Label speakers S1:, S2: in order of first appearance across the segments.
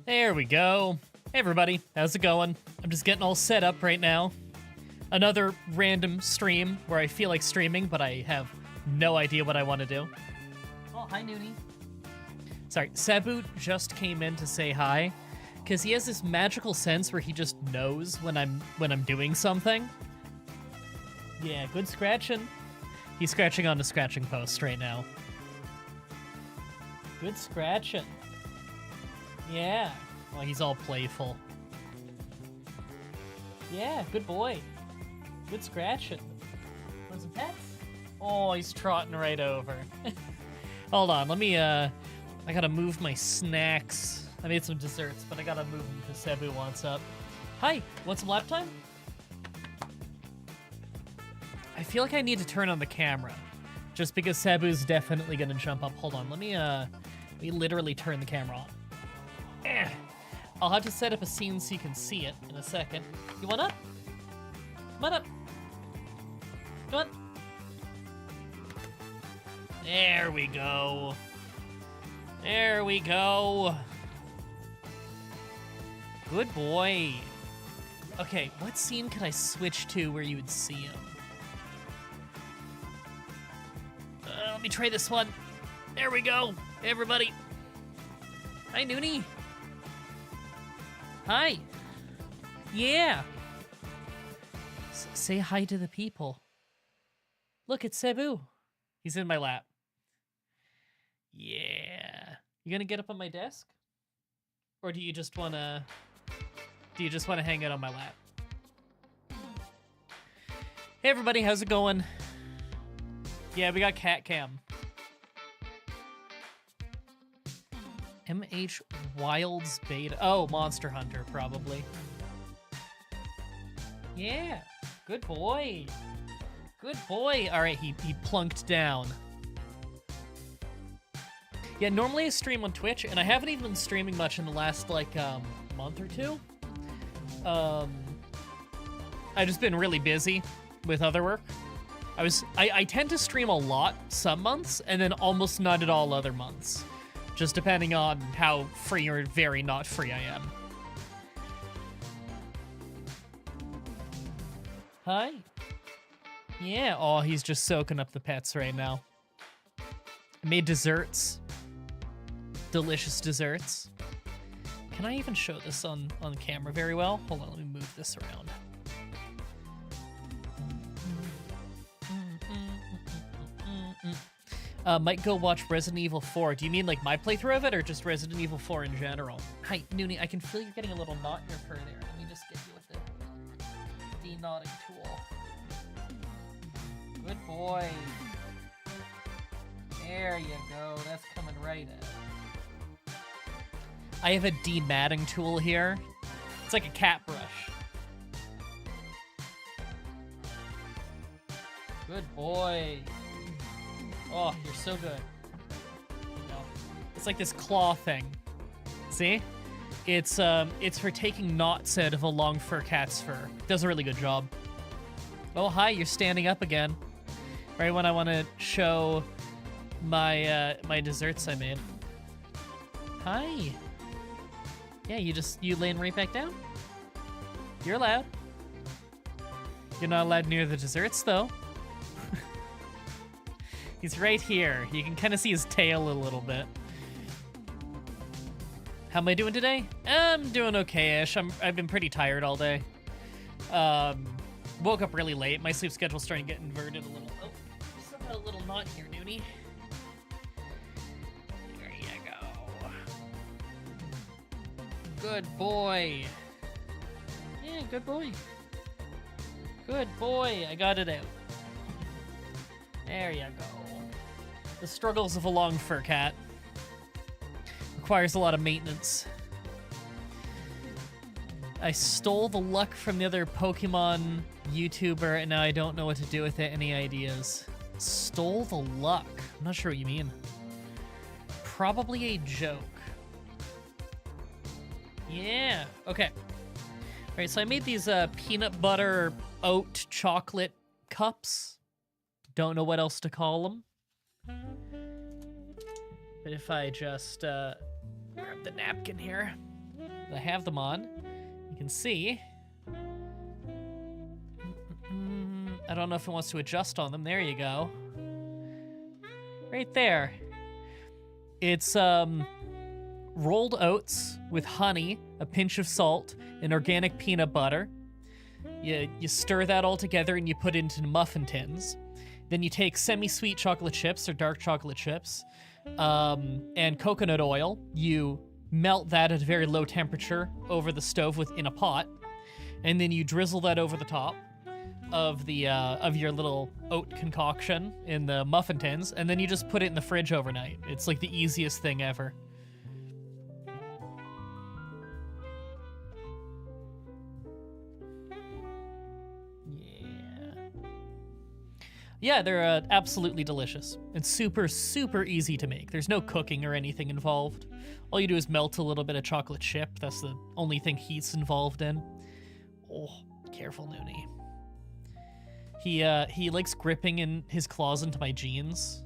S1: There we go. Hey everybody, how's it going? I'm just getting all set up right now. Another random stream where I feel like streaming, but I have no idea what I want to do. Oh, hi Noonie. Sorry, Sabu just came in to say hi, because he has this magical sense where he just knows when I'm doing something. Yeah, good scratching. He's scratching on the scratching post right now. Good scratching. Yeah. Oh, he's all playful. Yeah, good boy. Good scratching. Want some pets? Oh, he's trotting right over. Hold on, let me, I gotta move my snacks. I made some desserts, but I gotta move them because Sabu wants up. Hi, want some lap time? I feel like I need to turn on the camera, just because Sabu's definitely gonna jump up. Hold on, let me literally turn the camera on. I'll have to set up a scene so you can see it in a second. You want up? Come on up. Come on. There we go. There we go. Good boy. Okay, what scene could I switch to where you would see him? Let me try this one. There we go. Hey, everybody. Hi, Noonie. Hi. Yeah. Say hi to the people. Look, it's Sabu. He's in my lap. Yeah. You gonna get up on my desk? Or do you just wanna hang out on my lap? Hey everybody, how's it going? Yeah, we got cat cam. MH Wilds Beta. Oh, Monster Hunter, probably. Yeah, good boy. Good boy. All right, he plunked down. Yeah, normally I stream on Twitch, and I haven't even been streaming much in the last, like, month or two. I've just been really busy with other work. I tend to stream a lot some months, and then almost not at all other months. Just depending on how free or very not free I am. Hi. Yeah, oh, he's just soaking up the pets right now. I made desserts. Delicious desserts. Can I even show this on camera very well? Hold on, let me move this around. Might go watch Resident Evil 4. Do you mean like my playthrough of it or just Resident Evil 4 in general? Hi, Noonie, I can feel you're getting a little knot in your fur there. Let me just get you with the de-knotting tool. Good boy. There you go. That's coming right out. I have a de-matting tool here. It's like a cat brush. Good boy. Oh, you're so good. No. It's like this claw thing. See? It's for taking knots out of a long fur cat's fur. Does a really good job. Oh, hi, you're standing up again. Right when I want to show my my desserts I made. Hi. Yeah, you laying right back down? You're allowed. You're not allowed near the desserts, though. He's right here. You can kind of see his tail a little bit. How am I doing today? I'm doing okay-ish. I've been pretty tired all day. Woke up really late. My sleep schedule's starting to get inverted a little. Oh, still got a little knot here, Noonie. There you go. Good boy. Yeah, good boy. Good boy. I got it out. There you go. The struggles of a long fur cat. Requires a lot of maintenance. I stole the luck from the other Pokemon YouTuber, and now I don't know what to do with it. Any ideas? Stole the luck? I'm not sure what you mean. Probably a joke. Yeah, okay. Alright, so I made these peanut butter oat chocolate cups. Don't know what else to call them. But if I just grab the napkin here. I have them on. You can see. I don't know if it wants to adjust on them. There you go. Right there. It's rolled oats with honey, a pinch of salt, and organic peanut butter. You stir that all together and you put it into muffin tins. Then you take semi-sweet chocolate chips or dark chocolate chips and coconut oil. You melt that at a very low temperature over the stove in a pot, and then you drizzle that over the top of the of your little oat concoction in the muffin tins, and then you just put it in the fridge overnight. It's like the easiest thing ever. Yeah, they're absolutely delicious and super, super easy to make. There's no cooking or anything involved. All you do is melt a little bit of chocolate chip. That's the only thing heat's involved in. Oh, careful, Noonie. He likes gripping in his claws into my jeans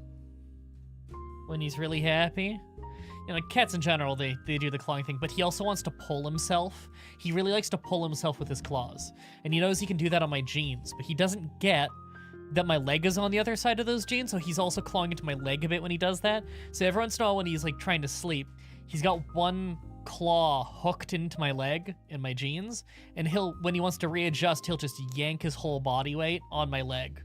S1: when he's really happy. You know, like cats in general, they do the clawing thing, but he also wants to pull himself. He really likes to pull himself with his claws. And he knows he can do that on my jeans, but he doesn't get that my leg is on the other side of those jeans, so he's also clawing into my leg a bit when he does that. So every once in a while when he's like trying to sleep, he's got one claw hooked into my leg in my jeans, and when he wants to readjust, he'll just yank his whole body weight on my leg.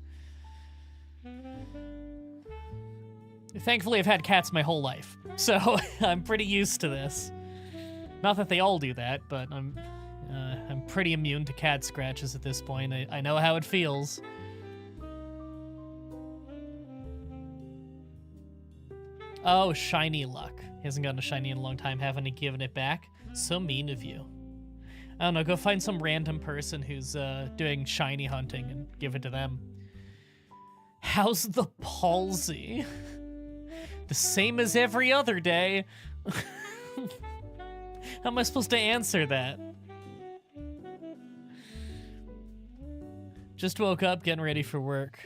S1: Thankfully, I've had cats my whole life, so I'm pretty used to this. Not that they all do that, but I'm pretty immune to cat scratches at this point. I know how it feels. Oh, shiny luck. He hasn't gotten a shiny in a long time. Haven't given it back? So mean of you. I don't know, go find some random person who's doing shiny hunting and give it to them. How's the palsy? The same as every other day. How am I supposed to answer that? Just woke up, getting ready for work.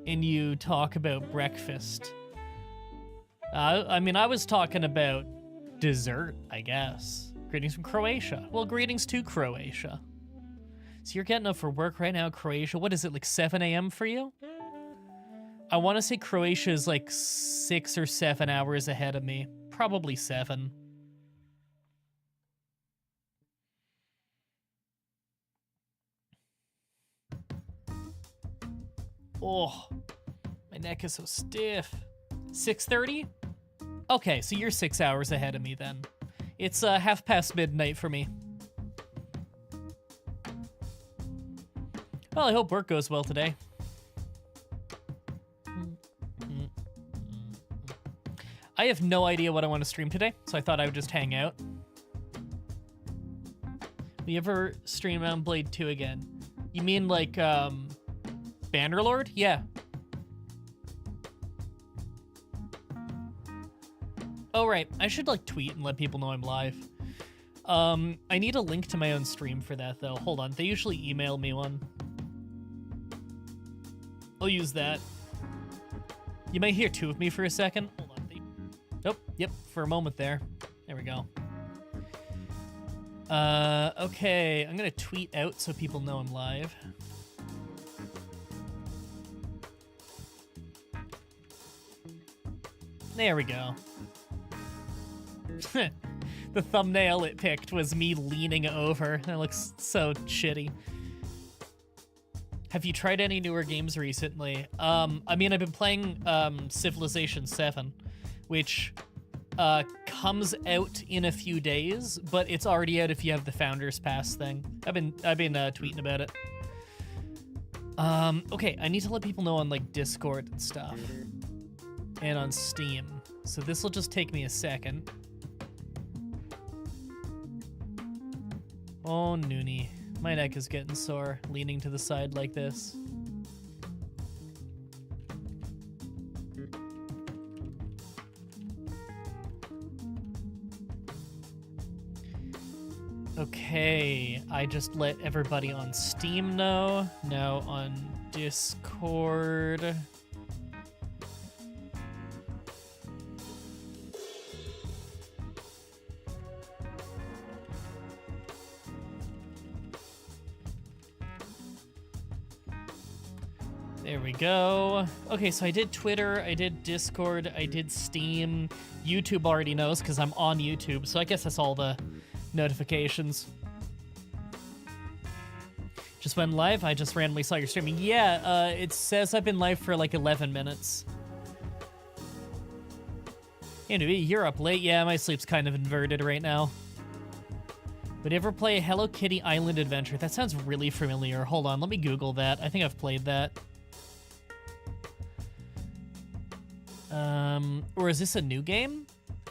S1: And you talk about breakfast. I mean, I was talking about dessert, I guess. Greetings from Croatia. Well, greetings to Croatia. So you're getting up for work right now, Croatia. What is it, like 7 a.m. for you? I want to say Croatia is like 6 or 7 hours ahead of me. Probably 7. Oh, my neck is so stiff. 6:30? Okay, so you're 6 hours ahead of me then. It's midnight for me. Well, I hope work goes well today. I have no idea what I want to stream today, so I thought I would just hang out. Will you ever stream on Blade 2 again? You mean like, Bannerlord? Yeah. Oh, right. I should, like, tweet and let people know I'm live. I need a link to my own stream for that, though. Hold on. They usually email me one. I'll use that. You might hear two of me for a second. Hold on. Nope. Yep. For a moment there. There we go. Okay. I'm gonna tweet out so people know I'm live. There we go. The thumbnail it picked was me leaning over. That looks so shitty. Have you tried any newer games recently? I mean, I've been playing Civilization 7, which comes out in a few days, but it's already out if you have the Founders Pass thing. I've been tweeting about it. Okay, I need to let people know on like Discord and stuff, and on Steam. So this will just take me a second. Oh, Noonie. My neck is getting sore, leaning to the side like this. Okay, I just let everybody on Steam know. Now on Discord. There we go. Okay, so I did Twitter, I did Discord, I did Steam. YouTube already knows because I'm on YouTube, so I guess that's all the notifications. Just went live? I just randomly saw your streaming. Yeah, it says I've been live for like 11 minutes. Anyway, you're up late. Yeah, my sleep's kind of inverted right now. Would you ever play a Hello Kitty Island Adventure? That sounds really familiar. Hold on, let me Google that. I think I've played that. Or is this a new game?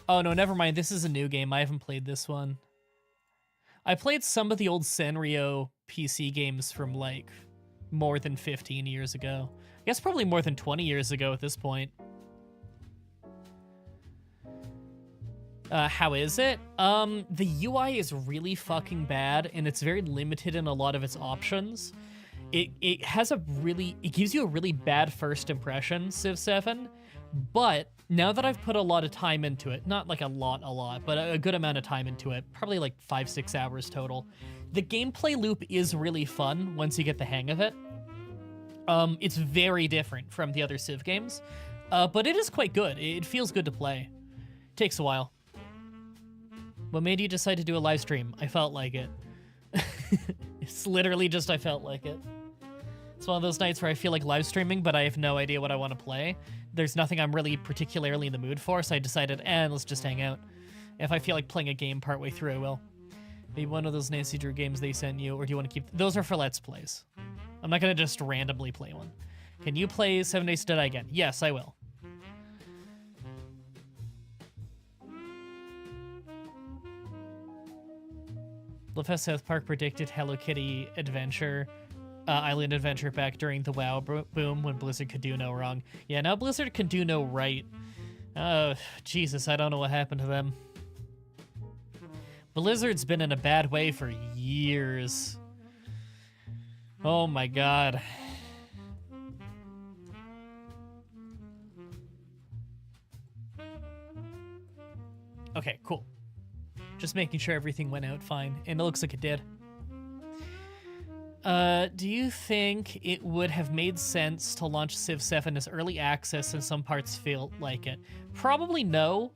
S1: Oh, no, never mind. This is a new game. I haven't played this one. I played some of the old Sanrio PC games from, like, more than 15 years ago. I guess probably more than 20 years ago at this point. How is it? The UI is really fucking bad, and it's very limited in a lot of its options. It has it gives you a really bad first impression, Civ 7, but now that I've put a lot of time into it, not like a lot, but a good amount of time into it, probably like 5-6 hours total, the gameplay loop is really fun once you get the hang of it. It's very different from the other Civ games, but it is quite good. It feels good to play. Takes a while. What made you decide to do a live stream? I felt like it. It's literally just I felt like it. It's one of those nights where I feel like live streaming, but I have no idea what I want to play. There's nothing I'm really particularly in the mood for, so I decided, let's just hang out. If I feel like playing a game partway through, I will. Maybe one of those Nancy Drew games they sent you, or do you want to keep... Those are for Let's Plays. I'm not going to just randomly play one. Can you play 7 Days to Die again? Yes, I will. Love how South Park predicted Hello Kitty Adventure, Island Adventure back during the WoW boom when Blizzard could do no wrong. Yeah, now Blizzard can do no right. Oh, Jesus, I don't know what happened to them. Blizzard's been in a bad way for years. Oh my god. Okay, cool. Just making sure everything went out fine, and it looks like it did. Do you think it would have made sense to launch Civ 7 as early access and some parts feel like it? Probably no,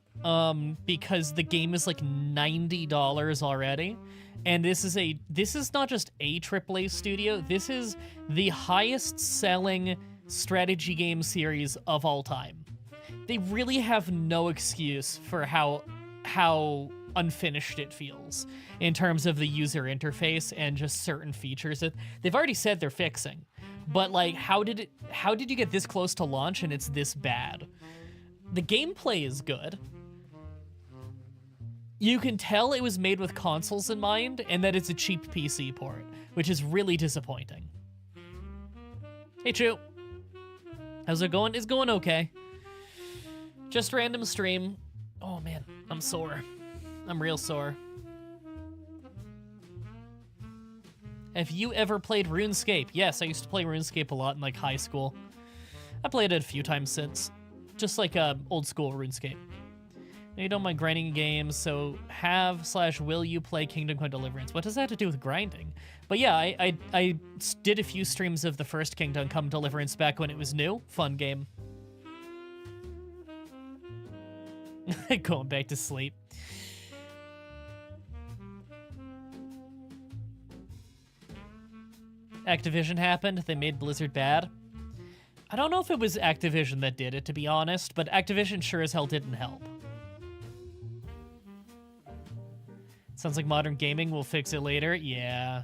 S1: because the game is like $90 already, and this is not just a AAA studio, this is the highest selling strategy game series of all time. They really have no excuse for how unfinished it feels in terms of the user interface and just certain features that they've already said they're fixing. But like, how did you get this close to launch and it's this bad? The gameplay is good. You can tell it was made with consoles in mind and that it's a cheap PC port, which is really disappointing. Hey Chu. How's it going? It's going okay. Just random stream. Oh man, I'm sore. I'm real sore. Have you ever played RuneScape? Yes, I used to play RuneScape a lot in like high school. I played it a few times since. Just like old school RuneScape. You don't mind grinding games, so will you play Kingdom Come Deliverance? What does that have to do with grinding? But yeah, I did a few streams of the first Kingdom Come Deliverance back when it was new. Fun game. Going back to sleep. Activision happened. They made Blizzard bad. I don't know if it was Activision that did it, to be honest, but Activision sure as hell didn't help. Sounds like modern gaming will fix it later. Yeah.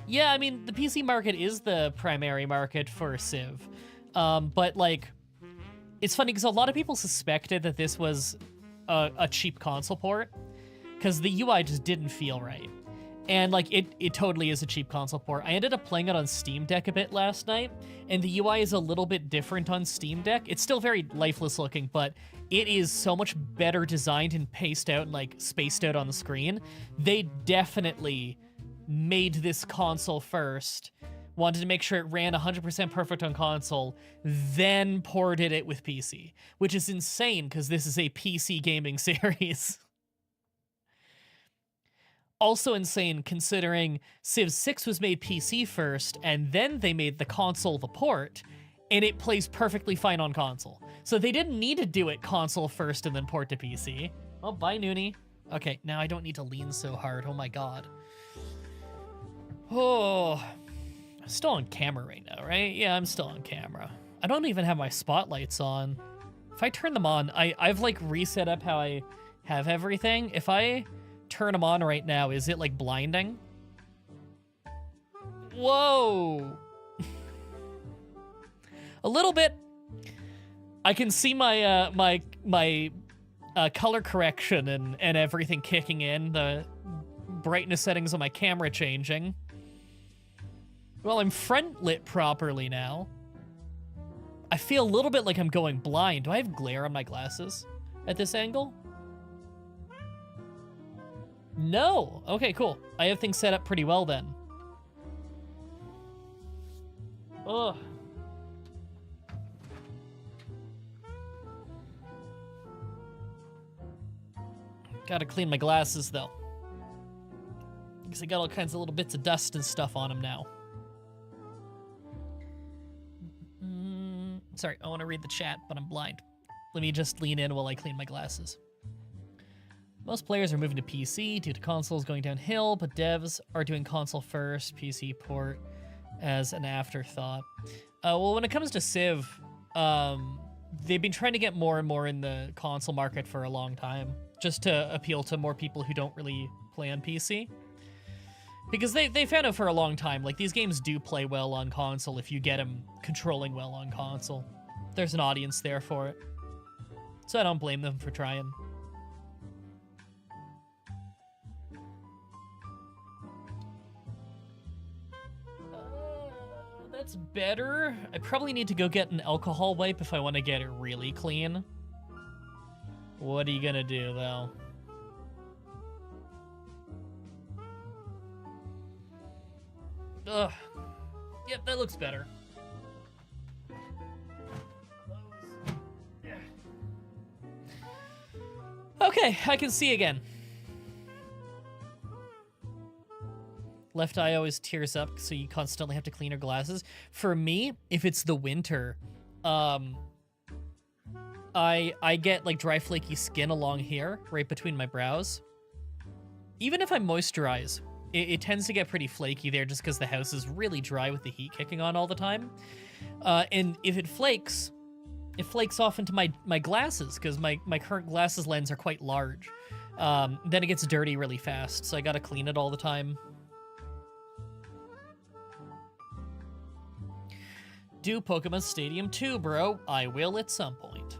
S1: Yeah, I mean, the PC market is the primary market for Civ. But, like, it's funny because a lot of people suspected that this was a cheap console port because the UI just didn't feel right. And, like, it totally is a cheap console port. I ended up playing it on Steam Deck a bit last night, and the UI is a little bit different on Steam Deck. It's still very lifeless looking, but it is so much better designed and paced out and, like, spaced out on the screen. They definitely made this console first, wanted to make sure it ran 100% perfect on console, then ported it with PC, which is insane because this is a PC gaming series. also insane considering Civ 6 was made PC first, and then they made the console the port, and it plays perfectly fine on console. So they didn't need to do it console first and then port to PC. Oh, bye, Noonie. Okay, now I don't need to lean so hard. Oh my god. Oh, I'm still on camera right now, right? Yeah, I'm still on camera. I don't even have my spotlights on. If I turn them on, I've like reset up how I have everything. If I turn them on right now, is it like blinding? Whoa. A little bit. I can see my my color correction and everything kicking in, the brightness settings on my camera changing. Well, I'm front lit properly now. I feel a little bit like I'm going blind. Do I have glare on my glasses at this angle? No. Okay, cool. I have things set up pretty well then. Ugh. Gotta clean my glasses though, because I got all kinds of little bits of dust and stuff on them now. Sorry, I want to read the chat, but I'm blind. Let me just lean in while I clean my glasses. Most players are moving to PC due to consoles going downhill, but devs are doing console first, PC port as an afterthought. Well, when it comes to Civ, they've been trying to get more and more in the console market for a long time, just to appeal to more people who don't really play on PC. Because they found out for a long time, like, these games do play well on console if you get them controlling well on console. There's an audience there for it. So I don't blame them for trying. That's better. I probably need to go get an alcohol wipe if I want to get it really clean. What are you gonna do, though? Ugh. Yep, that looks better. Okay, I can see again. Left eye always tears up, so you constantly have to clean your glasses. For me, if it's the winter, I get like dry, flaky skin along here, right between my brows. Even if I moisturize, it tends to get pretty flaky there just because the house is really dry with the heat kicking on all the time. And if it flakes off into my glasses, because my current glasses lens are quite large. Then it gets dirty really fast, so I gotta clean it all the time. Do Pokemon Stadium 2, bro. I will at some point.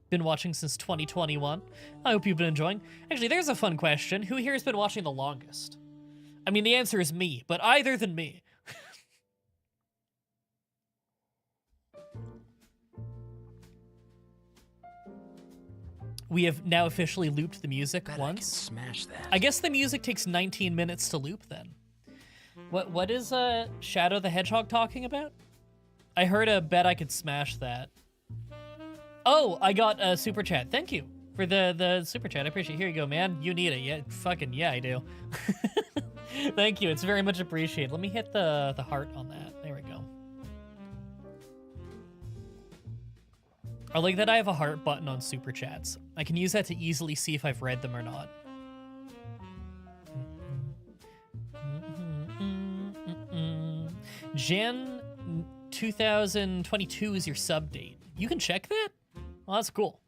S1: Been watching since 2021. I hope you've been enjoying. Actually, there's a fun question. Who here has been watching the longest? I mean, the answer is me, but either than me. We have now officially looped the music once.
S2: Smash that.
S1: I guess the music takes 19 minutes to loop then. What is Shadow the Hedgehog talking about? I heard a bet I could smash that. Oh, I got a super chat. Thank you for the super chat. I appreciate it. Here you go, man. You need it. Yeah, fucking yeah, I do. Thank you. It's very much appreciated. Let me hit the heart on that. There we go. I like that I have a heart button on super chats. I can use that to easily see if I've read them or not. Jan 2022 is your sub date. You can check that? Well, that's cool.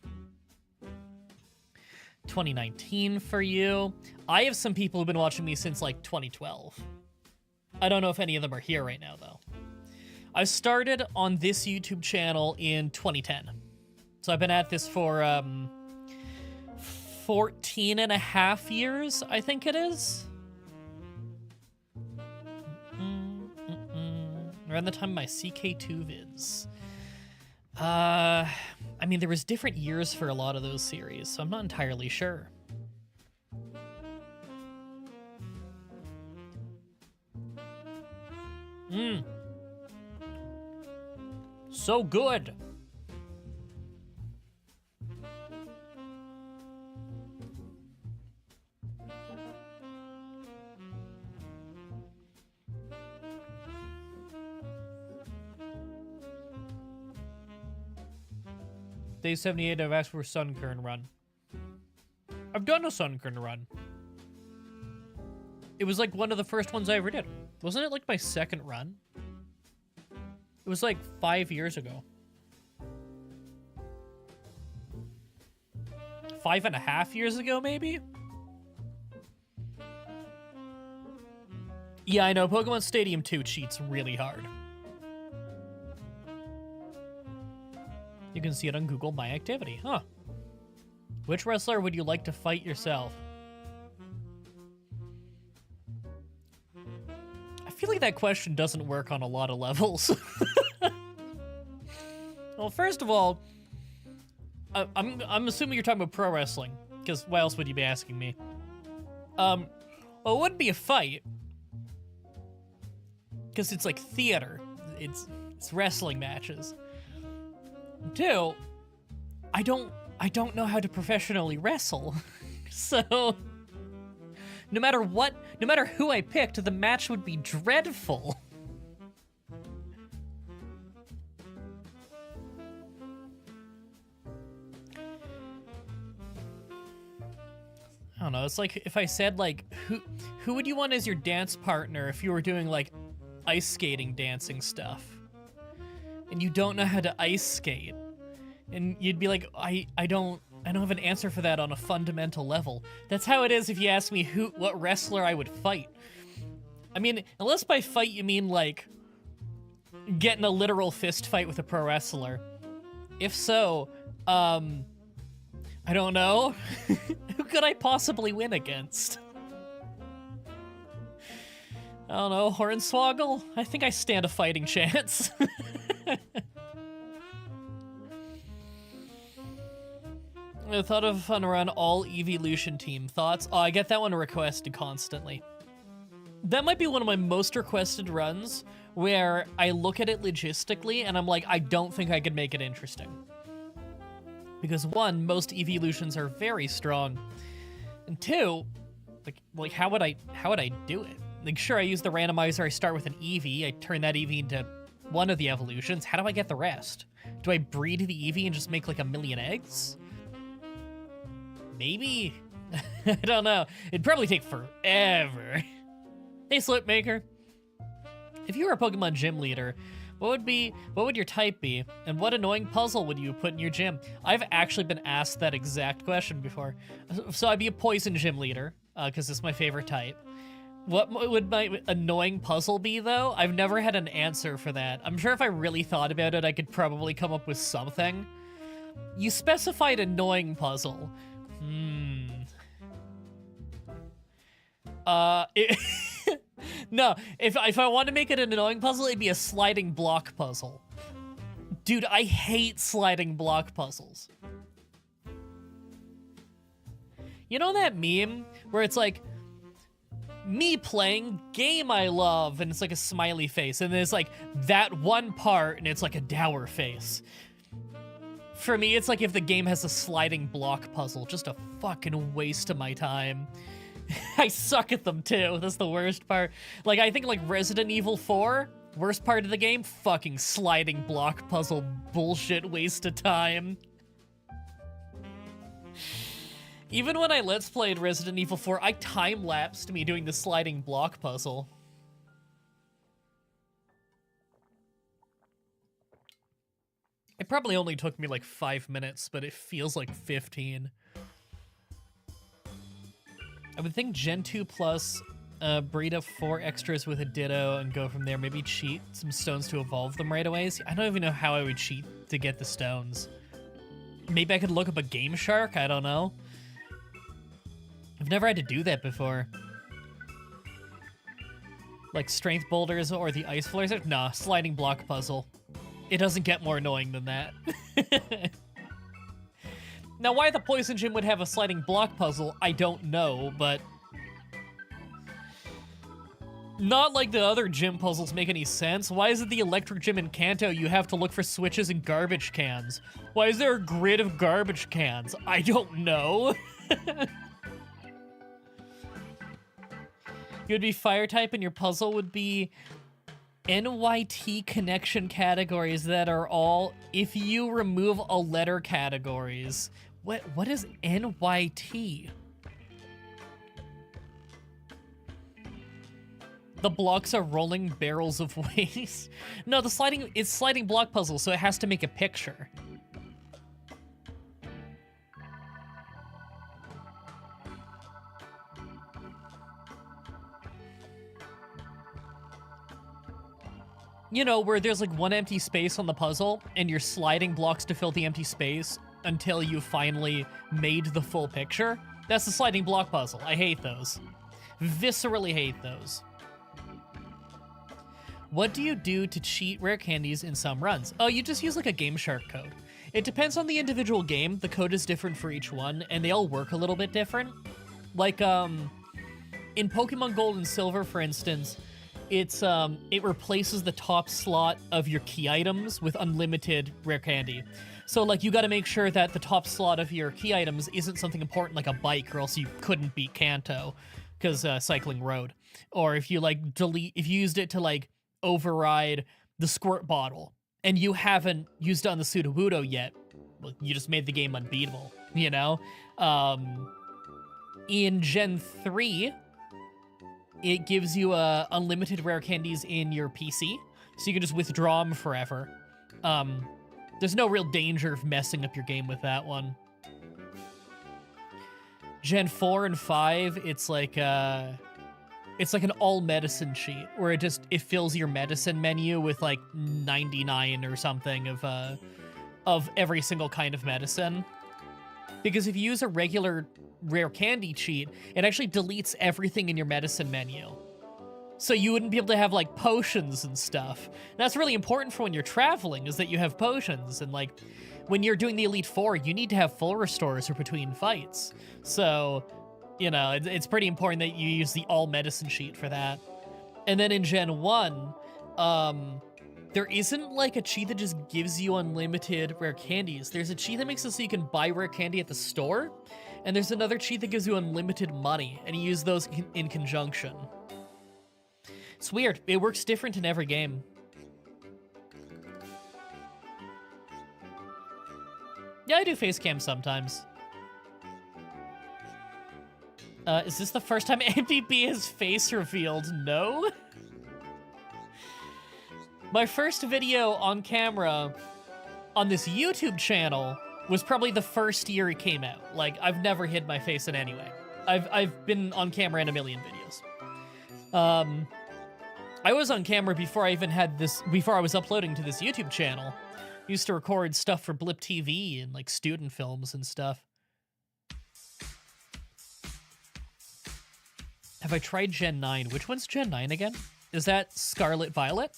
S1: 2019 for you. I have some people who've been watching me since like 2012. I don't know if any of them are here right now though. I started on this YouTube channel in 2010. So I've been at this for 14 and a half years, I think it is. Around the time of my CK2 vids. I mean, there was different years for a lot of those series, so I'm not entirely sure. So good. Day 78, I've asked for a Sunkern run. I've done a Sunkern run. It was like one of the first ones I ever did. Wasn't it like my second run? It was like 5 years ago. 5.5 years ago, maybe? Yeah, I know. Pokemon Stadium 2 cheats really hard. You can see it on Google My Activity. Huh. Which wrestler would you like to fight yourself? I feel like that question doesn't work on a lot of levels. Well, first of all, I'm assuming you're talking about pro wrestling, because why else would you be asking me? Well, it wouldn't be a fight, because it's like theater. It's wrestling matches. Two, I don't know how to professionally wrestle, so no matter who I picked, the match would be dreadful. I don't know, it's like if I said, like, who would you want as your dance partner if you were doing, like, ice skating dancing stuff? And you don't know how to ice skate. And you'd be like, I don't have an answer for that on a fundamental level. That's how it is if you ask me what wrestler I would fight. I mean, unless by fight you mean, like, getting a literal fist fight with a pro wrestler. If so, I don't know. Who could I possibly win against? I don't know, Hornswoggle? I think I stand a fighting chance. I thought of a fun run all evolution team. Thoughts? Oh, I get that one requested constantly. That might be one of my most requested runs where I look at it logistically and I'm like, I don't think I could make it interesting. Because one, most evolutions are very strong. And two, like how would I do it? Like, sure, I use the randomizer, I start with an Eevee, I turn that Eevee into one of the evolutions. How do I get the rest? Do I breed the Eevee and just make like 1,000,000 eggs? Maybe? I don't know. It'd probably take forever. Hey, Slipmaker. If you were a Pokemon gym leader, what would your type be? And what annoying puzzle would you put in your gym? I've actually been asked that exact question before. So I'd be a poison gym leader, because it's my favorite type. What would my annoying puzzle be, though? I've never had an answer for that. I'm sure if I really thought about it, I could probably come up with something. You specified annoying puzzle. No, if I want to make it an annoying puzzle, it'd be a sliding block puzzle. Dude, I hate sliding block puzzles. You know that meme where it's like, me playing game I love, and it's like a smiley face, and there's like that one part, and it's like a dour face. For me, it's like if the game has a sliding block puzzle, just a fucking waste of my time. I suck at them too, that's the worst part. Like, I think like Resident Evil 4, worst part of the game, fucking sliding block puzzle bullshit waste of time. Even when I Let's Played Resident Evil 4, I time-lapsed me doing the sliding block puzzle. It probably only took me like 5 minutes, but it feels like 15. I would think Gen 2 plus, breed up 4 extras with a Ditto and go from there. Maybe cheat some stones to evolve them right away. See, I don't even know how I would cheat to get the stones. Maybe I could look up a Game Shark? I don't know. I've never had to do that before. Like strength boulders or the ice floors? Nah, sliding block puzzle. It doesn't get more annoying than that. Now, why the Poison Gym would have a sliding block puzzle, I don't know, but... Not like the other gym puzzles make any sense. Why is it the Electric Gym in Kanto you have to look for switches and garbage cans? Why is there a grid of garbage cans? I don't know. You would be fire type and your puzzle would be NYT connection categories that are all if you remove a letter categories. What is NYT? The blocks are rolling barrels of waste. No, it's sliding block puzzle, so it has to make a picture. You know, where there's like one empty space on the puzzle, and you're sliding blocks to fill the empty space until you finally made the full picture. That's the sliding block puzzle. I hate those. Viscerally hate those. What do you do to cheat rare candies in some runs? Oh, you just use like a Game Shark code. It depends on the individual game. The code is different for each one, and they all work a little bit different. Like, in Pokemon Gold and Silver, for instance, it replaces the top slot of your key items with unlimited rare candy. So, like, you gotta make sure that the top slot of your key items isn't something important like a bike, or else you couldn't beat Kanto, because Cycling Road. Or if you, like, if you used it to, like, override the squirt bottle, and you haven't used it on the Sudowoodo yet, well, you just made the game unbeatable, you know? In Gen 3, it gives you unlimited rare candies in your PC, so you can just withdraw them forever. There's no real danger of messing up your game with that one. Gen 4 and 5, it's like an all medicine cheat where it fills your medicine menu with like 99 or something of every single kind of medicine. Because if you use a regular rare candy cheat, it actually deletes everything in your medicine menu. So you wouldn't be able to have like potions and stuff. And that's really important for when you're traveling, is that you have potions. And like when you're doing the Elite Four, you need to have full restores or between fights. So, you know, it's pretty important that you use the all medicine sheet for that. And then in Gen 1, there isn't like a cheat that just gives you unlimited rare candies. There's a cheat that makes it so you can buy rare candy at the store. And there's another cheat that gives you unlimited money, and you use those in conjunction. It's weird. It works different in every game. Yeah, I do face cam sometimes. Is this the first time MDB has face revealed? No? My first video on camera on this YouTube channel was probably the first year it came out. Like, I've never hid my face in any way. I've been on camera in a million videos. I was on camera before I even had before I was uploading to this YouTube channel. I used to record stuff for Blip TV and like student films and stuff. Have I tried Gen 9? Which one's Gen 9 again? Is that Scarlet Violet?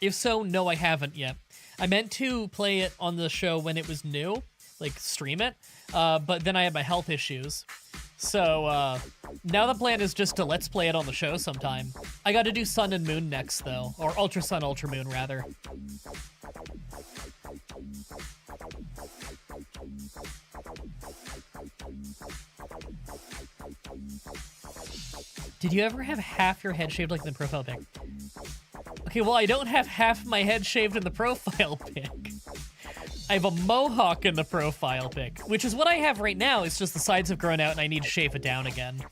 S1: If so, no, I haven't yet. I meant to play it on the show when it was new, like stream it, but then I had my health issues. So now the plan is just to let's play it on the show sometime. I gotta do Sun and Moon next though, or Ultra Sun, Ultra Moon rather. Did you ever have half your head shaved like in the profile pic? Okay, well, I don't have half my head shaved in the profile pic. I have a mohawk in the profile pic, which is what I have right now. It's just the sides have grown out and I need to shave it down again.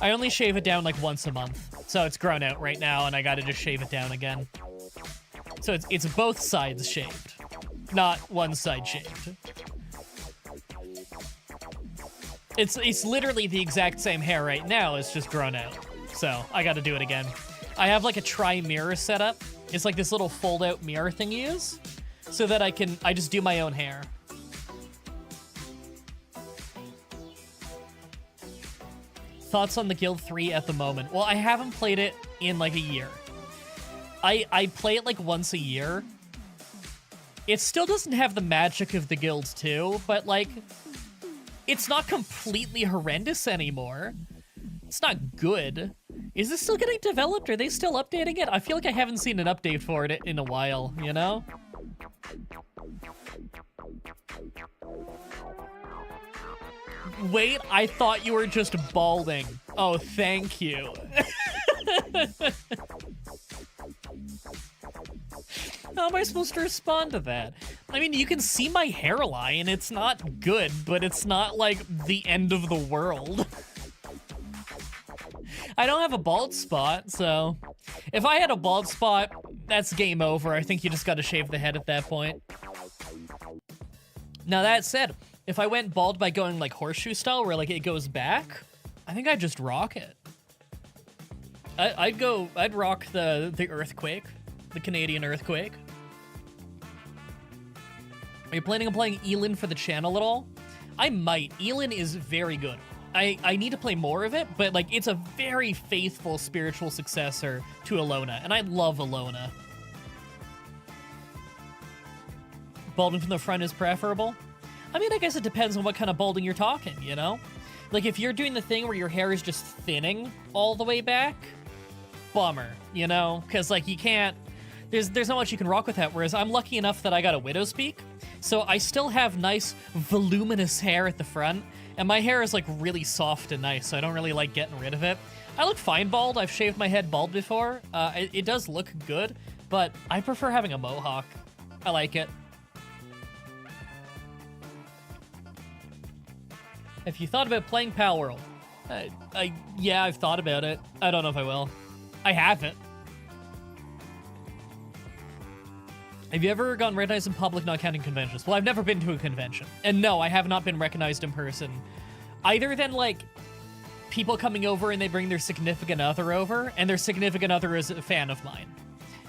S1: I only shave it down like once a month, so it's grown out right now and I gotta just shave it down again. So it's both sides shaved, not one side shaved. It's literally the exact same hair right now, it's just grown out. So I gotta do it again. I have like a tri-mirror setup. It's like this little fold-out mirror thing you use, so that I just do my own hair. Thoughts on the Guild 3 at the moment? Well, I haven't played it in like a year. I play it like once a year. It still doesn't have the magic of the Guild 2, but like, it's not completely horrendous anymore. It's not good. Is this still getting developed? Are they still updating it? I feel like I haven't seen an update for it in a while, you know? Wait, I thought you were just balding. Oh, thank you. How am I supposed to respond to that? I mean, you can see my hairline. It's not good, but it's not like the end of the world. I don't have a bald spot, so if I had a bald spot, that's game over. I think you just gotta shave the head at that point. Now that said, if I went bald by going like horseshoe style, where like it goes back, I think I'd just rock it. I'd rock the earthquake, the Canadian earthquake. Are you planning on playing Elin for the channel at all? I might. Elin is very good. I need to play more of it, but like it's a very faithful spiritual successor to Alona, and I love Alona. Balding from the front is preferable? I mean, I guess it depends on what kind of balding you're talking, you know? Like if you're doing the thing where your hair is just thinning all the way back, bummer, you know? Because like you can't, there's not much you can rock with that, whereas I'm lucky enough that I got a widow's peak, so I still have nice voluminous hair at the front, and my hair is like really soft and nice, so I don't really like getting rid of it. I look fine bald. I've shaved my head bald before. It does look good, but I prefer having a mohawk. I like it. Have you thought about playing Pal World? Yeah, I've thought about it. I don't know if I will. I haven't. Have you ever gotten recognized in public, not counting conventions? Well, I've never been to a convention. And no, I have not been recognized in person. Either than, like, people coming over and they bring their significant other over, and their significant other is a fan of mine.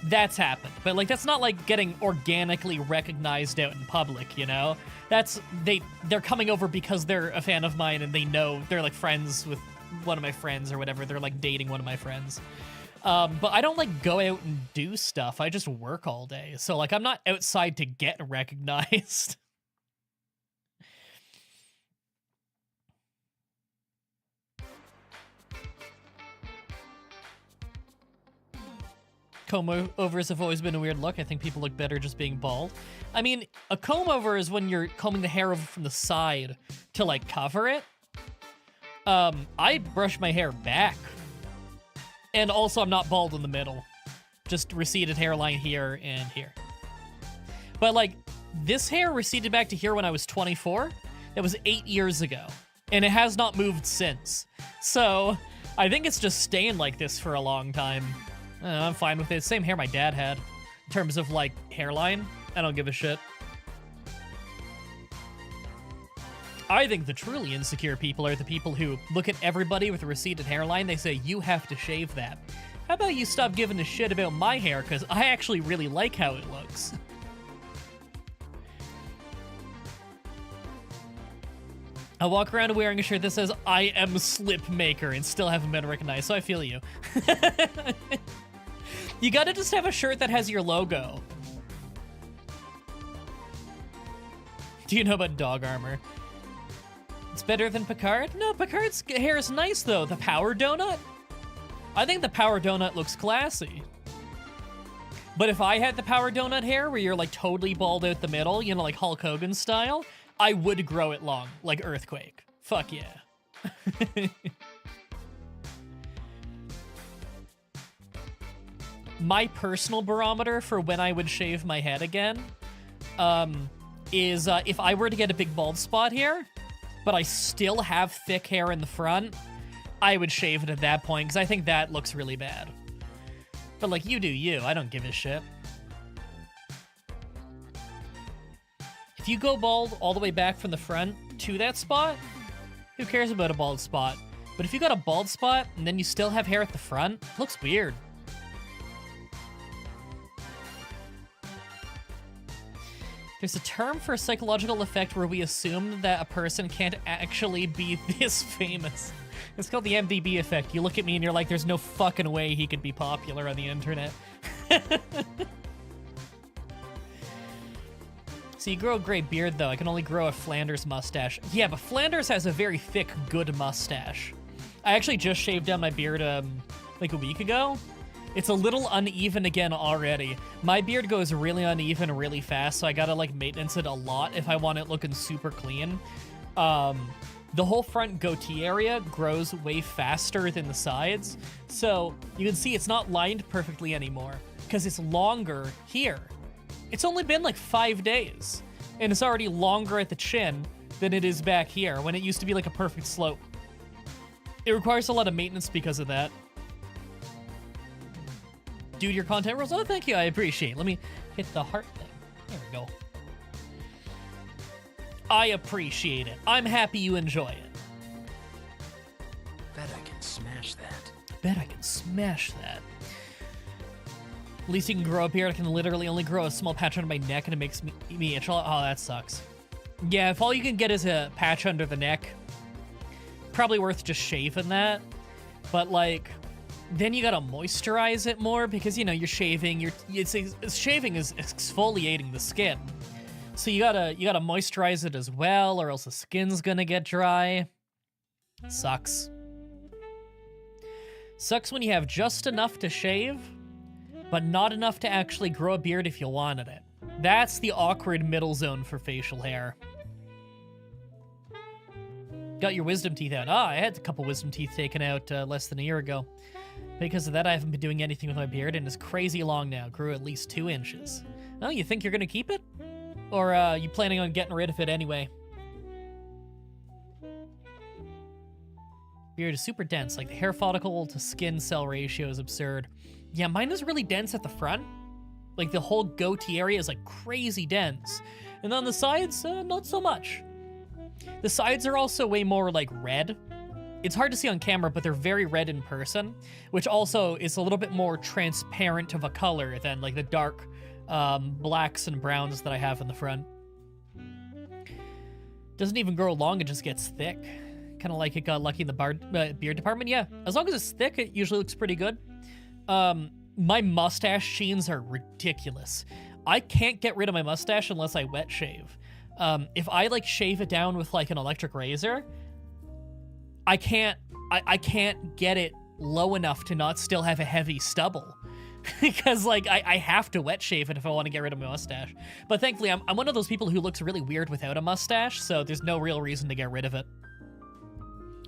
S1: That's happened. But, like, that's not, like, getting organically recognized out in public, you know? They're coming over because they're a fan of mine and they know they're, like, friends with one of my friends or whatever. They're, like, dating one of my friends. But I don't, like, go out and do stuff. I just work all day. So, like, I'm not outside to get recognized. Comb-overs have always been a weird look. I think people look better just being bald. I mean, a comb-over is when you're combing the hair over from the side to, like, cover it. I brush my hair back. And also, I'm not bald in the middle. Just receded hairline here and here. But, like, this hair receded back to here when I was 24. That was 8 years ago. And it has not moved since. So, I think it's just staying like this for a long time. I'm fine with it. Same hair my dad had. In terms of, like, hairline. I don't give a shit. I think the truly insecure people are the people who look at everybody with a receded hairline, they say, you have to shave that. How about you stop giving a shit about my hair, because I actually really like how it looks. I'll walk around wearing a shirt that says, I am Slip Maker, and still haven't been recognized, so I feel you. You gotta just have a shirt that has your logo. Do you know about dog armor? It's better than Picard? No, Picard's hair is nice, though. The Power Donut? I think the Power Donut looks classy. But if I had the Power Donut hair, where you're, like, totally bald out the middle, you know, like Hulk Hogan style, I would grow it long, like Earthquake. Fuck yeah. My personal barometer for when I would shave my head again is if I were to get a big bald spot here, but I still have thick hair in the front, I would shave it at that point, because I think that looks really bad. But, like, you do you. I don't give a shit. If you go bald all the way back from the front to that spot, who cares about a bald spot? But if you got a bald spot, and then you still have hair at the front, it looks weird. There's a term for a psychological effect where we assume that a person can't actually be this famous. It's called the MDB effect. You look at me and you're like, there's no fucking way he could be popular on the internet. So you grow a gray beard, though. I can only grow a Flanders mustache. Yeah, but Flanders has a very thick, good mustache. I actually just shaved down my beard, like a week ago. It's a little uneven again already. My beard goes really uneven really fast, so I gotta, like, maintenance it a lot if I want it looking super clean. the whole front goatee area grows way faster than the sides. So you can see it's not lined perfectly anymore because it's longer here. It's only been like 5 days and it's already longer at the chin than it is back here when it used to be like a perfect slope. It requires a lot of maintenance because of that. Dude, your content rules. Oh, thank you. I appreciate it. Let me hit the heart thing. There we go. I appreciate it. I'm happy you enjoy it.
S2: Bet I can smash that.
S1: Bet I can smash that. At least you can grow a beard. I can literally only grow a small patch under my neck and it makes me itch a lot. Oh, that sucks. Yeah, if all you can get is a patch under the neck, probably worth just shaving that. But like, then you gotta moisturize it more because, you know, you're shaving, shaving is exfoliating the skin. So you gotta moisturize it as well, or else the skin's gonna get dry. Sucks. Sucks when you have just enough to shave, but not enough to actually grow a beard if you wanted it. That's the awkward middle zone for facial hair. Got your wisdom teeth out. Ah, I had a couple wisdom teeth taken out less than a year ago. Because of that, I haven't been doing anything with my beard, and it's crazy long now. Grew at least 2 inches. Oh, you think you're gonna keep it? Or you planning on getting rid of it anyway? Beard is super dense. Like, the hair follicle to skin cell ratio is absurd. Yeah, mine is really dense at the front. Like, the whole goatee area is, like, crazy dense. And on the sides, not so much. The sides are also way more, like, red. It's hard to see on camera, but they're very red in person, which also is a little bit more transparent of a color than, like, the dark blacks and browns that I have in the front. Doesn't even grow long, it just gets thick. Kind of like it got lucky in the beard department. Yeah, as long as it's thick, it usually looks pretty good. My mustache sheens are ridiculous. I can't get rid of my mustache unless I wet shave. If I like shave it down with like an electric razor, I can't get it low enough to not still have a heavy stubble. Because like I have to wet shave it if I want to get rid of my mustache. But thankfully I'm one of those people who looks really weird without a mustache, so there's no real reason to get rid of it.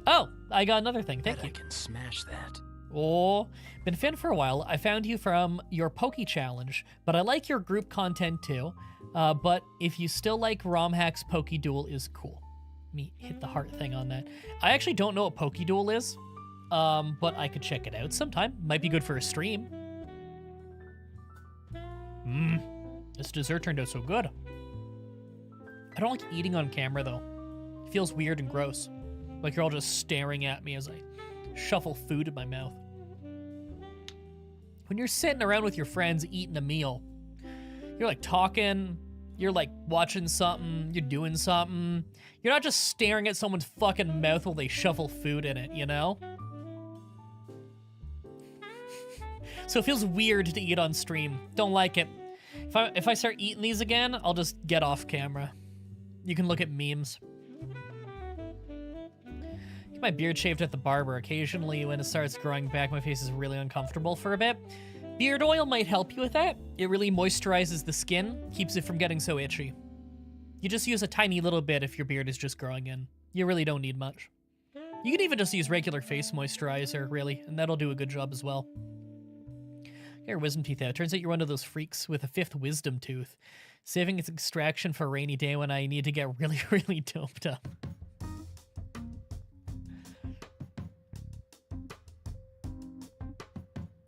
S1: Oh, I got another thing. Thank you.
S2: I can smash that.
S1: Oh, been a fan for a while. I found you from your Poke Challenge, but I like your group content too. But if you still like ROM hacks, Poke Duel is cool. Let me hit the heart thing on that. I actually don't know what Poke Duel is, but I could check it out sometime. Might be good for a stream. This dessert turned out so good. I don't like eating on camera though. It feels weird and gross. Like you're all just staring at me as I shuffle food in my mouth. When you're sitting around with your friends eating a meal, you're like talking, you're like watching something, you're doing something. You're not just staring at someone's fucking mouth while they shuffle food in it, you know? So it feels weird to eat on stream. Don't like it. If I start eating these again, I'll just get off camera. You can look at memes. Get my beard shaved at the barber. Occasionally, when it starts growing back, my face is really uncomfortable for a bit. Beard oil might help you with that. It really moisturizes the skin, keeps it from getting so itchy. You just use a tiny little bit if your beard is just growing in. You really don't need much. You can even just use regular face moisturizer, really, and that'll do a good job as well. Get your wisdom teeth out. Turns out you're one of those freaks with a 5th wisdom tooth. Saving its extraction for a rainy day when I need to get really, really doped up.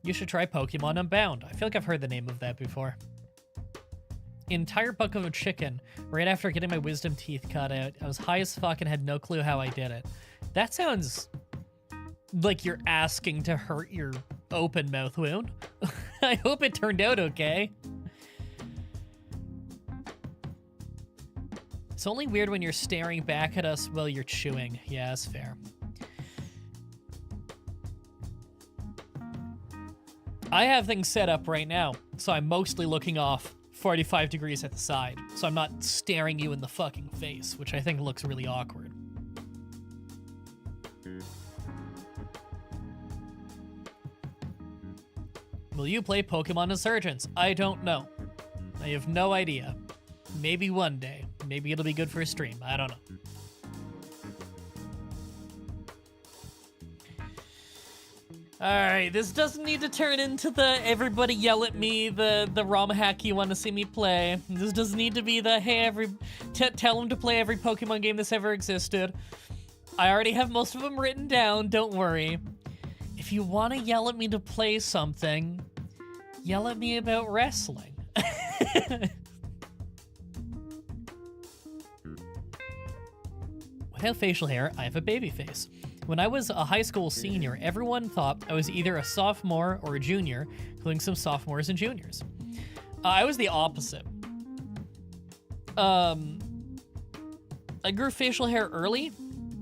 S1: You should try Pokemon Unbound. I feel like I've heard the name of that before. Entire bucket of chicken right after getting my wisdom teeth cut out. I was high as fuck and had no clue how I did it. That sounds like you're asking to hurt your open mouth wound. I hope it turned out okay. It's only weird when you're staring back at us while you're chewing. Yeah, that's fair. I have things set up right now, so I'm mostly looking off 45 degrees at the side, so I'm not staring you in the fucking face, which I think looks really awkward. Will you play Pokemon Insurgents? I don't know. I have no idea. Maybe one day. Maybe it'll be good for a stream. I don't know. Alright, this doesn't need to turn into the everybody yell at me, the ROM hack you want to see me play. This doesn't need to be the, hey, tell them to play every Pokemon game that's ever existed. I already have most of them written down, don't worry. If you want to yell at me to play something, yell at me about wrestling. Without facial hair, I have a baby face. When I was a high school senior, everyone thought I was either a sophomore or a junior, including some sophomores and juniors. I was the opposite. I grew facial hair early,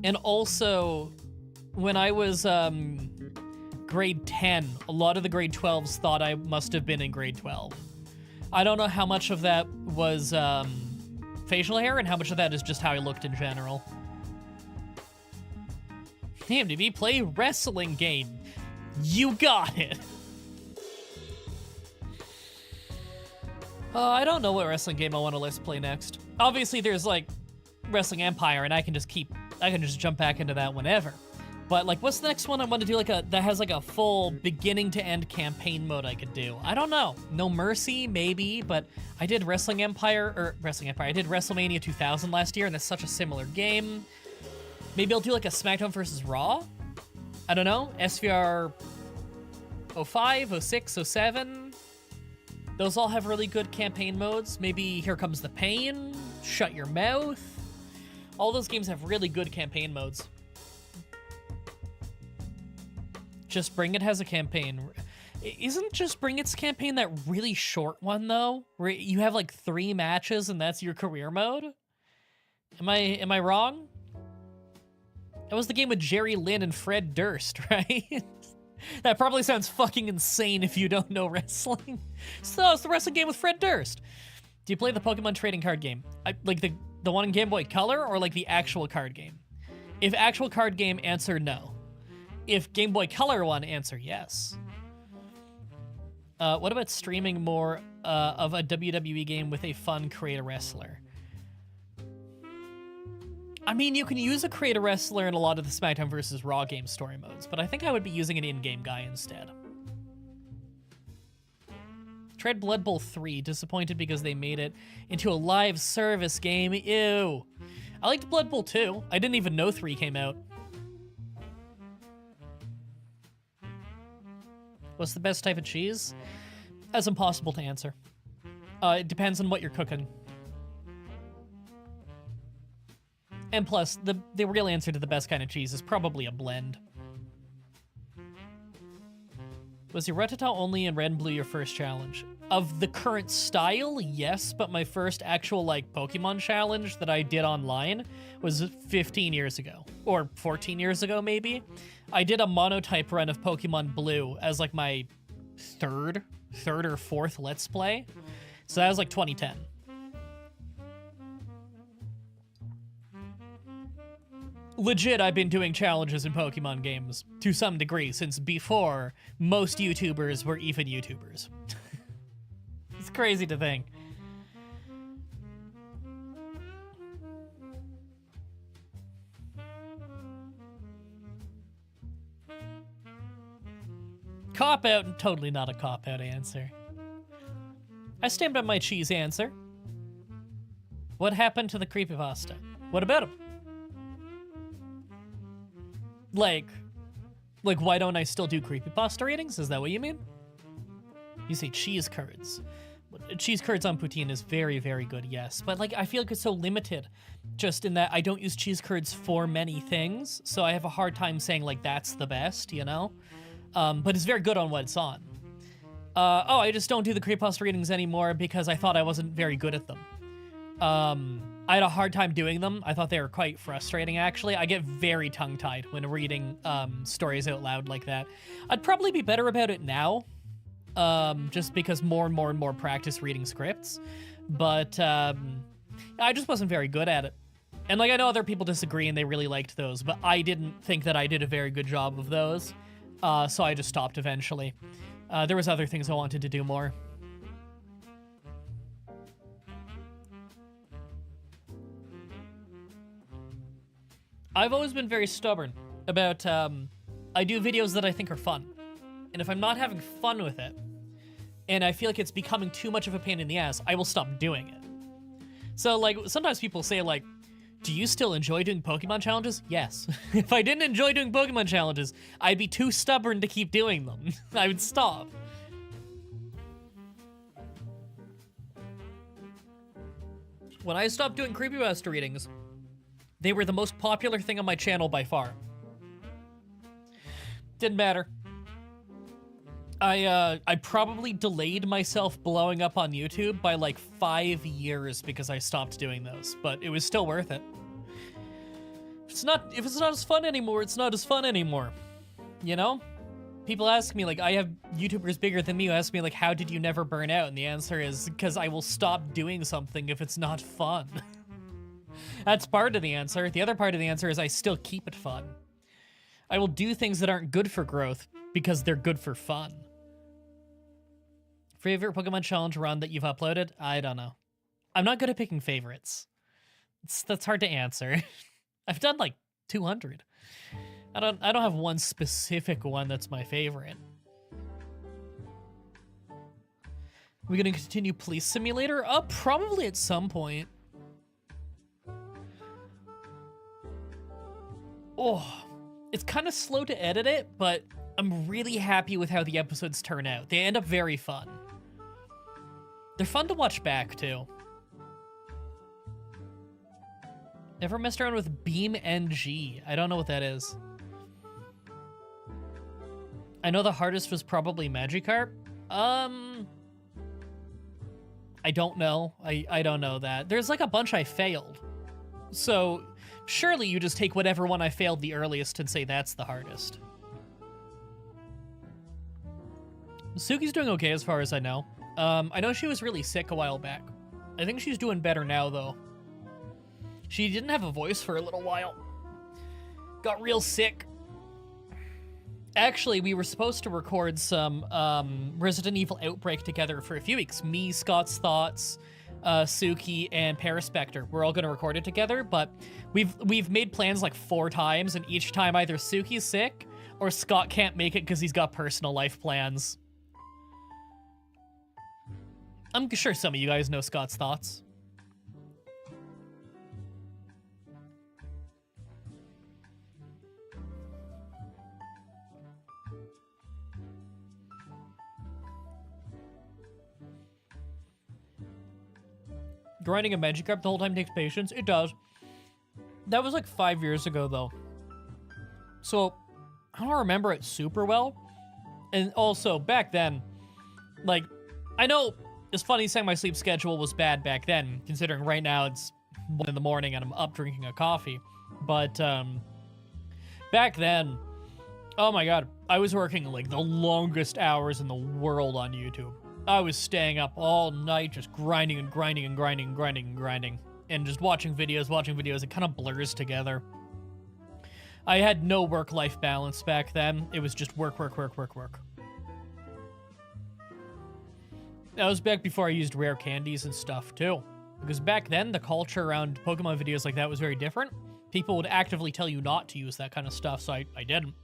S1: and also when I was grade 10, a lot of the grade 12s thought I must have been in grade 12. I don't know how much of that was facial hair and how much of that is just how I looked in general. TMDB, play wrestling game. You got it. I don't know what wrestling game I want to let's play next. Obviously, there's like Wrestling Empire, and I can just jump back into that whenever. But like, what's the next one I want to do? Like that has like a full beginning to end campaign mode I could do. I don't know. No Mercy, maybe, but I did Wrestling Empire. I did WrestleMania 2000 last year, and that's such a similar game. Maybe I'll do like a SmackDown versus Raw. I don't know. SVR 05, 06, 07. Those all have really good campaign modes. Maybe Here Comes the Pain, Shut Your Mouth. All those games have really good campaign modes. Just Bring It has a campaign. Isn't Just Bring It's campaign that really short one though? Where you have like 3 matches and that's your career mode? Am I wrong? That was the game with Jerry Lynn and Fred Durst, right? That probably sounds fucking insane if you don't know wrestling. So it's the wrestling game with Fred Durst. Do you play the Pokemon trading card game? Like the one in Game Boy Color or like the actual card game? If actual card game, answer no. If Game Boy Color one, answer yes. What about streaming more of a WWE game with a fun create a wrestler? I mean, you can use a create a wrestler in a lot of the SmackDown vs. Raw game story modes, but I think I would be using an in-game guy instead. Tried Blood Bowl 3, disappointed because they made it into a live service game. Ew. I liked Blood Bowl 2. I didn't even know 3 came out. What's the best type of cheese? That's impossible to answer. It depends on what you're cooking. And plus, the real answer to the best kind of cheese is probably a blend. Was your Rattata only in Red and Blue your first challenge? Of the current style, yes, but my first actual, like, Pokemon challenge that I did online was 15 years ago. Or 14 years ago, maybe. I did a monotype run of Pokemon Blue as, like, my third or fourth Let's Play. So that was, like, 2010. Legit, I've been doing challenges in Pokemon games to some degree since before most YouTubers were even YouTubers. It's crazy to think. Cop-out, totally not a cop-out answer. I stand by my cheese answer. What happened to the creepypasta? What about him? Like, why don't I still do creepypasta ratings? Is that what you mean? You say cheese curds. Cheese curds on poutine is very, very good, yes. But, like, I feel like it's so limited just in that I don't use cheese curds for many things, so I have a hard time saying, like, that's the best, you know? But it's very good on what it's on. I just don't do the creepypasta ratings anymore because I thought I wasn't very good at them. I had a hard time doing them. I thought they were quite frustrating, actually. I get very tongue-tied when reading stories out loud like that. I'd probably be better about it now, just because more and more practice reading scripts. But I just wasn't very good at it. And like I know other people disagree and they really liked those, but I didn't think that I did a very good job of those. So I just stopped eventually. There was other things I wanted to do more. I've always been very stubborn about, I do videos that I think are fun. And if I'm not having fun with it, and I feel like it's becoming too much of a pain in the ass, I will stop doing it. So, like, sometimes people say, like, do you still enjoy doing Pokemon challenges? Yes. If I didn't enjoy doing Pokemon challenges, I'd be too stubborn to keep doing them. I would stop. When I stopped doing creepypasta readings, they were the most popular thing on my channel by far. Didn't matter. I probably delayed myself blowing up on YouTube by like 5 years because I stopped doing those, but it was still worth it. If it's not as fun anymore, it's not as fun anymore. You know? People ask me, like, I have YouTubers bigger than me who ask me, like, how did you never burn out? And the answer is, because I will stop doing something if it's not fun. That's part of the answer. The other part of the answer is I still keep it fun. I will do things that aren't good for growth because they're good for fun. Favorite Pokemon challenge run that you've uploaded? I don't know. I'm not good at picking favorites. That's hard to answer. I've done like 200. I don't have one specific one that's my favorite. We gonna continue Police Simulator? Probably at some point. Oh, it's kind of slow to edit it, but I'm really happy with how the episodes turn out. They end up very fun. They're fun to watch back, too. Never messed around with Beam NG. I don't know what that is. I know the hardest was probably Magikarp. I don't know. I don't know that. There's like a bunch I failed. So surely you just take whatever one I failed the earliest and say that's the hardest. Suki's doing okay as far as I know. I know she was really sick a while back. I think she's doing better now, though. She didn't have a voice for a little while. Got real sick. Actually, we were supposed to record some Resident Evil Outbreak together for a few weeks. Me, Scott's Thoughts, Suki, and Paraspector. We're all going to record it together, but we've made plans like 4 times, and each time either Suki's sick or Scott can't make it because he's got personal life plans. I'm sure some of you guys know Scott's Thoughts. Grinding a Magikarp the whole time takes patience. It does. That was like 5 years ago, though. So, I don't remember it super well. And also, back then, like, I know it's funny saying my sleep schedule was bad back then, considering right now it's 1 in the morning and I'm up drinking a coffee. But, back then, oh my god, I was working like the longest hours in the world on YouTube. I was staying up all night just grinding and grinding and grinding and grinding and grinding. And just watching videos. It kind of blurs together. I had no work-life balance back then. It was just work. That was back before I used rare candies and stuff, too. Because back then, the culture around Pokemon videos like that was very different. People would actively tell you not to use that kind of stuff, so I didn't.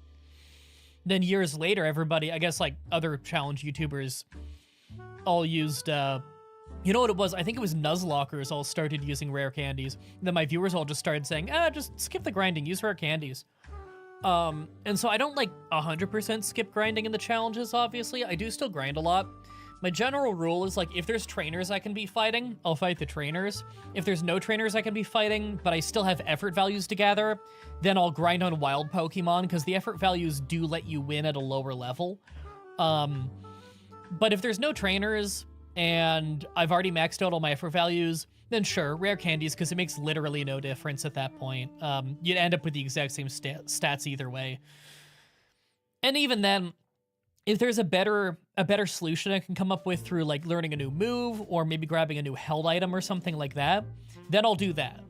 S1: Then years later, everybody, I guess like other challenge YouTubers, all used, you know what it was? I think it was Nuzlockers all started using rare candies. And then my viewers all just started saying, just skip the grinding, use rare candies. And so I don't like 100% skip grinding in the challenges, obviously. I do still grind a lot. My general rule is like, if there's trainers I can be fighting, I'll fight the trainers. If there's no trainers I can be fighting, but I still have effort values to gather, then I'll grind on wild Pokemon, because the effort values do let you win at a lower level. But if there's no trainers, and I've already maxed out all my effort values, then sure, rare candies, because it makes literally no difference at that point. You'd end up with the exact same stats either way. And even then, if there's a better solution I can come up with through like learning a new move, or maybe grabbing a new held item or something like that, then I'll do that.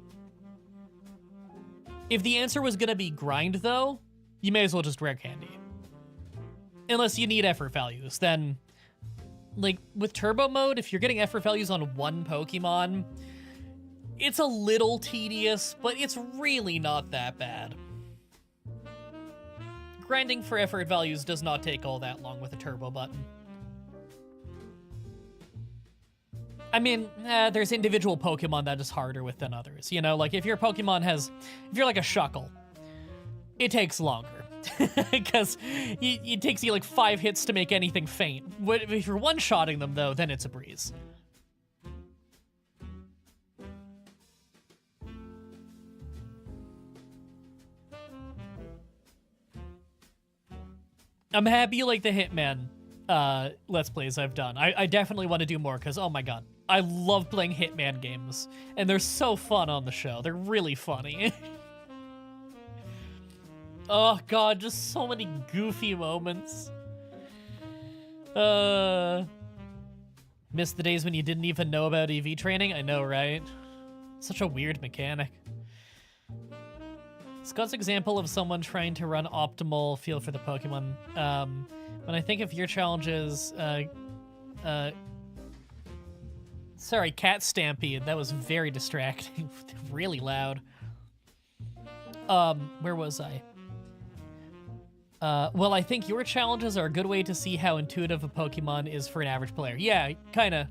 S1: If the answer was gonna be grind though, you may as well just rare candy. Unless you need effort values, then like with turbo mode, if you're getting effort values on one Pokemon, it's a little tedious, but it's really not that bad. grinding for effort values does not take all that long with a turbo button. I mean, there's individual Pokemon that is harder with than others. You know, like if your Pokemon has, if you're like a Shuckle, it takes longer. Because it takes you like 5 hits to make anything faint. If you're one-shotting them, though, then it's a breeze. I'm happy you like the Hitman Let's Plays I've done. I definitely want to do more, because, oh my god, I love playing Hitman games. And they're so fun on the show. They're really funny. Oh god, just so many goofy moments. Missed the days when you didn't even know about EV training? I know, right? Such a weird mechanic. Scott's example of someone trying to run optimal feel for the Pokemon. When I think of your challenges, sorry, Cat Stampede. That was very distracting. Really loud. Where was I? Well, I think your challenges are a good way to see how intuitive a Pokemon is for an average player. Yeah, kind of.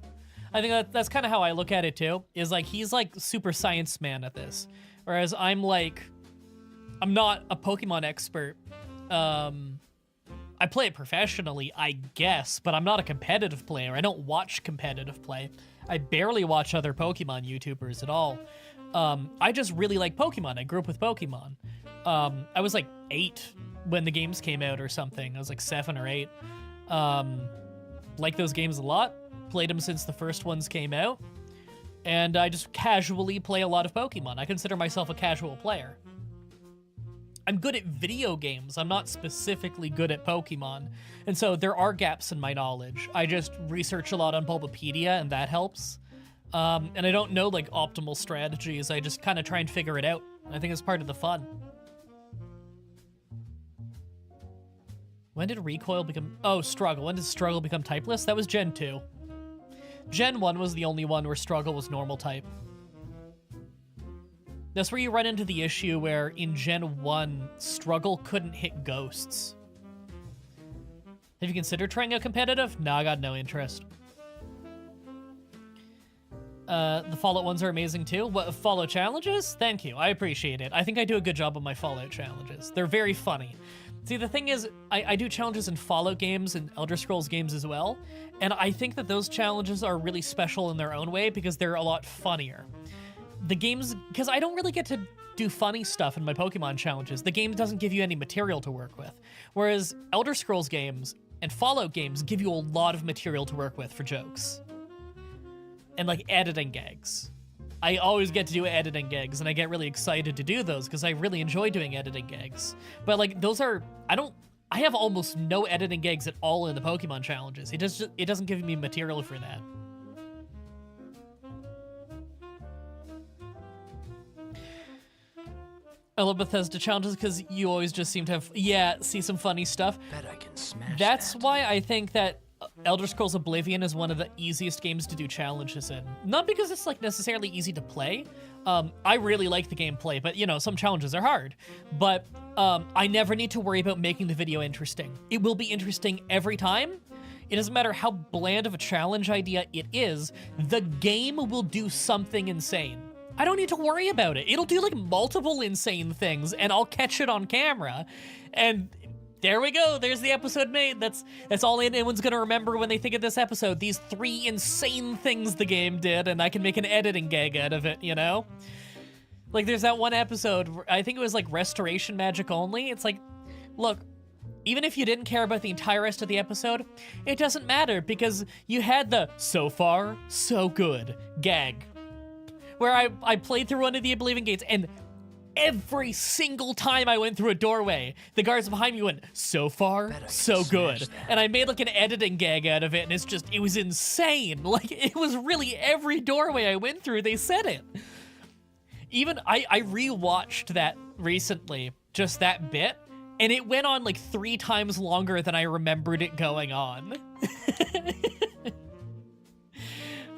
S1: I think that's kind of how I look at it, too. Is like, he's like super science man at this. Whereas I'm like, I'm not a Pokemon expert. I play it professionally, I guess, but I'm not a competitive player. I don't watch competitive play. I barely watch other Pokemon YouTubers at all. I just really like Pokemon. I grew up with Pokemon. I was like 8 when the games came out or something. I was like 7 or 8. Like those games a lot. Played them since the first ones came out. And I just casually play a lot of Pokemon. I consider myself a casual player. I'm good at video games. I'm not specifically good at Pokemon. And so there are gaps in my knowledge. I just research a lot on Bulbapedia, and that helps. And I don't know, like, optimal strategies. I just kind of try and figure it out. I think it's part of the fun. When did Recoil become... Oh, Struggle. When did Struggle become typeless? That was Gen 2. Gen 1 was the only one where Struggle was normal type. That's where you run into the issue where in Gen 1, Struggle couldn't hit ghosts. Have you considered trying out competitive? No, I got no interest. The Fallout ones are amazing too. What, Fallout challenges? Thank you, I appreciate it. I think I do a good job on my Fallout challenges. They're very funny. See, the thing is, I do challenges in Fallout games and Elder Scrolls games as well, and I think that those challenges are really special in their own way because they're a lot funnier. The games, because I don't really get to do funny stuff in my Pokemon challenges. The game doesn't give you any material to work with. Whereas Elder Scrolls games and Fallout games give you a lot of material to work with for jokes. And like editing gags. I always get to do editing gags, and I get really excited to do those because I really enjoy doing editing gags. But like those are, I have almost no editing gags at all in the Pokemon challenges. It doesn't give me material for that. I love Bethesda challenges because you always just seem to have, see some funny stuff.
S2: Bet I can smash
S1: That's
S2: that.
S1: why I think that Elder Scrolls Oblivion is one of the easiest games to do challenges in. Not because it's like necessarily easy to play. I really like the gameplay, but you know, some challenges are hard. But I never need to worry about making the video interesting. It will be interesting every time. It doesn't matter how bland of a challenge idea it is, the game will do something insane. I don't need to worry about it. It'll do like multiple insane things and I'll catch it on camera. And there we go. There's the episode made. That's all anyone's gonna remember when they think of this episode. These 3 insane things the game did, and I can make an editing gag out of it, you know? Like there's that one episode, where I think it was like Restoration Magic only. It's like, look, even if you didn't care about the entire rest of the episode, it doesn't matter because you had the so far, so good gag. Where I played through one of the Oblivion gates, and every single time I went through a doorway, the guards behind me went, so far, so good. And I made like an editing gag out of it, and it was insane. Like, it was really every doorway I went through, they said it. Even, I rewatched that recently, just that bit, and it went on like 3 times longer than I remembered it going on.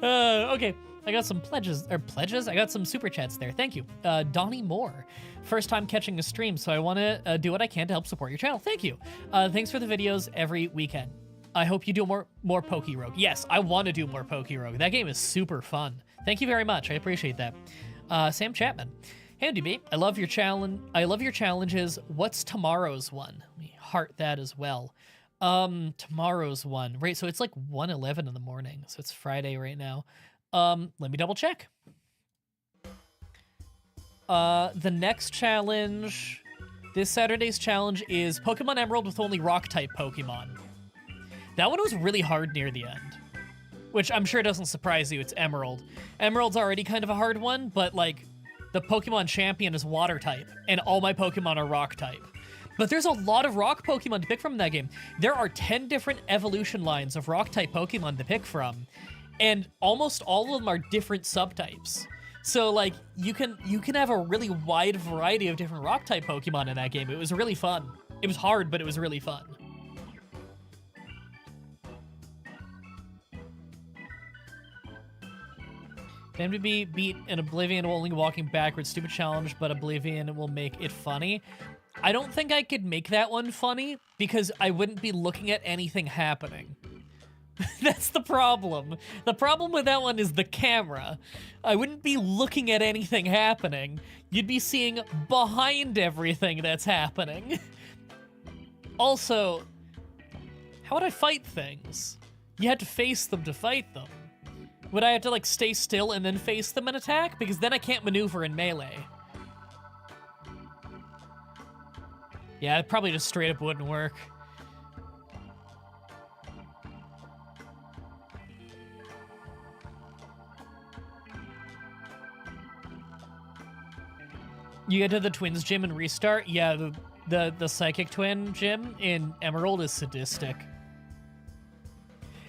S1: Okay. I got some pledges. I got some super chats there. Thank you. Donnie Moore. First time catching a stream, so I want to do what I can to help support your channel. Thank you. Thanks for the videos every weekend. I hope you do more Poke Rogue. Yes, I want to do more Poke Rogue. That game is super fun. Thank you very much. I appreciate that. Sam Chapman. Hey, MDB, I love your challenge. I love your challenges. What's tomorrow's one? Let me heart that as well. Tomorrow's one. Right, so it's like 1:11 in the morning. So it's Friday right now. Let me double check. The next challenge, this Saturday's challenge is Pokemon Emerald with only Rock-type Pokemon. That one was really hard near the end, which I'm sure doesn't surprise you. It's Emerald. Emerald's already kind of a hard one, but like the Pokemon champion is Water-type, and all my Pokemon are Rock-type. But there's a lot of Rock Pokemon to pick from in that game. There are 10 different evolution lines of Rock-type Pokemon to pick from, and almost all of them are different subtypes. So like you can have a really wide variety of different Rock-type Pokemon in that game. It was really fun. It was hard, but it was really fun. Them to be beat in Oblivion while only walking backwards. Stupid challenge, but Oblivion will make it funny. I don't think I could make that one funny because I wouldn't be looking at anything happening. That's the problem. The problem with that one is the camera. I wouldn't be looking at anything happening. You'd be seeing behind everything that's happening. Also, how would I fight things? You had to face them to fight them. Would I have to, like, stay still and then face them and attack? Because then I can't maneuver in melee. Yeah, it probably just straight up wouldn't work. You get to the Twins gym and restart? Yeah, the Psychic Twin gym in Emerald is sadistic.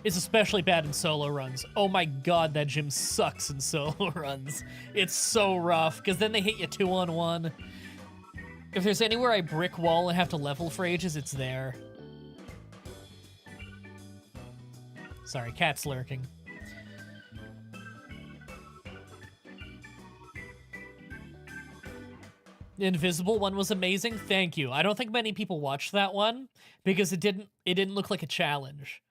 S1: It's especially bad in solo runs. Oh my god, that gym sucks in solo runs. It's so rough, because then they hit you 2-on-1. If there's anywhere I brick wall and have to level for ages, it's there. Sorry, cat's lurking. The Invisible one was amazing. Thank you. I don't think many people watched that one because it didn't look like a challenge.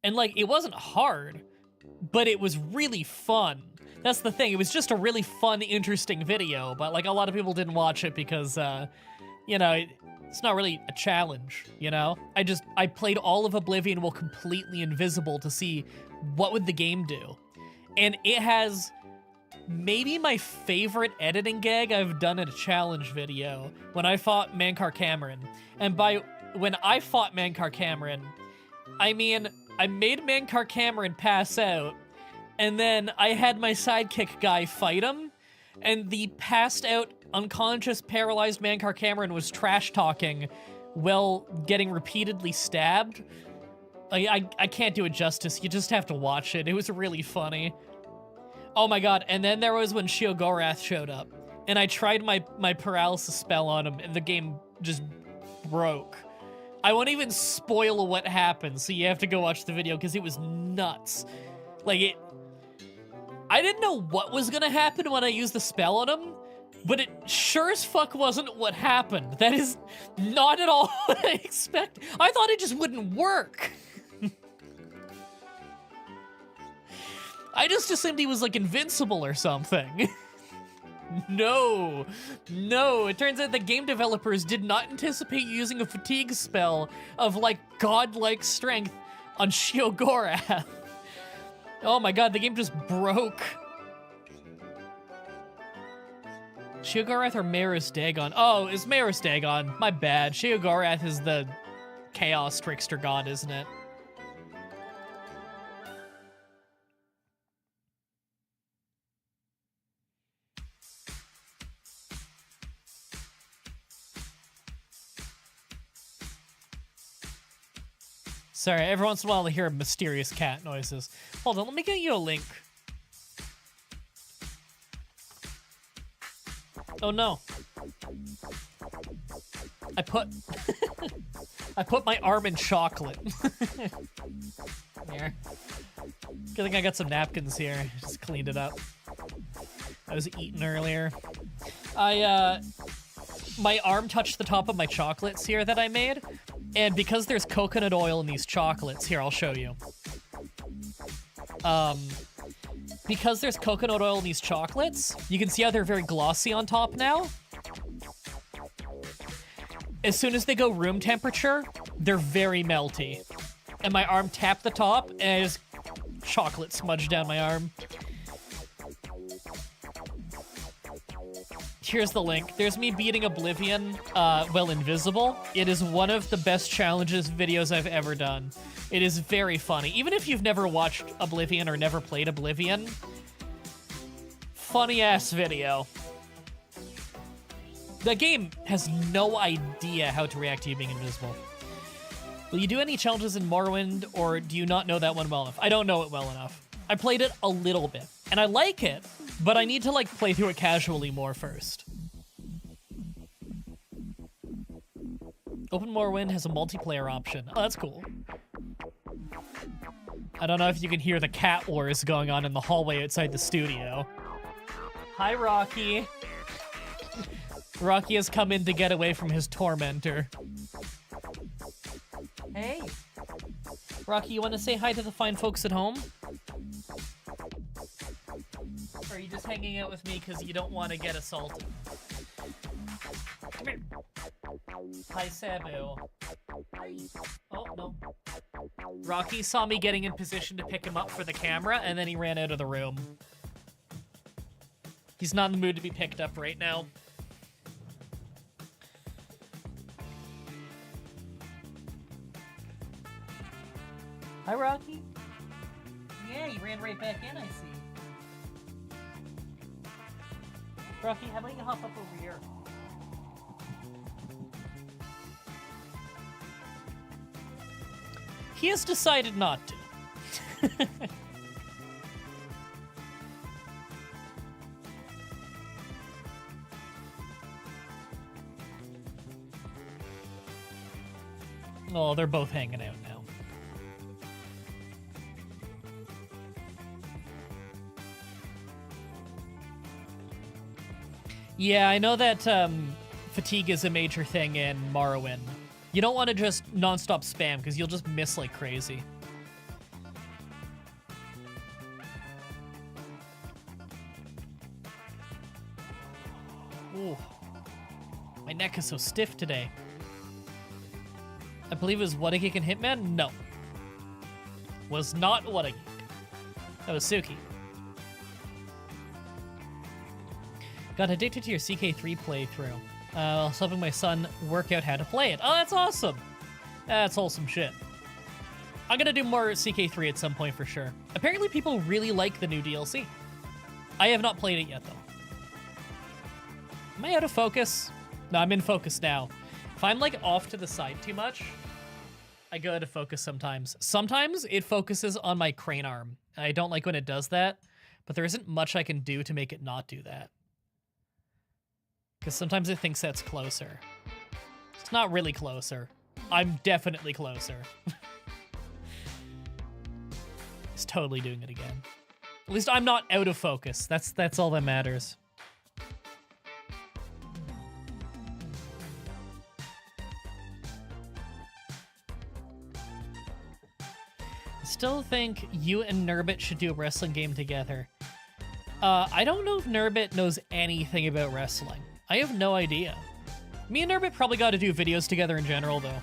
S1: And like it wasn't hard, but it was really fun. That's the thing. It was just a really fun, interesting video, but like a lot of people didn't watch it because you know, it's not really a challenge, you know? I played all of Oblivion while completely invisible to see what would the game do. And it has maybe my favorite editing gag I've done in a challenge video when I fought Mankar Cameron. And by when I fought Mankar Cameron, I mean, I made Mankar Cameron pass out, and then I had my sidekick guy fight him, and the passed out, unconscious, paralyzed Mankar Cameron was trash-talking while getting repeatedly stabbed. I can't do it justice, you just have to watch it. It was really funny. Oh my god, and then there was when Sheogorath showed up, and I tried my paralysis spell on him, and the game just broke. I won't even spoil what happened, so you have to go watch the video, because it was nuts. Like, I didn't know what was gonna happen when I used the spell on him, but it sure as fuck wasn't what happened. That is not at all what I expected. I thought it just wouldn't work. I just assumed he was, like, invincible or something. No, it turns out the game developers did not anticipate using a fatigue spell of, like, godlike strength on Sheogorath. Oh my god, the game just broke. Sheogorath or Maris Dagon? Oh, it's Maris Dagon. My bad. Sheogorath is the Chaos Trickster god, isn't it? Sorry, every once in a while I hear mysterious cat noises. Hold on, let me get you a link. Oh no. I put I put my arm in chocolate. Here. Good thing I got some napkins here. Just cleaned it up. I was eating earlier. My arm touched the top of my chocolates here that I made, and because there's coconut oil in these chocolates, here, I'll show you. Because there's coconut oil in these chocolates, you can see how they're very glossy on top now. As soon as they go room temperature, they're very melty. And my arm tapped the top, and just chocolate smudged down my arm. Here's the link. There's me beating Oblivion while invisible. It is one of the best challenges videos I've ever done. It is very funny. Even if you've never watched Oblivion or never played Oblivion, funny ass video. The game has no idea how to react to you being invisible. Will you do any challenges in Morrowind, or do you not know that one well enough? I don't know it well enough. I played it a little bit, and I like it, but I need to, like, play through it casually more first. Open Morrowind has a multiplayer option. Oh, that's cool. I don't know if you can hear the cat wars going on in the hallway outside the studio. Hi, Rocky. Rocky has come in to get away from his tormentor. Hey. Rocky, you want to say hi to the fine folks at home? Or are you just hanging out with me because you don't want to get assaulted? Come here. Hi, Sabu. Oh, no. Rocky saw me getting in position to pick him up for the camera, and then he ran out of the room. He's not in the mood to be picked up right now. Hi, Rocky. Yeah, you ran right back in, I see. Rocky, how about you hop up over here? He has decided not to. Oh, they're both hanging out now. Yeah, I know that fatigue is a major thing in Morrowind. You don't want to just non-stop spam, because you'll just miss like crazy. Ooh. My neck is so stiff today. I believe it was What a Geek and Hitman? No. Was not What a Geek. That was Suki. Got addicted to your CK3 playthrough. I was helping my son work out how to play it. Oh, that's awesome. That's wholesome shit. I'm gonna do more CK3 at some point for sure. Apparently people really like the new DLC. I have not played it yet, though. Am I out of focus? No, I'm in focus now. If I'm, like, off to the side too much, I go out of focus sometimes. Sometimes it focuses on my crane arm. I don't like when it does that, but there isn't much I can do to make it not do that. Because sometimes it thinks that's closer. It's not really closer. I'm definitely closer. It's totally doing it again. At least I'm not out of focus. That's all that matters. I still think you and Nurbit should do a wrestling game together. I don't know if Nurbit knows anything about wrestling. I have no idea. Me and Nurbit probably got to do videos together in general, though.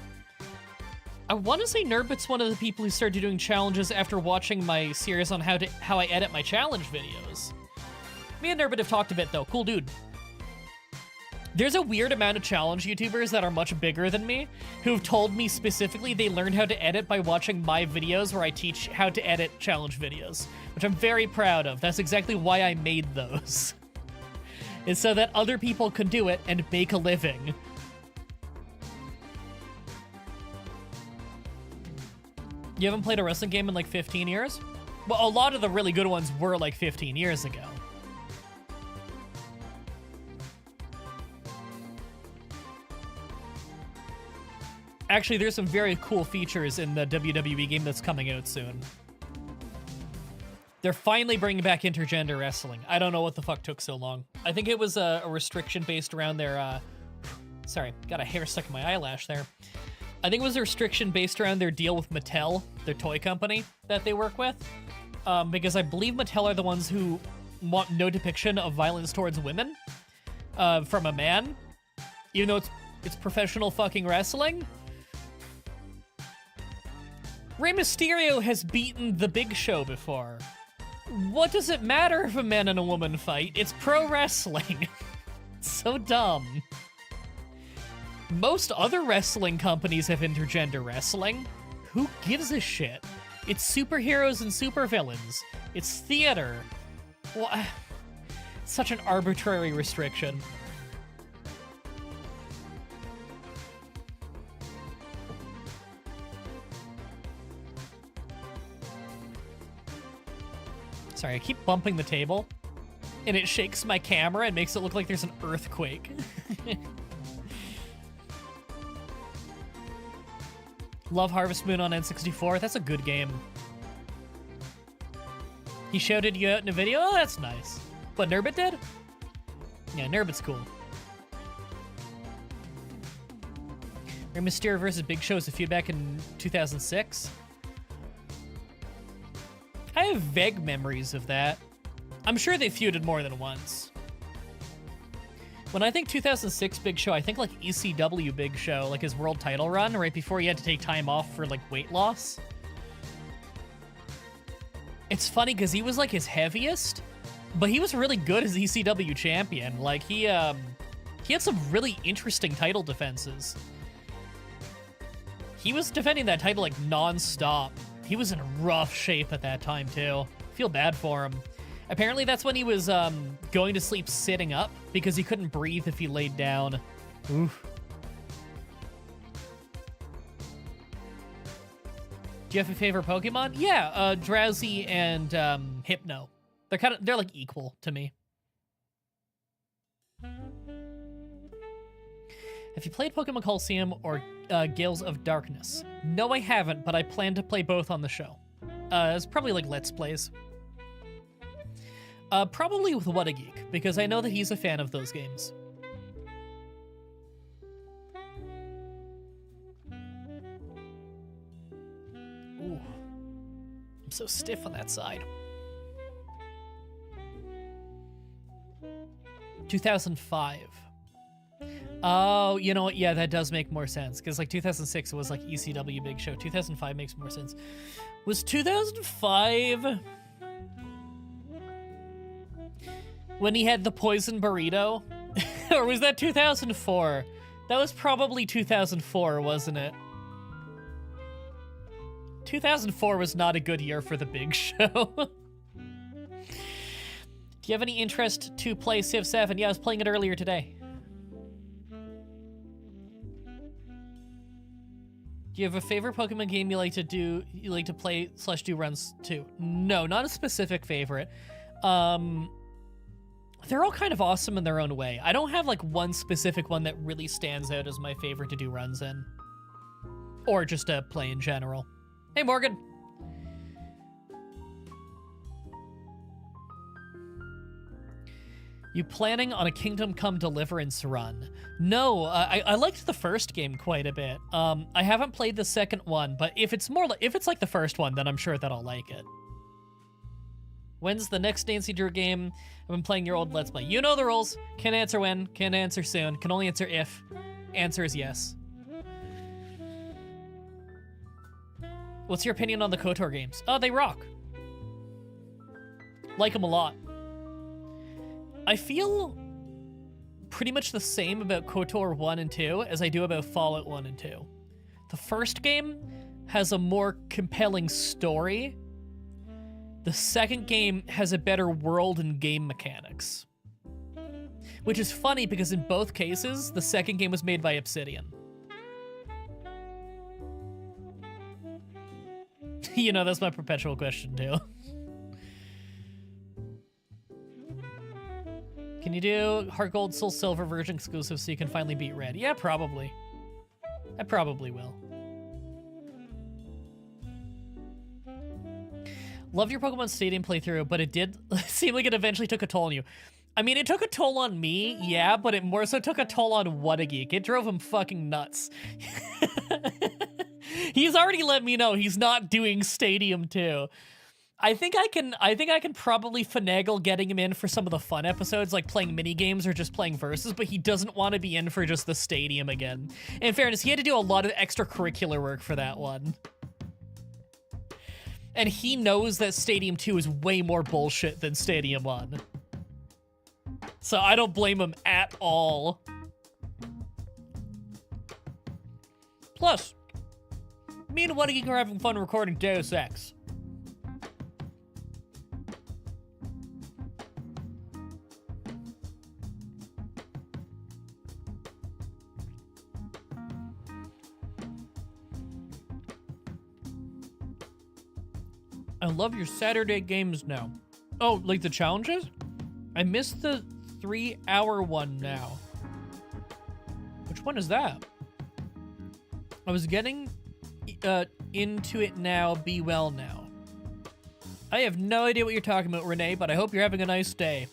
S1: I want to say Nurbit's one of the people who started doing challenges after watching my series on how I edit my challenge videos. Me and Nurbit have talked a bit, though. Cool dude. There's a weird amount of challenge YouTubers that are much bigger than me who've told me specifically they learned how to edit by watching my videos where I teach how to edit challenge videos, which I'm very proud of. That's exactly why I made those. It's so that other people can do it and make a living. You haven't played a wrestling game in like 15 years? Well, a lot of the really good ones were like 15 years ago. Actually, there's some very cool features in the WWE game that's coming out soon. They're finally bringing back intergender wrestling. I don't know what the fuck took so long. I think it was a restriction based around their, sorry, got a hair stuck in my eyelash there. I think it was a restriction based around their deal with Mattel, their toy company that they work with. Because I believe Mattel are the ones who want no depiction of violence towards women from a man, even though it's professional fucking wrestling. Rey Mysterio has beaten The Big Show before. What does it matter if a man and a woman fight? It's pro wrestling. So dumb. Most other wrestling companies have intergender wrestling. Who gives a shit? It's superheroes and supervillains. It's theater. Well, such an arbitrary restriction. Sorry, I keep bumping the table, and it shakes my camera and makes it look like there's an earthquake. Love Harvest Moon on N64. That's a good game. He shouted you out in a video? Oh, that's nice. What, Nurbit did? Yeah, Nurbit's cool. Rey Mysterio versus Big Show is a feud back in 2006. I have vague memories of that. I'm sure they feuded more than once. When I think 2006 Big Show, I think like ECW Big Show, like his world title run, right before he had to take time off for like weight loss. It's funny because he was like his heaviest, but he was really good as ECW champion. Like he had some really interesting title defenses. He was defending that title like non-stop. He was in rough shape at that time too. Feel bad for him. Apparently that's when he was going to sleep sitting up because he couldn't breathe if he laid down. Oof. Do you have a favorite Pokemon? Yeah, Drowsy and Hypno. They're like equal to me. Have you played Pokemon Coliseum or Gales of Darkness? No, I haven't, but I plan to play both on the show. It's probably like Let's Plays. Probably with What a Geek, because I know that he's a fan of those games. Ooh. I'm so stiff on that side. 2005. Oh, you know what? Yeah, that does make more sense. Because, like, 2006 was, like, ECW Big Show. 2005 makes more sense. Was 2005... when he had the poison burrito? Or was that 2004? That was probably 2004, wasn't it? 2004 was not a good year for the Big Show. Do you have any interest to play Civ 7? Yeah, I was playing it earlier today. Do you have a favorite Pokemon game you like to play / do runs to? No, not a specific favorite. They're all kind of awesome in their own way. I don't have like one specific one that really stands out as my favorite to do runs in. Or just to play in general. Hey, Morgan. You planning on a Kingdom Come Deliverance run? No, I liked the first game quite a bit. I haven't played the second one, but if it's like the first one, then I'm sure that I'll like it. When's the next Nancy Drew game? I've been playing your old Let's Play. You know the rules. Can't answer when, can't answer soon, can only answer if. Answer is yes. What's your opinion on the KOTOR games? Oh, they rock. Like them a lot. I feel pretty much the same about KOTOR 1 and 2 as I do about Fallout 1 and 2. The first game has a more compelling story. The second game has a better world and game mechanics. Which is funny because in both cases, the second game was made by Obsidian. You know, that's my perpetual question too. Can you do Heart Gold, Soul Silver version exclusive so you can finally beat Red? Yeah, probably. I probably will. Loved your Pokemon Stadium playthrough, but it did seem like it eventually took a toll on you. I mean, it took a toll on me, yeah, but it more so took a toll on Whatageek. It drove him fucking nuts. He's already let me know he's not doing Stadium 2. I think I can probably finagle getting him in for some of the fun episodes, like playing mini games or just playing versus, but he doesn't want to be in for just the Stadium again. In fairness, he had to do a lot of extracurricular work for that one. And he knows that Stadium 2 is way more bullshit than Stadium 1. So I don't blame him at all. Plus, me and Whatageek are having fun recording Deus Ex. I love your Saturday games now. Oh, like the challenges? I missed the 3-hour one now. Which one is that? I was getting into it now. Be well now. I have no idea what you're talking about, Renee, but I hope you're having a nice day.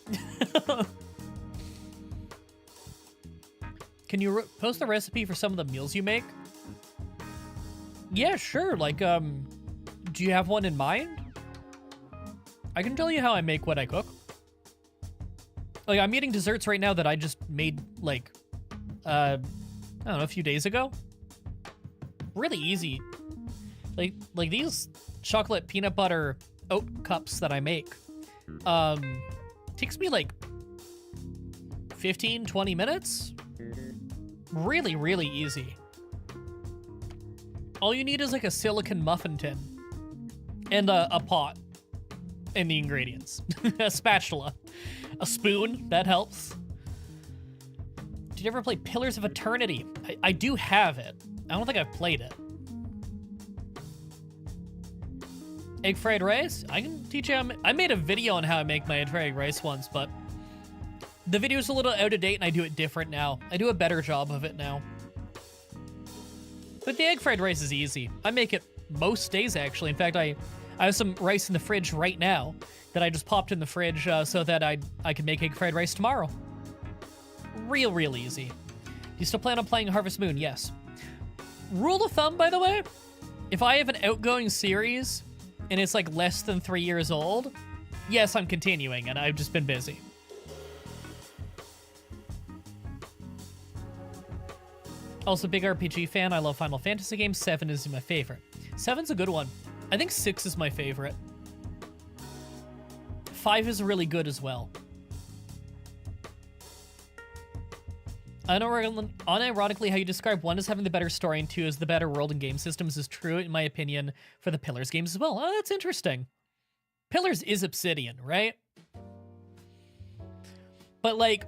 S1: Can you post the recipe for some of the meals you make? Yeah, sure. Like, do you have one in mind? I can tell you how I make what I cook. Like, I'm eating desserts right now that I just made, like, I don't know, a few days ago. Really easy. Like these chocolate peanut butter oat cups that I make. Takes me, like, 15, 20 minutes. Really, really easy. All you need is, like, a silicone muffin tin. And a pot. And the ingredients. A spatula. A spoon, that helps. Did you ever play Pillars of Eternity? I do have it. I don't think I've played it. Egg fried rice? I can teach you I made a video on how I make my egg fried rice once, but the video's a little out of date and I do it different now. I do a better job of it now. But the egg fried rice is easy. I make it most days, actually. In fact, I have some rice in the fridge right now that I just popped in the fridge so that I can make egg fried rice tomorrow. Real easy. Do you still plan on playing Harvest Moon? Yes. Rule of thumb, by the way, if I have an outgoing series and it's like less than 3 years old, yes, I'm continuing, and I've just been busy. Also, big RPG fan. I love Final Fantasy games. 7 is my favorite. 7's a good one. I think 6 is my favorite. 5 is really good as well. Unironically, how you describe 1 as having the better story and 2 as the better world and game systems is true, in my opinion, for the Pillars games as well. Oh, that's interesting. Pillars is Obsidian, right? But, like,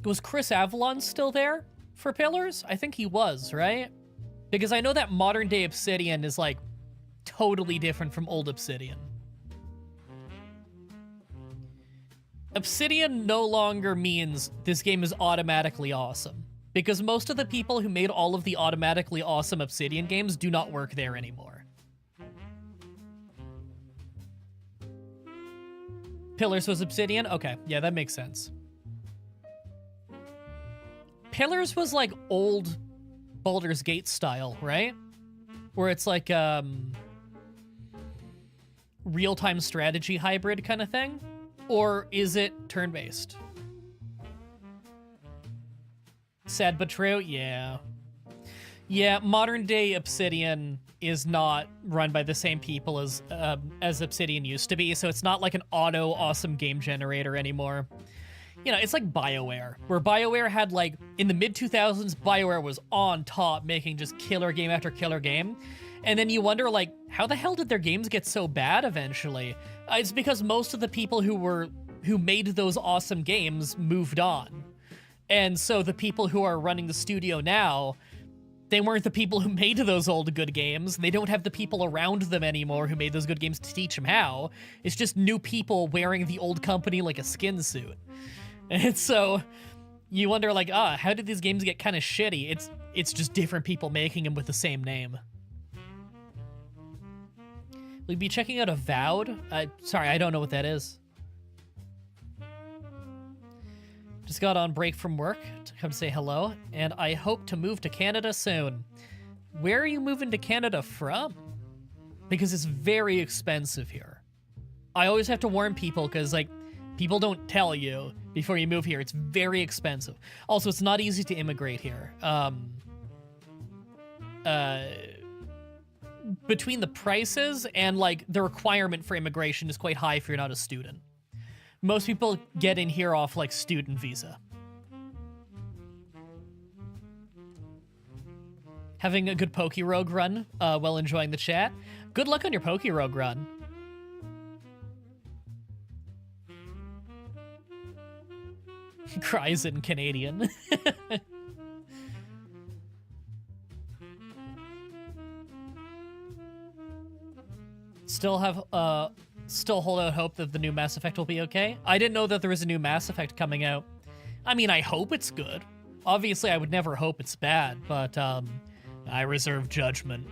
S1: was Chris Avalon still there for Pillars? I think he was, right? Because I know that modern-day Obsidian is, like, totally different from old Obsidian. Obsidian no longer means this game is automatically awesome, because most of the people who made all of the automatically awesome Obsidian games do not work there anymore. Pillars was Obsidian? Okay, yeah, that makes sense. Pillars was like old Baldur's Gate style, right? Where it's like real-time strategy hybrid kind of thing? Or is it turn-based? Sad but true? Yeah. Yeah, modern-day Obsidian is not run by the same people as Obsidian used to be, so it's not like an auto-awesome game generator anymore. You know, it's like BioWare, where BioWare had, like, in the mid-2000s, BioWare was on top, making just killer game after killer game. And then you wonder, like, how the hell did their games get so bad eventually? It's because most of the people who made those awesome games moved on. And so the people who are running the studio now, they weren't the people who made those old good games. They don't have the people around them anymore who made those good games to teach them how. It's just new people wearing the old company like a skin suit. And so you wonder, like, how did these games get kind of shitty? It's just different people making them with the same name. We'll be checking out Avowed. Sorry, I don't know what that is. Just got on break from work to come say hello, and I hope to move to Canada soon. Where are you moving to Canada from? Because it's very expensive here. I always have to warn people because, like, people don't tell you before you move here. It's very expensive. Also, it's not easy to immigrate here. Between the prices and, like, the requirement for immigration is quite high if you're not a student. Most people get in here off, like, student visa. Having a good Poke Rogue run while enjoying the chat. Good luck on your Poke Rogue run. Cries in Canadian. Still hold out hope that the new Mass Effect will be okay. I didn't know that there was a new Mass Effect coming out. I mean, I hope it's good. Obviously, I would never hope it's bad, but I reserve judgment.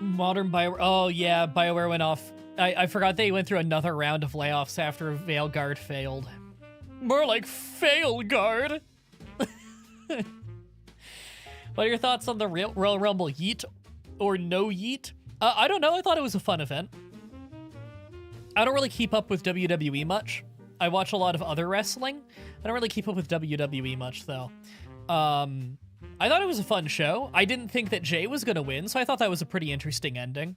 S1: Modern BioWare. Oh, yeah, BioWare went off. I forgot they went through another round of layoffs after Veilguard failed. More like Failguard. What are your thoughts on the Royal Rumble? Yeet or no yeet? I don't know. I thought it was a fun event. I don't really keep up with WWE much. I watch a lot of other wrestling. I don't really keep up with WWE much, though. I thought it was a fun show. I didn't think that Jay was going to win, so I thought that was a pretty interesting ending.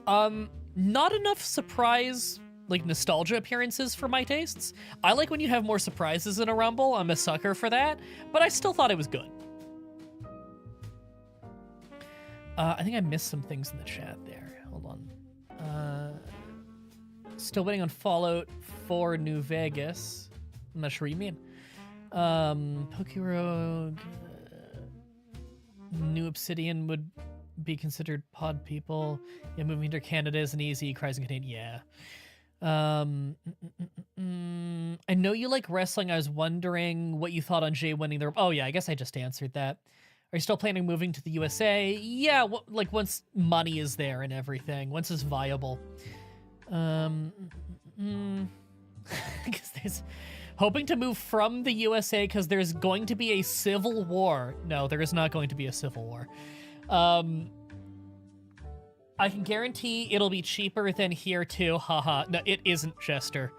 S1: Not enough surprise, like, nostalgia appearances for my tastes. I like when you have more surprises in a Rumble. I'm a sucker for that, but I still thought it was good. I think I missed some things in the chat there. Hold on. Still waiting on Fallout 4 New Vegas. I'm not sure what you mean. Poke Rogue. New Obsidian would be considered pod people. Yeah, moving to Canada isn't easy. Cries in Canadian. Yeah. I know you like wrestling. I was wondering what you thought on Jay winning the... Oh, yeah, I guess I just answered that. Are you still planning on moving to the USA? Yeah, like once money is there and everything. Once it's viable. Because there's... Hoping to move from the USA because there's going to be a civil war. No, there is not going to be a civil war. I can guarantee it'll be cheaper than here too. Haha. No, it isn't, Chester.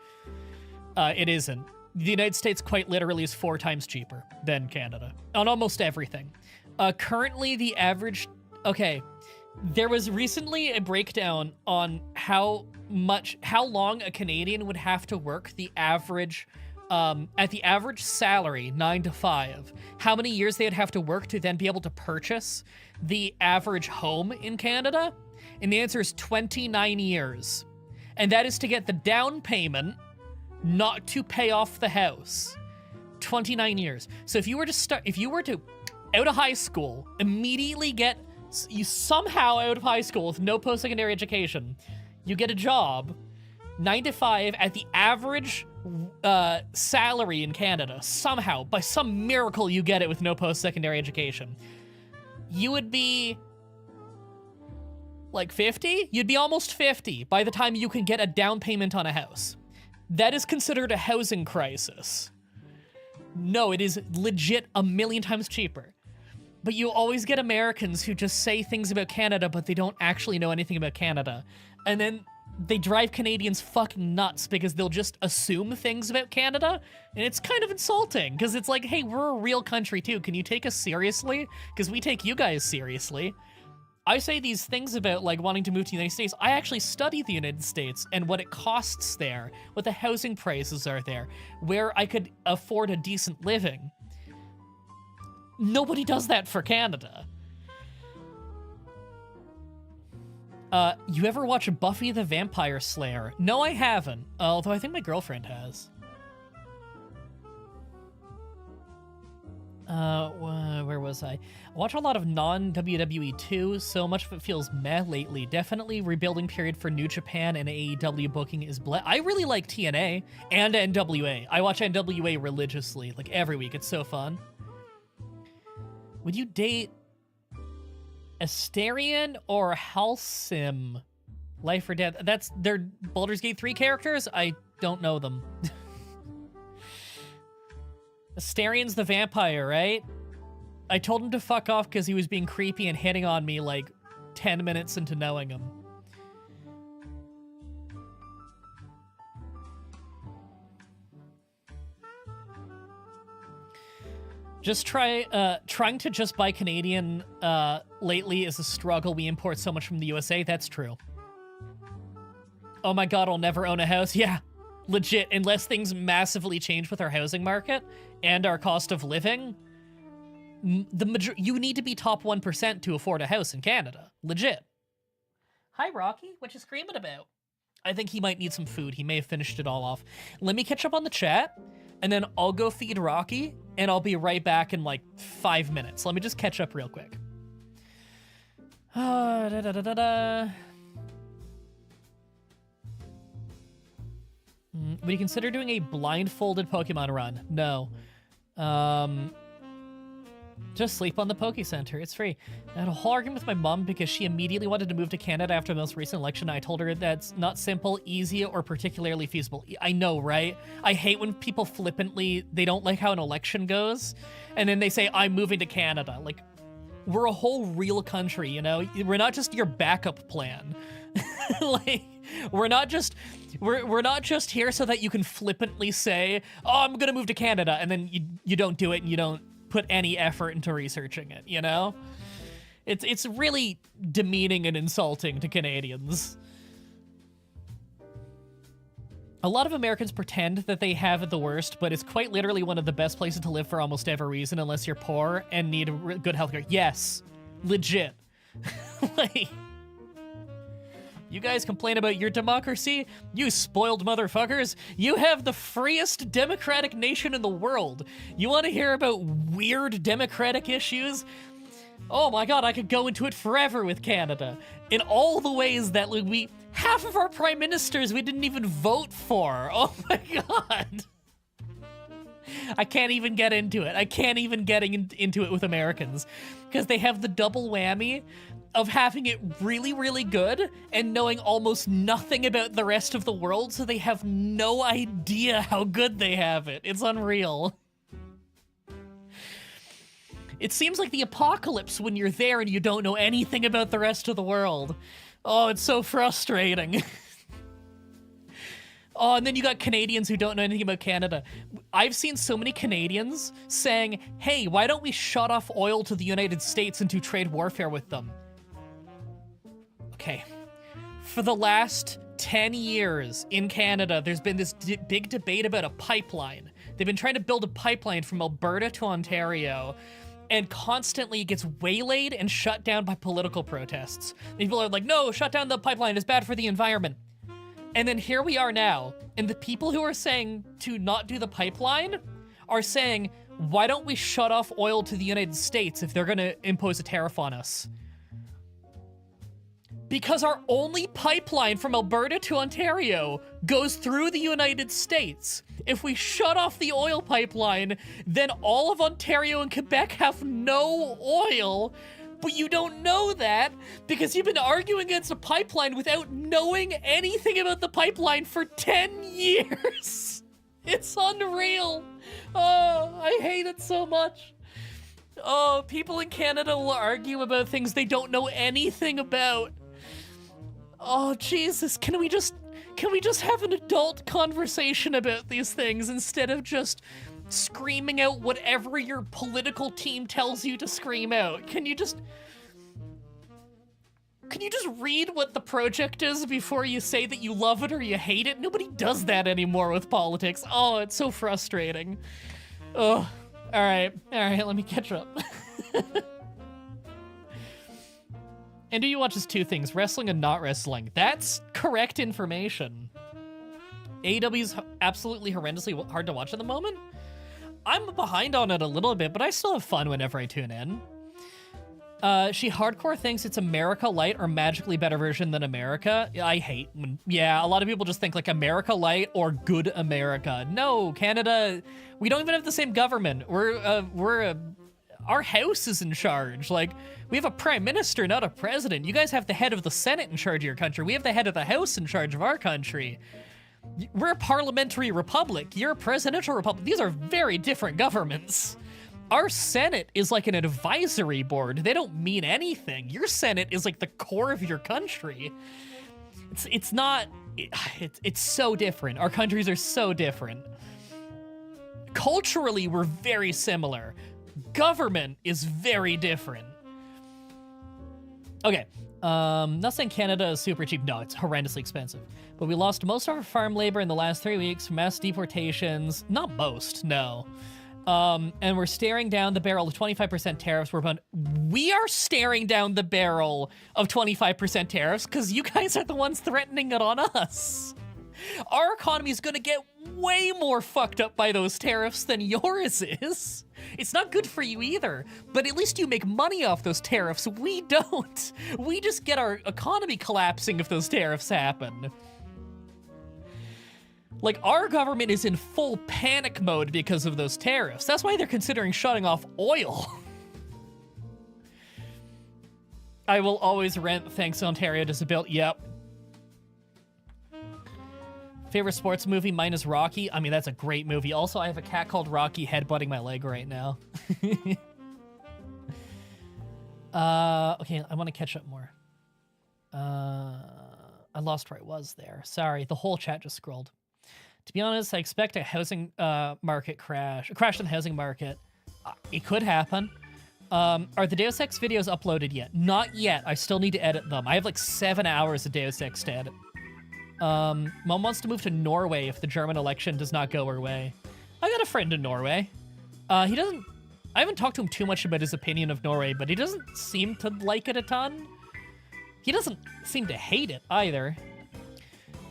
S1: It isn't. The United States quite literally is 4 times cheaper than Canada on almost everything. Currently, the average... Okay, there was recently a breakdown on how long a Canadian would have to work the average... at the average salary, 9 to 5, how many years they'd have to work to then be able to purchase the average home in Canada? And the answer is 29 years. And that is to get the down payment, not to pay off the house. 29 years. So if you were to, out of high school, immediately you somehow out of high school with no post-secondary education, you get a job, 9 to 5 at the average salary in Canada, somehow, by some miracle you get it with no post-secondary education, you would be like 50? You'd be almost 50 by the time you can get a down payment on a house. That is considered a housing crisis. No, it is legit a million times cheaper. But you always get Americans who just say things about Canada, but they don't actually know anything about Canada. And then they drive Canadians fucking nuts because they'll just assume things about Canada, and it's kind of insulting because it's like, hey, we're a real country too. Can you take us seriously? Because we take you guys seriously. I say these things about like wanting to move to the United States. I actually study the United States and what it costs there, what the housing prices are there, where I could afford a decent living. Nobody does that for Canada. You ever watch Buffy the Vampire Slayer? No, I haven't. Although I think my girlfriend has. Where was I? I watch a lot of non-WWE too, so much of it feels meh lately. Definitely rebuilding period for New Japan and AEW booking is I really like TNA and NWA. I watch NWA religiously, like every week. It's so fun. Would you date Asterion or Halcyon? Life or Death? They're Baldur's Gate 3 characters? I don't know them. Asterion's the vampire, right? I told him to fuck off because he was being creepy and hitting on me like 10 minutes into knowing him. Just trying to just buy Canadian lately is a struggle. We import so much from the USA. That's true. Oh my god, I'll never own a house. Yeah, legit. Unless things massively change with our housing market and our cost of living, you need to be top 1% to afford a house in Canada. Legit. Hi, Rocky. What you screaming about? I think he might need some food. He may have finished it all off. Let me catch up on the chat, and then I'll go feed Rocky, and I'll be right back in like 5 minutes. Let me just catch up real quick. Would you consider doing a blindfolded Pokemon run? No. Just sleep on the Poke Center. It's free. I had a whole argument with my mom because she immediately wanted to move to Canada after the most recent election. I told her that's not simple, easy, or particularly feasible. I know, right? I hate when people flippantly, they don't like how an election goes, and then they say, I'm moving to Canada. Like, we're a whole real country, you know? We're not just your backup plan. Like, we're not just here so that you can flippantly say, oh, I'm gonna move to Canada, and then you don't do it and you don't put any effort into researching it, you know? It's really demeaning and insulting to Canadians. A lot of Americans pretend that they have it the worst, but it's quite literally one of the best places to live for almost every reason, unless you're poor and need good healthcare. Yes, legit. Like, you guys complain about your democracy? You spoiled motherfuckers. You have the freest democratic nation in the world. You want to hear about weird democratic issues? Oh my god, I could go into it forever with Canada. In all the ways that half of our prime ministers we didn't even vote for. Oh my god. I can't even get into it. I can't even get into it with Americans because they have the double whammy of having it really, really good and knowing almost nothing about the rest of the world, so they have no idea how good they have it. It's unreal. It seems like the apocalypse when you're there and you don't know anything about the rest of the world. Oh, it's so frustrating. Oh, and then you got Canadians who don't know anything about Canada. I've seen so many Canadians saying, hey, why don't we shut off oil to the United States and do trade warfare with them? Okay. For the last 10 years in Canada, there's been this big debate about a pipeline. They've been trying to build a pipeline from Alberta to Ontario, and constantly it gets waylaid and shut down by political protests. People are like, no, shut down the pipeline, it's bad for the environment. And then here we are now, and the people who are saying to not do the pipeline are saying, why don't we shut off oil to the United States if they're gonna impose a tariff on us? Because our only pipeline from Alberta to Ontario goes through the United States. If we shut off the oil pipeline, then all of Ontario and Quebec have no oil. But you don't know that because you've been arguing against a pipeline without knowing anything about the pipeline for 10 years. It's unreal. Oh, I hate it so much. Oh, people in Canada will argue about things they don't know anything about. Oh, Jesus, can we just have an adult conversation about these things instead of just screaming out whatever your political team tells you to scream out? Can you just read what the project is before you say that you love it or you hate it? Nobody does that anymore with politics. Oh, it's so frustrating. Oh, all right, let me catch up. And do you watch as two things, wrestling and not wrestling? That's correct information. AEW's absolutely horrendously hard to watch at the moment. I'm behind on it a little bit, but I still have fun whenever I tune in. She hardcore thinks it's America Light or magically better version than America. I hate when, yeah, a lot of people just think like America Light or Good America. No, Canada, we don't even have the same government. Our house is in charge. Like, we have a prime minister, not a president. You guys have the head of the Senate in charge of your country. We have the head of the House in charge of our country. We're a parliamentary republic. You're a presidential republic. These are very different governments. Our Senate is like an advisory board. They don't mean anything. Your Senate is like the core of your country. It's so different. Our countries are so different. Culturally, we're very similar. Government is very different. Okay, not saying Canada is super cheap. No, it's horrendously expensive. But we lost most of our farm labor in the last 3 weeks from mass deportations. Not most, no. And we're staring down the barrel of 25% tariffs. We are staring down the barrel of 25% tariffs because you guys are the ones threatening it on us. Our economy is going to get way more fucked up by those tariffs than yours is. It's not good for you either, but at least you make money off those tariffs. We don't. We just get our economy collapsing if those tariffs happen. Like, our government is in full panic mode because of those tariffs. That's why they're considering shutting off oil. I will always rent thanks Ontario Disability. Yep. Favorite sports movie? Mine is Rocky. I mean, that's a great movie. Also, I have a cat called Rocky headbutting my leg right now. Okay, I want to catch up more. I lost where I was there. Sorry, the whole chat just scrolled. To be honest, I expect a housing market crash. A crash in the housing market. It could happen. Are the Deus Ex videos uploaded yet? Not yet. I still need to edit them. I have like 7 hours of Deus Ex to edit. Mom wants to move to Norway if the German election does not go her way. I got a friend in Norway. He doesn't... I haven't talked to him too much about his opinion of Norway, but he doesn't seem to like it a ton. He doesn't seem to hate it either.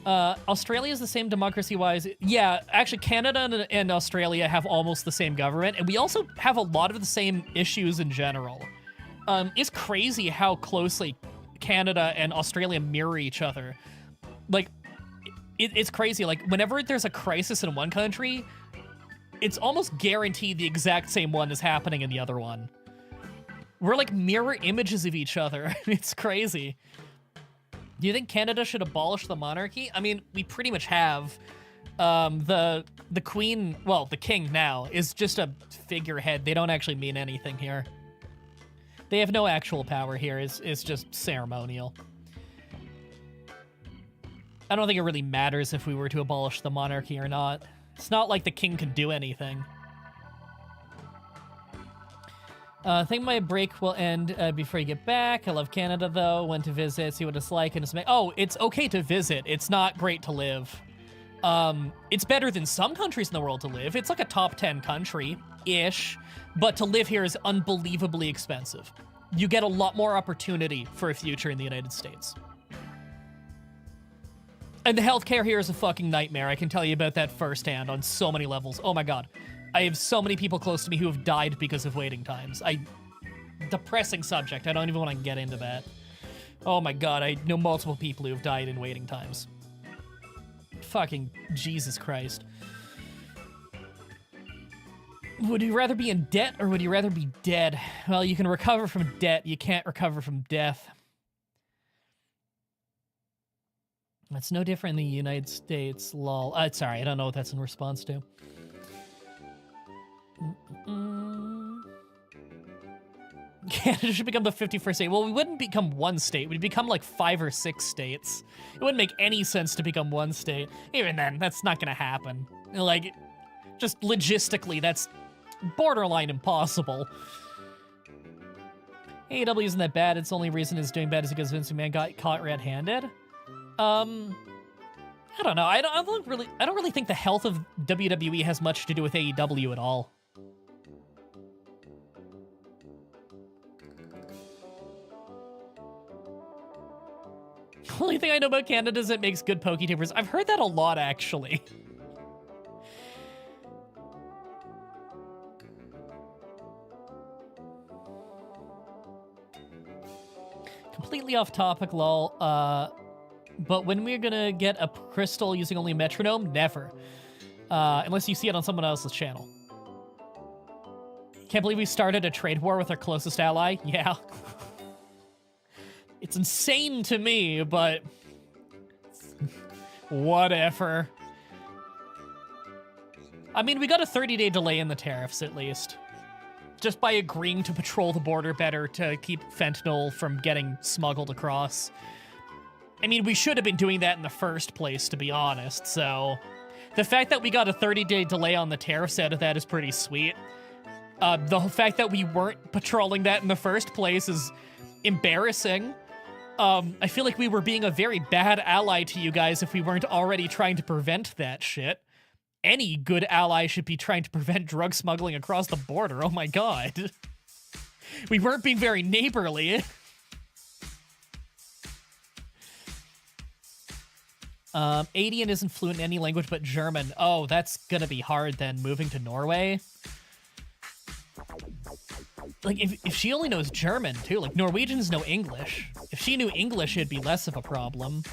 S1: Australia is the same democracy-wise. Yeah, actually, Canada and Australia have almost the same government, and we also have a lot of the same issues in general. It's crazy how closely Canada and Australia mirror each other. Like, it's crazy. Like, whenever there's a crisis in one country, it's almost guaranteed the exact same one is happening in the other one. We're like mirror images of each other. It's crazy. Do you think Canada should abolish the monarchy? I mean, we pretty much have. The queen, well, the king now, is just a figurehead. They don't actually mean anything here. They have no actual power here. It's just ceremonial. I don't think it really matters if we were to abolish the monarchy or not. It's not like the king can do anything. I think my break will end before you get back. I love Canada, though. Went to visit, see what it's like. And it's okay to visit. It's not great to live. It's better than some countries in the world to live. It's like a top 10 country-ish. But to live here is unbelievably expensive. You get a lot more opportunity for a future in the United States. And the healthcare here is a fucking nightmare. I can tell you about that firsthand on so many levels. Oh my god. I have so many people close to me who have died because of waiting times. Depressing subject. I don't even want to get into that. Oh my god, I know multiple people who have died in waiting times. Fucking Jesus Christ. Would you rather be in debt or would you rather be dead? Well, you can recover from debt. You can't recover from death. That's no different in the United States, lol. Sorry, I don't know what that's in response to. Canada should become the 51st state. Well, we wouldn't become one state. We'd become like 5 or 6 states. It wouldn't make any sense to become one state. Even then, that's not gonna happen. Like, just logistically, that's borderline impossible. AEW isn't that bad. Its only reason it's doing bad is because Vince McMahon got caught red-handed. I don't know. I don't really think the health of WWE has much to do with AEW at all. The only thing I know about Canada is it makes good PokeTubers. I've heard that a lot, actually. completely off topic, lol. But when we're gonna get a crystal using only metronome? Never. Unless you see it on someone else's channel. Can't believe we started a trade war with our closest ally. Yeah. It's insane to me, but whatever. I mean, we got a 30-day delay in the tariffs, at least. Just by agreeing to patrol the border better to keep fentanyl from getting smuggled across. I mean, we should have been doing that in the first place, to be honest, so... The fact that we got a 30-day delay on the tariffs out of that is pretty sweet. The fact that we weren't patrolling that in the first place is embarrassing. I feel like we were being a very bad ally to you guys if we weren't already trying to prevent that shit. Any good ally should be trying to prevent drug smuggling across the border. Oh my god. We weren't being very neighborly. Adian isn't fluent in any language but German. Oh, that's gonna be hard then, moving to Norway. Like, if she only knows German, too. Like, Norwegians know English. If she knew English, it'd be less of a problem.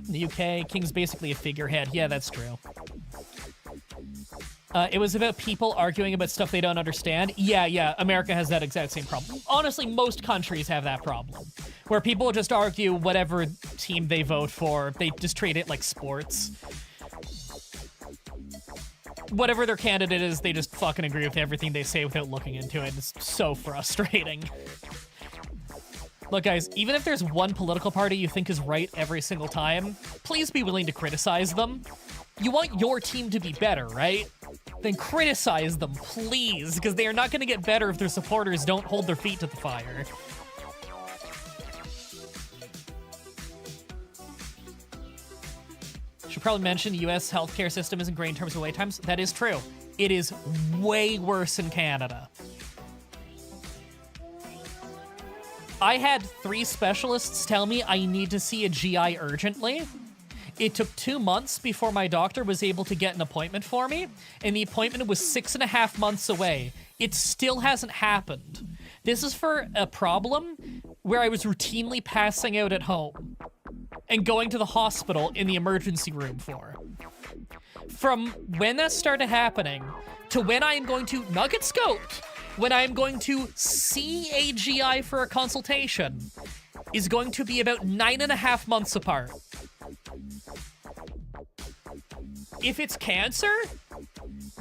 S1: In the UK, King's basically a figurehead. Yeah, that's true. It was about people arguing about stuff they don't understand. Yeah, America has that exact same problem. Honestly, most countries have that problem. Where people just argue whatever team they vote for. They just treat it like sports. Whatever their candidate is, they just fucking agree with everything they say without looking into it. It's so frustrating. Look, guys, even if there's one political party you think is right every single time, please be willing to criticize them. You want your team to be better, right? Then criticize them, please, because they are not going to get better if their supporters don't hold their feet to the fire. Should probably mention the U.S. healthcare system isn't great in terms of wait times. That is true. It is way worse in Canada. I had 3 specialists tell me I need to see a GI urgently. It took 2 months before my doctor was able to get an appointment for me, and the appointment was 6.5 months away. It still hasn't happened. This is for a problem where I was routinely passing out at home and going to the hospital in the emergency room for. From when that started happening to when I am going to not get scoped, when I am going to see a GI for a consultation, is going to be about 9.5 months apart. If it's cancer,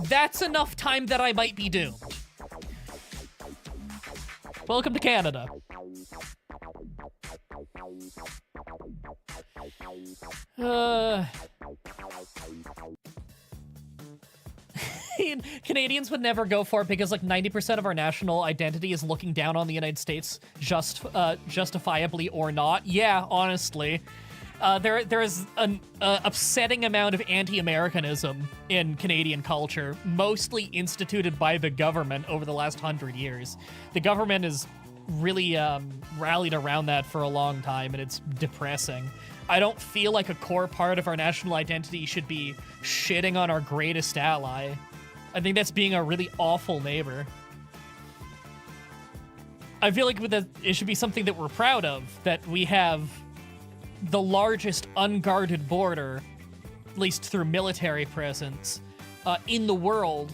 S1: that's enough time that I might be doomed. Welcome to Canada. Canadians would never go for it because like 90% of our national identity is looking down on the United States, justifiably or not. Yeah, honestly. There is an upsetting amount of anti-Americanism in Canadian culture, mostly instituted by the government over the last 100 years. The government has really rallied around that for a long time, and it's depressing. I don't feel like a core part of our national identity should be shitting on our greatest ally. I think that's being a really awful neighbor. I feel like it should be something that we're proud of, that we have the largest unguarded border, at least through military presence, in the world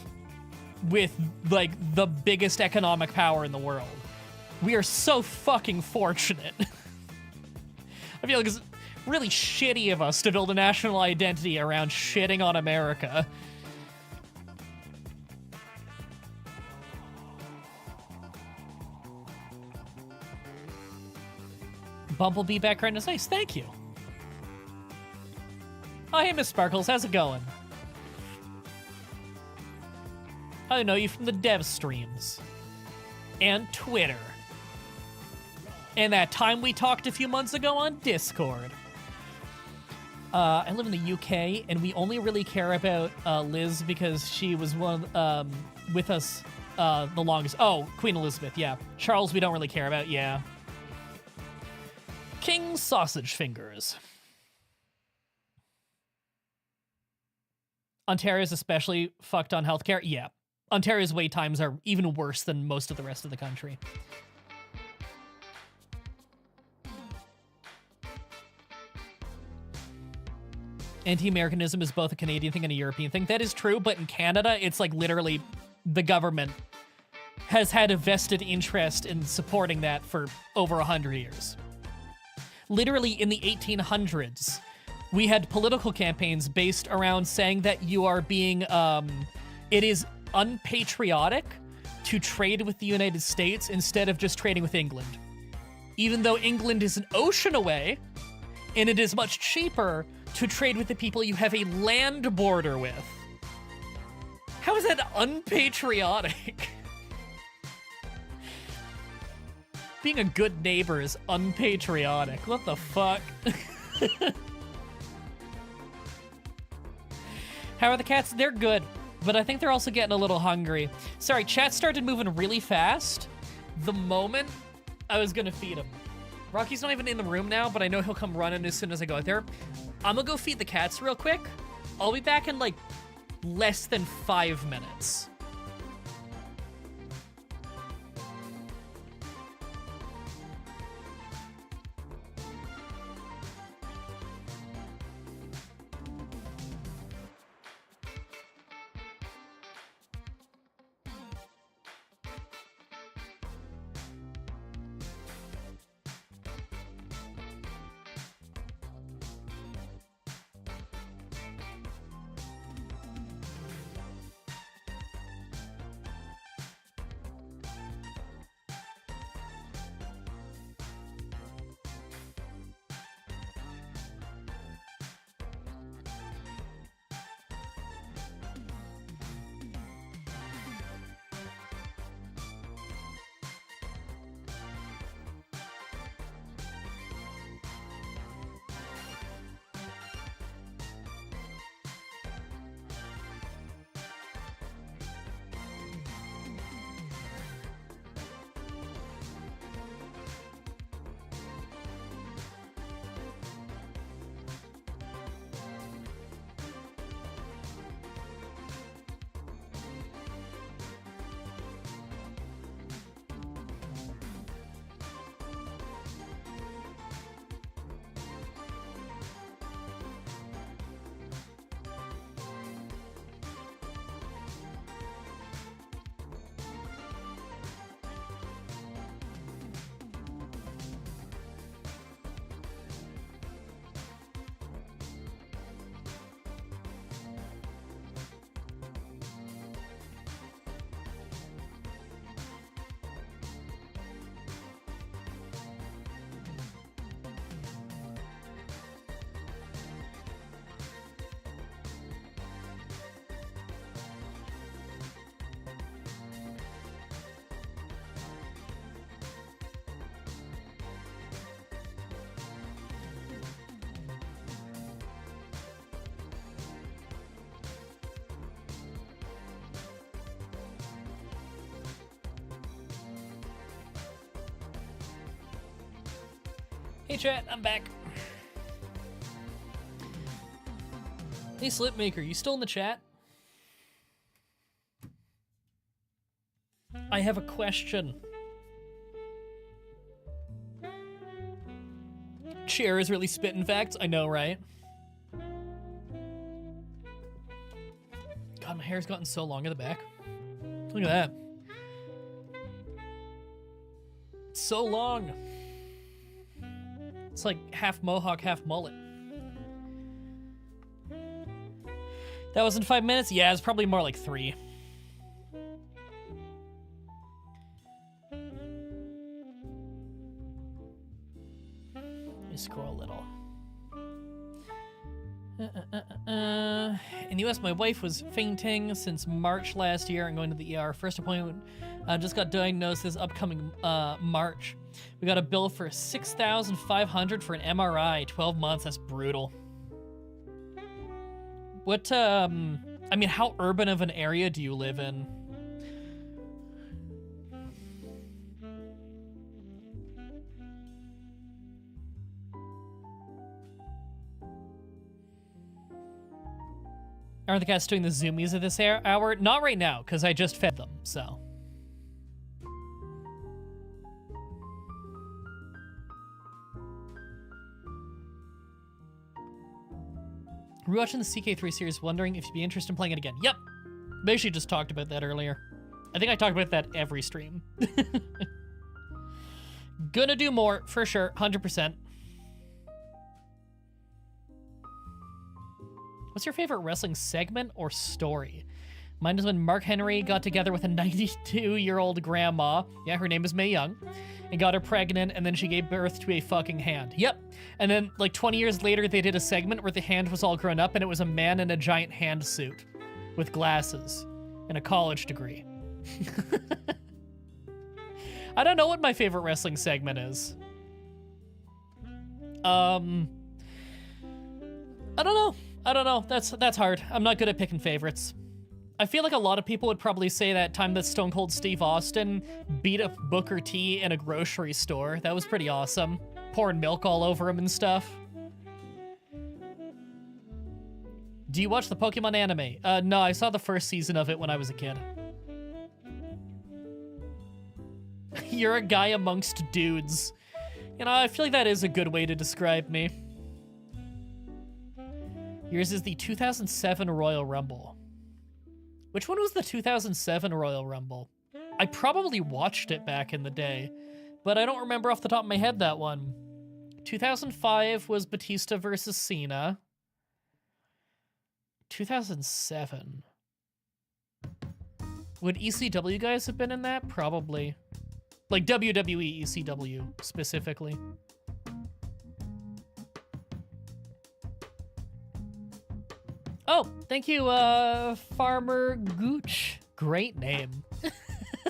S1: with, like, the biggest economic power in the world. We are so fucking fortunate. I feel like it's really shitty of us to build a national identity around shitting on America. Bumblebee background is nice, thank you. Oh, hey, Miss Sparkles, how's it going? I know you from the dev streams. And Twitter. And that time we talked a few months ago on Discord. I live in the UK, and we only really care about Liz because she was with us the longest. Oh, Queen Elizabeth, yeah. Charles we don't really care about, yeah. King Sausage Fingers. Ontario's especially fucked on healthcare? Yeah. Ontario's wait times are even worse than most of the rest of the country. anti-Americanism is both a Canadian thing and a European thing. That is true, but in Canada, it's like literally the government has had a vested interest in supporting that for over 100 years. Literally in the 1800s, we had political campaigns based around saying that you are being, it is unpatriotic to trade with the United States instead of just trading with England. Even though England is an ocean away, and it is much cheaper to trade with the people you have a land border with. How is that unpatriotic? Being a good neighbor is unpatriotic. What the fuck? How are the cats? They're good, but I think they're also getting a little hungry. Sorry, chat started moving really fast the moment I was gonna feed him. Rocky's not even in the room now, but I know he'll come running as soon as I go out there. I'm gonna go feed the cats real quick. I'll be back in like less than 5 minutes. Hey chat, I'm back. Hey Slipmaker, you still in the chat? I have a question. Chair is really spitting facts, I know, right? God, my hair's gotten so long at the back. Look at that. It's so long. It's like half mohawk, half mullet. That was in 5 minutes? Yeah, it's probably more like 3. Let me scroll a little. In the US, my wife was fainting since March last year and going to the ER. First appointment, just got diagnosed this upcoming March. We got a bill for $6,500 for an MRI. 12 months, that's brutal. What, I mean, how urban of an area do you live in? Aren't the cats doing the zoomies at this hour? Not right now, because I just fed them, so. Rewatching the CK3 series, wondering if you'd be interested in playing it again. Yep. Basically just talked about that earlier. I think I talked about that every stream. Gonna do more, for sure, 100%. What's your favorite wrestling segment or story? Mine is when Mark Henry got together with a 92-year-old grandma. Yeah, her name is Mae Young. And got her pregnant, and then she gave birth to a fucking hand. Yep. And then, like, 20 years later, they did a segment where the hand was all grown up, and it was a man in a giant hand suit with glasses and a college degree. I don't know what my favorite wrestling segment is. I don't know. That's hard. I'm not good at picking favorites. I feel like a lot of people would probably say that time that Stone Cold Steve Austin beat up Booker T in a grocery store. That was pretty awesome. Pouring milk all over him and stuff. Do you watch the Pokemon anime? No, I saw the first season of it when I was a kid. You're a guy amongst dudes. You know, I feel like that is a good way to describe me. Yours is the 2007 Royal Rumble. Which one was the 2007 Royal Rumble? I probably watched it back in the day, but I don't remember off the top of my head that one. 2005 was Batista versus Cena. 2007. Would ECW guys have been in that? Probably. Like WWE ECW, specifically. Oh, thank you, Farmer Gooch. Great name.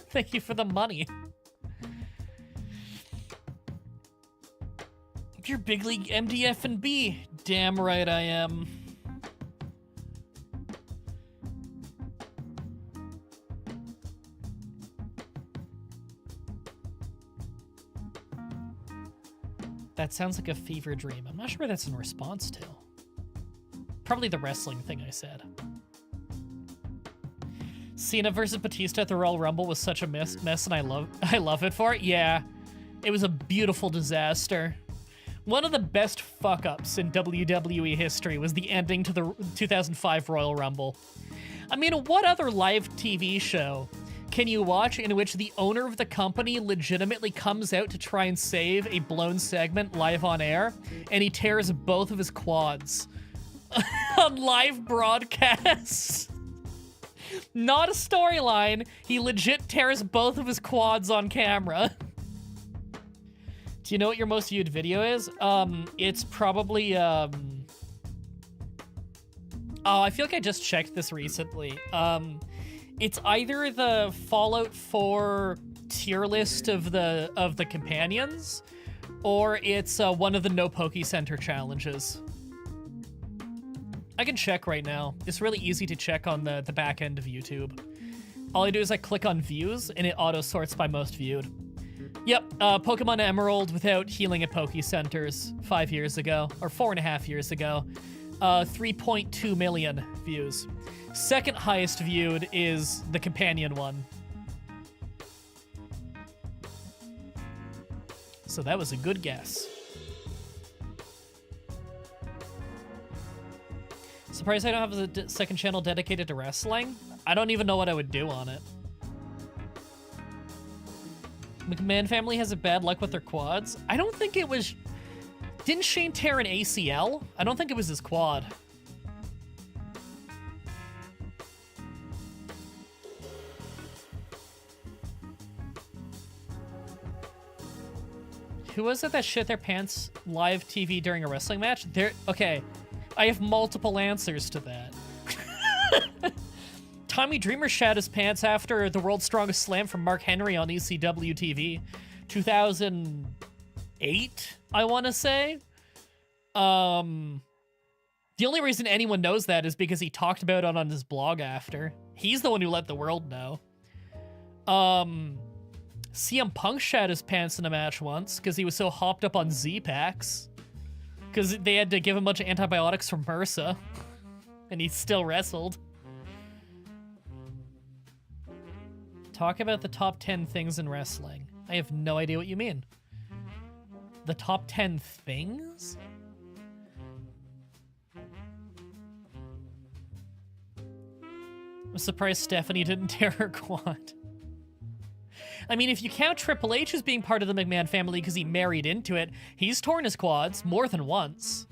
S1: Thank you for the money. You're big league MDF and B. Damn right I am. That sounds like a fever dream. I'm not sure what that's in response to. Probably the wrestling thing I said. Cena versus Batista at the Royal Rumble was such a mess, and I love it for it. Yeah, it was a beautiful disaster. One of the best fuck-ups in WWE history was the ending to the 2005 Royal Rumble. I mean, what other live TV show can you watch in which the owner of the company legitimately comes out to try and save a blown segment live on air, and he tears both of his quads? On live broadcast. Not a storyline. He legit tears both of his quads on camera. Do you know what your most viewed video is? It's probably, Oh, I feel like I just checked this recently. It's either the Fallout 4 tier list of the companions, or it's one of the No Poke Center challenges. I can check right now. It's really easy to check on the back end of YouTube. All I do is I click on views, and it auto-sorts by most viewed. Yep, Pokemon Emerald without healing at Poke Centers 5 years ago, or 4.5 years ago. 3.2 million views. Second highest viewed is the companion one. So that was a good guess. Surprised I don't have a second channel dedicated to wrestling. I don't even know what I would do on it. McMahon family has a bad luck with their quads. I don't think it was... Didn't Shane tear an ACL? I don't think it was his quad. Who was it that shit their pants live TV during a wrestling match? Okay, I have multiple answers to that. Tommy Dreamer shat his pants after the World's Strongest Slam from Mark Henry on ECW TV. 2008, I want to say. The only reason anyone knows that is because he talked about it on his blog after. He's the one who let the world know. CM Punk shat his pants in a match once because he was so hopped up on Z-Packs. Because they had to give him a bunch of antibiotics from MRSA. And he still wrestled. Talk about the top 10 things in wrestling. I have no idea what you mean. The top 10 things? I'm surprised Stephanie didn't tear her quad. I mean, if you count Triple H as being part of the McMahon family because he married into it, he's torn his quads more than once.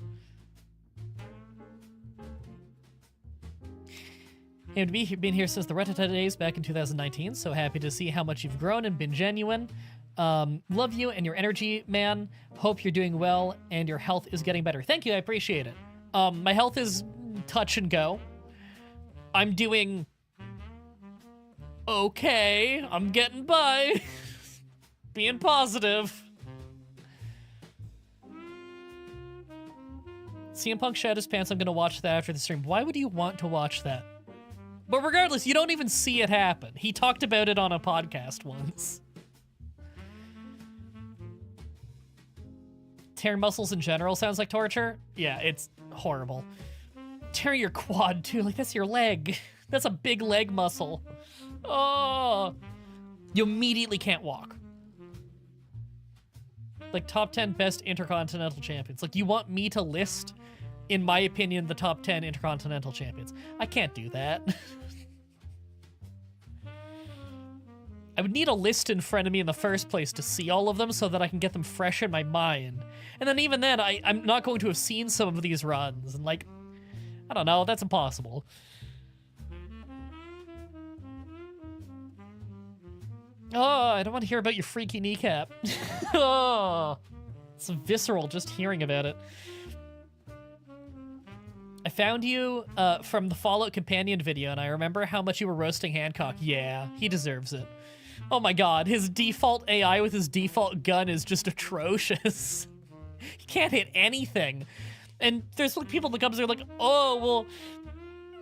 S1: And been here since the Retata days back in 2019, so happy to see how much you've grown and been genuine. Love you and your energy, man. Hope you're doing well and your health is getting better. Thank you, I appreciate it. My health is touch and go. I'm doing okay. I'm getting by. Being positive. CM Punk shed his pants. I'm gonna watch that after the stream. Why would you want to watch that? But regardless, you don't even see it happen. He talked about it on a podcast once. Tearing muscles in general sounds like torture. Yeah, it's horrible. Tearing your quad too, like that's your leg. That's a big leg muscle. Oh, you immediately can't walk. Like top 10 best intercontinental champions. Like you want me to list, in my opinion, the top 10 intercontinental champions. I can't do that. I would need a list in front of me in the first place to see all of them so that I can get them fresh in my mind. And then even then, I'm not going to have seen some of these runs. And like, I don't know, that's impossible. Oh, I don't want to hear about your freaky kneecap. Oh, it's visceral just hearing about it. I found you from the Fallout Companion video, and I remember how much you were roasting Hancock. Yeah, he deserves it. Oh my god, his default AI with his default gun is just atrocious. He can't hit anything. And there's like people in the comments that are like, oh, well,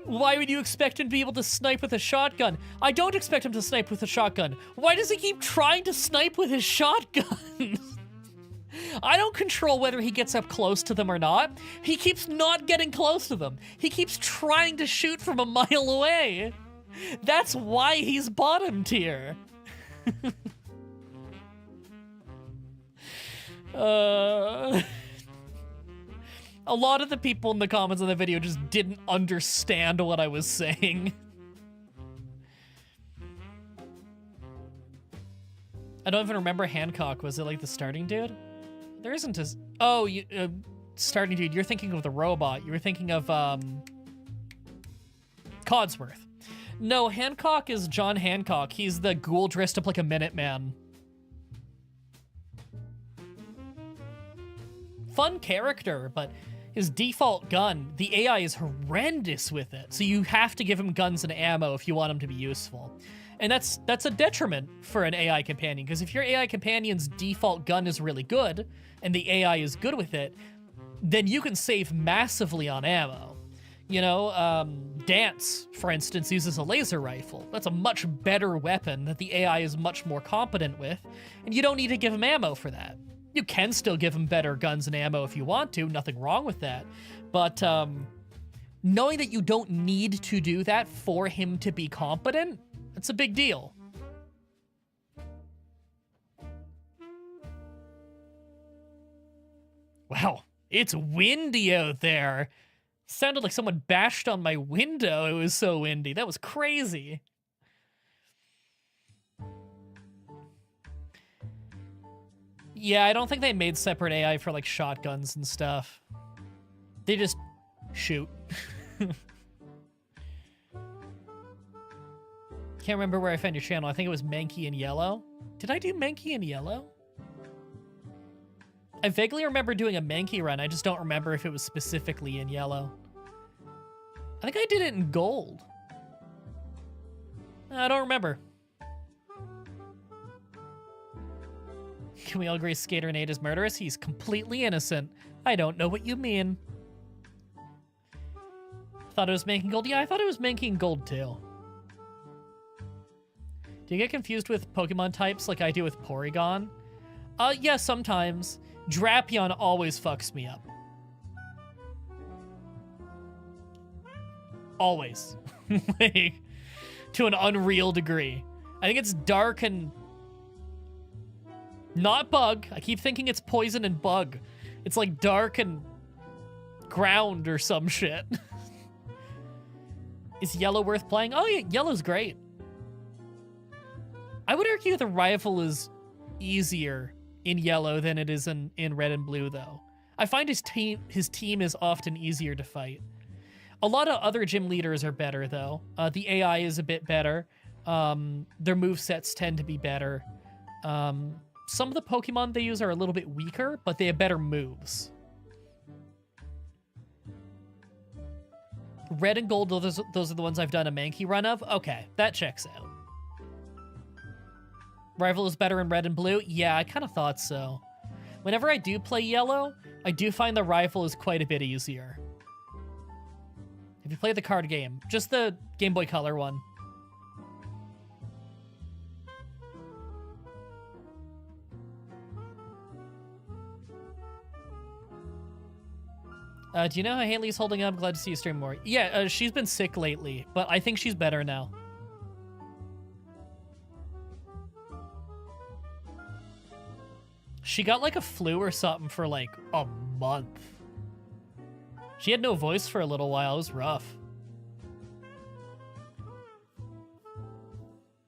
S1: why would you expect him to be able to snipe with a shotgun? I don't expect him to snipe with a shotgun. Why does he keep trying to snipe with his shotgun? I don't control whether he gets up close to them or not. He keeps not getting close to them. He keeps trying to shoot from a mile away. That's why he's bottom tier. A lot of the people in the comments on the video just didn't understand what I was saying. I don't even remember Hancock. Was it like the starting dude? There isn't a... Oh, starting dude. You're thinking of the robot. You were thinking of, Codsworth. No, Hancock is John Hancock. He's the ghoul dressed up like a Minuteman. Fun character, but his default gun, the AI is horrendous with it. So you have to give him guns and ammo if you want him to be useful. And that's a detriment for an AI companion, because if your AI companion's default gun is really good, and the AI is good with it, then you can save massively on ammo. You know, Dance, for instance, uses a laser rifle. That's a much better weapon that the AI is much more competent with, and you don't need to give him ammo for that. You can still give him better guns and ammo if you want to, nothing wrong with that. But knowing that you don't need to do that for him to be competent, that's a big deal. Wow, it's windy out there. Sounded like someone bashed on my window. It was so windy. That was crazy. Yeah, I don't think they made separate AI for like shotguns and stuff. They just shoot. Can't remember where I found your channel. I think it was Mankey in Yellow. Did I do Mankey in Yellow? I vaguely remember doing a Mankey run. I just don't remember if it was specifically in Yellow. I think I did it in Gold. I don't remember. Can we all agree Skater Nate is murderous? He's completely innocent. I don't know what you mean. Thought it was Mankey Gold? Yeah, I thought it was Mankey Gold too. Do you get confused with Pokemon types like I do with Porygon? Yeah, sometimes. Drapion always fucks me up. Always. Like, to an unreal degree. I think it's dark and... not bug. I keep thinking it's poison and bug. It's like dark and ground or some shit. Is yellow worth playing? Oh, yeah, yellow's great. I would argue the rival is easier in yellow than it is in red and blue, though. I find his team is often easier to fight. A lot of other gym leaders are better, though. The AI is a bit better. Their movesets tend to be better. Some of the Pokemon they use are a little bit weaker, but they have better moves. Red and gold, those are the ones I've done a Mankey run of. Okay, that checks out. Rival is better in red and blue? Yeah, I kind of thought so. Whenever I do play yellow, I do find the rival is quite a bit easier. If you play the card game, just the Game Boy Color one. Do you know how Haley's holding up? Glad to see you stream more. Yeah, she's been sick lately, but I think she's better now. She got like a flu or something for like a month. She had no voice for a little while. It was rough.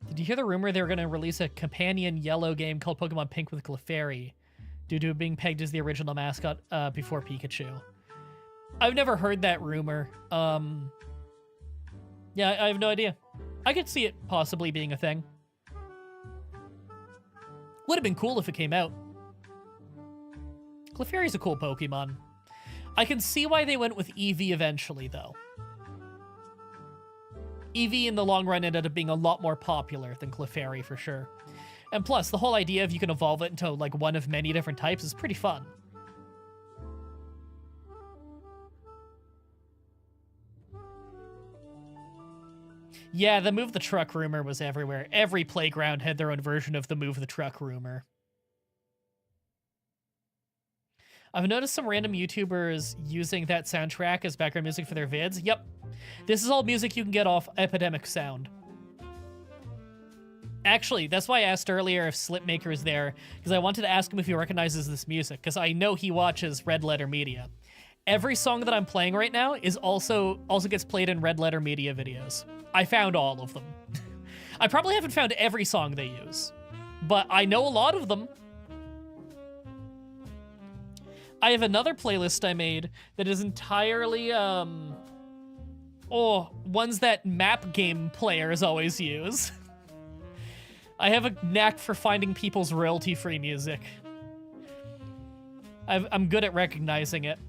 S1: Did you hear the rumor they were going to release a companion yellow game called Pokemon Pink with Clefairy due to it being pegged as the original mascot before Pikachu? I've never heard that rumor. Yeah, I have no idea. I could see it possibly being a thing. Would have been cool if it came out. Clefairy's a cool Pokemon. I can see why they went with Eevee eventually, though. Eevee in the long run ended up being a lot more popular than Clefairy for sure. And plus, the whole idea of you can evolve it into like one of many different types is pretty fun. Yeah, the Move the Truck rumor was everywhere. Every playground had their own version of the Move the Truck rumor. I've noticed some random YouTubers using that soundtrack as background music for their vids. Yep. This is all music you can get off Epidemic Sound. Actually, that's why I asked earlier if Slipmaker is there, because I wanted to ask him if he recognizes this music, because I know he watches Red Letter Media. Every song that I'm playing right now is also gets played in Red Letter Media videos. I found all of them. I probably haven't found every song they use, but I know a lot of them. I have another playlist I made that is entirely, ones that map game players always use. I have a knack for finding people's royalty-free music. I'm good at recognizing it.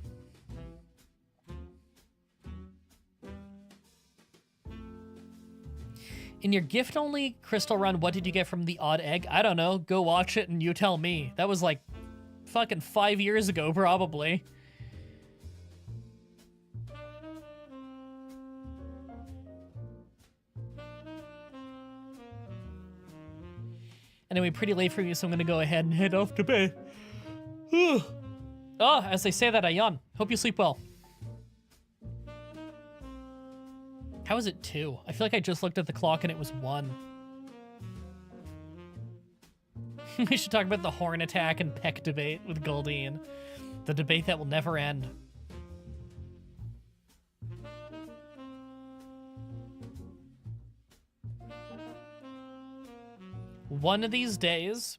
S1: In your gift-only crystal run, what did you get from the odd egg? I don't know. Go watch it and you tell me. That was like fucking 5 years ago, probably. Anyway, pretty late for you, so I'm gonna go ahead and head off to bed. Oh, as they say that, I yawn. Hope you sleep well. How is it 2? I feel like I just looked at the clock and it was 1. We should talk about the horn attack and peck debate with Goldine. The debate that will never end. One of these days,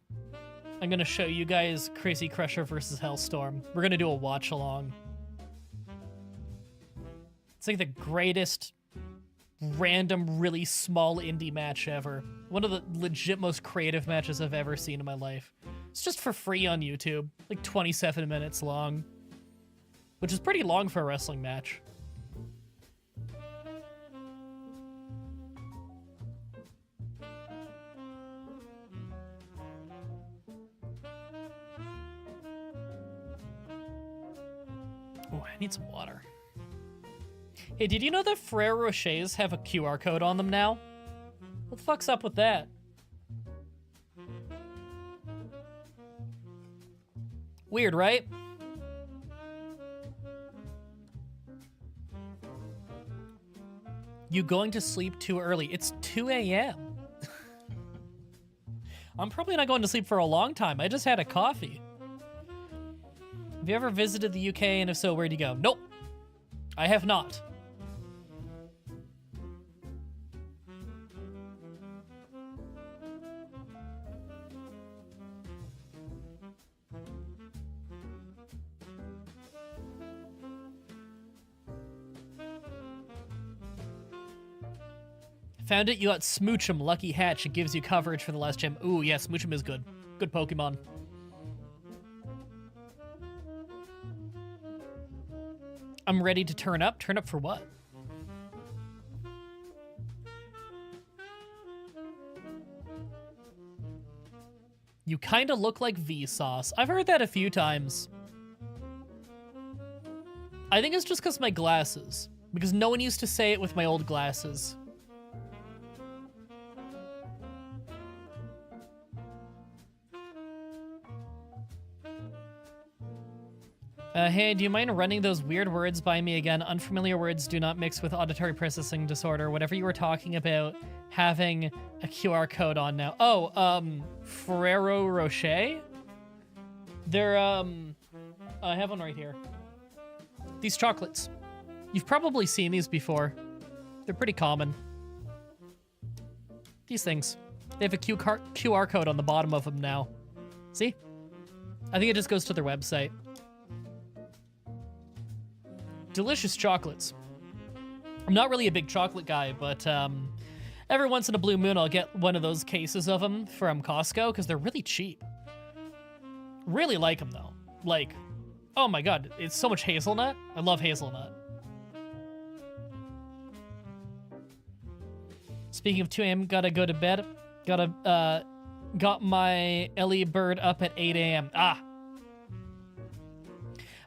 S1: I'm gonna show you guys Crazy Crusher versus Hellstorm. We're gonna do a watch along. It's like the greatest random, really small indie match ever. One of the legit most creative matches I've ever seen in my life. It's just for free on YouTube, like 27 minutes long, which is pretty long for a wrestling match. Oh, I need some water. Hey, did you know that Ferrero Rochers have a QR code on them now? What the fuck's up with that? Weird, right? You going to sleep too early? It's 2 a.m. I'm probably not going to sleep for a long time. I just had a coffee. Have you ever visited the UK, and if so, where'd you go? Nope. I have not. Found it, you got Smoochum, Lucky Hatch. It gives you coverage for the last gem. Ooh, yeah, Smoochum is good. Good Pokemon. I'm ready to turn up. Turn up for what? You kind of look like Vsauce. I've heard that a few times. I think it's just because my glasses. Because no one used to say it with my old glasses. Hey, do you mind running those weird words by me again? Unfamiliar words do not mix with auditory processing disorder. Whatever you were talking about having a QR code on now. Oh, Ferrero Rocher? They're, I have one right here. These chocolates. You've probably seen these before. They're pretty common. These things. They have a QR code on the bottom of them now. See? I think it just goes to their website. Delicious chocolates. I'm not really a big chocolate guy, but every once in a blue moon I'll get one of those cases of them from Costco because they're really cheap. Really like them though. Like, oh my god, it's so much hazelnut. I love hazelnut. Speaking of 2 a.m., gotta go to bed. Got my Ellie bird up at 8 a.m. Ah.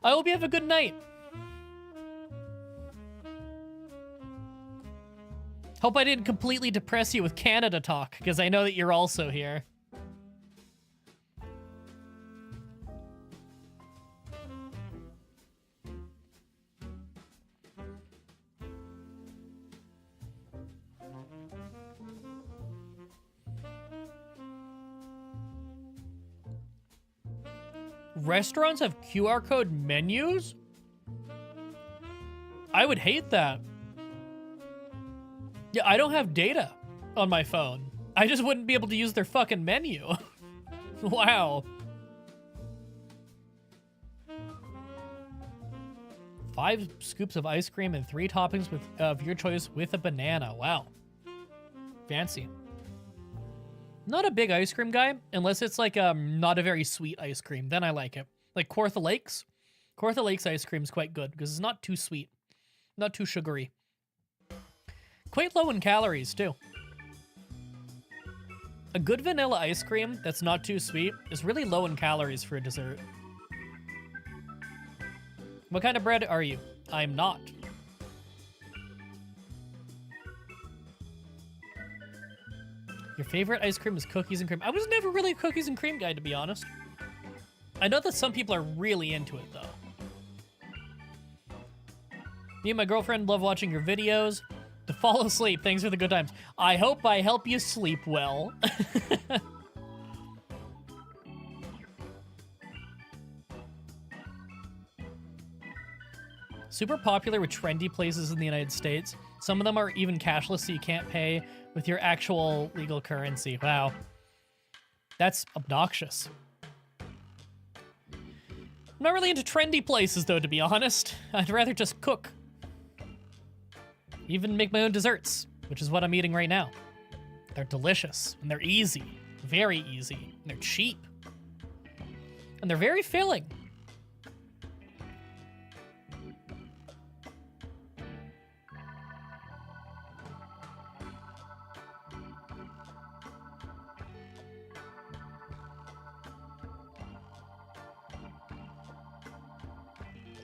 S1: I hope you have a good night. Hope I didn't completely depress you with Canada talk, because I know that you're also here. Restaurants have QR code menus? I would hate that. Yeah, I don't have data on my phone. I just wouldn't be able to use their fucking menu. Wow. 5 scoops of ice cream and 3 toppings of your choice with a banana. Wow. Fancy. Not a big ice cream guy, unless it's like not a very sweet ice cream. Then I like it. Like Kawartha Lakes. Kawartha Lakes ice cream is quite good because it's not too sweet. Not too sugary. Quite low in calories, too. A good vanilla ice cream that's not too sweet is really low in calories for a dessert. What kind of bread are you? I'm not. Your favorite ice cream is cookies and cream. I was never really a cookies and cream guy, to be honest. I know that some people are really into it, though. Me and my girlfriend love watching your videos. To fall asleep, thanks for the good times. I hope I help you sleep well. Super popular with trendy places in the United States. Some of them are even cashless, so you can't pay with your actual legal currency. Wow. That's obnoxious. I'm not really into trendy places, though, to be honest. I'd rather just cook. Even make my own desserts, which is what I'm eating right now. They're delicious, and they're easy. Very easy. And they're cheap. And they're very filling.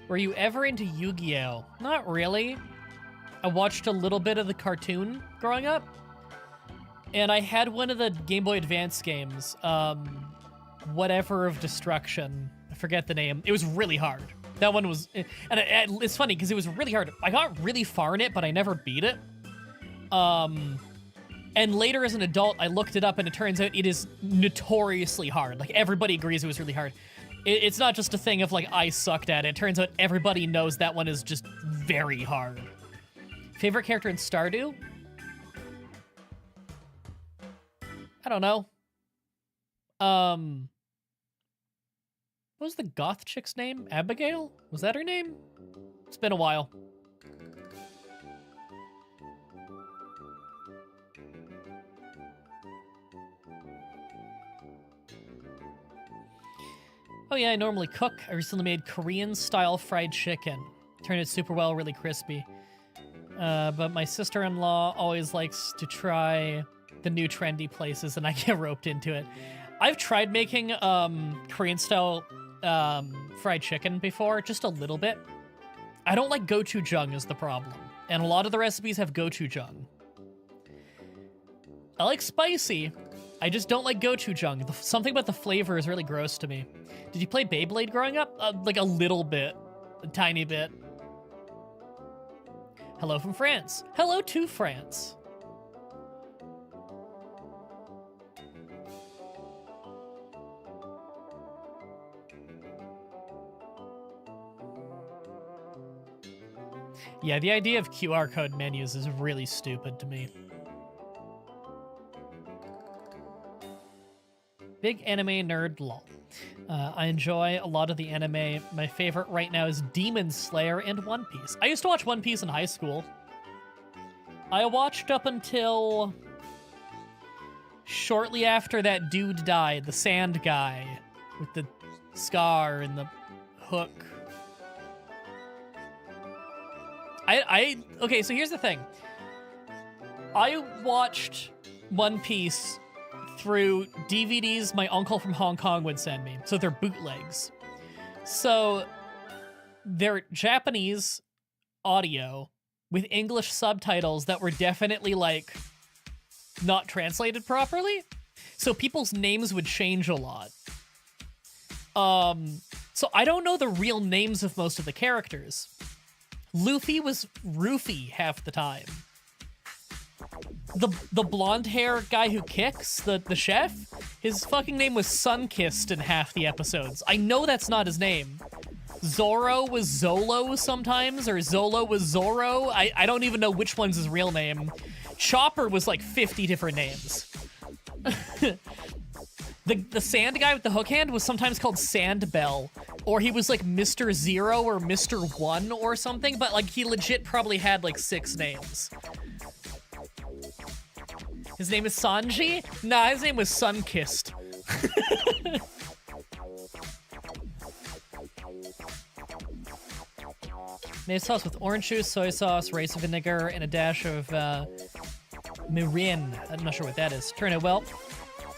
S1: Were you ever into Yu-Gi-Oh? Not really. I watched a little bit of the cartoon growing up. And I had one of the Game Boy Advance games. Whatever of Destruction. I forget the name. It was really hard. That one was... And it's funny because it was really hard. I got really far in it, but I never beat it. And later as an adult, I looked it up and it turns out it is notoriously hard. Like, everybody agrees it was really hard. It's not just a thing of, like, I sucked at it. It turns out everybody knows that one is just very hard. Favorite character in Stardew? I don't know. What was the goth chick's name? Abigail? Was that her name? It's been a while. Oh yeah, I normally cook. I recently made Korean-style fried chicken. Turned it super well, really crispy. But my sister-in-law always likes to try the new trendy places, and I get roped into it. I've tried making Korean-style fried chicken before, just a little bit. I don't like gochujang is the problem, and a lot of the recipes have gochujang. I like spicy. I just don't like gochujang. Something about the flavor is really gross to me. Did you play Beyblade growing up? Like a little bit. A tiny bit. Hello from France. Hello to France. Yeah, the idea of QR code menus is really stupid to me. Big anime nerd, lol. I enjoy a lot of the anime. My favorite right now is Demon Slayer and One Piece. I used to watch One Piece in high school. I watched up until shortly after that dude died, the sand guy with the scar and the hook. Okay, so here's the thing. I watched One Piece through DVDs my uncle from Hong Kong would send me. So they're bootlegs. So they're Japanese audio with English subtitles that were definitely like not translated properly. So people's names would change a lot. So I don't know the real names of most of the characters. Luffy was Rufy half the time. The blonde hair guy who kicks, the chef, his fucking name was Sunkissed in half the episodes. I know that's not his name. Zoro was Zolo sometimes, or Zolo was Zoro. I don't even know which one's his real name. Chopper was like 50 different names. The sand guy with the hook hand was sometimes called Sandbell, or he was like Mr. Zero or Mr. One or something, but like he legit probably had like 6 names. His name is Sanji? Nah, his name was Sunkissed. Made sauce with orange juice, soy sauce, rice vinegar, and a dash of mirin. I'm not sure what that is. Turn it well.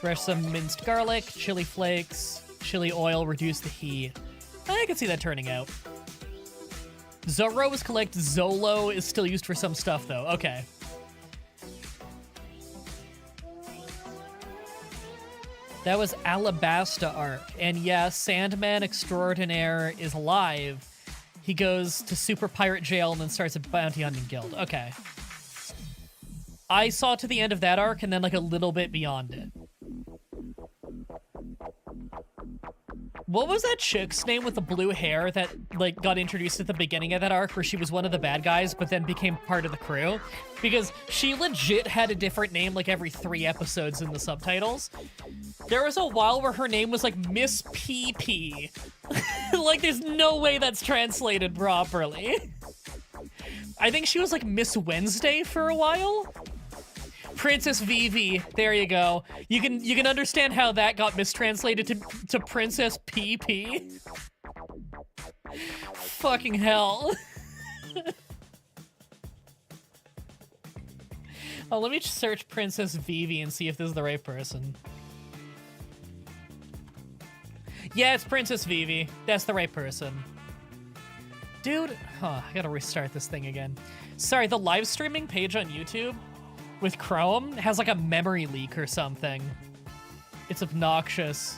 S1: Thresh some minced garlic, chili flakes, chili oil, reduce the heat. I can see that turning out. Zoro is collect. Zolo is still used for some stuff, though. Okay. That was Alabasta arc. And yeah, Sandman Extraordinaire is alive. He goes to Super Pirate Jail and then starts a bounty hunting guild. Okay. I saw to the end of that arc and then like a little bit beyond it. What was that chick's name with the blue hair that like got introduced at the beginning of that arc where she was one of the bad guys but then became part of the crew? Because she legit had a different name like every 3 episodes in the subtitles. There was a while where her name was like Miss PP. Like there's no way that's translated properly. I think she was like Miss Wednesday for a while. Princess Vivi, there you go. You can understand how that got mistranslated to Princess PP. Fucking hell. Oh, let me search Princess Vivi and see if this is the right person. Yeah, it's Princess Vivi. That's the right person. Dude, I gotta restart this thing again. Sorry, the live streaming page on YouTube with Chrome has like a memory leak or something. It's obnoxious.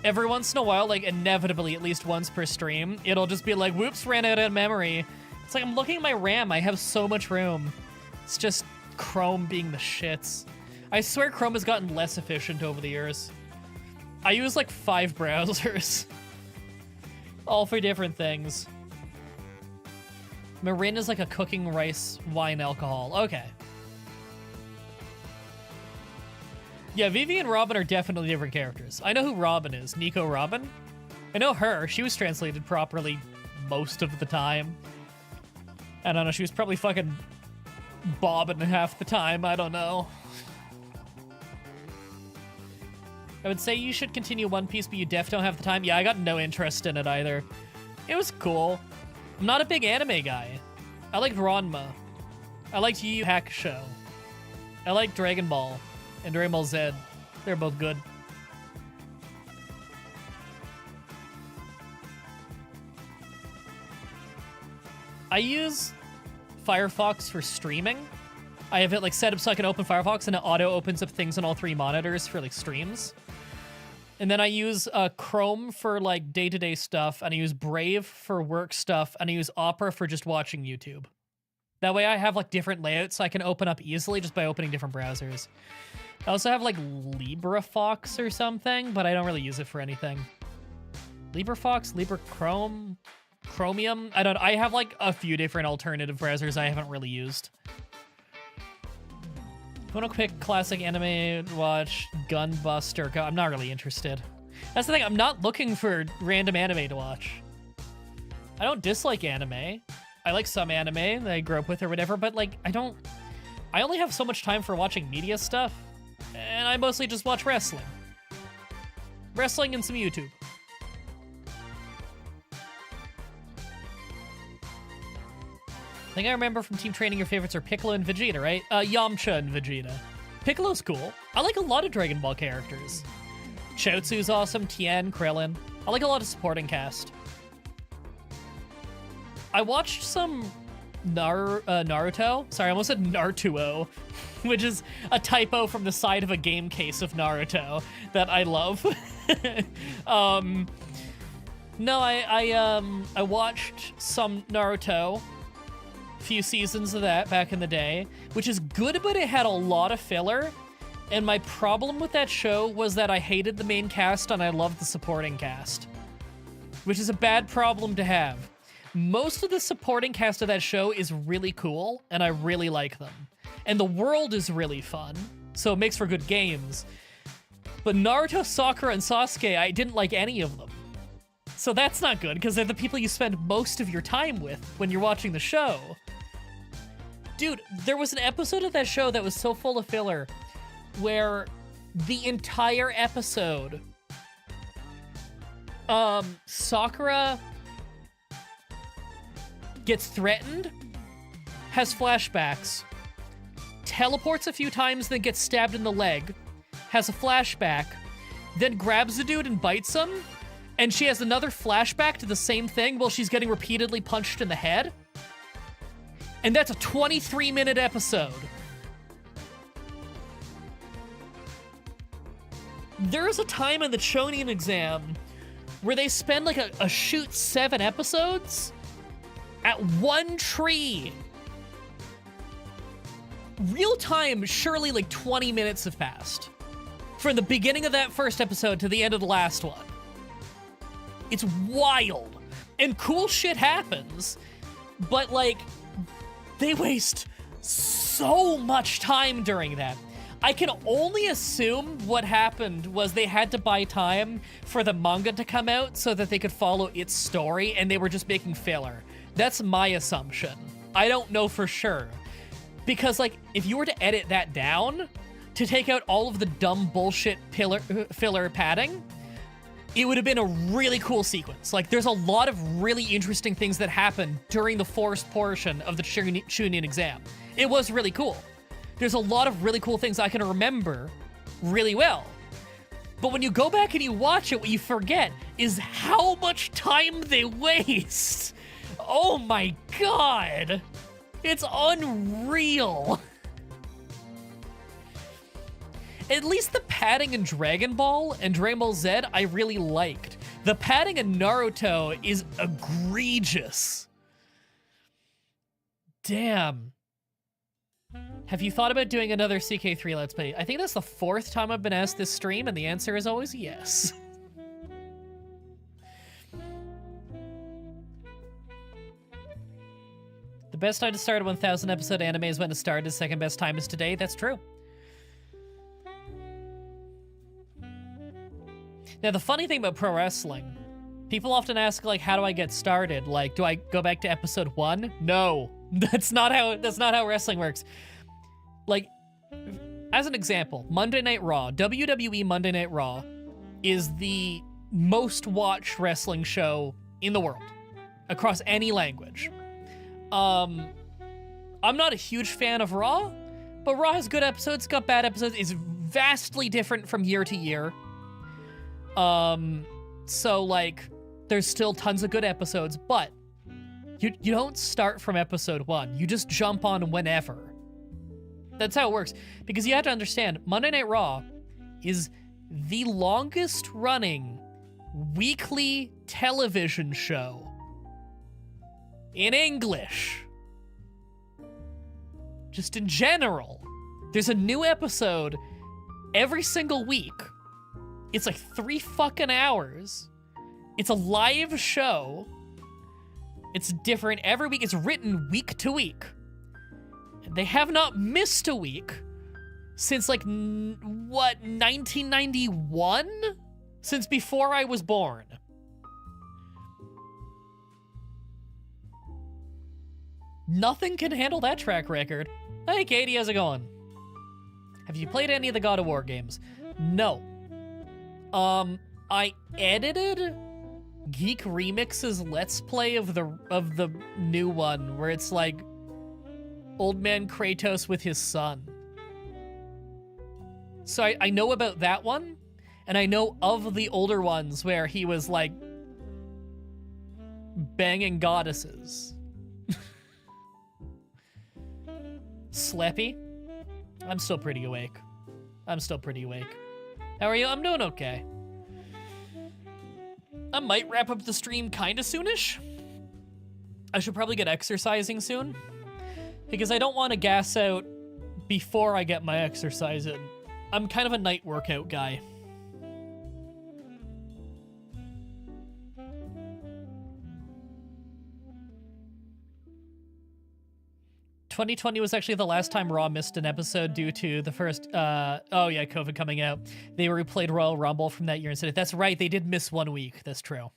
S1: Every once in a while, like inevitably at least once per stream, it'll just be like, whoops, ran out of memory. It's like I'm looking at my RAM, I have so much room. It's just Chrome being the shits. I swear Chrome has gotten less efficient over the years. I use like 5 browsers. All for different things. Marin is like a cooking rice wine alcohol. Okay. Yeah, Vivi and Robin are definitely different characters. I know who Robin is. Nico Robin? I know her. She was translated properly most of the time. I don't know. She was probably fucking bobbing half the time. I don't know. I would say you should continue One Piece, but you def don't have the time. Yeah, I got no interest in it either. It was cool. I'm not a big anime guy. I liked Ranma. I liked Yu Yu Hakusho. I liked Dragon Ball and Dragon Ball Z. They're both good. I use Firefox for streaming. I have it like set up so I can open Firefox and it auto opens up things on all 3 monitors for like streams. And then I use Chrome for like day-to-day stuff, and I use Brave for work stuff, and I use Opera for just watching YouTube. That way I have like different layouts so I can open up easily just by opening different browsers. I also have like LibreFox or something, but I don't really use it for anything. LibreFox, LibreChrome, Chromium. I have like a few different alternative browsers I haven't really used. If you want to pick classic anime, watch Gunbuster. I'm not really interested. That's the thing, I'm not looking for random anime to watch. I don't dislike anime. I like some anime that I grew up with or whatever, but like, I only have so much time for watching media stuff, and I mostly just watch wrestling. Wrestling and some YouTube. I think I remember from Team Training your favorites are Piccolo and Vegeta, right? Yamcha and Vegeta. Piccolo's cool. I like a lot of Dragon Ball characters. Chaozu's awesome, Tien, Krillin. I like a lot of supporting cast. I watched some Naruto. Sorry, I almost said Naruto, which is a typo from the side of a game case of Naruto that I love. No, I watched some Naruto. Few seasons of that back in the day, which is good, but it had a lot of filler. And my problem with that show was that I hated the main cast and I loved the supporting cast, which is a bad problem to have. Most of the supporting cast of that show is really cool, and I really like them. And the world is really fun, so it makes for good games. But Naruto, Sakura, and Sasuke, I didn't like any of them. So that's not good, because they're the people you spend most of your time with when you're watching the show. Dude, there was an episode of that show that was so full of filler where the entire episode, Sakura gets threatened, has flashbacks, teleports a few times, then gets stabbed in the leg, has a flashback, then grabs the dude and bites him, and she has another flashback to the same thing while she's getting repeatedly punched in the head. And that's a 23-minute episode. There is a time in the Chunin exam where they spend like a shoot 7 episodes at one tree. Real time, surely like 20 minutes have passed. From the beginning of that first episode to the end of the last one. It's wild. And cool shit happens, but like, they waste so much time during that. I can only assume what happened was they had to buy time for the manga to come out so that they could follow its story, and they were just making filler. That's my assumption. I don't know for sure. Because, like, if you were to edit that down to take out all of the dumb bullshit filler padding, it would have been a really cool sequence. Like, there's a lot of really interesting things that happen during the forced portion of the Chunin exam. It was really cool. There's a lot of really cool things I can remember really well. But when you go back and you watch it, what you forget is how much time they waste. Oh my god. It's unreal. At least the padding in Dragon Ball and Dragon Ball Z, I really liked. The padding in Naruto is egregious. Damn. Have you thought about doing another CK3 Let's Play? I think that's the 4th time I've been asked this stream, and the answer is always yes. The best time to start a 1,000 episode anime is when it started. Second best time is today. That's true. Now, the funny thing about pro wrestling, people often ask, like, how do I get started? Like, do I go back to episode 1? No, that's not how wrestling works. Like, as an example, Monday Night Raw, WWE Monday Night Raw is the most watched wrestling show in the world across any language. I'm not a huge fan of Raw, but Raw has good episodes, got bad episodes. It's vastly different from year to year. So like there's still tons of good episodes, but you don't start from episode 1. You just jump on whenever. That's how it works. Because you have to understand, Monday Night Raw is the longest running weekly television show in English. Just in general. There's a new episode every single week. It's like 3 fucking hours. It's a live show. It's different every week. It's written week to week. They have not missed a week since like, 1991? Since before I was born. Nothing can handle that track record. Hey, Katie, how's it going? Have you played any of the God of War games? No. I edited Geek Remix's Let's Play of the new one, where it's like old man Kratos with his son. So I know about that one, and I know of the older ones where he was like banging goddesses. Sleppy? I'm still pretty awake. How are you? I'm doing okay. I might wrap up the stream kinda soonish. I should probably get exercising soon, because I don't want to gas out before I get my exercise in. I'm kind of a night workout guy. "2020 was actually the last time Raw missed an episode due to the first, COVID coming out. They replayed Royal Rumble from that year instead." That's right, they did miss 1 week. That's true.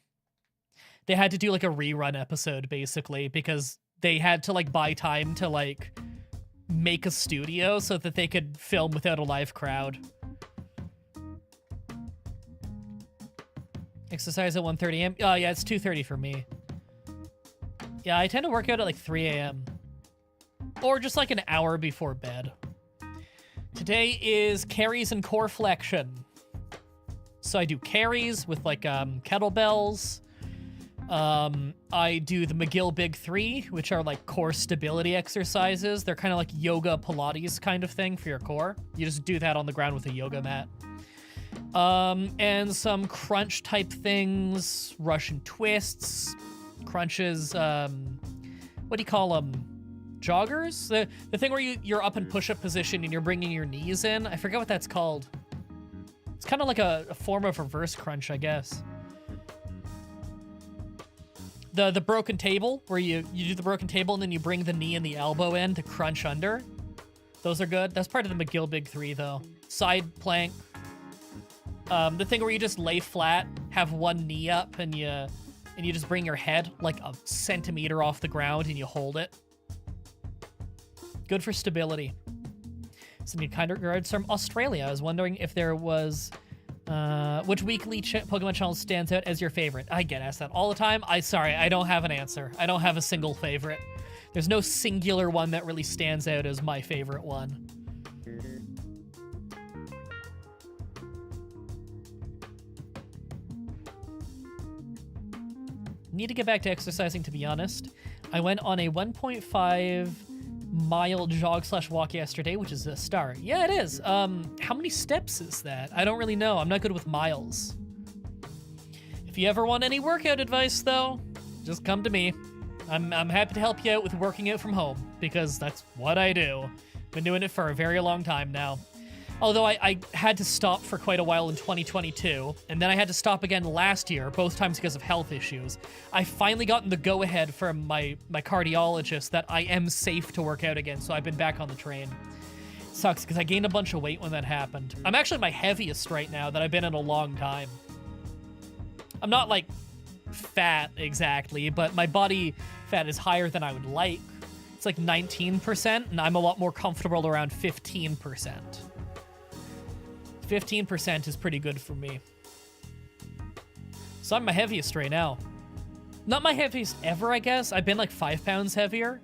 S1: They had to do like a rerun episode, basically, because they had to like buy time to like make a studio so that they could film without a live crowd. Exercise at 1:30 a.m. Oh yeah, it's 2:30 for me. Yeah, I tend to work out at like 3 a.m. or just like an hour before bed. Today is carries and core flexion. So I do carries with like kettlebells. I do the McGill Big 3, which are like core stability exercises. They're kind of like yoga Pilates kind of thing for your core. You just do that on the ground with a yoga mat. And some crunch type things, Russian twists, crunches, what do you call them? Joggers? The thing where you're up in push-up position and you're bringing your knees in. I forget what that's called. It's kind of like a form of reverse crunch, I guess. The broken table, where you do the broken table and then you bring the knee and the elbow in to crunch under. Those are good. That's part of the McGill Big 3, though. Side plank. The thing where you just lay flat, have one knee up, and you just bring your head like a centimeter off the ground and you hold it. Good for stability. Sending kind regards from Australia. I was wondering if there was which weekly Pokemon channel stands out as your favorite. I get asked that all the time. Sorry, I don't have an answer. I don't have a single favorite. There's no singular one that really stands out as my favorite one. Need to get back to exercising, to be honest. I went on a 1.5-mile jog/walk yesterday, which is a start. Yeah, it is. How many steps is that? I don't really know. I'm not good with miles. If you ever want any workout advice, though, just come to me. I'm happy to help you out with working out from home, because that's what I do. Been doing it for a very long time now. Although I had to stop for quite a while in 2022, and then I had to stop again last year, both times because of health issues. I finally gotten the go-ahead from my cardiologist that I am safe to work out again, so I've been back on the train. Sucks, because I gained a bunch of weight when that happened. I'm actually my heaviest right now that I've been in a long time. I'm not, like, fat exactly, but my body fat is higher than I would like. It's like 19%, and I'm a lot more comfortable around 15%. 15% is pretty good for me. So I'm my heaviest right now. Not my heaviest ever, I guess. I've been like 5 pounds heavier.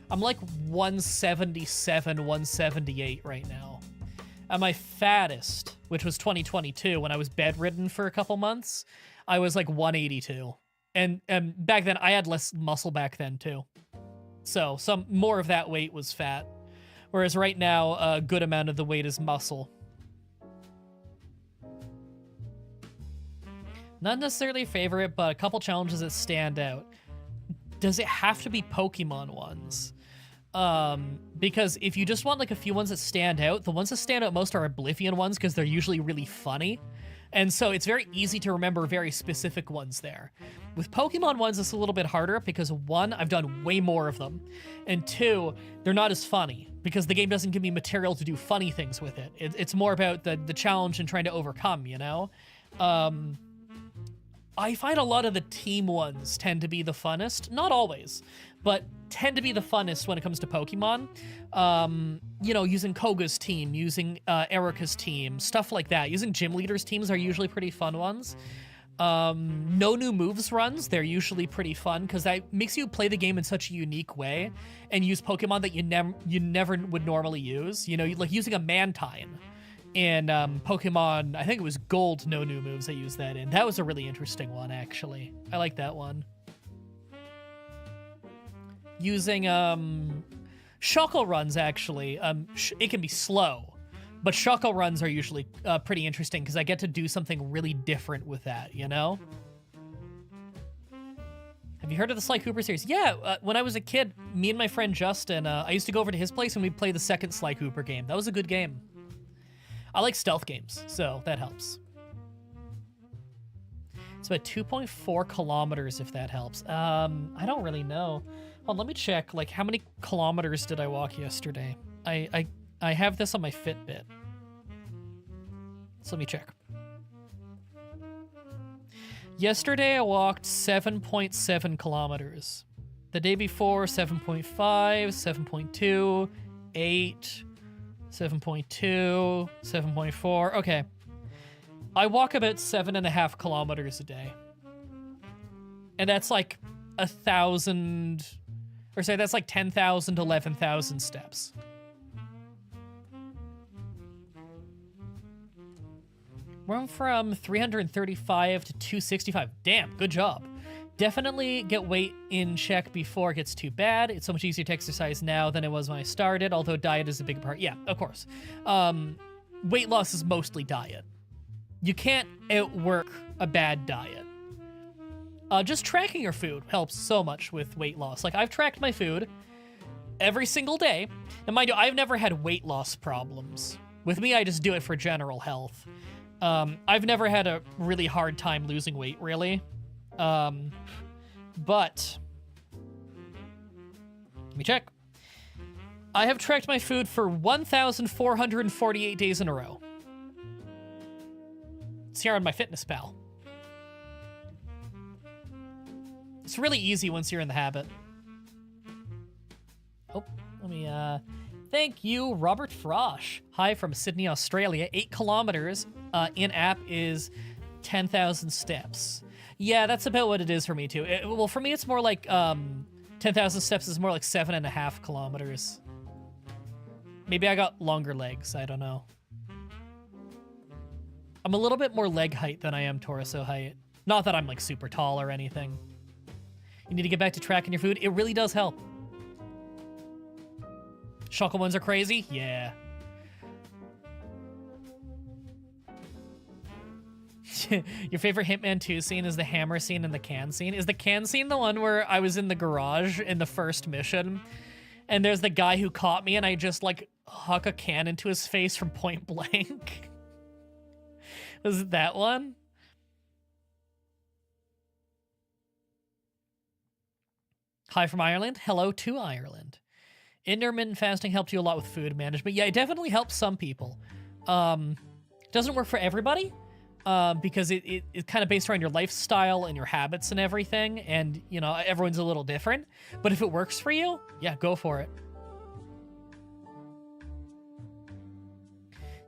S1: I'm like 177, 178 right now. At my fattest, which was 2022, when I was bedridden for a couple months, I was like 182. And back then, I had less muscle back then too. So some more of that weight was fat. Whereas right now, a good amount of the weight is muscle. Not necessarily a favorite, but a couple challenges that stand out. Does it have to be Pokemon ones? Because if you just want like a few ones that stand out, the ones that stand out most are Oblivion ones because they're usually really funny. And so it's very easy to remember very specific ones there. With Pokemon ones, it's a little bit harder because 1, I've done way more of them. And 2, they're not as funny because the game doesn't give me material to do funny things with it. It's more about the challenge and trying to overcome, you know? I find a lot of the team ones tend to be the funnest. Not always, but tend to be the funnest when it comes to Pokemon. You know, using Koga's team, using Erica's team, stuff like that. Using Gym Leader's teams are usually pretty fun ones. No new moves runs, they're usually pretty fun because that makes you play the game in such a unique way and use Pokemon that you never would normally use. You know, like using a Mantine. In Pokemon, I think it was Gold, no new moves I used that in. That was a really interesting one, actually. I like that one. Using Shuckle runs, actually, it can be slow, but Shuckle runs are usually pretty interesting because I get to do something really different with that, you know? Have you heard of the Sly Cooper series? Yeah, when I was a kid, me and my friend Justin, I used to go over to his place and we'd play the second Sly Cooper game. That was a good game. I like stealth games, so that helps. It's about 2.4 kilometers, if that helps. I don't really know. Hold on, let me check, like, how many kilometers did I walk yesterday? I have this on my Fitbit. So let me check. Yesterday, I walked 7.7 kilometers. The day before, 7.5, 7.2, 8... 7.2, 7.4. Okay. I walk about 7.5 kilometers a day. And that's like 1,000, or say that's like 10,000 to 11,000 steps. We're from 335 to 265. Damn, good job. Definitely get weight in check before it gets too bad. It's so much easier to exercise now than it was when I started, although diet is a big part. Yeah, of course. Weight loss is mostly diet. You can't outwork a bad diet. Just tracking your food helps so much with weight loss. Like, I've tracked my food every single day. And mind you, I've never had weight loss problems. With me, I just do it for general health. I've never had a really hard time losing weight, really. But let me check. I have tracked my food for 1,448 days in a row. It's here on my MyFitnessPal. It's really easy once you're in the habit. Oh, let me, thank you, Robert Frosh. Hi from Sydney, Australia. 8 kilometers in-app is 10,000 steps. Yeah, that's about what it is for me, too. Well, for me, it's more like 10,000 steps is more like 7.5 kilometers. Maybe I got longer legs. I don't know. I'm a little bit more leg height than I am torso height. Not that I'm, like, super tall or anything. You need to get back to tracking your food. It really does help. Shuckle ones are crazy? Yeah. Your favorite Hitman 2 scene is the hammer scene and the can scene? Is the can scene the one where I was in the garage in the first mission and there's the guy who caught me and I just like huck a can into his face from point blank? Was it that one? Hi from Ireland. Hello to Ireland. Intermittent fasting helped you a lot with food management. Yeah, it definitely helps some people. Doesn't work for everybody. Because it's kind of based around your lifestyle and your habits and everything, and, you know, everyone's a little different. But if it works for you, yeah, go for it.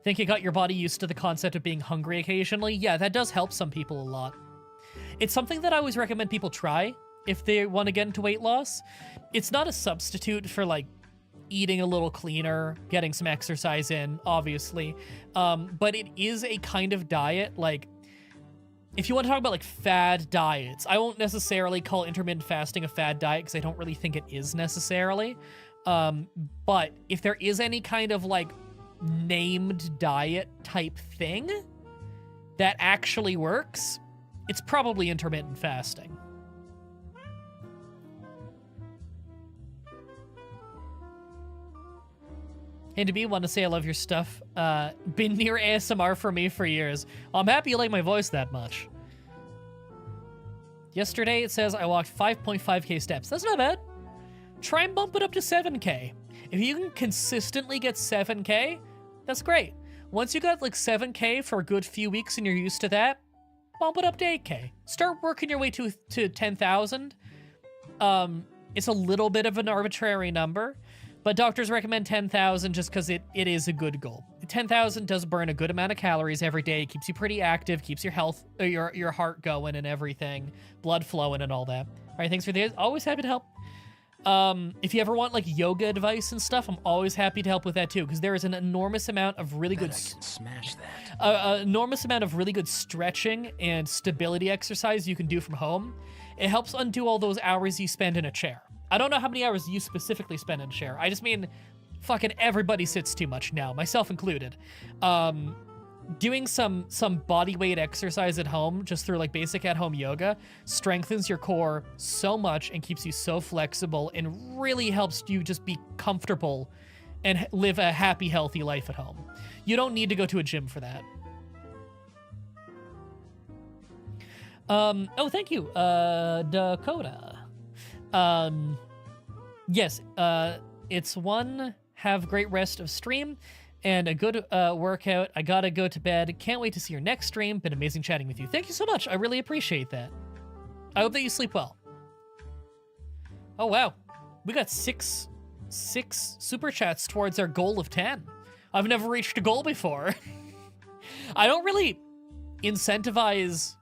S1: Think it got your body used to the concept of being hungry occasionally? Yeah, that does help some people a lot. It's something that I always recommend people try if they want to get into weight loss. It's not a substitute for like eating a little cleaner, getting some exercise in, obviously. But it is a kind of diet, like, if you want to talk about like fad diets, I won't necessarily call intermittent fasting a fad diet because I don't really think it is necessarily. But if there is any kind of like named diet type thing that actually works, it's probably intermittent fasting. Hey, to be want to say I love your stuff. Been near ASMR for me for years. I'm happy you like my voice that much. Yesterday, it says I walked 5.5k steps. That's not bad. Try and bump it up to 7k. If you can consistently get 7k, that's great. Once you got like 7k for a good few weeks and you're used to that, bump it up to 8k. Start working your way to 10,000. It's a little bit of an arbitrary number, but doctors recommend 10,000 just because it is a good goal. 10,000 does burn a good amount of calories every day. It keeps you pretty active, keeps your health, your heart going and everything, blood flowing and all that. All right, thanks for the always happy to help. If you ever want like yoga advice and stuff, I'm always happy to help with that too, because there is an enormous amount of really good
S2: smash that.
S1: Enormous amount of really good stretching and stability exercise you can do from home. It helps undo all those hours you spend in a chair. I don't know how many hours you specifically spend in a chair. I just mean fucking everybody sits too much now, myself included. Doing some body weight exercise at home, just through like basic at-home yoga, strengthens your core so much and keeps you so flexible and really helps you just be comfortable and live a happy, healthy life at home. You don't need to go to a gym for that. Oh, thank you, Dakota. Yes, it's one, have great rest of stream and a good workout. I gotta go to bed. Can't wait to see your next stream. Been amazing chatting with you. Thank you so much. I really appreciate that. I hope that you sleep well. Oh, wow. We got six super chats towards our goal of 10. I've never reached a goal before. I don't really incentivize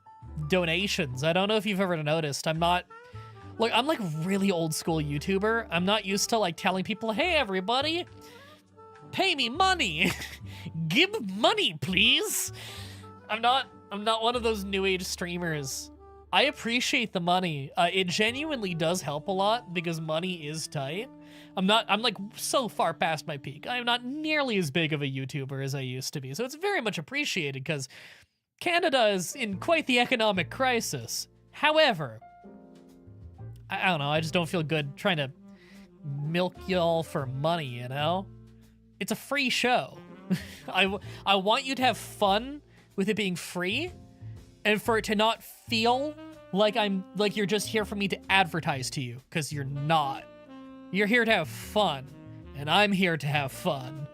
S1: donations. I don't know if you've ever noticed. I'm like really old school YouTuber. I'm not used to like telling people, hey everybody, pay me money. Give money, please. I'm not one of those new age streamers. I appreciate the money. It genuinely does help a lot because money is tight. I'm like so far past my peak. I'm not nearly as big of a YouTuber as I used to be. So it's very much appreciated because Canada is in quite the economic crisis. However, I don't know, I just don't feel good trying to milk y'all for money, you know? It's a free show. I want you to have fun with it being free and for it to not feel like you're just here for me to advertise to you, because you're not. You're here to have fun, and I'm here to have fun.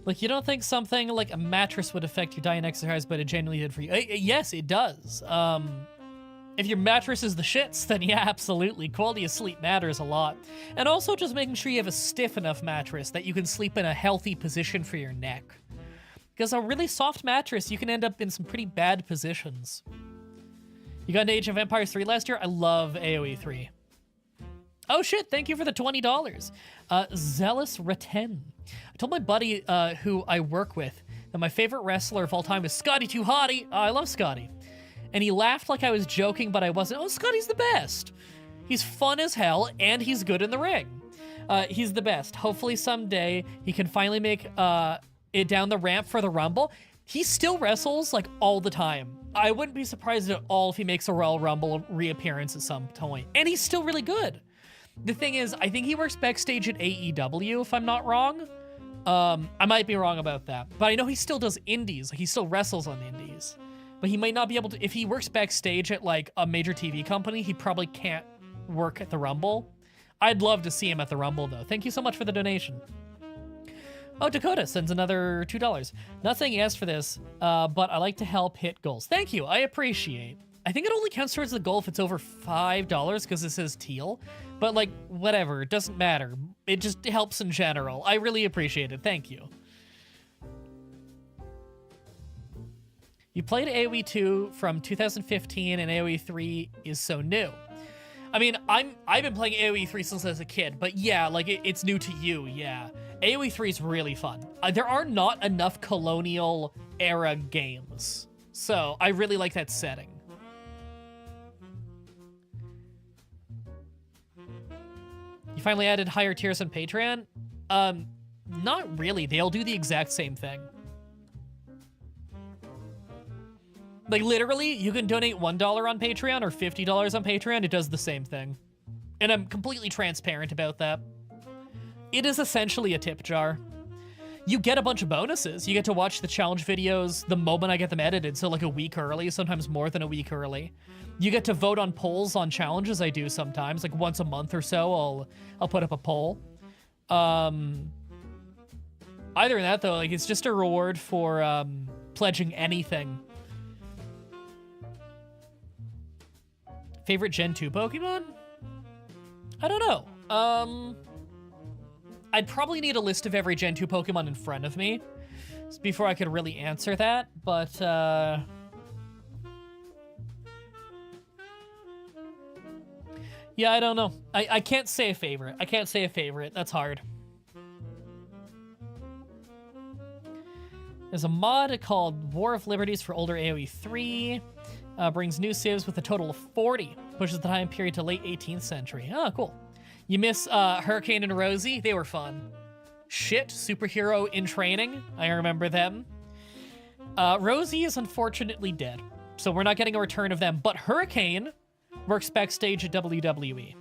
S1: Like, you don't think something like a mattress would affect your diet and exercise, but it genuinely did for you? Yes, it does. If your mattress is the shits, then yeah, absolutely. Quality of sleep matters a lot. And also just making sure you have a stiff enough mattress that you can sleep in a healthy position for your neck. Because a really soft mattress, you can end up in some pretty bad positions. You got into Age of Empires 3 last year? I love AoE 3. Oh shit, thank you for the $20. Zealous Raten. I told my buddy who I work with that my favorite wrestler of all time is Scotty Too Hottie. I love Scotty. And he laughed like I was joking, but I wasn't. Oh, Scotty's the best. He's fun as hell, and he's good in the ring. He's the best. Hopefully someday he can finally make it down the ramp for the Rumble. He still wrestles, like, all the time. I wouldn't be surprised at all if he makes a Royal Rumble reappearance at some point. And he's still really good. The thing is, I think he works backstage at AEW, if I'm not wrong. I might be wrong about that. But I know he still does indies. Like, he still wrestles on indies. But he might not be able to, if he works backstage at like a major TV company, he probably can't work at the Rumble. I'd love to see him at the Rumble though. Thank you so much for the donation. Oh, Dakota sends another $2. Not saying yes for this, but I like to help hit goals. Thank you, I appreciate. I think it only counts towards the goal if it's over $5 because it says teal, But, like, whatever. It doesn't matter. It just helps in general. I really appreciate it. Thank you. You played AoE 2 from 2015, and AoE 3 is so new. I mean, I've been playing AoE 3 since I was a kid, but yeah, like, it's new to you, yeah. AoE 3 is really fun. There are not enough colonial-era games, so I really like that setting. You finally added higher tiers on Patreon? Not really. They all do the exact same thing. Like, literally, you can donate $1 on Patreon or $50 on Patreon. It does the same thing. And I'm completely transparent about that. It is essentially a tip jar. You get a bunch of bonuses. You get to watch the challenge videos the moment I get them edited, so like a week early, sometimes more than a week early. You get to vote on polls on challenges I do sometimes, like once a month or so, I'll put up a poll. Either than that, though, like, it's just a reward for pledging anything. Favorite Gen 2 Pokemon? I don't know. I'd probably need a list of every Gen 2 Pokemon in front of me before I could really answer that, but, yeah, I don't know. I can't say a favorite. I can't say a favorite. That's hard. There's a mod called War of Liberties for older AoE 3. Brings new civs with a total of 40. Pushes the time period to late 18th century. Oh, cool. You miss Hurricane and Rosie? They were fun. Shit, superhero in training. I remember them. Rosie is unfortunately dead, so we're not getting a return of them. But Hurricane works backstage at WWE.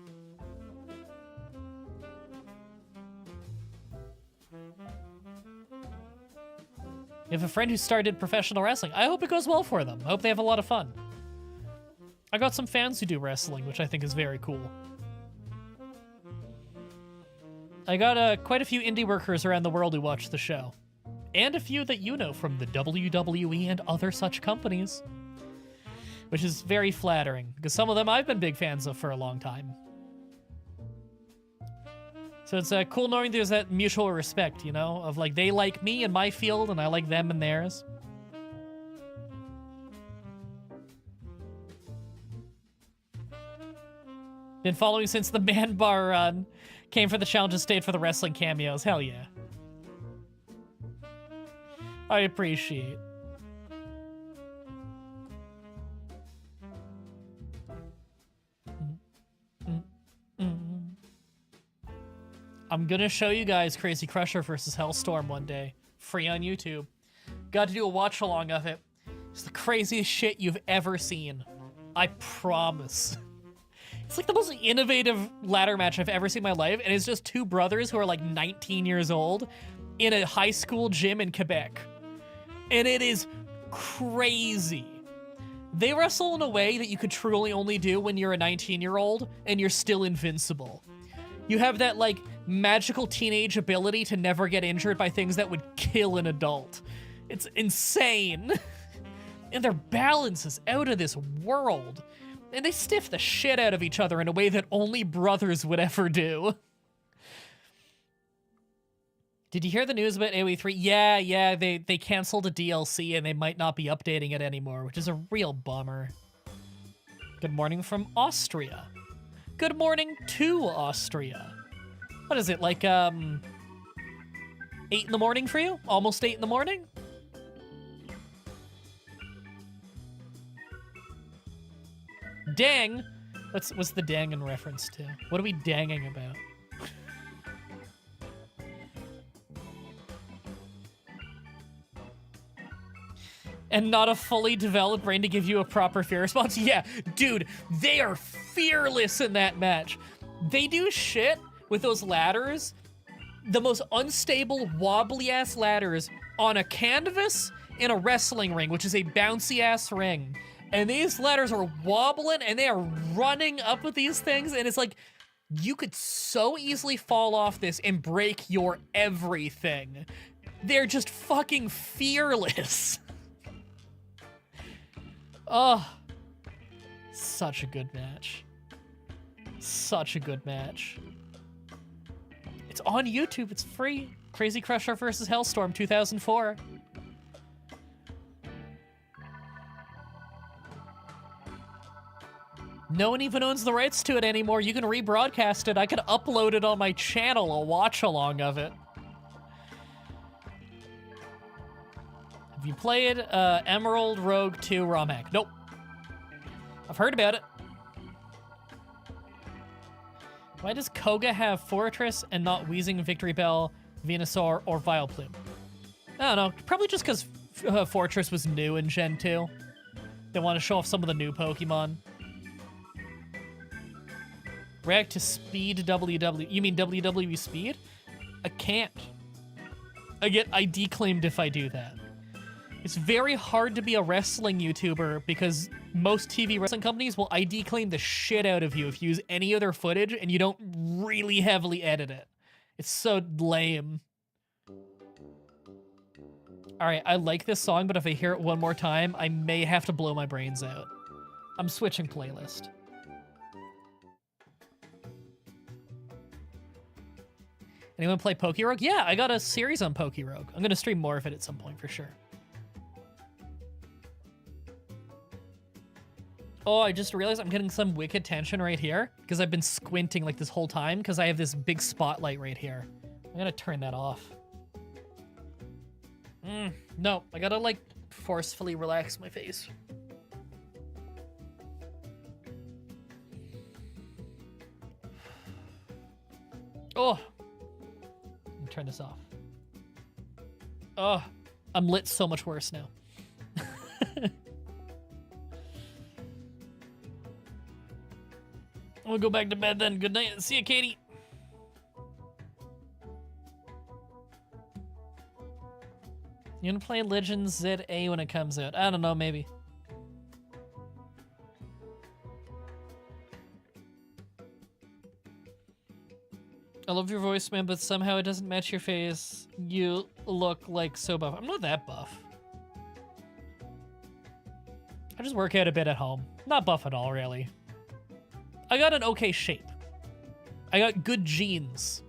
S1: You have a friend who started professional wrestling. I hope it goes well for them. I hope they have a lot of fun. I got some fans who do wrestling, which I think is very cool. I got quite a few indie workers around the world who watch the show. And a few that you know from the WWE and other such companies. Which is very flattering, because some of them I've been big fans of for a long time. So it's cool knowing there's that mutual respect, you know? Of like, they like me in my field, and I like them in theirs. Been following since the Man Bar run. Came for the challenge and stayed for the wrestling cameos. Hell yeah. I appreciate. I'm gonna show you guys Crazy Crusher versus Hellstorm one day. Free on YouTube. Got to do a watch along of it. It's the craziest shit you've ever seen. I promise. It's like the most innovative ladder match I've ever seen in my life, and it's just two brothers who are like 19 years old in a high school gym in Quebec. And it is crazy. They wrestle in a way that you could truly only do when you're a 19-year-old and you're still invincible. You have that, like, magical teenage ability to never get injured by things that would kill an adult. It's insane. And their balance is out of this world. And they stiff the shit out of each other in a way that only brothers would ever do. Did you hear the news about AoE 3? Yeah, they canceled a DLC and they might not be updating it anymore, which is a real bummer. Good morning from Austria. Good morning to Austria. What is it, like, 8 in the morning for you? Almost 8 in the morning? Dang! What's the dang in reference to? What are we danging about? And not a fully developed brain to give you a proper fear response? Yeah, dude, they are fearless in that match. They do shit with those ladders, the most unstable, wobbly-ass ladders on a canvas in a wrestling ring, which is a bouncy-ass ring. And these ladders are wobbling, and they are running up with these things, and it's like, you could so easily fall off this and break your everything. They're just fucking fearless. Oh, such a good match. Such a good match. It's on YouTube. It's free. Crazy Crusher versus Hellstorm 2004. No one even owns the rights to it anymore. You can rebroadcast it. I could upload it on my channel, a watch-along of it. Have you played Emerald Rogue 2 ROM hack? Nope. I've heard about it. Why does Koga have Fortress and not Weezing, Victory Bell, Venusaur, or Vileplume? I don't know. Probably just because Fortress was new in Gen 2. They want to show off some of the new Pokemon. React to Speed WW. You mean WWE Speed? I can't. I get ID claimed if I do that. It's very hard to be a wrestling YouTuber because most TV wrestling companies will ID claim the shit out of you if you use any other footage and you don't really heavily edit it. It's so lame. Alright, I like this song, but if I hear it one more time, I may have to blow my brains out. I'm switching playlist. Anyone play Pokerogue? Yeah, I got a series on Pokerogue. I'm gonna stream more of it at some point for sure. Oh, I just realized I'm getting some wicked tension right here because I've been squinting like this whole time because I have this big spotlight right here. I'm gonna turn that off. No, I gotta like forcefully relax my face. Oh. Turn this off. Oh, I'm lit so much worse now. I'm gonna go back to bed then. Good night. See you, Katie. You gonna play Legends ZA when it comes out? I don't know, maybe. I love your voice, man, but somehow it doesn't match your face. You look like so buff. I'm not that buff. I just work out a bit at home. Not buff at all, really. I got an okay shape. I got good genes.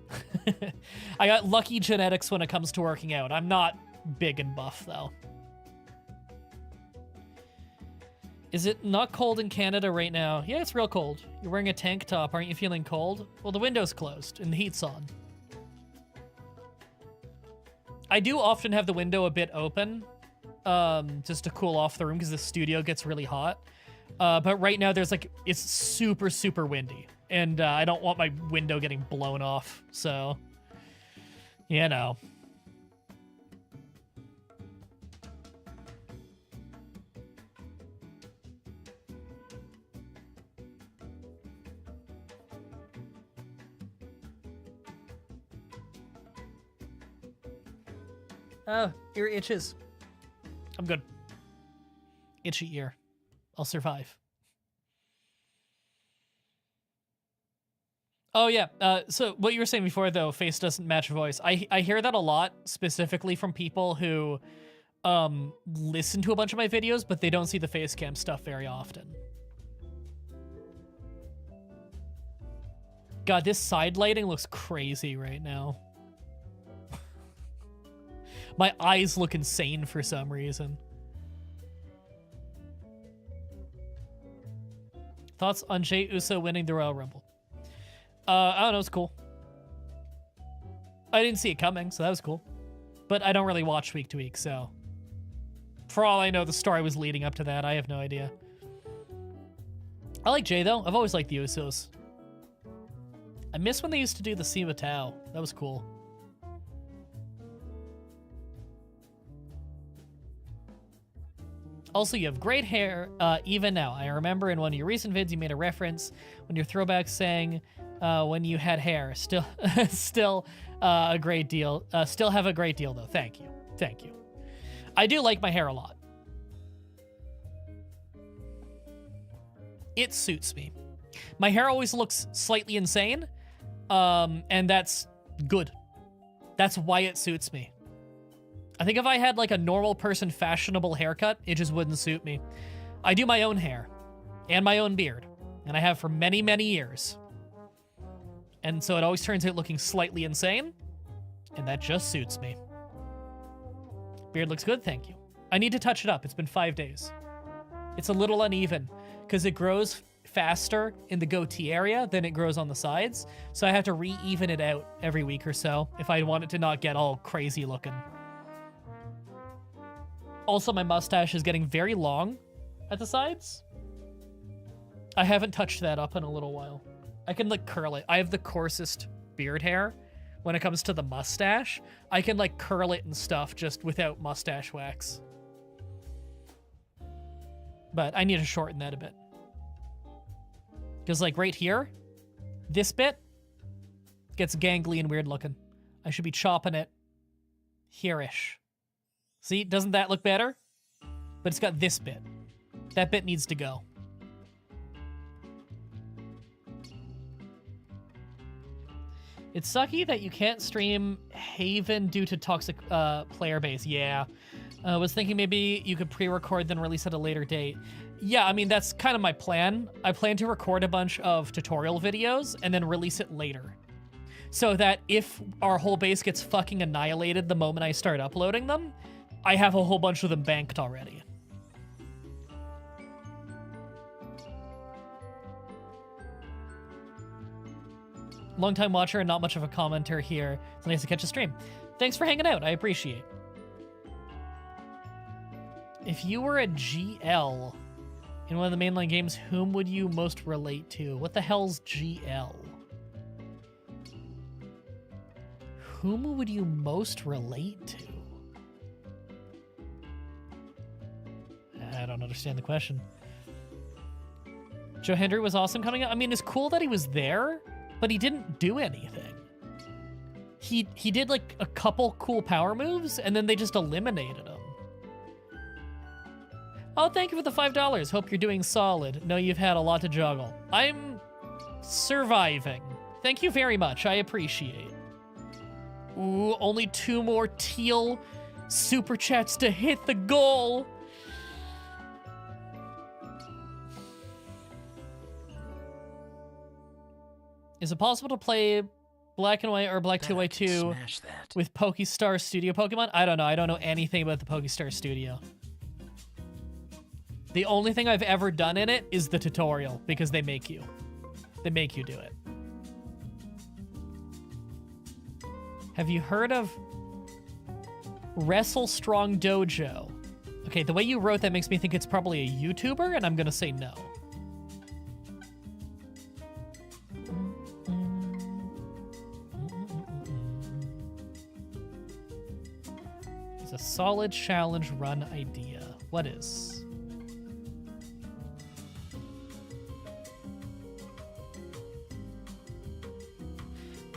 S1: I got lucky genetics when it comes to working out. I'm not big and buff, though. Is it not cold in Canada right now? Yeah, it's real cold. You're wearing a tank top. Aren't you feeling cold? Well, the window's closed and the heat's on. I do often have the window a bit open just to cool off the room because the studio gets really hot. But right now there's like, it's super, super windy. And I don't want my window getting blown off. So, you know. Oh, ear itches. I'm good. Itchy ear. I'll survive. Oh, yeah. So what you were saying before, though, face doesn't match voice. I hear that a lot, specifically from people who listen to a bunch of my videos, but they don't see the face cam stuff very often. God, this side lighting looks crazy right now. My eyes look insane for some reason. Thoughts on Jey Uso winning the Royal Rumble? I don't know, it's cool. I didn't see it coming, so that was cool. But I don't really watch week to week, so... For all I know, the story was leading up to that. I have no idea. I like Jey, though. I've always liked the Usos. I miss when they used to do the Siva Tao. That was cool. Also, you have great hair, even now. I remember in one of your recent vids, you made a reference when your throwback saying when you had hair. Still a great deal. Still have a great deal, though. Thank you. Thank you. I do like my hair a lot. It suits me. My hair always looks slightly insane, and that's good. That's why it suits me. I think if I had like a normal person fashionable haircut, it just wouldn't suit me. I do my own hair and my own beard, and I have for many, many years. And so it always turns out looking slightly insane, and that just suits me. Beard looks good, thank you. I need to touch it up. It's been 5 days. It's a little uneven because it grows faster in the goatee area than it grows on the sides. So I have to re-even it out every week or so if I want it to not get all crazy looking. Also, my mustache is getting very long at the sides. I haven't touched that up in a little while. I can like curl it. I have the coarsest beard hair when it comes to the mustache. I can like curl it and stuff just without mustache wax. But I need to shorten that a bit. Because like right here, this bit gets gangly and weird looking. I should be chopping it here-ish. See, doesn't that look better? But it's got this bit. That bit needs to go. It's sucky that you can't stream Haven due to toxic player base. Yeah. I was thinking maybe you could pre-record then release at a later date. Yeah, I mean, that's kind of my plan. I plan to record a bunch of tutorial videos and then release it later. So that if our whole base gets fucking annihilated the moment I start uploading them, I have a whole bunch of them banked already. Long-time watcher and not much of a commenter here. It's nice to catch a stream. Thanks for hanging out. I appreciate. If you were a GL in one of the mainline games, whom would you most relate to? What the hell's GL? Whom would you most relate to? I don't understand the question. Joe Hendry was awesome coming out. I mean, it's cool that he was there, but he didn't do anything. He did like a couple cool power moves, and then they just eliminated him. Oh, thank you for the $5. Hope you're doing solid. Know you've had a lot to juggle. I'm surviving. Thank you very much. I appreciate. Ooh, only 2 more teal super chats to hit the goal. Is it possible to play Black and White or Black 2 White 2 with Pokestar Studio Pokemon? I don't know. I don't know anything about the Pokestar Studio. The only thing I've ever done in it is the tutorial, because they make you. They make you do it. Have you heard of Wrestle Strong Dojo? Okay, the way you wrote that makes me think it's probably a YouTuber, and I'm gonna say no. It's a solid challenge run idea. What is?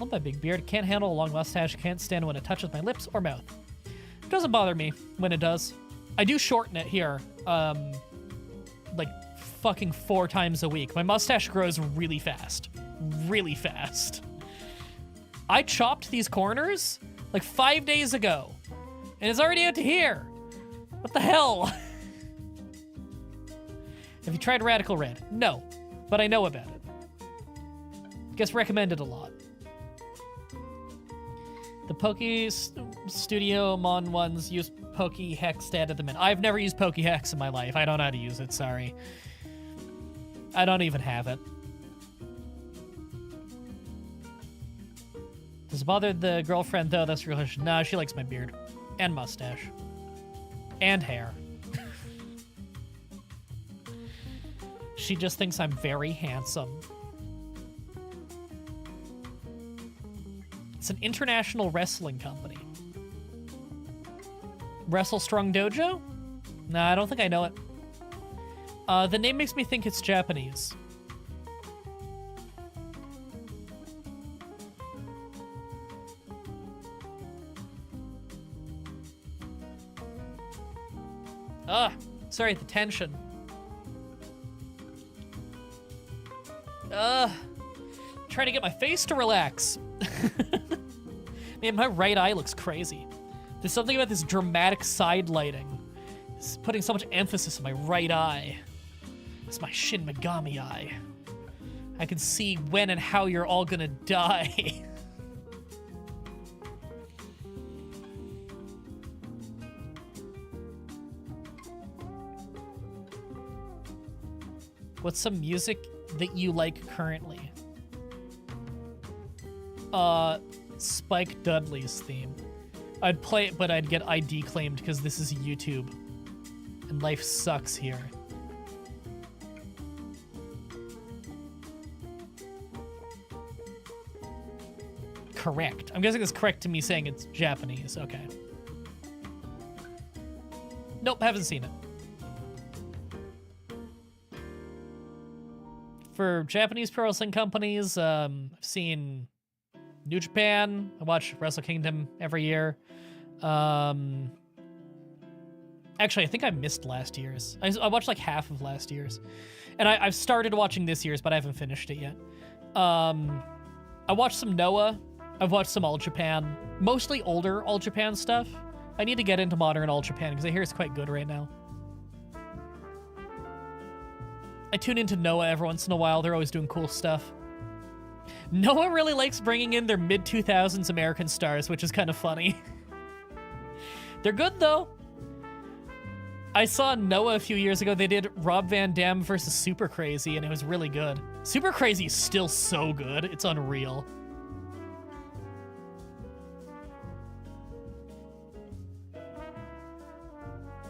S1: Love my big beard. Can't handle a long mustache. Can't stand when it touches my lips or mouth. It doesn't bother me when it does. I do shorten it here. Like fucking 4 times a week. My mustache grows really fast. Really fast. I chopped these corners like 5 days ago. And it's already out to here. What the hell? Have you tried Radical Red? No. But I know about it. Gets recommended a lot. The Poke Studio Mon ones use Poke Hex to edit them in. I've never used Poke Hex in my life. I don't know how to use it, sorry. I don't even have it. Does it bother the girlfriend, though? That's real. No, she likes my beard. And mustache. And hair. She just thinks I'm very handsome. It's an international wrestling company. Wrestle Strong Dojo? Nah, I don't think I know it. The name makes me think it's Japanese. Sorry, the tension. Trying to get my face to relax. Man, my right eye looks crazy. There's something about this dramatic side lighting. It's putting so much emphasis on my right eye. It's my Shin Megami eye. I I can see when and how you're all gonna die. What's some music that you like currently? Spike Dudley's theme. I'd play it, but I'd get ID claimed because this is YouTube. And life sucks here. Correct. I'm guessing it's correct to me saying it's Japanese. Okay. Nope, haven't seen it. For Japanese pro wrestling companies, I've seen New Japan. I watch Wrestle Kingdom every year. Actually, I think I missed last year's. I watched like half of last year's. And I've started watching this year's, but I haven't finished it yet. I watched some Noah. I've watched some All Japan. Mostly older All Japan stuff. I need to get into modern All Japan because I hear it's quite good right now. I tune into Noah every once in a while. They're always doing cool stuff. Noah really likes bringing in their mid-2000s American stars, which is kind of funny. They're good, though. I saw Noah a few years ago. They did Rob Van Dam versus Super Crazy, and it was really good. Super Crazy is still so good. It's unreal.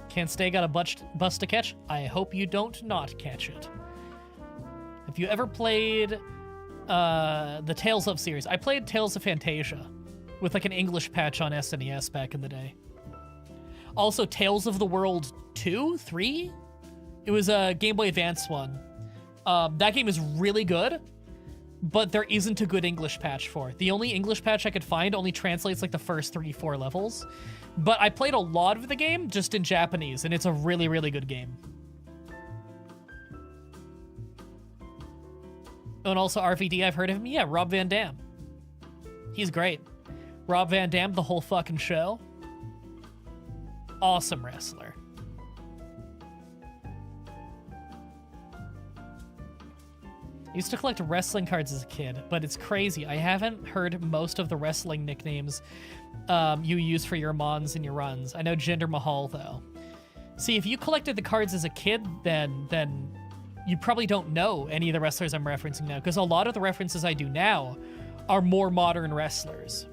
S1: Can't stay, got a bus to catch. I hope you don't not catch it. Have you ever played the Tales of series? I played Tales of Fantasia with like an English patch on SNES back in the day. Also, Tales of the World 2, 3? It was a Game Boy Advance one. That game is really good, but there isn't a good English patch for it. The only English patch I could find only translates like the first 3-4 levels. But I played a lot of the game just in Japanese, and it's a really, really good game. Oh, and also RVD, I've heard of him. Yeah, Rob Van Dam. He's great. Rob Van Dam, the whole fucking show. Awesome wrestler. I used to collect wrestling cards as a kid, but it's crazy. I haven't heard most of the wrestling nicknames you use for your mons and your runs. I know Jinder Mahal, though. See, if you collected the cards as a kid, then you probably don't know any of the wrestlers I'm referencing now, because a lot of the references I do now are more modern wrestlers.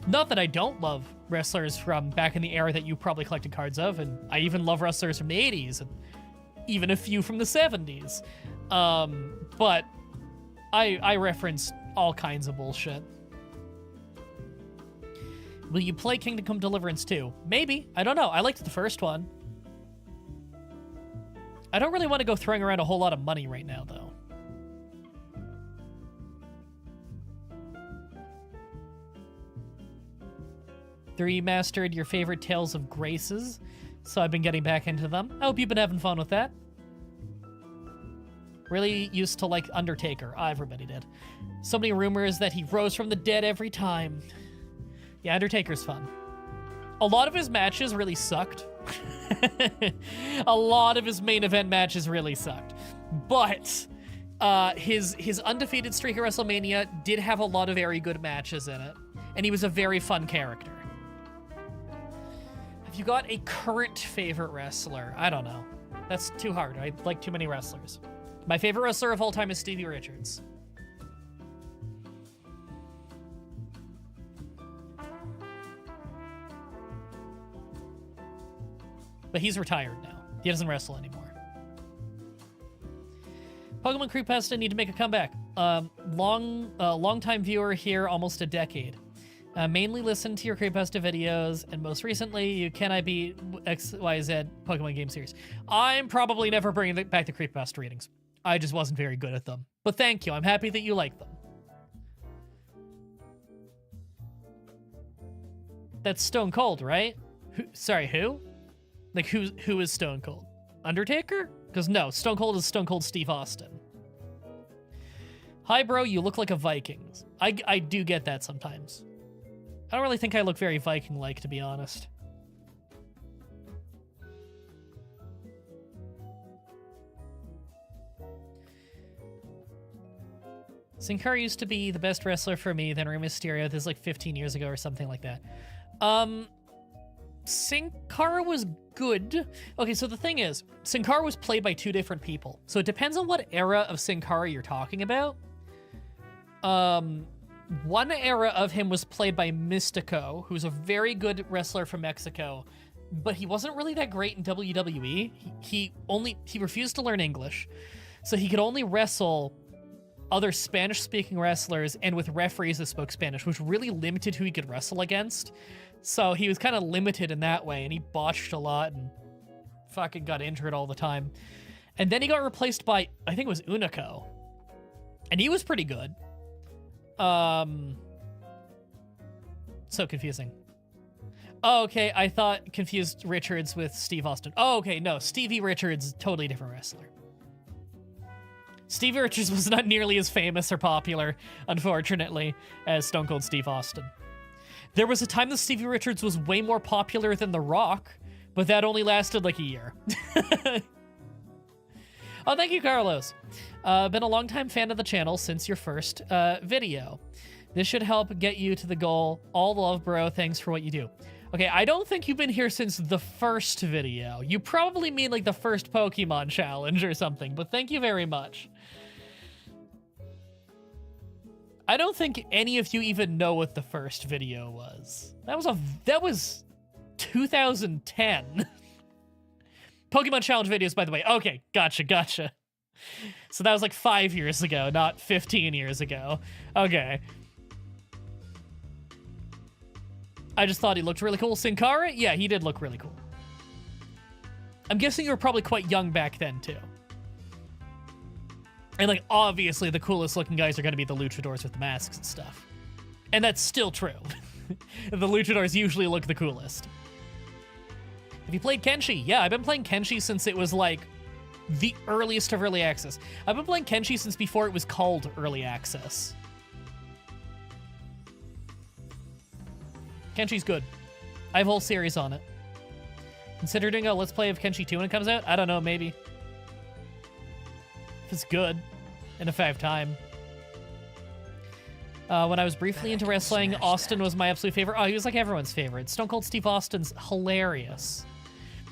S1: Not that I don't love wrestlers from back in the era that you probably collected cards of, and I even love wrestlers from the 80s, and even a few from the 70s. But I reference all kinds of bullshit. Will you play Kingdom Come Deliverance 2? Maybe. I don't know. I liked the first one. I don't really want to go throwing around a whole lot of money right now, though. They remastered your favorite Tales of Graces, so I've been getting back into them. I hope you've been having fun with that. Really used to like Undertaker. Everybody did. So many rumors that he rose from the dead every time. Yeah, Undertaker's fun. A lot of his matches really sucked. A lot of his main event matches really sucked. But his undefeated streak at WrestleMania did have a lot of very good matches in it. And he was a very fun character. Have you got a current favorite wrestler? I don't know. That's too hard. I like too many wrestlers. My favorite wrestler of all time is Stevie Richards. But he's retired now. He doesn't wrestle anymore. Pokemon Creepypasta need to make a comeback. Long-time viewer here, almost a decade. Mainly listen to your Creepypasta videos, and most recently, you Can I Beat XYZ Pokemon game series. I'm probably never bringing back the Creepypasta readings. I just wasn't very good at them. But thank you. I'm happy that you like them. That's Stone Cold, right? Sorry, who? Like, who is Stone Cold? Undertaker? Because no, Stone Cold is Stone Cold Steve Austin. Hi, bro, you look like a Viking. I do get that sometimes. I don't really think I look very Viking-like, to be honest. Sin Cara used to be the best wrestler for me, then Rey Mysterio. This is like 15 years ago or something like that. Sin Cara was good. Okay, so the thing is, Sin Cara was played by 2 different people. So it depends on what era of Sin Cara you're talking about. One era of him was played by Mystico, who's a very good wrestler from Mexico, but he wasn't really that great in WWE. He refused to learn English, so he could only wrestle other Spanish-speaking wrestlers and with referees that spoke Spanish, which really limited who he could wrestle against. So he was kind of limited in that way, and he botched a lot and fucking got injured all the time. And then he got replaced by, I think it was Unico, and he was pretty good. So confusing. Oh, okay, I thought confused Richards with Steve Austin. Oh, okay, no, Stevie Richards, totally different wrestler. Stevie Richards was not nearly as famous or popular, unfortunately, as Stone Cold Steve Austin. There was a time that Stevie Richards was way more popular than The Rock, but that only lasted like a year. Oh, thank you, Carlos. Been a longtime fan of the channel since your first video. This should help get you to the goal. All the love, bro. Thanks for what you do. Okay, I don't think you've been here since the first video. You probably mean like the first Pokemon challenge or something, but thank you very much. I don't think any of you even know what the first video was. That was 2010. Pokemon challenge videos, by the way. Okay, gotcha. So that was like 5 years ago, not 15 years ago. Okay. I just thought he looked really cool. Sin Cara? Yeah, he did look really cool. I'm guessing you were probably quite young back then, too. And, like, obviously the coolest looking guys are going to be the luchadors with the masks and stuff. And that's still true. The luchadors usually look the coolest. Have you played Kenshi? Yeah, I've been playing Kenshi since it was, like, the earliest of early access. I've been playing Kenshi since before it was called early access. Kenshi's good. I have a whole series on it. Consider doing a Let's Play of Kenshi 2 when it comes out? I don't know, maybe. If it's good. And if I have time. When I was briefly into wrestling, Austin was my absolute favorite. Oh, he was like everyone's favorite. Stone Cold Steve Austin's hilarious.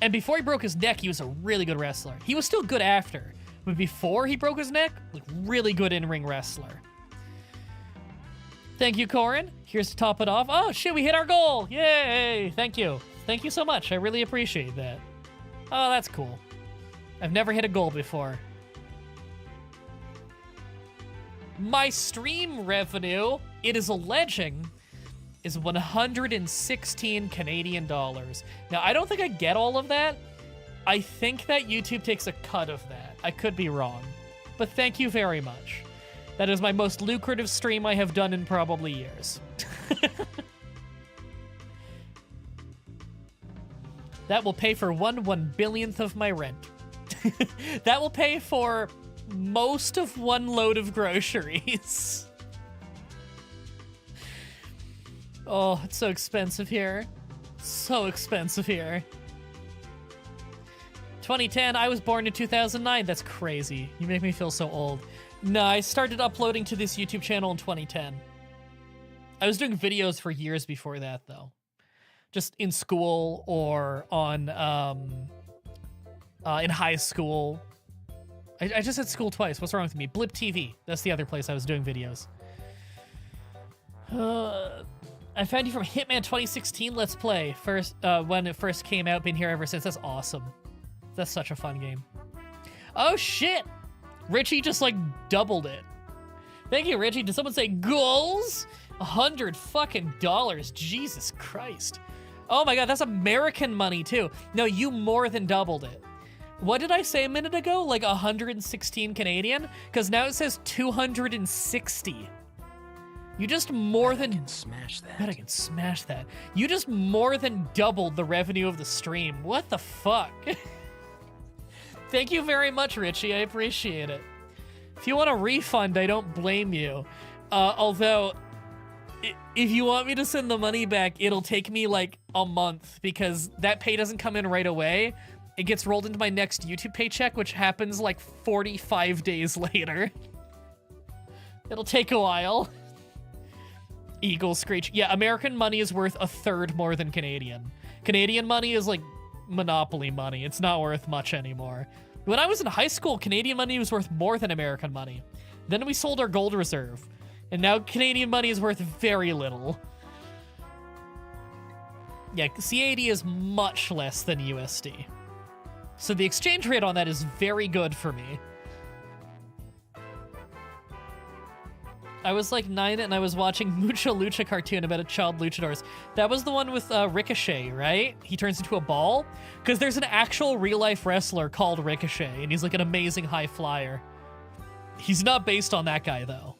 S1: And before he broke his neck, he was a really good wrestler. He was still good after. But before he broke his neck, like really good in-ring wrestler. Thank you, Corin. Here's to top it off. Oh, shit, we hit our goal. Yay. Thank you. Thank you so much. I really appreciate that. Oh, that's cool. I've never hit a goal before. My stream revenue, it is alleging, is 116 Canadian dollars. Now, I don't think I get all of that. I think that YouTube takes a cut of that. I could be wrong. But thank you very much. That is my most lucrative stream I have done in probably years. That will pay for 1/1 billionth of my rent. That will pay for most of 1 load of groceries. Oh, it's so expensive here. So expensive here. 2010, I was born in 2009. That's crazy. You make me feel so old. No, I started uploading to this YouTube channel in 2010. I was doing videos for years before that, though. Just in school or on, in high school. I just said school twice. What's wrong with me? Blip TV. That's the other place I was doing videos. I found you from Hitman 2016 Let's Play. When it first came out. Been here ever since. That's awesome. That's such a fun game. Oh, shit! Richie just, like, doubled it. Thank you, Richie. Did someone say goals? $100 fucking dollars. Jesus Christ. Oh my god, that's American money, too. No, you more than doubled it. What did I say a minute ago? Like 116 Canadian? Because now it says 260. You just more than... I can smash that. Bet I can smash that. You just more than doubled the revenue of the stream. What the fuck? Thank you very much, Richie. I appreciate it. If you want a refund, I don't blame you. Although, if you want me to send the money back, it'll take me like a month because that pay doesn't come in right away. It gets rolled into my next YouTube paycheck, which happens like 45 days later. It'll take a while. Eagle screech. Yeah, American money is worth a third more than Canadian. Canadian money is like monopoly money. It's not worth much anymore. When I was in high school, Canadian money was worth more than American money. Then we sold our gold reserve. And now Canadian money is worth very little. Yeah, CAD is much less than USD. So the exchange rate on that is very good for me. I was like 9 and I was watching Mucha Lucha cartoon about a child luchadors. That was the one with Ricochet, right? He turns into a ball? Because there's an actual real-life wrestler called Ricochet, and he's like an amazing high flyer. He's not based on that guy, though.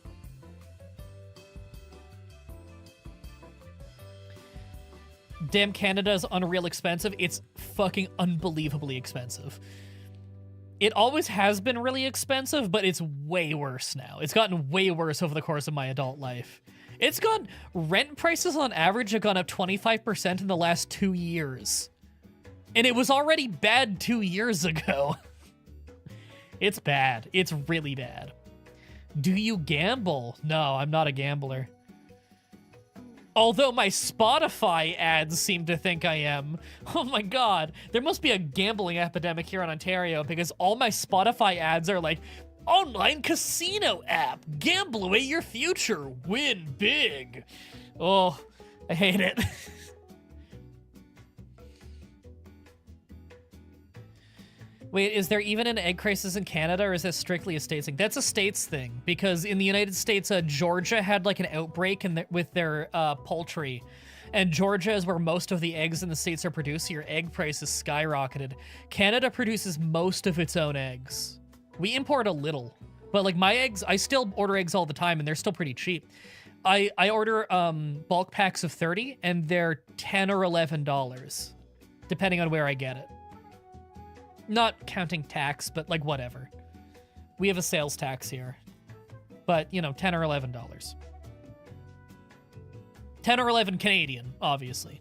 S1: Damn, Canada is unreal expensive. It's fucking unbelievably expensive. It always has been really expensive, but it's way worse now. It's gotten way worse over the course of my adult life. Rent prices on average have gone up 25% in the last 2 years. And it was already bad 2 years ago. It's bad. It's really bad. Do you gamble? No, I'm not a gambler. Although my Spotify ads seem to think I am. Oh my god, there must be a gambling epidemic here in Ontario because all my Spotify ads are like, online casino app, gamble away your future, win big. Oh, I hate it. Wait, is there even an egg crisis in Canada, or is that strictly a states thing? That's a states thing, because in the United States, Georgia had like an outbreak with their poultry, and Georgia is where most of the eggs in the states are produced, so your egg prices skyrocketed. Canada produces most of its own eggs. We import a little, but like my eggs, I still order eggs all the time, and they're still pretty cheap. I order bulk packs of 30, and they're $10 or $11, depending on where I get it. Not counting tax, but like whatever. We have a sales tax here. But, you know, $10 or $11. 10 or 11 Canadian, obviously.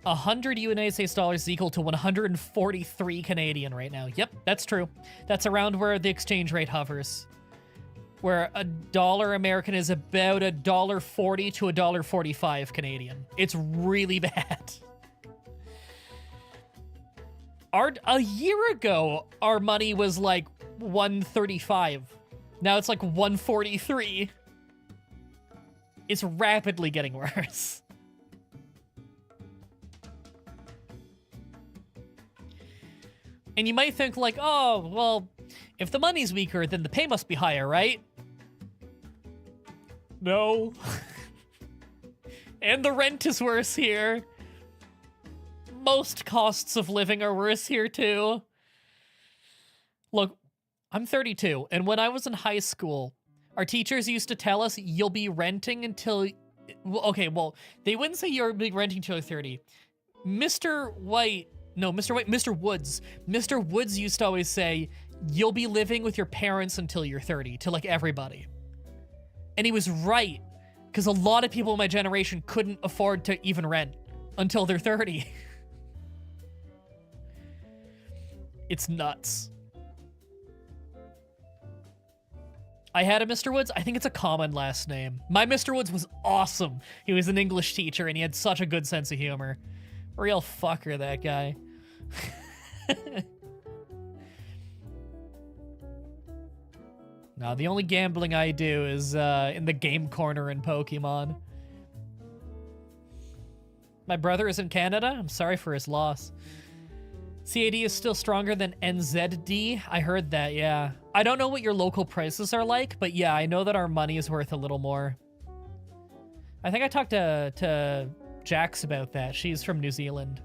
S1: 100 United States dollars is equal to 143 Canadian right now. Yep, that's true. That's around where the exchange rate hovers. Where $1 American is about $1.40 to $1.45 Canadian. It's really bad. A year ago, our money was like 135. Now it's like 143. It's rapidly getting worse. And you might think like, oh, well, if the money's weaker, then the pay must be higher, right? No. And the rent is worse here. Most costs of living are worse here too. Look, I'm 32, and when I was in high school, our teachers used to tell us you'll be renting until... Okay, well, they wouldn't say you'll be renting until you're 30. Mr. Woods. Mr. Woods used to always say, you'll be living with your parents until you're 30, to like everybody. And he was right, because a lot of people in my generation couldn't afford to even rent until they're 30. It's nuts. I had a Mr. Woods. I think it's a common last name. My Mr. Woods was awesome. He was an English teacher, and he had such a good sense of humor. Real fucker, that guy. No, the only gambling I do is in the game corner in Pokemon. My brother is in Canada. I'm sorry for his loss. CAD is still stronger than NZD. I heard that, yeah. I don't know what your local prices are like, but yeah, I know that our money is worth a little more. I think I talked to Jax about that. She's from New Zealand.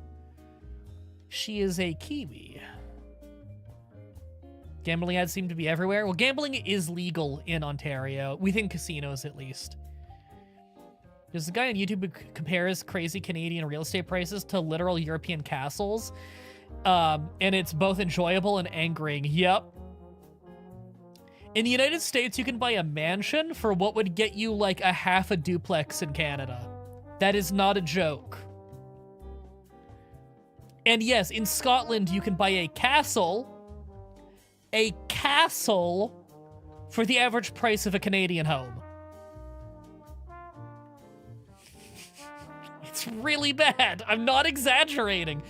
S1: She is a Kiwi. Gambling ads seem to be everywhere. Well, gambling is legal in Ontario, within casinos at least. There's a guy on YouTube who compares crazy Canadian real estate prices to literal European castles. And it's both enjoyable and angering. Yep. In the United States, you can buy a mansion for what would get you like a half a duplex in Canada. That is not a joke. And yes, in Scotland, you can buy a castle a castle for the average price of a Canadian home. It's really bad. I'm not exaggerating.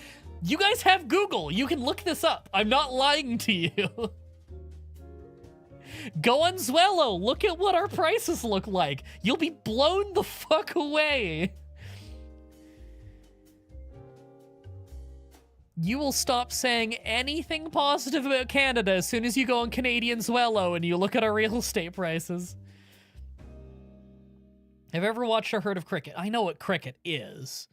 S1: You guys have Google. You can look this up. I'm not lying to you. Go on Zwello. Look at what our prices look like. You'll be blown the fuck away. You will stop saying anything positive about Canada as soon as you go on Canadian Zwello and you look at our real estate prices. Have you ever watched or heard of cricket? I know what cricket is.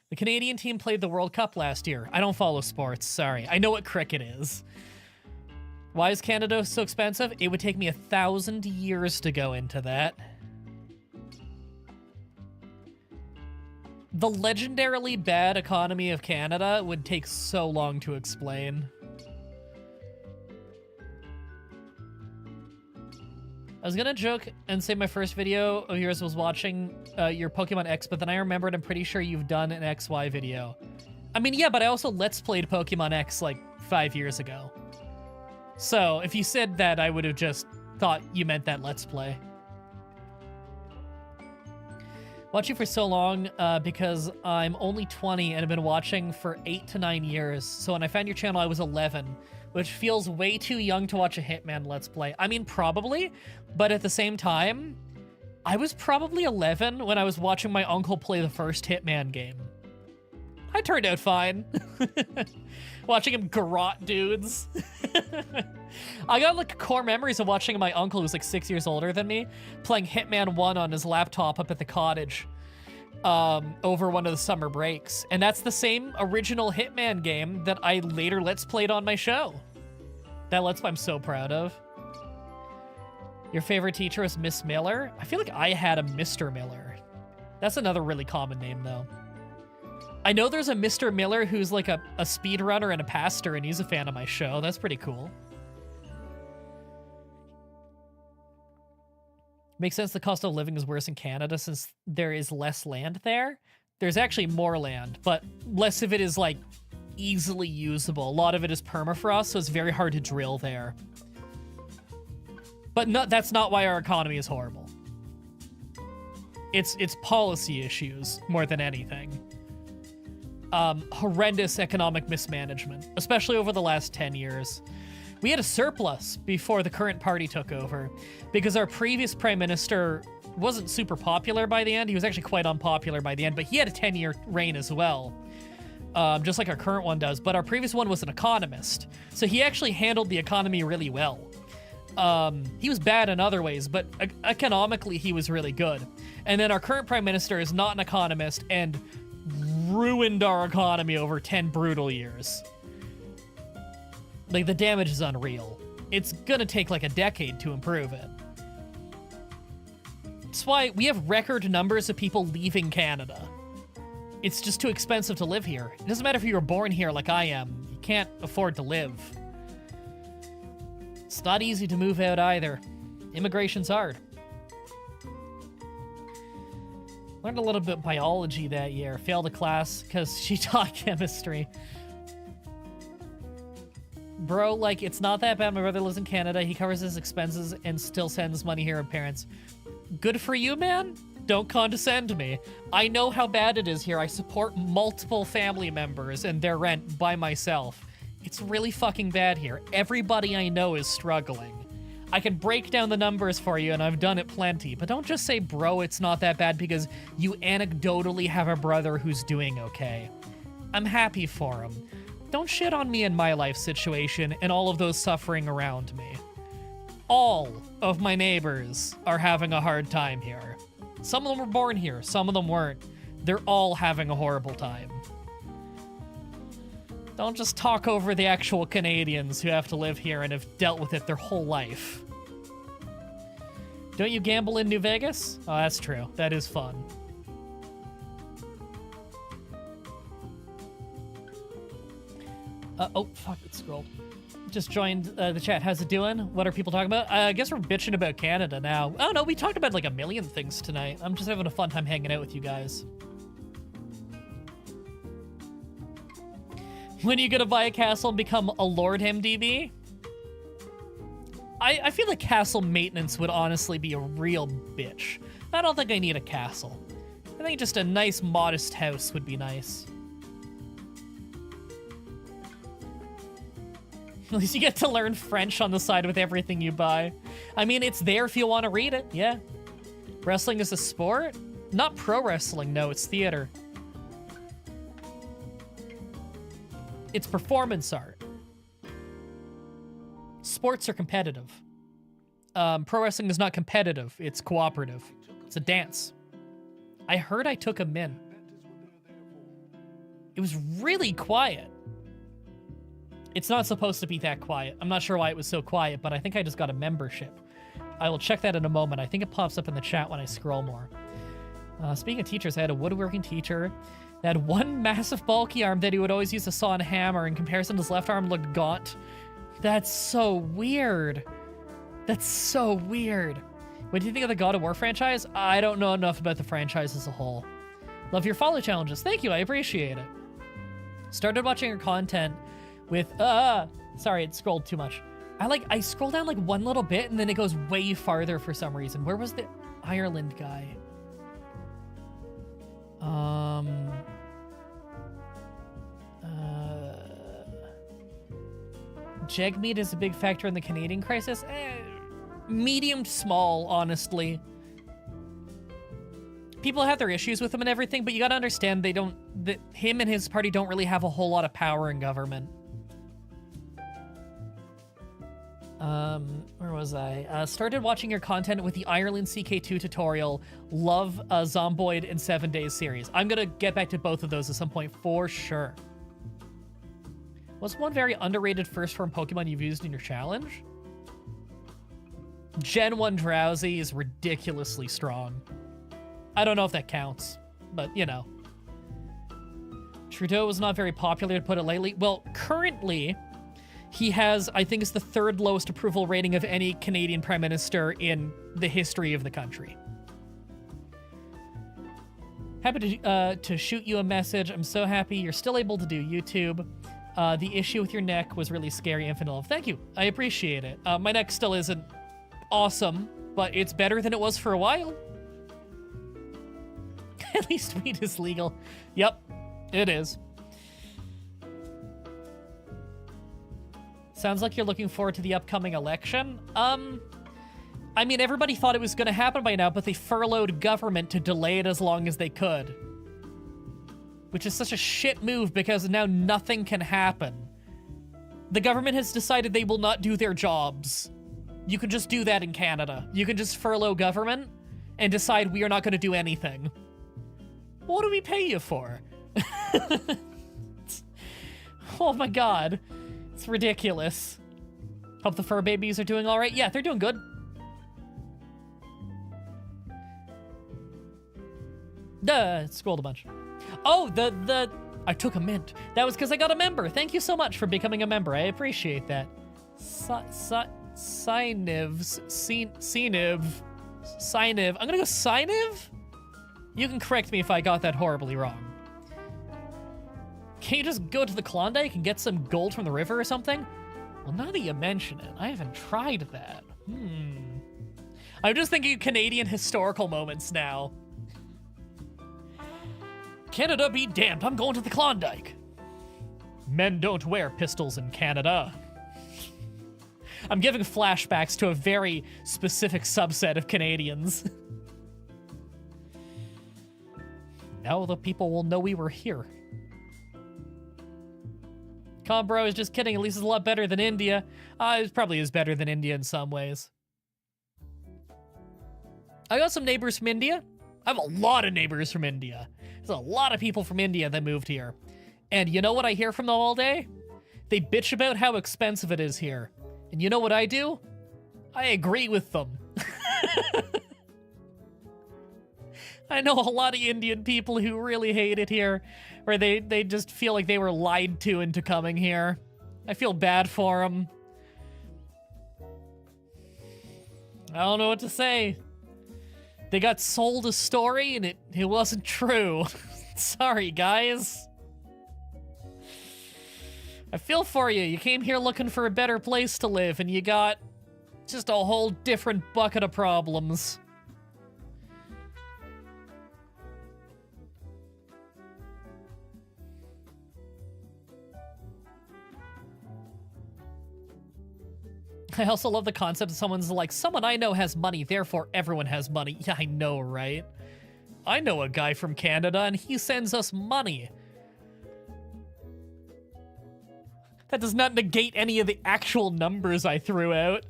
S1: The Canadian team played the World Cup last year. I don't follow sports, sorry. I know what cricket is. Why is Canada so expensive? It would take me 1,000 years to go into that. The legendarily bad economy of Canada would take so long to explain. I was gonna joke and say my first video of yours was watching your Pokemon X, but then I remembered I'm pretty sure you've done an XY video. I mean, yeah, but I also Let's Played Pokemon X like 5 years ago. So if you said that, I would have just thought you meant that Let's Play. Watch you for so long because I'm only 20 and have been watching for 8 to 9 years. So when I found your channel, I was 11, which feels way too young to watch a Hitman Let's Play. I mean, probably, but at the same time, I was probably 11 when I was watching my uncle play the first Hitman game. I turned out fine. Watching him garrote dudes. I got like core memories of watching my uncle, who's like 6 years older than me, playing Hitman 1 on his laptop up at the cottage over one of the summer breaks. And that's the same original Hitman game that I later Let's Played on my show. That Let's Play I'm so proud of. Your favorite teacher is Miss Miller? I feel like I had a Mr. Miller. That's another really common name though. I know there's a Mr. Miller who's like a speedrunner and a pastor, and he's a fan of my show. That's pretty cool. Makes sense the cost of living is worse in Canada since there is less land there. There's actually more land, but less of it is like easily usable. A lot of it is permafrost, so it's very hard to drill there. But no, that's not why our economy is horrible. It's policy issues more than anything. Horrendous economic mismanagement, especially over the last 10 years. We had a surplus before the current party took over because our previous prime minister wasn't super popular by the end. He was actually quite unpopular by the end, but he had a 10-year reign as well, just like our current one does. But our previous one was an economist, so he actually handled the economy really well. He was bad in other ways, but economically he was really good. And then our current prime minister is not an economist and ruined our economy over 10 brutal years. Like, the damage is unreal. It's gonna take like a decade to improve it. That's why we have record numbers of people leaving Canada. It's just too expensive to live here. It doesn't matter if you were born here like I am. You can't afford to live. It's not easy to move out either. Immigration's hard. Learned a little bit of biology that year. Failed a class because she taught chemistry. Bro, like, it's not that bad. My brother lives in Canada. He covers his expenses and still sends money here to parents. Good for you, man. Don't condescend me. I know how bad it is here. I support multiple family members and their rent by myself. It's really fucking bad here. Everybody I know is struggling. I can break down the numbers for you, and I've done it plenty, but don't just say, bro, it's not that bad because you anecdotally have a brother who's doing okay. I'm happy for him. Don't shit on me in my life situation and all of those suffering around me. All of my neighbors are having a hard time here. Some of them were born here, some of them weren't. They're all having a horrible time. Don't just talk over the actual Canadians who have to live here and have dealt with it their whole life. Don't you gamble in New Vegas? Oh, that's true. That is fun. Oh, fuck, it scrolled. Just joined the chat. How's it doing? What are people talking about? I guess we're bitching about Canada now. Oh, no, we talked about like a million things tonight. I'm just having a fun time hanging out with you guys. When are you gonna buy a castle and become a Lord MDB? I feel like castle maintenance would honestly be a real bitch. I don't think I need a castle. I think just a nice, modest house would be nice. At least you get to learn French on the side with everything you buy. I mean, it's there if you want to read it, yeah. Wrestling is a sport? Not pro wrestling, no, it's theater. It's performance art. Sports are competitive. Pro wrestling is not competitive, it's cooperative. It's a dance. I heard I took a min. It was really quiet. It's not supposed to be that quiet. I'm not sure why it was so quiet, but I think I just got a membership. I will check that in a moment. I think it pops up in the chat when I scroll more. Speaking of teachers, I had a woodworking teacher that had one massive bulky arm that he would always use a saw and hammer. In comparison, his left arm looked gaunt. That's so weird. That's so weird. What do you think of the God of War franchise? I don't know enough about the franchise as a whole. Love your follow challenges. Thank you, I appreciate it. Started watching your content with, sorry, it scrolled too much. I scroll down like one little bit and then it goes way farther for some reason. Where was the Ireland guy? Jag meat is a big factor in the Canadian crisis. Medium to small, honestly. People have their issues with him and everything, but you gotta understand that him and his party don't really have a whole lot of power in government. Where was I? Started watching your content with the Ireland CK2 tutorial. Love Zomboid and 7 Days series. I'm gonna get back to both of those at some point for sure. What's one very underrated first form Pokemon you've used in your challenge? Gen 1 Drowsy is ridiculously strong. I don't know if that counts, but you know. Trudeau was not very popular, to put it lightly. Well, currently, he has, I think it's the third lowest approval rating of any Canadian Prime Minister in the history of the country. Happy to shoot you a message. I'm so happy you're still able to do YouTube. The issue with your neck was really scary, Infinite Love. Thank you. I appreciate it. My neck still isn't awesome, but it's better than it was for a while. At least weed is legal. Yep, it is. Sounds like you're looking forward to the upcoming election. I mean, everybody thought it was going to happen by now, but they furloughed government to delay it as long as they could. Which is such a shit move because now nothing can happen. The government has decided they will not do their jobs. You can just do that in Canada. You can just furlough government and decide we are not going to do anything. What do we pay you for? Oh my god. It's ridiculous. Hope the fur babies are doing all right. Yeah, they're doing good. Scrolled a bunch. Oh, I took a mint. That was because I got a member. Thank you so much for becoming a member. I appreciate that. Syniv. I'm gonna go Syniv? You can correct me if I got that horribly wrong. Can't you just go to the Klondike and get some gold from the river or something? Well, now that you mention it, I haven't tried that. I'm just thinking of Canadian historical moments now. Canada be damned, I'm going to the Klondike. Men don't wear pistols in Canada. I'm giving flashbacks to a very specific subset of Canadians. Now the people will know we were here. Bro is just kidding, at least it's a lot better than India. It probably is better than India in some ways. I got some neighbors from India. I have a lot of neighbors from India. There's a lot of people from India that moved here. And you know what I hear from them all day? They bitch about how expensive it is here. And you know what I do? I agree with them. I know a lot of Indian people who really hate it here, where they just feel like they were lied to into coming here. I feel bad for them. I don't know what to say. They got sold a story and it wasn't true. Sorry, guys. I feel for you. You came here looking for a better place to live and you got Just a whole different bucket of problems. I also love the concept of someone's like, someone I know has money, therefore everyone has money. Yeah, I know, right? I know a guy from Canada and he sends us money. That does not negate any of the actual numbers I threw out.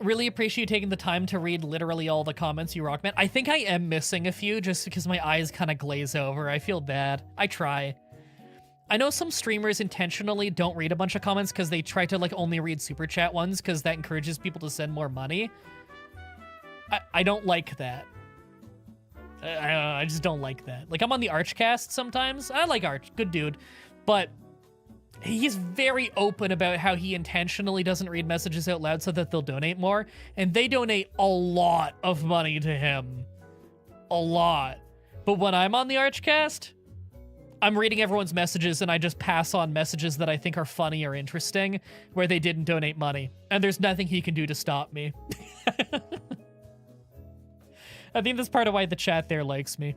S1: Really appreciate you taking the time to read literally all the comments, you rock, man. I think I am missing a few just because my eyes kind of glaze over. I feel bad. I try. I know some streamers intentionally don't read a bunch of comments because they try to like only read super chat ones because that encourages people to send more money. I don't like that. I just don't like that. Like, I'm on the Archcast sometimes. I like Arch, good dude. But he's very open about how he intentionally doesn't read messages out loud so that they'll donate more. And they donate a lot of money to him. A lot. But when I'm on the Archcast, I'm reading everyone's messages and I just pass on messages that I think are funny or interesting where they didn't donate money. And there's nothing he can do to stop me. I think that's part of why the chat there likes me.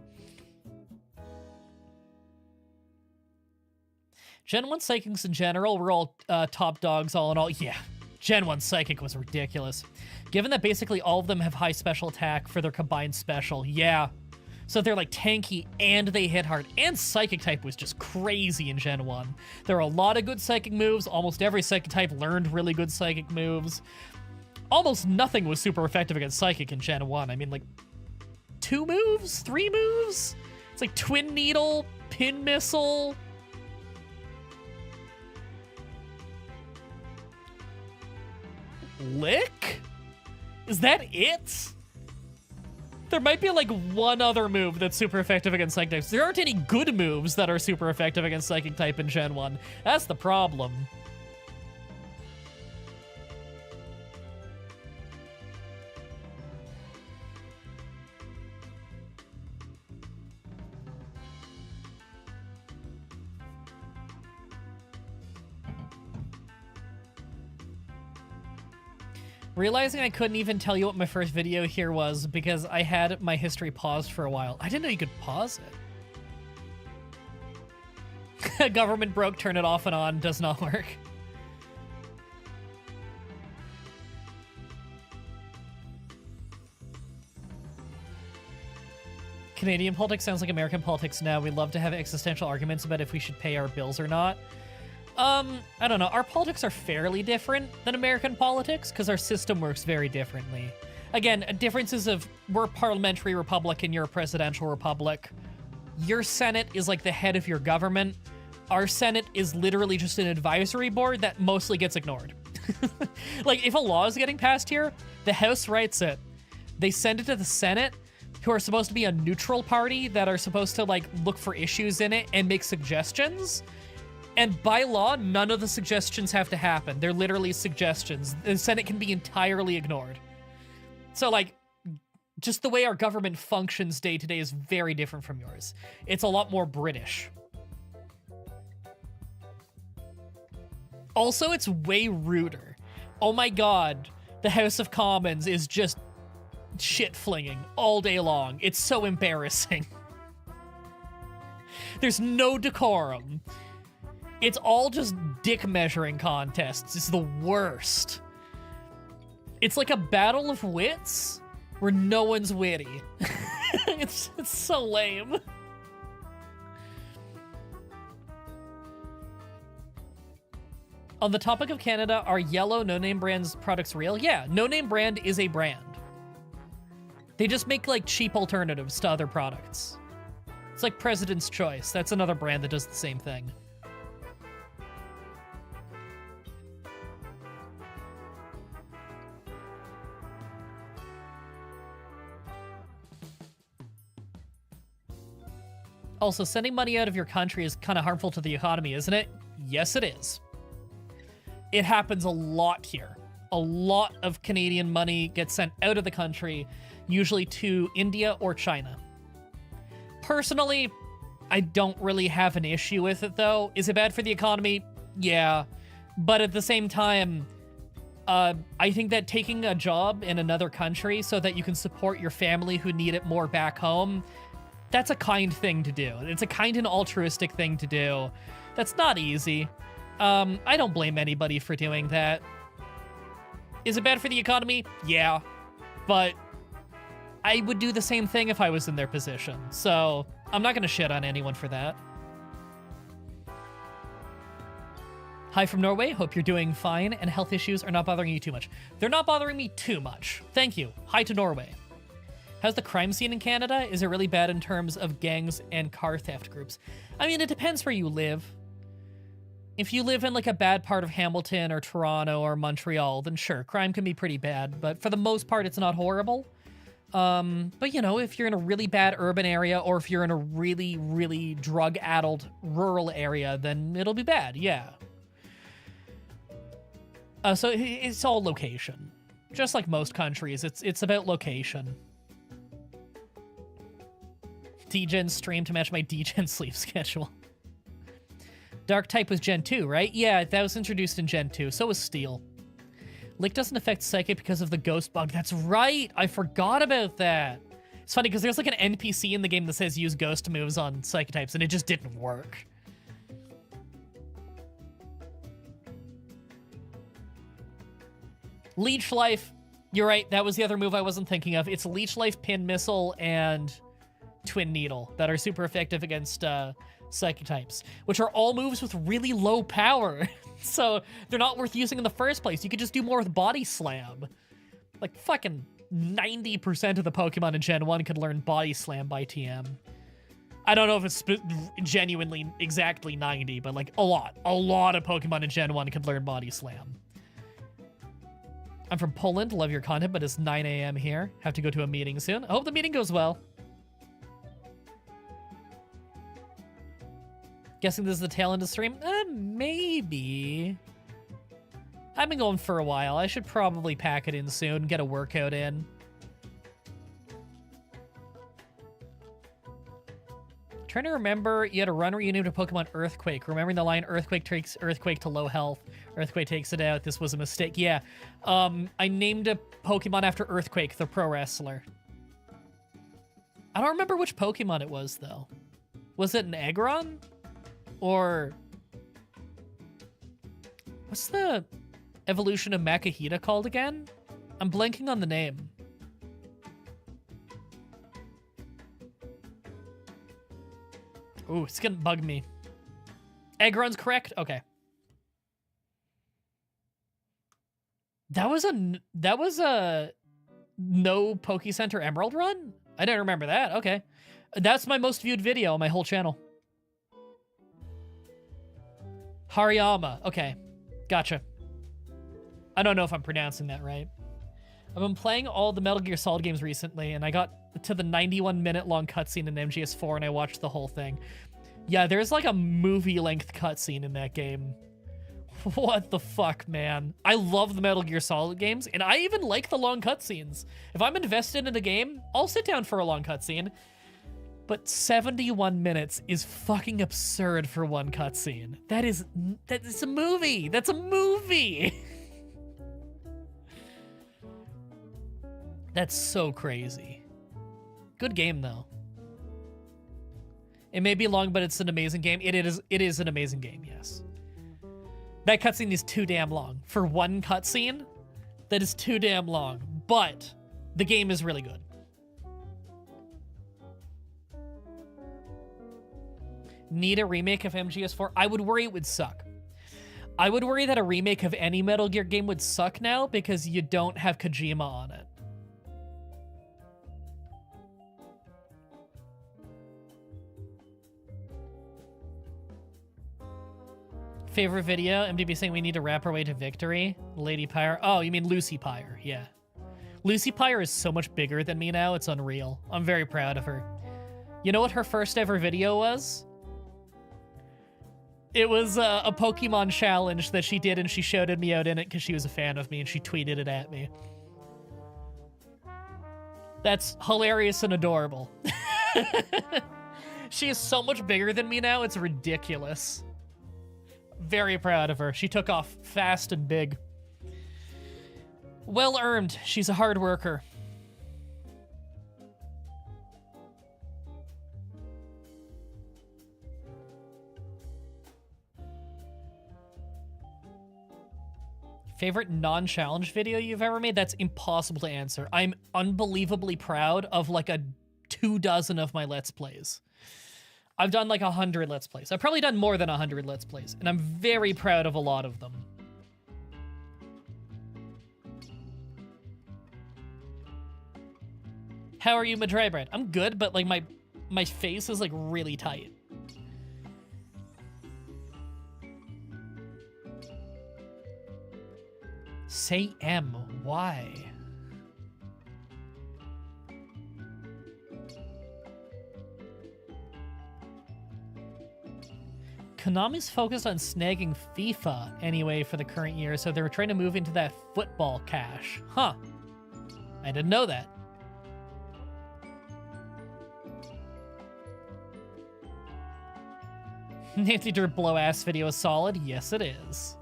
S1: Gen 1 Psychics in general, we're all top dogs all in all. Yeah, Gen 1 Psychic was ridiculous. Given that basically all of them have high special attack for their combined special, yeah. So they're like tanky and they hit hard. And Psychic type was just crazy in Gen 1. There are a lot of good Psychic moves. Almost every Psychic type learned really good Psychic moves. Almost nothing was super effective against Psychic in Gen 1. I mean, like, 2 moves? 3 moves? It's like Twin Needle, Pin Missile. Lick? Is that it? There might be like one other move that's super effective against Psychic types. There aren't any good moves that are super effective against Psychic type in Gen 1. That's the problem. Realizing I couldn't even tell you what my first video here was because I had my history paused for a while. I didn't know you could pause it. Government broke, turn it off and on, does not work. Canadian politics sounds like American politics now. We love to have existential arguments about if we should pay our bills or not. I don't know. Our politics are fairly different than American politics because our system works very differently. Again, differences of we're a parliamentary republic and you're a presidential republic. Your Senate is like the head of your government. Our Senate is literally just an advisory board that mostly gets ignored. Like, if a law is getting passed here, the House writes it. They send it to the Senate, who are supposed to be a neutral party that are supposed to, like, look for issues in it and make suggestions. And by law, none of the suggestions have to happen. They're literally suggestions. The Senate can be entirely ignored. So, like, just the way our government functions day to day is very different from yours. It's a lot more British. Also, it's way ruder. Oh my god, the House of Commons is just shit-flinging all day long. It's so embarrassing. There's no decorum. It's all just dick measuring contests. It's the worst. It's like a battle of wits where no one's witty. It's so lame. On the topic of Canada, are yellow no-name brands products real? Yeah, no-name brand is a brand. They just make like cheap alternatives to other products. It's like President's Choice. That's another brand that does the same thing. Also, sending money out of your country is kind of harmful to the economy, isn't it? Yes, it is. It happens a lot here. A lot of Canadian money gets sent out of the country, usually to India or China. Personally, I don't really have an issue with it, though. Is it bad for the economy? Yeah. But at the same time, I think that taking a job in another country so that you can support your family who need it more back home, that's a kind thing to do. It's a kind and altruistic thing to do. That's not easy. I don't blame anybody for doing that. Is it bad for the economy? Yeah. But I would do the same thing if I was in their position. So I'm not going to shit on anyone for that. Hi from Norway. Hope you're doing fine and health issues are not bothering you too much. They're not bothering me too much. Thank you. Hi to Norway. How's the crime scene in Canada? Is it really bad in terms of gangs and car theft groups? I mean, it depends where you live. If you live in like a bad part of Hamilton or Toronto or Montreal, then sure, crime can be pretty bad, but for the most part, it's not horrible. But you know, if you're in a really bad urban area or if you're in a really, really drug-addled rural area, then it'll be bad, yeah. So it's all location. Just like most countries, it's about location. DGen stream to match my DGen sleep schedule. Dark type was Gen 2, right? Yeah, that was introduced in Gen 2. So was Steel. Lick doesn't affect Psychic because of the ghost bug. That's right! I forgot about that. It's funny because there's like an NPC in the game that says use ghost moves on Psychic types, and it just didn't work. Leech Life, you're right, that was the other move I wasn't thinking of. It's Leech Life, Pin Missile, and Twin Needle that are super effective against Psychic types, which are all moves with really low power. So they're not worth using in the first place. You could just do more with Body Slam. Like fucking 90% of the Pokemon in Gen 1 could learn Body Slam by TM. I don't know if it's genuinely exactly 90, but like a lot of Pokemon in Gen 1 could learn Body Slam. I'm from Poland, love your content, but it's 9 a.m. here. Have to go to a meeting soon. I hope the meeting goes well. Guessing this is the tail end of the stream? Maybe. I've been going for a while. I should probably pack it in soon, get a workout in. Trying to remember, you had a run where you named a Pokemon Earthquake. Remembering the line, Earthquake takes Earthquake to low health. Earthquake takes it out. This was a mistake. Yeah. I named a Pokemon after Earthquake, the pro wrestler. I don't remember which Pokemon it was, though. Was it an Aggron? Or... what's the evolution of Makahita called again? I'm blanking on the name. Ooh, it's gonna bug me. Aggron's correct? Okay. That was a no Pokecenter Emerald run? I didn't remember that. Okay. That's my most viewed video on my whole channel. Hariyama. Okay. Gotcha. I don't know if I'm pronouncing that right. I've been playing all the Metal Gear Solid games recently, and I got to the 91-minute long cutscene in MGS4, and I watched the whole thing. Yeah, there's like a movie-length cutscene in that game. What the fuck, man? I love the Metal Gear Solid games, and I even like the long cutscenes. If I'm invested in a game, I'll sit down for a long cutscene. But 71 minutes is fucking absurd for one cutscene. That is a movie. That's a movie. That's so crazy. Good game, though. It may be long, but it's an amazing game. It is an amazing game, yes. That cutscene is too damn long. For one cutscene, that is too damn long. But the game is really good. Need a remake of MGS4? I would worry it would suck. I would worry that a remake of any Metal Gear game would suck now because you don't have Kojima on it. Favorite video? MDB saying we need to wrap our way to victory. Lady Pyre. Oh, you mean Lucy Pyre. Yeah. Lucy Pyre is so much bigger than me now. It's unreal. I'm very proud of her. You know what her first ever video was? It was a Pokemon challenge that she did, and she shouted me out in it because she was a fan of me, and she tweeted it at me. That's hilarious and adorable. She is so much bigger than me now, it's ridiculous. Very proud of her. She took off fast and big. Well earned. She's a hard worker. Favorite non-challenge video you've ever made? That's impossible to answer. I'm unbelievably proud of like 24 of my Let's Plays. I've done like 100 Let's Plays. I've probably done more than 100 Let's Plays, and I'm very proud of a lot of them. How are you, Mah-Dry-Bread? I'm good, but like my face is like really tight. Say M. Why? Konami's focused on snagging FIFA anyway for the current year, so they were trying to move into that football cash. Huh. I didn't know that. Nancy Dirt blow ass video is solid. Yes, it is.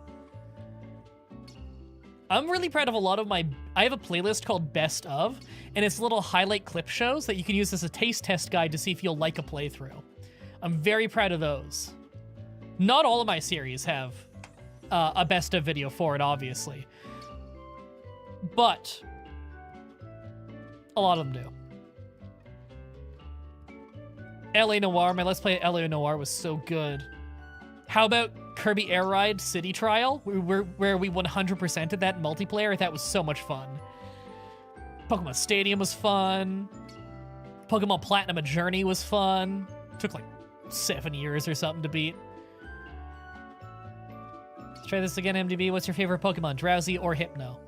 S1: I'm really proud of a lot of my... I have a playlist called Best Of, and it's little highlight clip shows that you can use as a taste test guide to see if you'll like a playthrough. I'm very proud of those. Not all of my series have a Best Of video for it, obviously. But a lot of them do. LA Noire, my Let's Play at LA Noire was so good. How about Kirby Air Ride City Trial, where we 100%ed that multiplayer? That was so much fun. Pokemon Stadium was fun. Pokemon Platinum A Journey was fun. Took like 7 years or something to beat. Let's try this again, MDB. What's your favorite Pokemon, Drowsy or Hypno?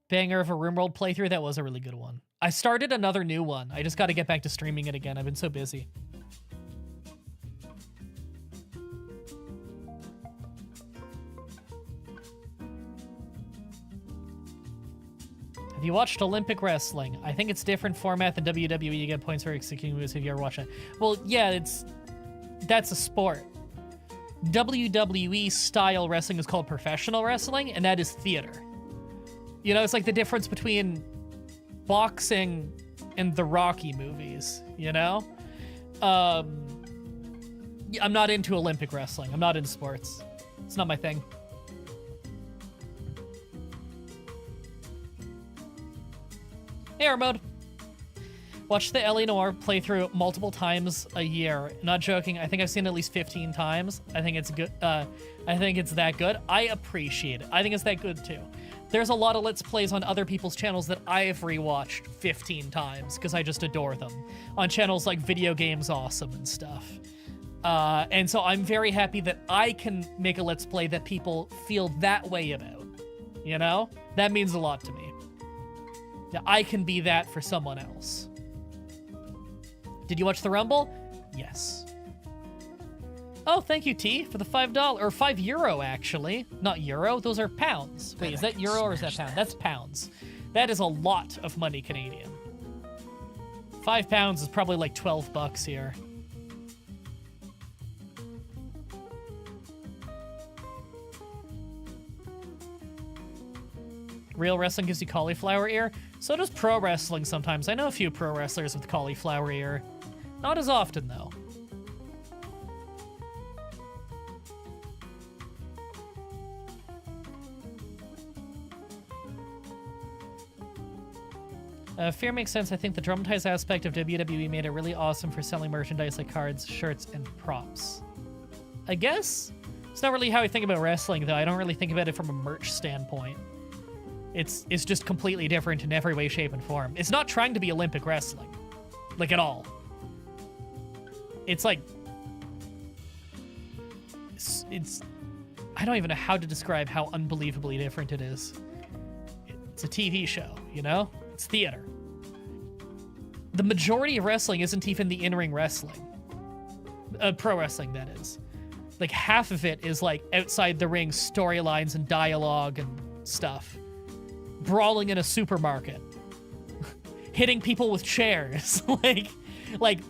S1: Banger of a RimWorld playthrough. That was a really good one. I started another new one. I just got to get back to streaming it again. I've been so busy. Have you watched Olympic Wrestling? I think it's different format than WWE. You get points for executing moves if you ever watch it. Well, yeah, that's a sport. WWE style wrestling is called professional wrestling, and that is theater. You know, it's like the difference between boxing and the Rocky movies, you know? I'm not into Olympic wrestling. I'm not into sports. It's not my thing. Air mode. Watch the LA Noire playthrough multiple times a year. Not joking. I think I've seen it at least 15 times. I think it's good. I think it's that good. I appreciate it. I think it's that good too. There's a lot of Let's Plays on other people's channels that I've rewatched 15 times because I just adore them. On channels like Video Games Awesome and stuff. And so I'm very happy that I can make a Let's Play that people feel that way about. You know? That means a lot to me. That I can be that for someone else. Did you watch the Rumble? Yes. Oh, thank you, T, for the $5 or €5 actually. Not euro, those are pounds. Wait, is that euro or is that pound? That's pounds. That is a lot of money Canadian. £5 is probably like 12 bucks here. Real wrestling gives you cauliflower ear. So does pro wrestling sometimes. I know a few pro wrestlers with cauliflower ear. Not as often, though. Fear makes sense. I think the dramatized aspect of WWE made it really awesome for selling merchandise like cards, shirts, and props. I guess? It's not really how I think about wrestling, though. I don't really think about it from a merch standpoint. It's just completely different in every way, shape, and form. It's not trying to be Olympic wrestling. Like, at all. It's like... It's... I don't even know how to describe how unbelievably different it is. It's a TV show, you know? It's theater. The majority of wrestling isn't even the in-ring wrestling. Pro wrestling, that is. Like, half of it is, like, outside the ring storylines and dialogue and stuff. Brawling in a supermarket. Hitting people with chairs. like,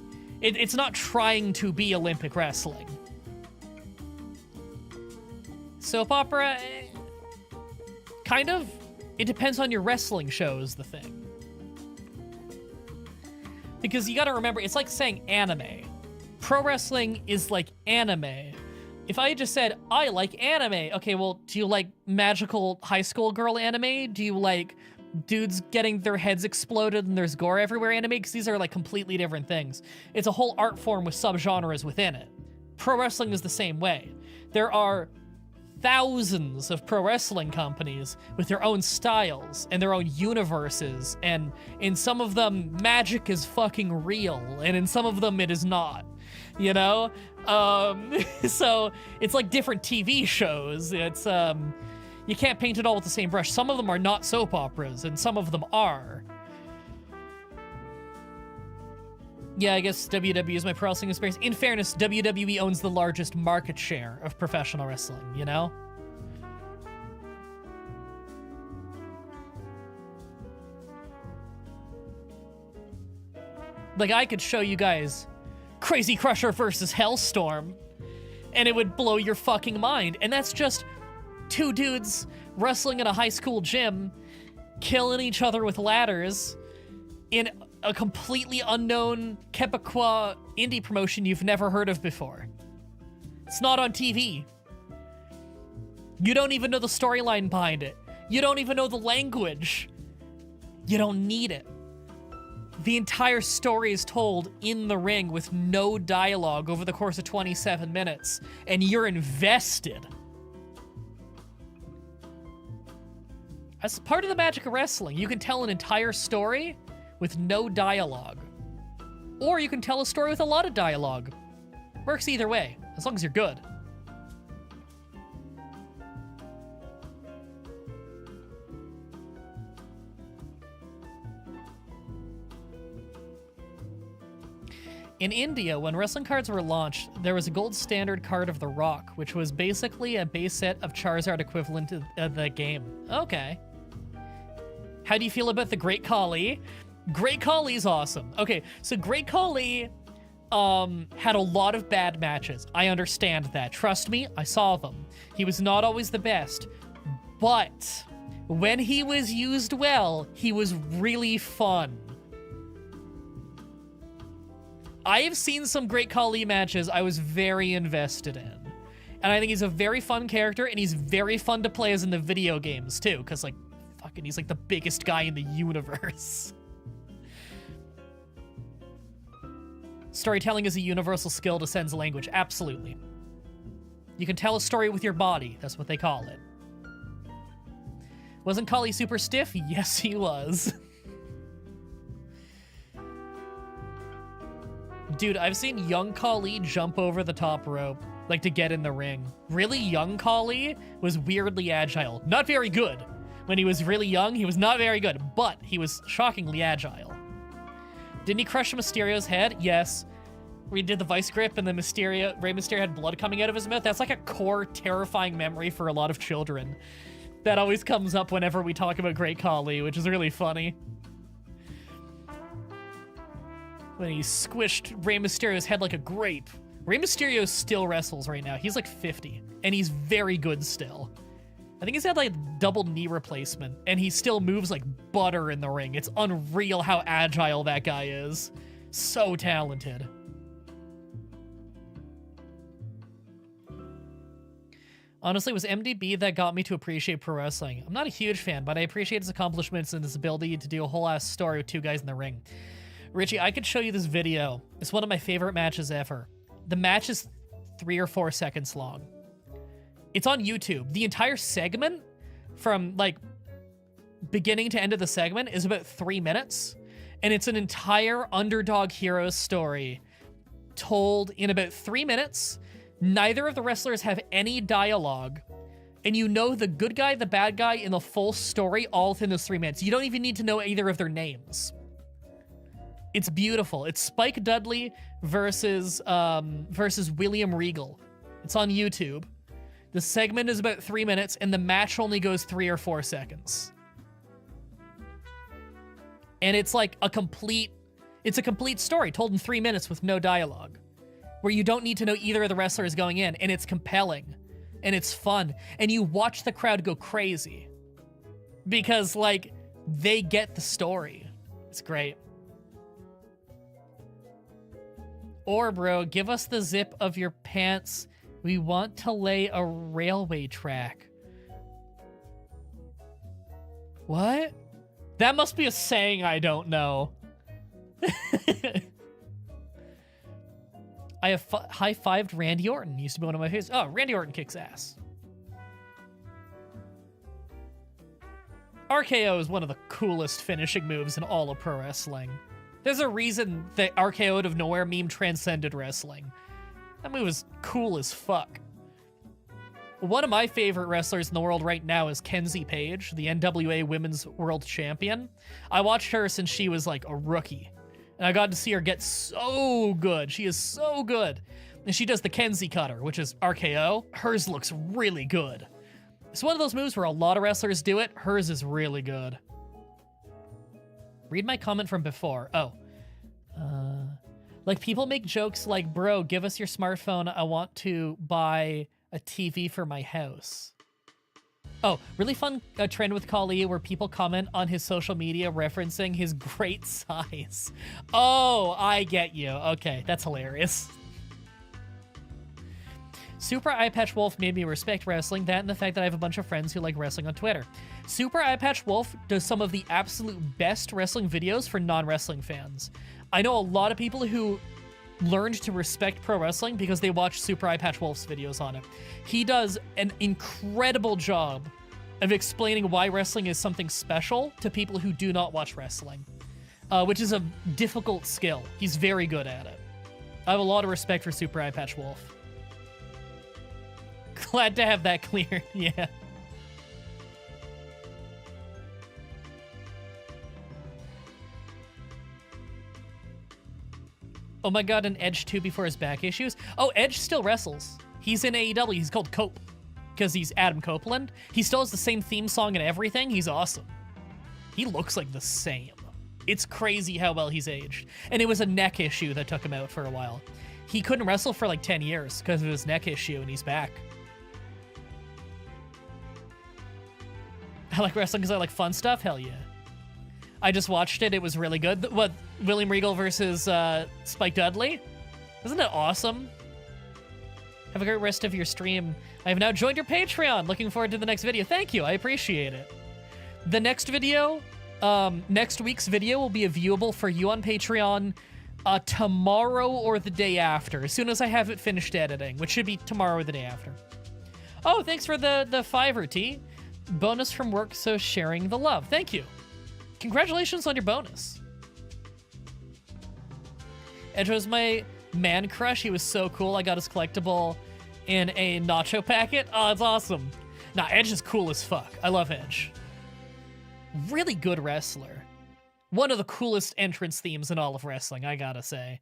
S1: It's not trying to be Olympic wrestling. Soap opera, kind of. It depends on your wrestling show is the thing. Because you gotta remember, it's like saying anime. Pro wrestling is like anime. If I just said, I like anime, okay, well, do you like magical high school girl anime? Do you like dudes getting their heads exploded and there's gore everywhere anime? Because these are like completely different things. It's a whole art form with subgenres within it. Pro wrestling is the same way. There are thousands of pro wrestling companies with their own styles and their own universes, and in some of them, magic is fucking real, and in some of them, it is not. You know? So it's like different TV shows. It's, you can't paint it all with the same brush. Some of them are not soap operas, and some of them are. Yeah, I guess WWE is my pro wrestling experience. In fairness, WWE owns the largest market share of professional wrestling, you know? Like, I could show you guys Crazy Crusher versus Hellstorm, and it would blow your fucking mind. And that's just two dudes wrestling in a high school gym, killing each other with ladders in a completely unknown Quebecois indie promotion you've never heard of before. It's not on TV. You don't even know the storyline behind it. You don't even know the language. You don't need it. The entire story is told in the ring with no dialogue over the course of 27 minutes, and you're invested. That's part of the magic of wrestling. You can tell an entire story with no dialogue. Or you can tell a story with a lot of dialogue. Works either way, as long as you're good. In India, when wrestling cards were launched, there was a gold standard card of The Rock, which was basically a base set of Charizard equivalent to the game. Okay. How do you feel about the Great Khali? Great Khali's awesome. Okay, so Great Khali had a lot of bad matches. I understand that. Trust me, I saw them. He was not always the best, but when he was used well, he was really fun. I have seen some Great Khali matches I was very invested in. And I think he's a very fun character, and he's very fun to play as in the video games, too. Because, like, fucking, he's like the biggest guy in the universe. Storytelling is a universal skill to sense language. Absolutely. You can tell a story with your body. That's what they call it. Wasn't Khali super stiff? Yes, he was. Dude, I've seen young Khali jump over the top rope, like, to get in the ring. Really young Khali was weirdly agile. Not very good. When he was really young, he was not very good, but he was shockingly agile. Didn't he crush Mysterio's head? Yes. We did the vice grip and then Rey Mysterio had blood coming out of his mouth. That's like a core terrifying memory for a lot of children. That always comes up whenever we talk about Great Khali, which is really funny. When he squished Rey Mysterio's head like a grape. Rey Mysterio still wrestles right now. He's like 50, and he's very good still. I think he's had like double knee replacement, and he still moves like butter in the ring. It's unreal how agile that guy is. So talented. Honestly, it was MDB that got me to appreciate pro wrestling. I'm not a huge fan, but I appreciate his accomplishments and his ability to do a whole ass story with two guys in the ring. Richie, I could show you this video. It's one of my favorite matches ever. The match is 3 or 4 seconds long. It's on YouTube. The entire segment, from like beginning to end of the segment, is about 3 minutes. And it's an entire underdog hero story told in about 3 minutes. Neither of the wrestlers have any dialogue. And you know the good guy, the bad guy, in the full story all within those 3 minutes. You don't even need to know either of their names. It's beautiful. It's Spike Dudley versus William Regal. It's on YouTube. The segment is about 3 minutes, and the match only goes 3 or 4 seconds. And it's like a complete... It's a complete story told in 3 minutes with no dialogue, where you don't need to know either of the wrestlers going in, and it's compelling, and it's fun, and you watch the crowd go crazy because, like, they get the story. It's great. Or, bro, give us the zip of your pants. We want to lay a railway track. What? That must be a saying I don't know. I have high-fived Randy Orton. He used to be one of my favorites. Oh, Randy Orton kicks ass. RKO is one of the coolest finishing moves in all of pro wrestling. There's a reason that RKO out of nowhere meme transcended wrestling. That move is cool as fuck. One of my favorite wrestlers in the world right now is Kenzie Page, the NWA Women's World Champion. I watched her since she was like a rookie, and I got to see her get so good. She is so good. And she does the Kenzie Cutter, which is RKO. Hers looks really good. It's one of those moves where a lot of wrestlers do it. Hers is really good. Read my comment from before. Oh. Like, people make jokes like, bro, give us your smartphone. I want to buy a TV for my house. Oh, really fun trend with Kali where people comment on his social media referencing his great size. Oh, I get you. Okay, that's hilarious. Super Eye Patch Wolf made me respect wrestling, that and the fact that I have a bunch of friends who like wrestling on Twitter. Super Eye Patch Wolf does some of the absolute best wrestling videos for non-wrestling fans. I know a lot of people who learned to respect pro wrestling because they watch Super Eye Patch Wolf's videos on it. He does an incredible job of explaining why wrestling is something special to people who do not watch wrestling, which is a difficult skill. He's very good at it. I have a lot of respect for Super Eye Patch Wolf. Glad to have that cleared, yeah. Oh my god, an Edge 2 before his back issues? Oh, Edge still wrestles. He's in AEW, he's called Cope, because he's Adam Copeland. He still has the same theme song and everything, he's awesome. He looks like the same. It's crazy how well he's aged. And it was a neck issue that took him out for a while. He couldn't wrestle for like 10 years because of his neck issue, and he's back. I like wrestling because I like fun stuff? Hell yeah. I just watched it. It was really good. What, William Regal versus Spike Dudley? Isn't it awesome? Have a great rest of your stream. I have now joined your Patreon. Looking forward to the next video. Thank you. I appreciate it. The next video, next week's video will be viewable for you on Patreon tomorrow or the day after, as soon as I have it finished editing, which should be tomorrow or the day after. Oh, thanks for the $5, T. Bonus from work, so sharing the love. Thank you. Congratulations on your bonus. Edge was my man crush. He was so cool. I got his collectible in a nacho packet. Oh, that's awesome. Nah, Edge is cool as fuck. I love Edge. Really good wrestler. One of the coolest entrance themes in all of wrestling, I gotta say.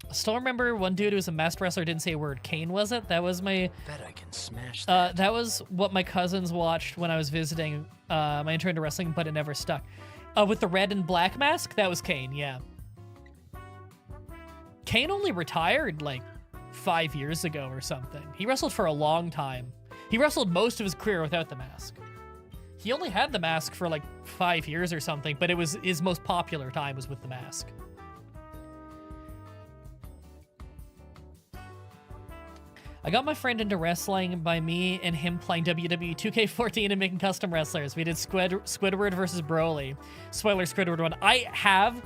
S1: I still remember one dude who was a masked wrestler didn't say a word. Kane, was it? That was my...
S2: Bet I can smash that.
S1: That was what my cousins watched when I was visiting my intro into wrestling, but it never stuck. With the red and black mask, that was Kane, yeah. Kane only retired, like, 5 years ago or something. He wrestled for a long time. He wrestled most of his career without the mask. He only had the mask for, like, 5 years or something, but it was his most popular time was with the mask. I got my friend into wrestling by me and him playing WWE 2K14 and making custom wrestlers. We did Squidward versus Broly. Spoiler, Squidward won. I have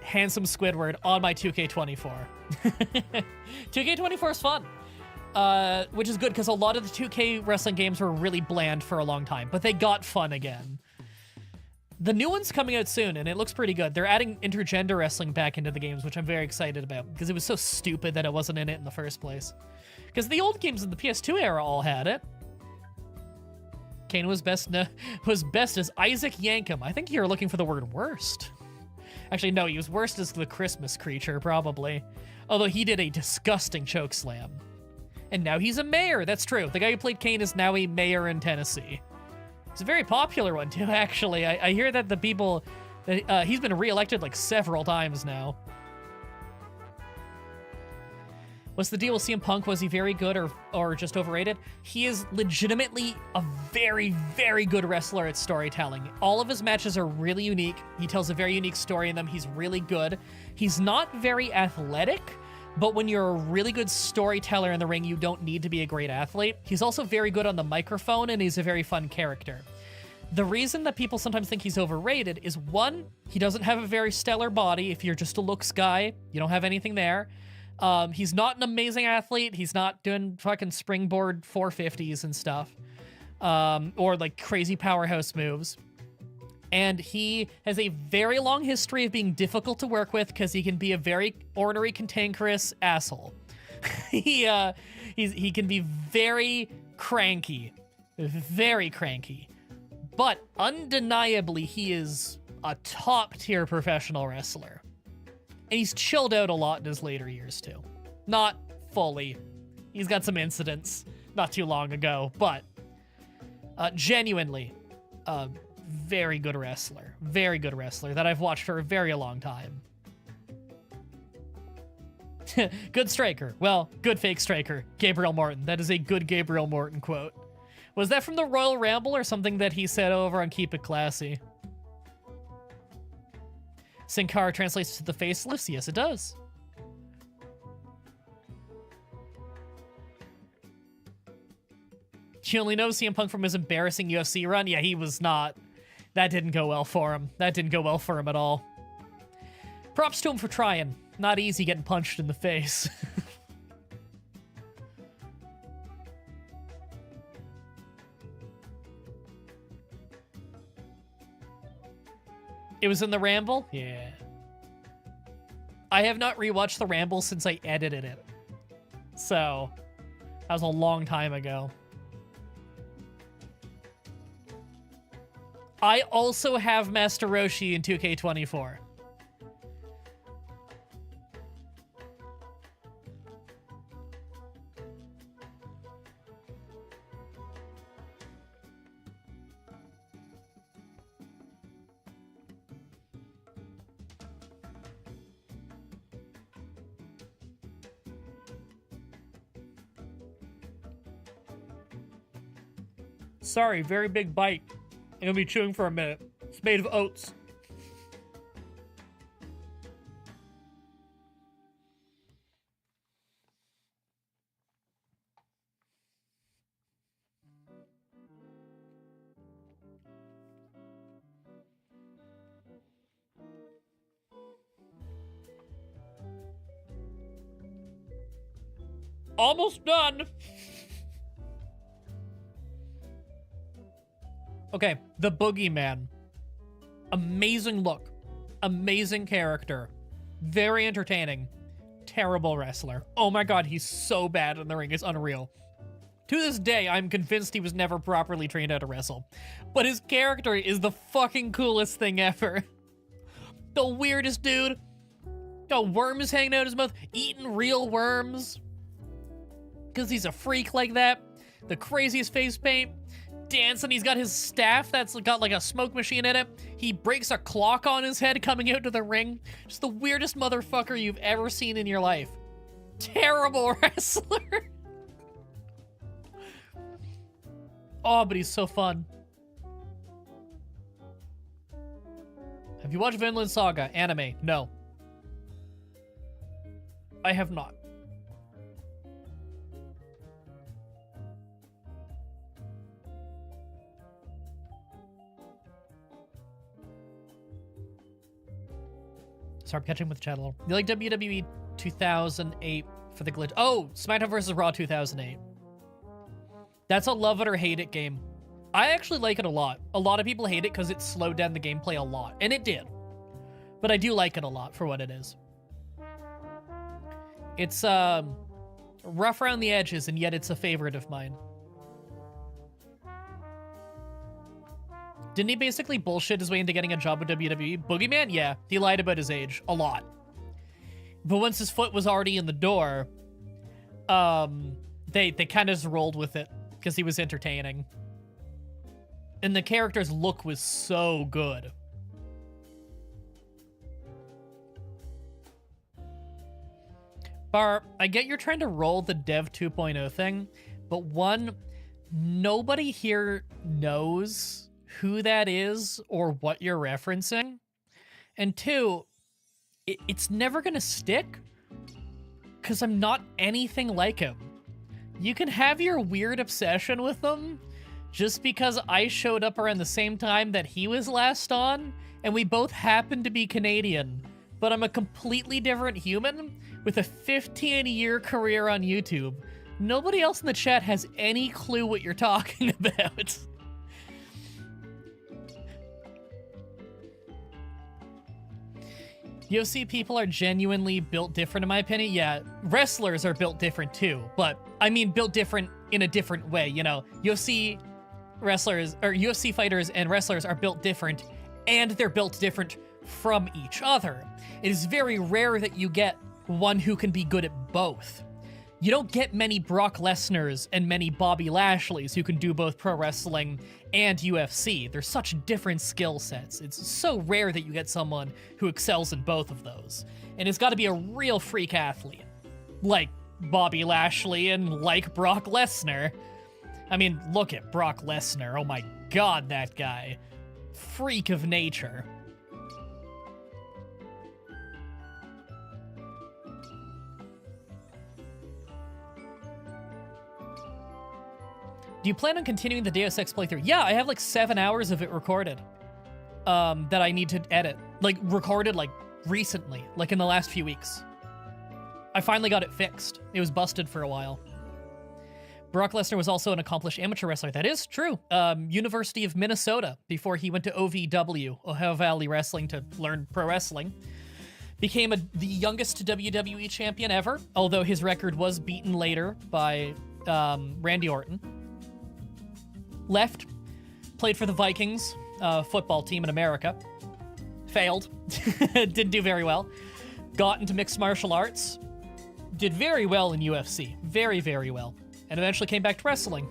S1: handsome Squidward on my 2K24. 2K24 is fun, which is good because a lot of the 2K wrestling games were really bland for a long time, but they got fun again. The new one's coming out soon, and it looks pretty good. They're adding intergender wrestling back into the games, which I'm very excited about because it was so stupid that it wasn't in it in the first place. Because the old games in the PS2 era all had it. Kane was best as Isaac Yankem. I think you're looking for the word worst. Actually, no, he was worst as the Christmas creature, probably. Although he did a disgusting chokeslam. And now he's a mayor. That's true. The guy who played Kane is now a mayor in Tennessee. It's a very popular one, too, actually. I hear that the people... that he's been reelected, like, several times now. What's the deal with CM Punk? Was he very good or just overrated? He is legitimately a very, very good wrestler at storytelling. All of his matches are really unique. He tells a very unique story in them. He's really good. He's not very athletic, but when you're a really good storyteller in the ring, you don't need to be a great athlete. He's also very good on the microphone, and he's a very fun character. The reason that people sometimes think he's overrated is, one, he doesn't have a very stellar body. If you're just a looks guy, you don't have anything there. He's not an amazing athlete. He's not doing fucking springboard 450s and stuff. Or like crazy powerhouse moves. And he has a very long history of being difficult to work with because he can be a very ornery, cantankerous asshole. He can be very cranky. Very cranky. But undeniably, he is a top-tier professional wrestler. And he's chilled out a lot in his later years, too. Not fully. He's got some incidents not too long ago, but genuinely, very good wrestler. Very good wrestler that I've watched for a very long time. Good striker. Well, good fake striker. Gabriel Morton. That is a good Gabriel Morton quote. Was that from the Royal Ramble or something that he said over on Keep It Classy? Sin Cara translates to the faceless? Yes, it does. You only know CM Punk from his embarrassing UFC run? Yeah, he was not. That didn't go well for him. That didn't go well for him at all. Props to him for trying. Not easy getting punched in the face. It was in the Ramble? Yeah. I have not rewatched the Ramble since I edited it. So, that was a long time ago. I also have Master Roshi in 2K24. Sorry, very big bite. I'm gonna be chewing for a minute. It's made of oats. Almost done. Okay, the Boogeyman. Amazing look. Amazing character. Very entertaining. Terrible wrestler. Oh my god, he's so bad in the ring. It's unreal. To this day, I'm convinced he was never properly trained how to wrestle. But his character is the fucking coolest thing ever. The weirdest dude. Got worms hanging out his mouth. Eating real worms. Because he's a freak like that. The craziest face paint. Dancing, he's got his staff that's got like a smoke machine in it. He breaks a clock on his head coming out to the ring. Just the weirdest motherfucker you've ever seen in your life. Terrible wrestler. Oh, but he's so fun. Have you watched Vinland Saga? Anime? No. I have not. Sorry, I'm catching with the chat a little. You like WWE 2008 for the glitch? Oh, SmackDown vs. Raw 2008. That's a love it or hate it game. I actually like it a lot. A lot of people hate it because it slowed down the gameplay a lot. And it did. But I do like it a lot for what it is. It's rough around the edges, and yet it's a favorite of mine. Didn't he basically bullshit his way into getting a job with WWE? Boogeyman? Yeah, he lied about his age. A lot. But once his foot was already in the door, they kind of just rolled with it because he was entertaining. And the character's look was so good. Bar, I get you're trying to roll the Dev 2.0 thing, but one, nobody here knows who that is or what you're referencing. And two, it's never gonna stick because I'm not anything like him. You can have your weird obsession with them just because I showed up around the same time that he was last on, and we both happen to be Canadian, but I'm a completely different human with a 15-year career on YouTube. Nobody else in the chat has any clue what you're talking about. UFC people are genuinely built different, in my opinion. Yeah, wrestlers are built different too, but I mean built different in a different way, you know? UFC wrestlers, or UFC fighters and wrestlers are built different, and they're built different from each other. It is very rare that you get one who can be good at both. You don't get many Brock Lesnars and many Bobby Lashleys who can do both pro wrestling and UFC. They're such different skill sets. It's so rare that you get someone who excels in both of those. And it's got to be a real freak athlete, like Bobby Lashley and like Brock Lesnar. I mean, look at Brock Lesnar. Oh my god, that guy. Freak of nature. Do you plan on continuing the Deus Ex playthrough? Yeah, I have like 7 hours of it recorded that I need to edit. Like, recorded, like, recently. Like, in the last few weeks. I finally got it fixed. It was busted for a while. Brock Lesnar was also an accomplished amateur wrestler. That is true. University of Minnesota, before he went to OVW, Ohio Valley Wrestling, to learn pro wrestling. Became the youngest WWE champion ever, although his record was beaten later by Randy Orton. Left, played for the Vikings, football team in America. Failed. Didn't do very well. Got into mixed martial arts. Did very well in UFC. Very, very well. And eventually came back to wrestling.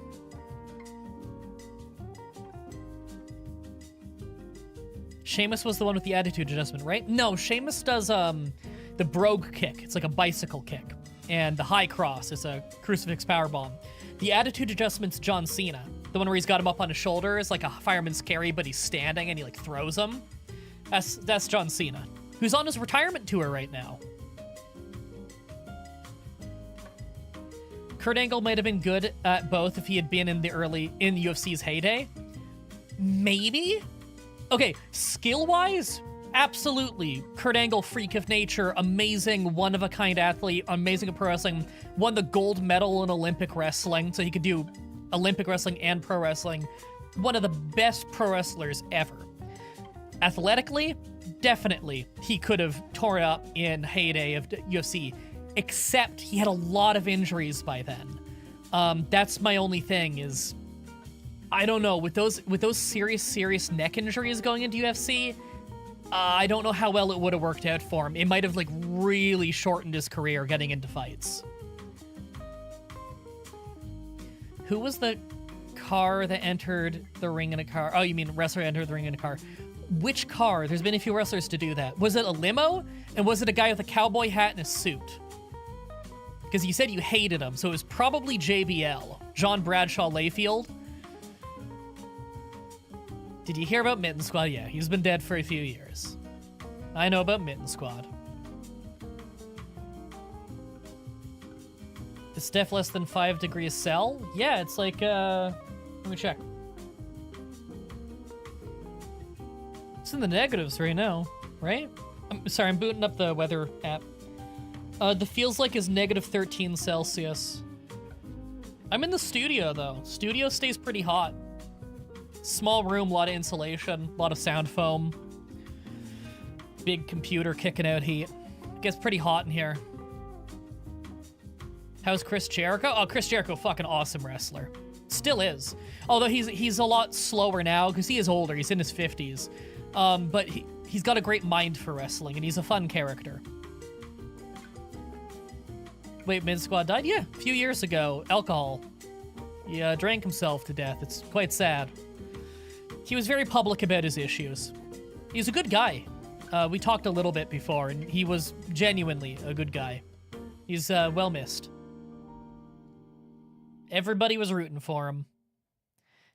S1: Sheamus was the one with the attitude adjustment, right? No, Sheamus does the brogue kick. It's like a bicycle kick. And the high cross is a crucifix powerbomb. The attitude adjustment's John Cena. The one where he's got him up on his shoulders, like a fireman's carry, but he's standing and he like throws him. That's John Cena, who's on his retirement tour right now. Kurt Angle might have been good at both if he had been in the UFC's heyday. Maybe? Okay, skill-wise, absolutely. Kurt Angle, freak of nature, amazing, one-of-a-kind athlete, amazing at pro wrestling, won the gold medal in Olympic wrestling, so he could do Olympic wrestling and pro wrestling. One of the best pro wrestlers ever. Athletically, definitely, he could have torn up in heyday of UFC, except he had a lot of injuries by then. That's my only thing is, I don't know, with those serious neck injuries going into UFC, I don't know how well it would have worked out for him. It might have like really shortened his career getting into fights. Who was the car that entered the ring in a car? Oh, you mean wrestler entered the ring in a car. Which car? There's been a few wrestlers to do that. Was it a limo? And was it a guy with a cowboy hat and a suit? Because you said you hated him, so it was probably JBL. John Bradshaw Layfield. Did you hear about Mitten Squad? Yeah, he's been dead for a few years. I know about Mitten Squad. Is Steph less than 5 degrees Cell? Yeah, it's like, let me check. It's in the negatives right now, right? I'm booting up the weather app. The feels like is negative 13 Celsius. I'm in the studio, though. Studio stays pretty hot. Small room, a lot of insulation, a lot of sound foam. Big computer kicking out heat. It gets pretty hot in here. How's Chris Jericho? Oh, Chris Jericho, fucking awesome wrestler. Still is. Although he's a lot slower now, because he is older. He's in his 50s. But he's got a great mind for wrestling, and he's a fun character. Wait, Mid Squad died? Yeah, a few years ago. Alcohol. He drank himself to death. It's quite sad. he was very public about his issues. He's a good guy. We talked a little bit before, and he was genuinely a good guy. He's well missed. Everybody was rooting for him.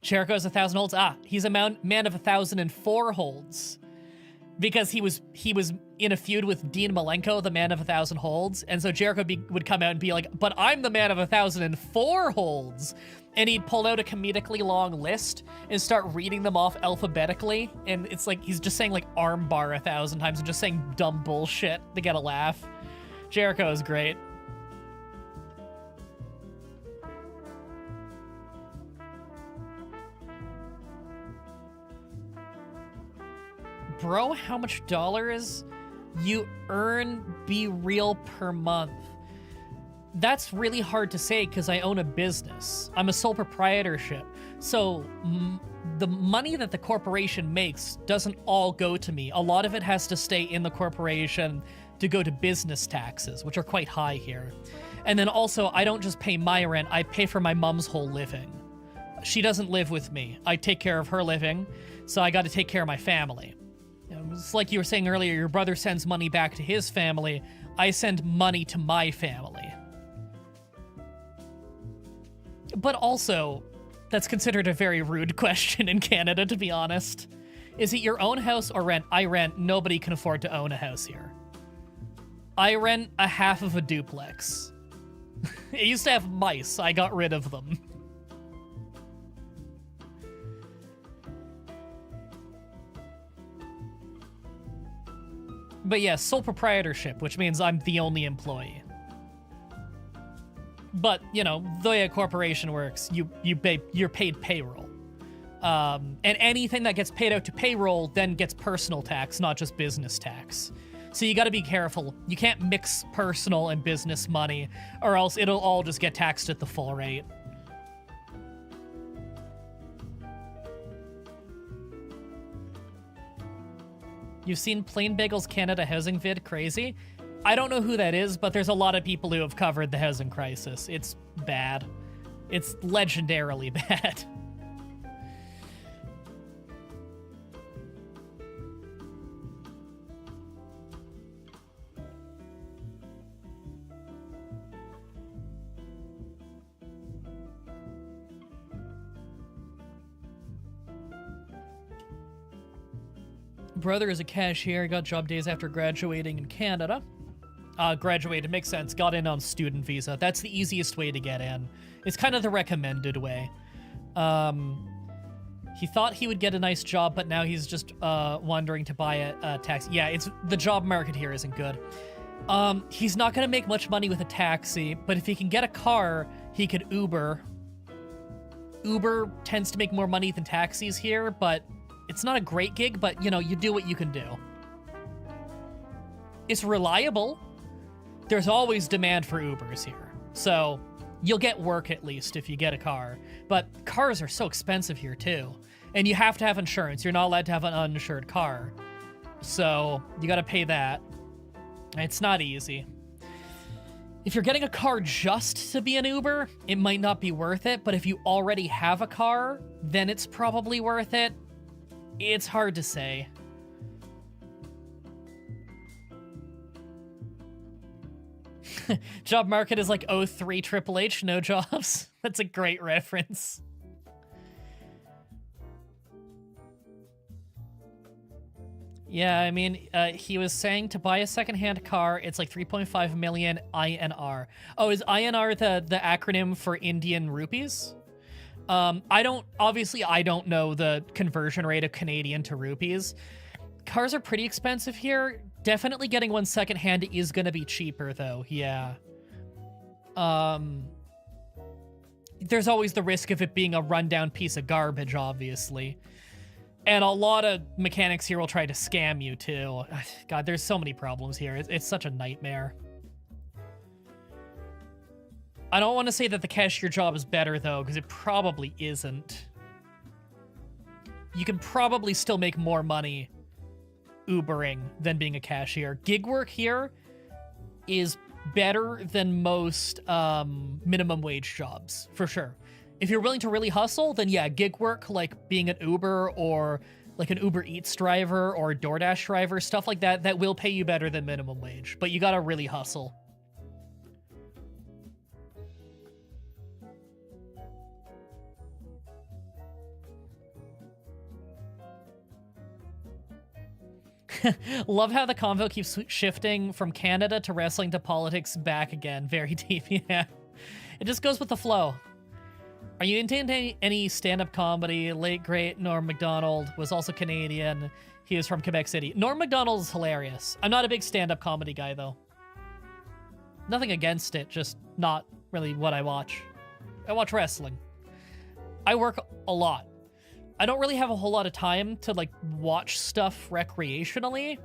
S1: Jericho has 1,000 holds. Ah, he's a man of 1,004 holds. Because he was in a feud with Dean Malenko, the man of 1,000 holds, and so Jericho would come out and be like, "But I'm the man of 1,004 holds," and he'd pull out a comedically long list and start reading them off alphabetically, and it's like he's just saying like armbar 1,000 times and just saying dumb bullshit to get a laugh. Jericho is great. Bro, how much dollars you earn Be Real per month? That's really hard to say because I own a business. I'm a sole proprietorship. So the money that the corporation makes doesn't all go to me. A lot of it has to stay in the corporation to go to business taxes, which are quite high here. And then also, I don't just pay my rent, I pay for my mom's whole living. She doesn't live with me. I take care of her living, so I got to take care of my family. It's like you were saying earlier, your brother sends money back to his family. I send money to my family. But also, that's considered a very rude question in Canada, to be honest. Is it your own house or rent? I rent. Nobody can afford to own a house here. I rent a half of a duplex. It used to have mice. I got rid of them. But yeah, sole proprietorship, which means I'm the only employee. But, you know, the way a corporation works, you're paid payroll. And anything that gets paid out to payroll then gets personal tax, not just business tax. So you gotta be careful. You can't mix personal and business money, or else it'll all just get taxed at the full rate. You've seen Plain Bagels Canada housing vid? Crazy? I don't know who that is, but there's a lot of people who have covered the housing crisis. It's bad. It's legendarily bad. Brother is a cashier, got job days after graduating in Canada. Graduated, makes sense, got in on student visa. That's the easiest way to get in. It's kind of the recommended way. He thought he would get a nice job, but now he's just wondering to buy a taxi. Yeah, the job market here isn't good. He's not gonna make much money with a taxi, but if he can get a car, he could Uber. Uber tends to make more money than taxis here, but it's not a great gig, but, you know, you do what you can do. It's reliable. There's always demand for Ubers here. So you'll get work at least if you get a car. But cars are so expensive here, too. And you have to have insurance. You're not allowed to have an uninsured car. So you got to pay that. It's not easy. If you're getting a car just to be an Uber, it might not be worth it. But if you already have a car, then it's probably worth it. It's hard to say. Job market is like '03 Triple H, no jobs. That's a great reference. Yeah, I mean, he was saying to buy a secondhand car, it's like 3.5 million INR. Oh, is INR the acronym for Indian rupees? I don't know the conversion rate of Canadian to rupees. Cars are pretty expensive here. Definitely getting one secondhand is gonna be cheaper though, yeah. There's always the risk of it being a rundown piece of garbage, obviously. And a lot of mechanics here will try to scam you too. God, there's so many problems here. It's such a nightmare. I don't want to say that the cashier job is better, though, because it probably isn't. You can probably still make more money Ubering than being a cashier. Gig work here is better than most minimum wage jobs, for sure. If you're willing to really hustle, then yeah, gig work like being an Uber or like an Uber Eats driver or a DoorDash driver, stuff like that, that will pay you better than minimum wage, but you gotta really hustle. Love how the convo keeps shifting from Canada to wrestling to politics back again. Very deep, yeah. It just goes with the flow. Are you into any stand-up comedy? Late great Norm Macdonald was also Canadian. He was from Quebec City. Norm Macdonald is hilarious. I'm not a big stand-up comedy guy, though. Nothing against it, just not really what I watch. I watch wrestling. I work a lot. I don't really have a whole lot of time to, like, watch stuff recreationally.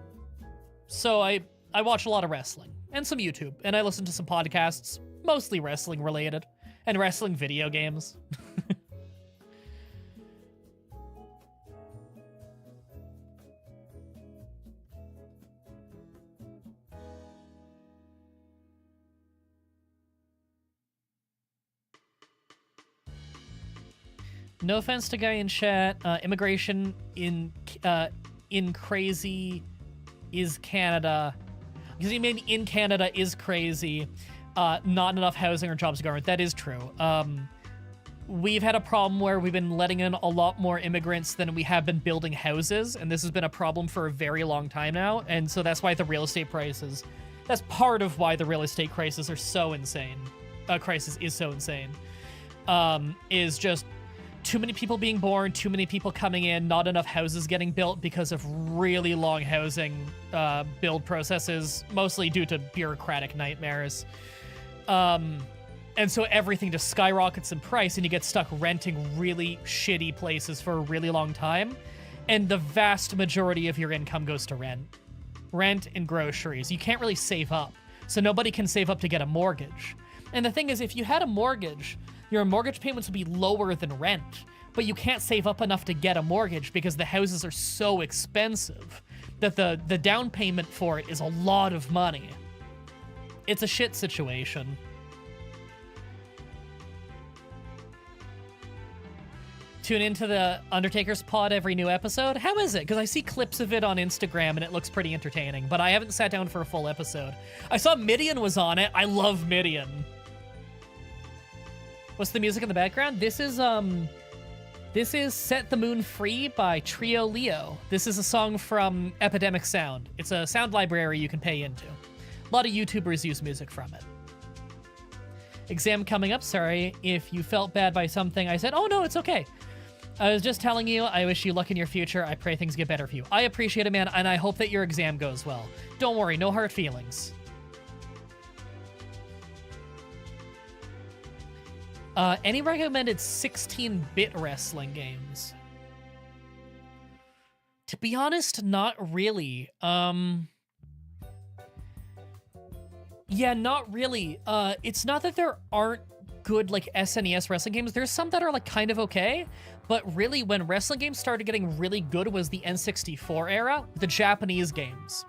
S1: So I watch a lot of wrestling and some YouTube, and I listen to some podcasts, mostly wrestling related, and wrestling video games. No offense to guy in chat. Immigration in crazy is Canada. Because you mean in Canada is crazy. Not enough housing or jobs in government. That is true. We've had a problem where we've been letting in a lot more immigrants than we have been building houses, and this has been a problem for a very long time now, and so that's why the real estate prices, that's part of why the real estate crisis are so insane. Crisis is so insane. Is just too many people being born, too many people coming in, not enough houses getting built because of really long housing build processes, mostly due to bureaucratic nightmares. And so everything just skyrockets in price, and you get stuck renting really shitty places for a really long time. And the vast majority of your income goes to rent. Rent and groceries. You can't really save up. So nobody can save up to get a mortgage. And the thing is, if you had a mortgage, your mortgage payments would be lower than rent. But you can't save up enough to get a mortgage because the houses are so expensive that the down payment for it is a lot of money. It's a shit situation. Tune into the Undertaker's pod every new episode. How is it? Because I see clips of it on Instagram and it looks pretty entertaining, but I haven't sat down for a full episode. I saw Midian was on it. I love Midian. What's the music in the background? This is Set the Moon Free by Trio Leo. This is a song from Epidemic Sound. It's a sound library you can pay into. A lot of YouTubers use music from it. Exam coming up. Sorry if you felt bad by something I said. Oh, no, it's okay. I was just telling you, I wish you luck in your future. I pray things get better for you. I appreciate it, man, and I hope that your exam goes well. Don't worry, no hard feelings. Any recommended 16-bit wrestling games? To be honest, not really. Yeah, not really. It's not that there aren't good, like, SNES wrestling games. There's some that are, like, kind of okay, but really, when wrestling games started getting really good was the N64 era, the Japanese games.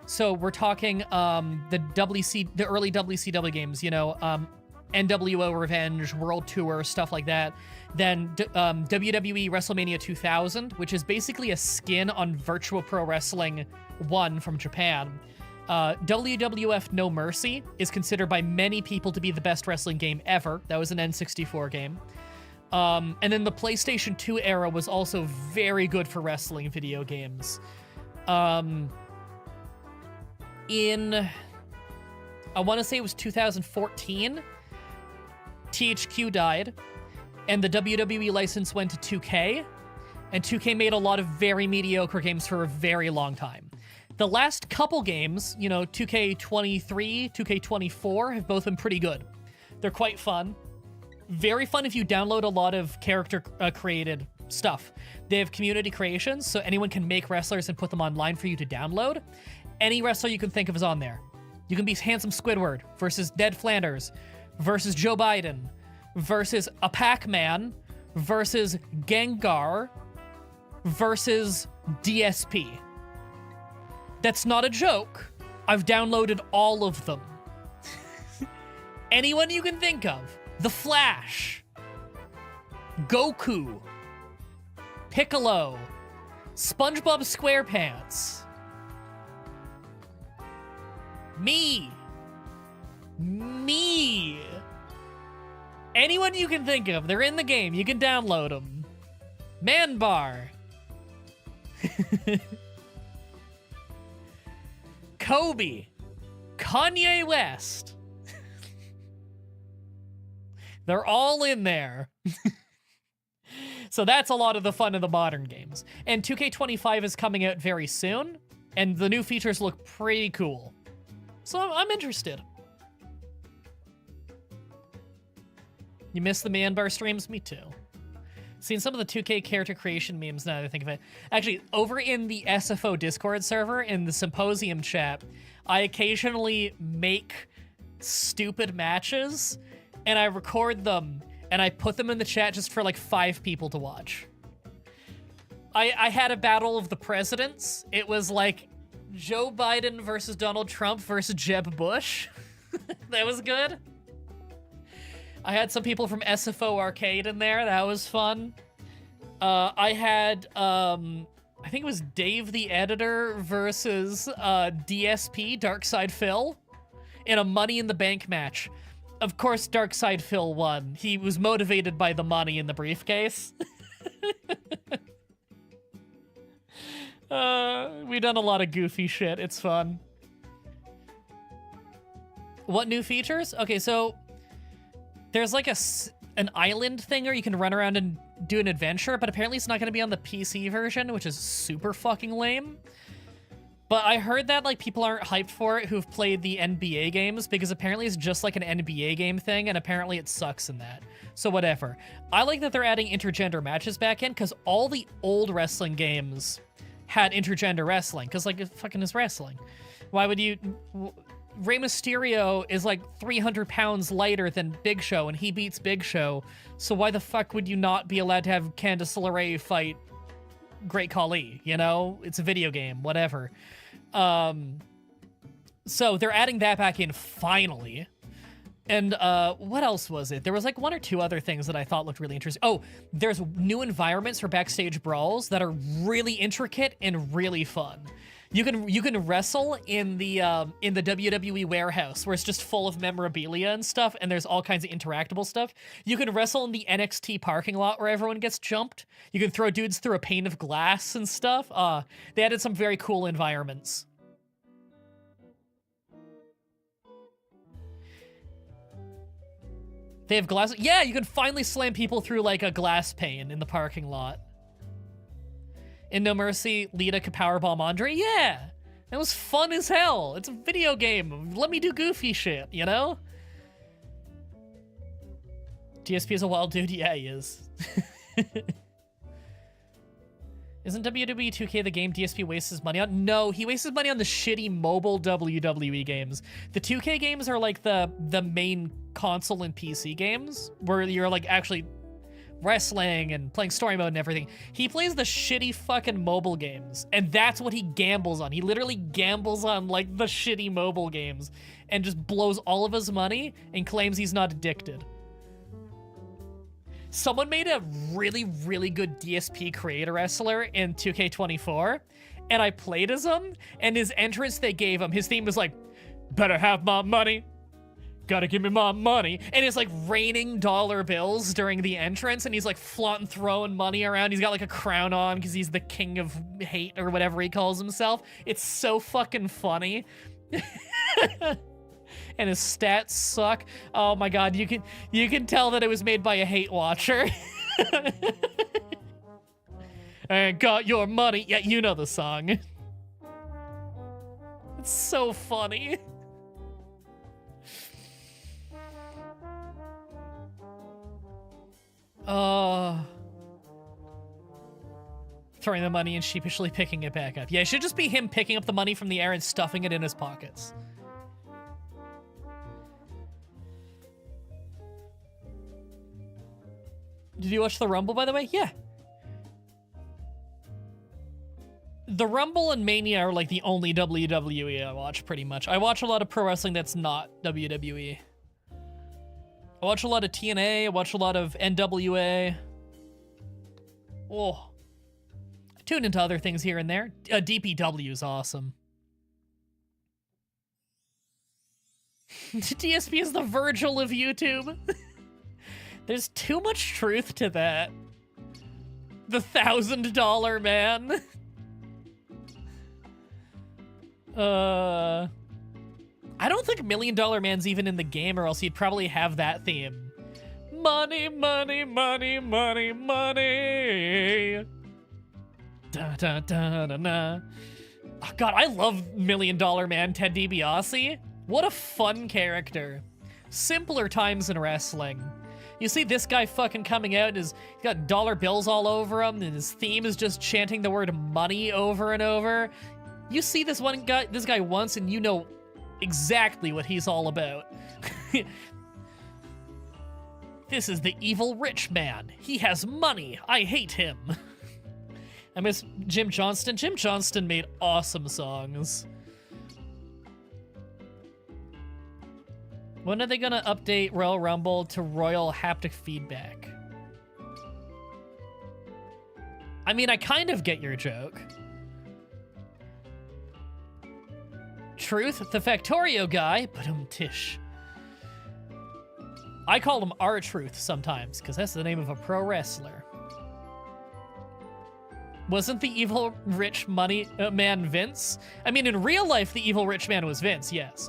S1: So we're talking, the early WCW games, you know, NWO Revenge, World Tour, stuff like that. Then WWE WrestleMania 2000, which is basically a skin on Virtual Pro Wrestling 1 from Japan. WWF No Mercy is considered by many people to be the best wrestling game ever. That was an N64 game. And then the PlayStation 2 era was also very good for wrestling video games. In, I want to say it was 2014, THQ died, and the WWE license went to 2K, and 2K made a lot of very mediocre games for a very long time. The last couple games, you know, 2K23, 2K24, have both been pretty good. They're quite fun. Very fun if you download a lot of character-created stuff. They have community creations, so anyone can make wrestlers and put them online for you to download. Any wrestler you can think of is on there. You can be Handsome Squidward versus Ned Flanders versus Joe Biden versus a Pac-Man versus Gengar versus DSP. That's not a joke. I've downloaded all of them. Anyone you can think of. The Flash. Goku, Piccolo, SpongeBob SquarePants, me. Anyone you can think of, they're in the game. You can download them. Man Bar. Kobe. Kanye West. They're all in there. So that's a lot of the fun of the modern games. And 2K25 is coming out very soon, and the new features look pretty cool. So I'm interested. You miss the Man Bar streams? Me too. Seen some of the 2K character creation memes now that I think of it. Actually, over in the SFO Discord server, in the Symposium chat, I occasionally make stupid matches, and I record them, and I put them in the chat just for like 5 people to watch. I had a battle of the presidents. It was like Joe Biden versus Donald Trump versus Jeb Bush. That was good. I had some people from SFO Arcade in there. That was fun. I had, I think it was Dave the Editor versus DSP, Darkside Phil, in a Money in the Bank match. Of course, Darkside Phil won. He was motivated by the money in the briefcase. We done a lot of goofy shit. It's fun. What new features? Okay, so there's like an island thing where you can run around and do an adventure, but apparently it's not going to be on the PC version, which is super fucking lame. But I heard that like people aren't hyped for it who've played the NBA games, because apparently it's just like an NBA game thing, and apparently it sucks in that. So whatever. I like that they're adding intergender matches back in, because all the old wrestling games had intergender wrestling, because like it fucking is wrestling. Why would you... Rey Mysterio is like 300 pounds lighter than Big Show, and he beats Big Show, so why the fuck would you not be allowed to have Candice LeRae fight Great Khali, you know? It's a video game, whatever. So they're adding that back in finally. And what else was it? There was like 1 or 2 other things that I thought looked really interesting. Oh, there's new environments for backstage brawls that are really intricate and really fun. You can wrestle in the WWE warehouse, where it's just full of memorabilia and stuff, and there's all kinds of interactable stuff. You can wrestle in the NXT parking lot where everyone gets jumped. You can throw dudes through a pane of glass and stuff. They added some very cool environments. They have glass. Yeah, you can finally slam people through like a glass pane in the parking lot. In No Mercy, Lita could powerbomb Andre. Yeah, that was fun as hell. It's a video game. Let me do goofy shit, you know? DSP is a wild dude. Yeah, he is. Isn't WWE 2K the game DSP wastes his money on? No, he wastes his money on the shitty mobile WWE games. The 2K games are like the main console and PC games, where you're like actually wrestling and playing story mode and everything. He plays the shitty fucking mobile games, and that's what he gambles on. He literally gambles on like the shitty mobile games and just blows all of his money and claims he's not addicted. Someone made a really, really good DSP creator wrestler in 2K24, and I played as him, and his entrance they gave him, his theme was like, better have my money. Gotta give me my money. And it's like raining dollar bills during the entrance, and he's like flaunting, throwing money around. He's got like a crown on because he's the king of hate or whatever he calls himself. It's so fucking funny. And his stats suck. Oh my god, you can tell that it was made by a hate watcher. I got your money. Yeah, you know the song. It's so funny. Throwing the money and sheepishly picking it back up. Yeah, it should just be him picking up the money from the air and stuffing it in his pockets. Did you watch the Rumble, by the way? Yeah. The Rumble and Mania are like the only WWE I watch, pretty much. I watch a lot of pro wrestling that's not WWE. I watch a lot of TNA, I watch a lot of NWA. Oh. I tune into other things here and there. DPW is awesome. DSP is the Virgil of YouTube. There's too much truth to that. The $1,000 man. I don't think $1 Million Man's even in the game, or else he'd probably have that theme. Money, money, money, money, money. Da da da da da. Oh, God, I love $1 Million Man Ted DiBiase. What a fun character. Simpler times in wrestling. You see this guy fucking coming out and he's got dollar bills all over him, and his theme is just chanting the word money over and over. You see this guy once, and you know exactly what he's all about. This is the evil rich man. He has money. I hate him. I miss Jim Johnston. Jim Johnston made awesome songs. When are they gonna update Royal Rumble to Royal Haptic Feedback? I mean, I kind of get your joke. Truth, the Factorio guy, but tish. I call him R-Truth sometimes, because that's the name of a pro wrestler. Wasn't the evil rich money man Vince? I mean, in real life, the evil rich man was Vince, yes.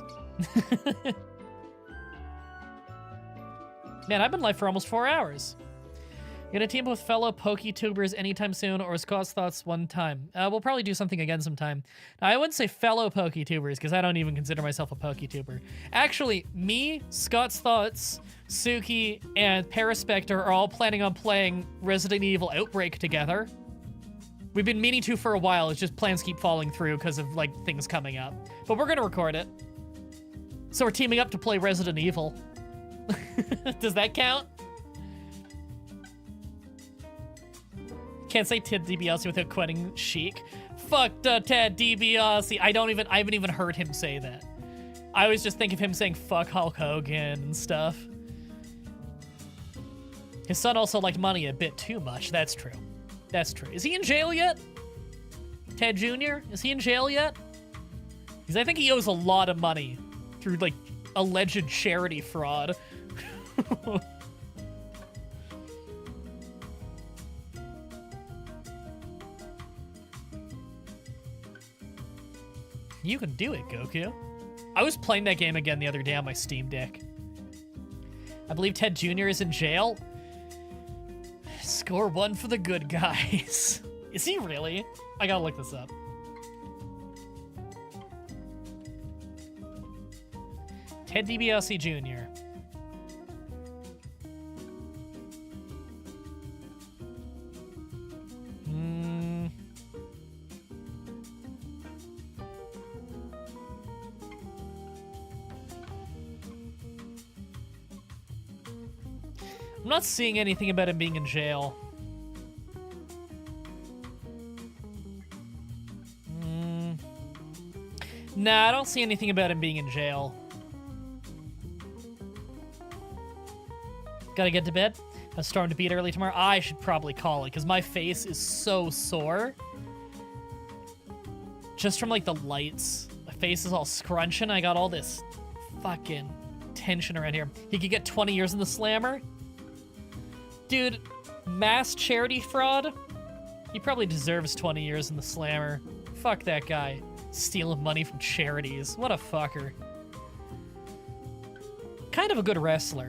S1: Man, I've been live for almost 4 hours. You gonna team up with fellow PokeTubers anytime soon, or Scott's Thoughts one time? We'll probably do something again sometime. Now, I wouldn't say fellow PokeTubers, because I don't even consider myself a PokeTuber. Actually, me, Scott's Thoughts, Suki, and Paraspector are all planning on playing Resident Evil Outbreak together. We've been meaning to for a while, it's just plans keep falling through because of, like, things coming up. But we're gonna record it. So we're teaming up to play Resident Evil. Does that count? Can't say Ted DiBiase without quoting Sheik. Fuck the Ted DiBiase. I haven't even heard him say that. I always just think of him saying fuck Hulk Hogan and stuff. His son also liked money a bit too much. That's true. That's true. Is he in jail yet? Ted Jr.? Is he in jail yet? Because I think he owes a lot of money through, like, alleged charity fraud. You can do it, Goku. I was playing that game again the other day on my Steam Deck. I believe Ted Jr. is in jail. Score 1 for the good guys. Is he really? I gotta look this up. Ted DiBiase Jr. I'm not seeing anything about him being in jail. Nah, I don't see anything about him being in jail. Gotta get to bed. A storm to beat early tomorrow. I should probably call it, because my face is so sore. Just from, like, the lights. My face is all scrunching. I got all this fucking tension around here. He could get 20 years in the slammer. Dude, mass charity fraud? He probably deserves 20 years in the slammer. Fuck that guy. Stealing money from charities. What a fucker. Kind of a good wrestler.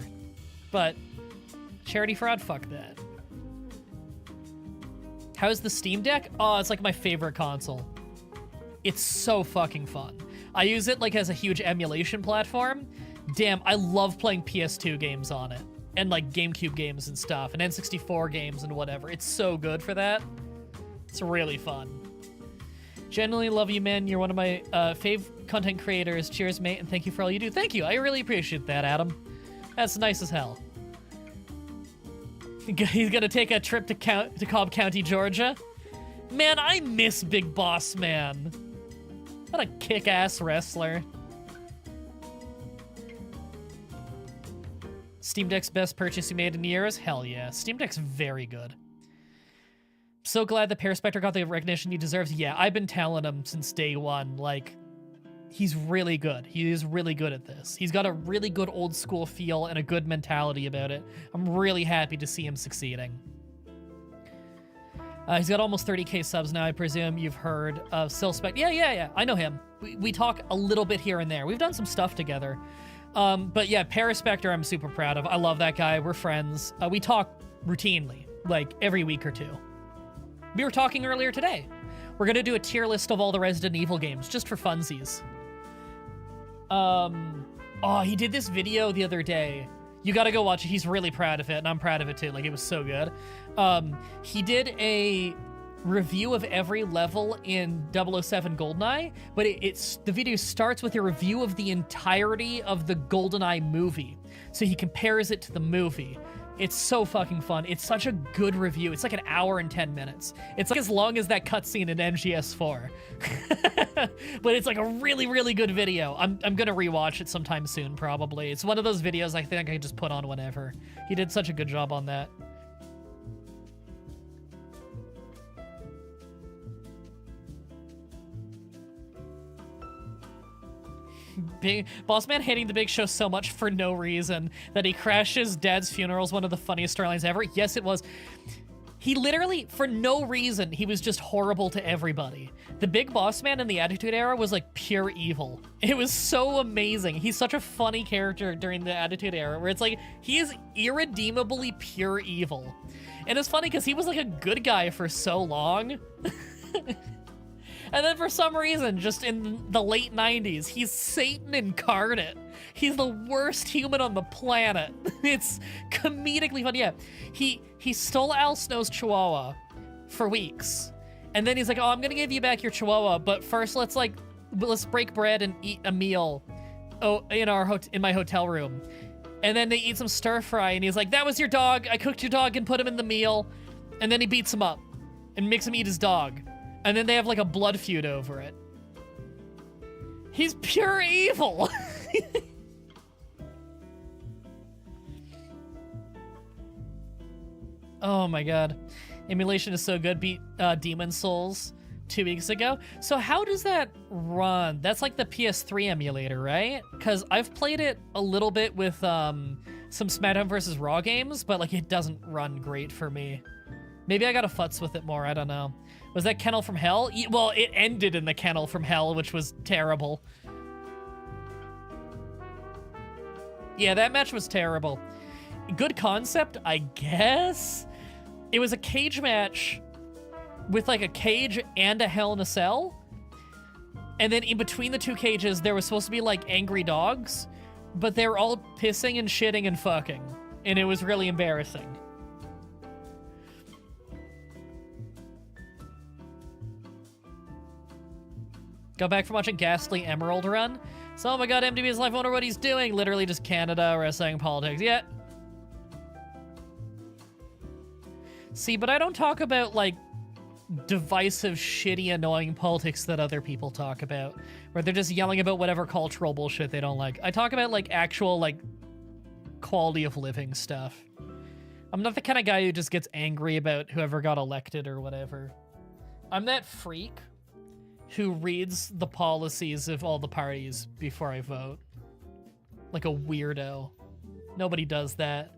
S1: But charity fraud? Fuck that. How's the Steam Deck? Oh, it's like my favorite console. It's so fucking fun. I use it like as a huge emulation platform. Damn, I love playing PS2 games on it. And like GameCube games and stuff, and N64 games and whatever. It's so good for that. It's really fun. Genuinely love you, man. You're one of my fave content creators. Cheers, mate, and thank you for all you do. Thank you. I really appreciate that, Adam. That's nice as hell. He's gonna take a trip to Cobb County, Georgia. Man, I miss Big Boss Man. What a kick-ass wrestler. Steam Deck's best purchase you made in years? Hell yeah. Steam Deck's very good. So glad that Paraspector got the recognition he deserves. Yeah, I've been telling him since day one, like, he's really good. He is really good at this. He's got a really good old school feel and a good mentality about it. I'm really happy to see him succeeding. He's got almost 30k subs now. I presume you've heard of Silspec. Yeah. I know him. We talk a little bit here and there. We've done some stuff together. But yeah, Paraspector I'm super proud of. I love that guy. We're friends. We talk routinely, like every week or two. We were talking earlier today. We're gonna do a tier list of all the Resident Evil games, just for funsies. Oh, he did this video the other day. You gotta go watch it. He's really proud of it, and I'm proud of it too. Like, it was so good. He did a review of every level in 007 GoldenEye, but the video starts with a review of the entirety of the GoldenEye movie. So he compares it to the movie. It's so fucking fun. It's such a good review. It's like an hour and 10 minutes. It's like as long as that cutscene in MGS4. But it's like a really, really good video. I'm gonna rewatch it sometime soon, probably. It's one of those videos I think I can just put on whenever. He did such a good job on that. Boss Man hating the Big Show so much for no reason that he crashes Dad's funeral is one of the funniest storylines ever. Yes, it was. He literally, for no reason, he was just horrible to everybody. The Big Boss Man in the Attitude Era was like pure evil. It was so amazing. He's such a funny character during the Attitude Era where it's like, he is irredeemably pure evil. And it's funny because he was like a good guy for so long. And then for some reason, just in the late 90s, he's Satan incarnate. He's the worst human on the planet. It's comedically funny. Yeah, he stole Al Snow's Chihuahua for weeks. And then he's like, oh, I'm gonna give you back your Chihuahua, but first let's break bread and eat a meal in my hotel room. And then they eat some stir fry, and he's like, that was your dog. I cooked your dog and put him in the meal. And then he beats him up and makes him eat his dog. And then they have like a blood feud over it. He's pure evil. Oh my god. Emulation is so good. Beat Demon Souls 2 weeks ago. So how does that run? That's like the PS3 emulator, right? Because I've played it a little bit with some SmackDown vs. Raw games, but like it doesn't run great for me. Maybe I gotta futz with it more, I don't know. Was that Kennel from Hell? Well, it ended in the Kennel from Hell, which was terrible. Yeah, that match was terrible. Good concept, I guess? It was a cage match with like a cage and a Hell in a Cell. And then in between the two cages, there was supposed to be like angry dogs, but they were all pissing and shitting and fucking. And it was really embarrassing. Got back from watching Ghastly Emerald Run. So, oh my god, MDB is live, I wonder what he's doing. Literally just Canada, wrestling, politics. Yeah. See, but I don't talk about, like, divisive, shitty, annoying politics that other people talk about. Where they're just yelling about whatever cultural bullshit they don't like. I talk about, like, actual, like, quality of living stuff. I'm not the kind of guy who just gets angry about whoever got elected or whatever. I'm that freak who reads the policies of all the parties before I vote. Like a weirdo. Nobody does that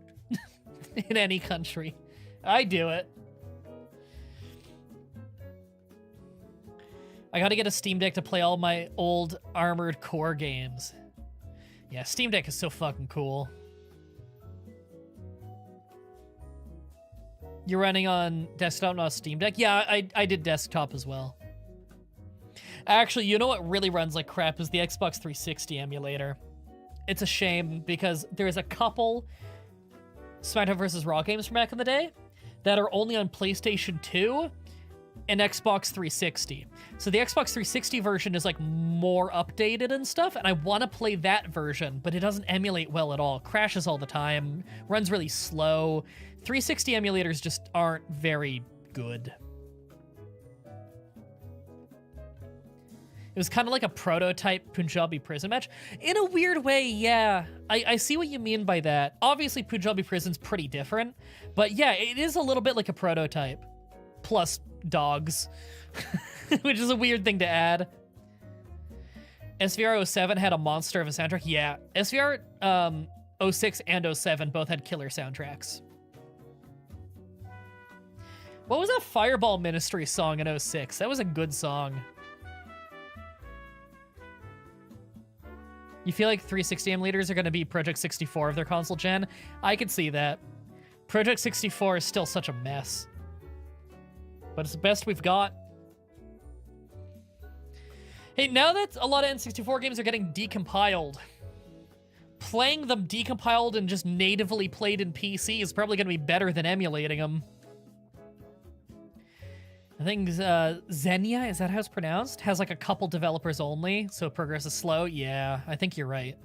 S1: in any country. I do it. I gotta get a Steam Deck to play all my old Armored Core games. Yeah, Steam Deck is so fucking cool. You're running on desktop, not Steam Deck? Yeah, I did desktop as well. Actually, you know what really runs like crap is the Xbox 360 emulator. It's a shame because there's a couple SmackDown vs. Raw games from back in the day that are only on PlayStation 2 and Xbox 360. So the Xbox 360 version is like more updated and stuff, and I want to play that version, but it doesn't emulate well at all. Crashes all the time, runs really slow. 360 emulators just aren't very good. It was kind of like a prototype Punjabi prison match. In a weird way, yeah. I see what you mean by that. Obviously, Punjabi prison's pretty different, but yeah, it is a little bit like a prototype. plus dogs, which is a weird thing to add. SVR 07 had a monster of a soundtrack. Yeah, SVR 06 and 07 both had killer soundtracks. What was that Fireball Ministry song in 06? That was a good song. You feel like 360 emulators are going to be Project 64 of their console gen? I could see that. Project 64 is still such a mess. But it's the best we've got. Hey, now that a lot of N64 games are getting decompiled, playing them decompiled and just natively played in PC is probably going to be better than emulating them. I think Xenia, is that how it's pronounced? Has like a couple developers only, so progress is slow. Yeah, I think you're right.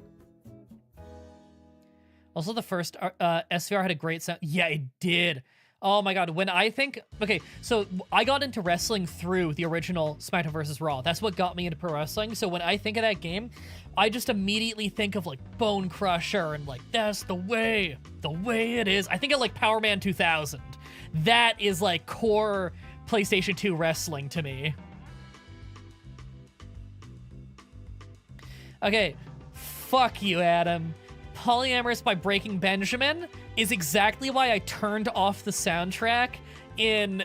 S1: Also, the first SVR had a great sound. Yeah, it did. Oh my god, when I think... Okay, so I got into wrestling through the original SmackDown vs. Raw. That's what got me into pro wrestling. So when I think of that game, I just immediately think of like Bone Crusher and like, that's the way it is. I think of like Power Man 2000. That is like core PlayStation 2 wrestling to me. Okay, fuck you, Adam. Polyamorous by Breaking Benjamin is exactly why I turned off the soundtrack in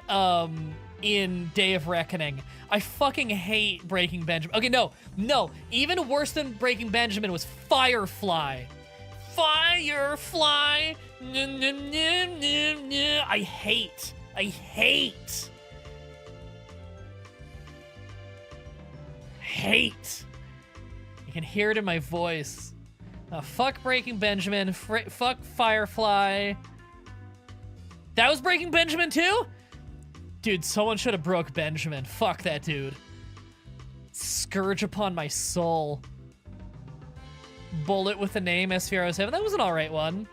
S1: Day of Reckoning. I fucking hate Breaking Benjamin. Okay, no. Even worse than Breaking Benjamin was Firefly. Firefly. I hate. You can hear it in my voice. Fuck Breaking Benjamin. Fuck Firefly. That was Breaking Benjamin too? Dude, someone should have broke Benjamin. Fuck that dude. Scourge upon my soul. Bullet with the name SVR07. That was an alright one.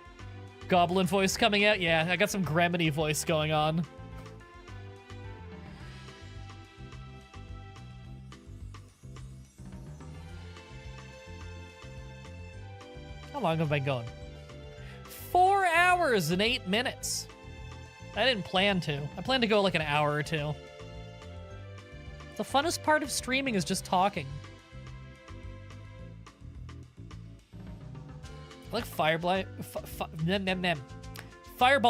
S1: Goblin voice coming out. Yeah, I got some Gremlin voice going on. How long have I gone? 4 hours and 8 minutes. I didn't plan to. I planned to go like an hour or two. The funnest part of streaming is just talking. I like Fireball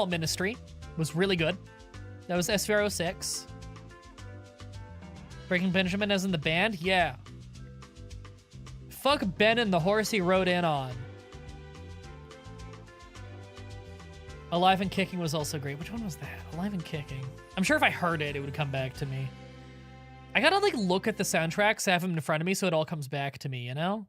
S1: Ministry was really good. That was SVR 06. Breaking Benjamin as in the band? Yeah. Fuck Ben and the horse he rode in on. Alive and Kicking was also great. Which one was that? Alive and Kicking. I'm sure if I heard it, it would come back to me. I gotta, like, look at the soundtracks, have them in front of me so it all comes back to me, you know?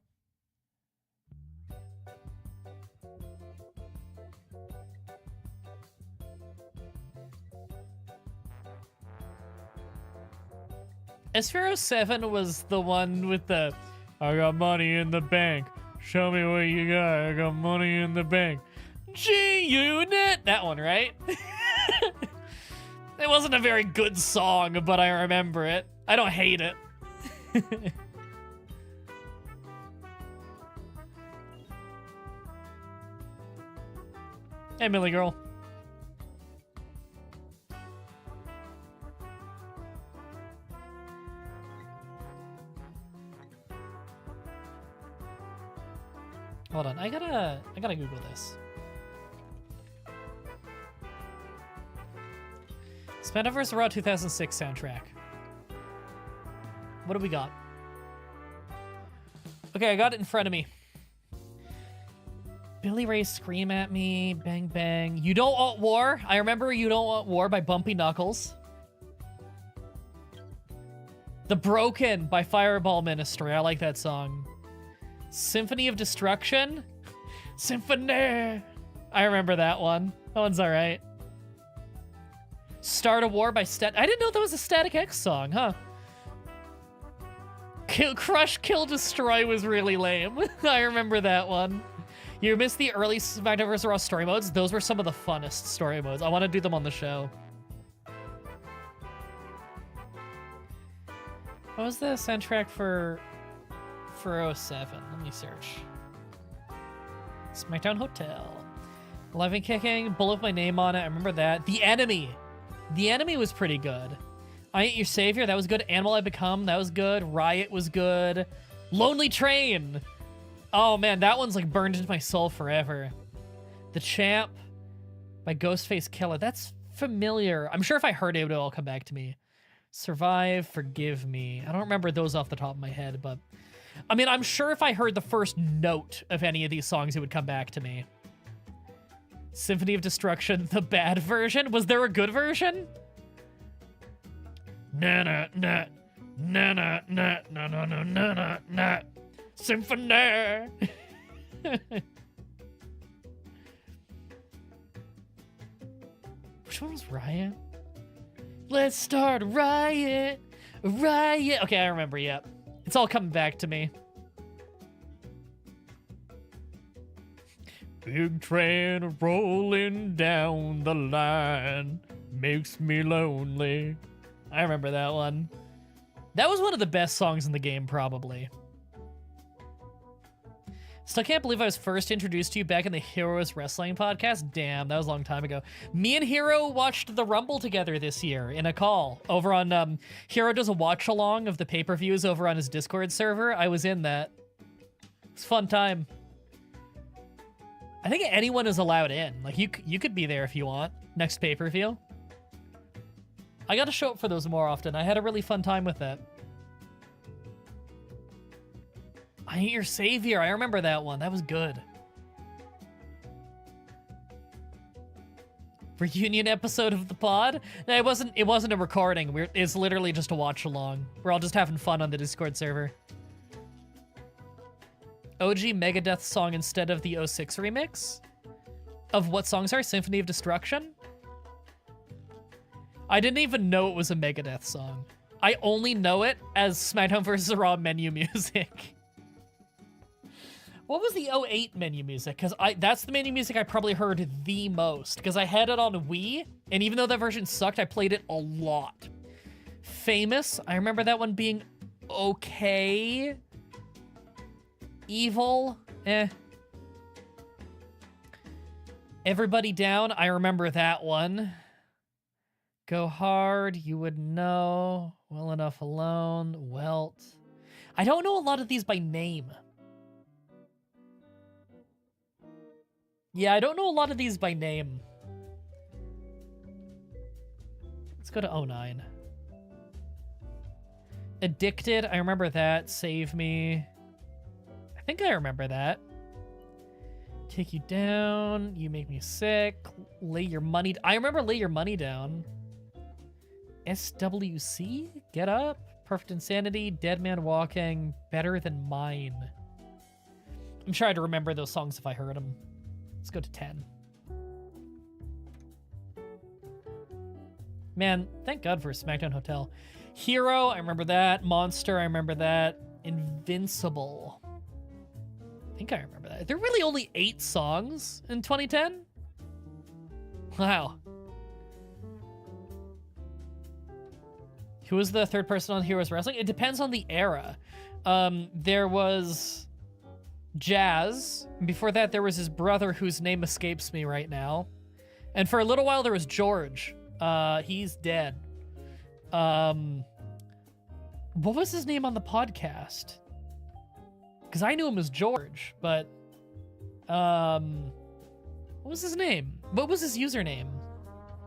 S1: SVR 07 was the one with the, I got money in the bank. Show me what you got. I got money in the bank. G-Unit! That one, right? It wasn't a very good song, but I remember it. I don't hate it. Hey, Millie girl. Hold on, I gotta Google this. SmackDown vs. Raw 2006 soundtrack. What do we got? Okay, I got it in front of me. Billy Ray Scream at Me, Bang Bang. You Don't Want War. I remember You Don't Want War by Bumpy Knuckles. The Broken by Fireball Ministry. I like that song. Symphony of Destruction. Symphony. I remember that one. That one's all right. Start a War by I didn't know that was a Static X song, huh? Crush, Kill, Destroy was really lame. I remember that one. You missed the early SmackDown vs. Raw story modes. Those were some of the funnest story modes. I want to do them on the show. What was the soundtrack for 07? Let me search. SmackDown Hotel. Alive and Kicking. Bullet with My Name on it. I remember that. The Enemy. The Enemy was pretty good. I Ain't Your Savior, that was good. Animal I Become, that was good. Riot was good. Lonely Train. Oh man, that one's like burned into my soul forever. The Champ by Ghostface Killer. That's familiar. I'm sure if I heard it, it would all come back to me. Survive, Forgive Me. I don't remember those off the top of my head, but I mean, I'm sure if I heard the first note of any of these songs, it would come back to me. Symphony of Destruction, the bad version. Was there a good version? Na na na na na na na na na na na. Symphony. Which one was Riot? Let's start a riot, a riot. Okay, I remember. Yep, it's all coming back to me. Big train rolling down the line makes me lonely. I remember that one. That was one of the best songs in the game, probably. Still can't believe I was first introduced to you back in the Heroes Wrestling podcast. Damn, that was a long time ago. Me and Hero watched the Rumble together this year in a call over on, Hero does a watch along of the pay-per-views over on his Discord server. I was in that. It's a fun time. I think anyone is allowed in. Like, you could be there if you want. Next pay-per-view. I gotta show up for those more often. I had a really fun time with that. I Ain't Your Savior. I remember that one. That was good. Reunion episode of the pod? No, it wasn't a recording. It's literally just a watch along. We're all just having fun on the Discord server. OG Megadeth song instead of the '06 remix? Of what songs are? Symphony of Destruction? I didn't even know it was a Megadeth song. I only know it as SmackDown vs. Raw menu music. What was the '08 menu music? Because that's the menu music I probably heard the most. Because I had it on Wii, and even though that version sucked, I played it a lot. Famous, I remember that one being okay. Evil, eh. Everybody Down, I remember that one. Go Hard, You Would Know. Well Enough Alone, Welt. I don't know a lot of these by name. Yeah, I don't know a lot of these by name. Let's go to '09. Addicted, I remember that. Save Me. I think I remember that. Take You Down, You Make Me Sick. Lay Your Money... I remember Lay Your Money Down. SWC? Get Up? Perfect Insanity, Dead Man Walking, Better Than Mine. I'm sure I'd remember those songs if I heard them. Let's go to 10. Man, thank God for SmackDown Hotel. Hero, I remember that. Monster, I remember that. Invincible. I think I remember that. There are really only 8 songs in 2010? Wow. Who was the third person on Heroes Wrestling? It depends on the era. There was Jazz. Before that, there was his brother whose name escapes me right now. And for a little while, there was George. He's dead. What was his name on the podcast? Because I knew him as George, but... what was his name? What was his username?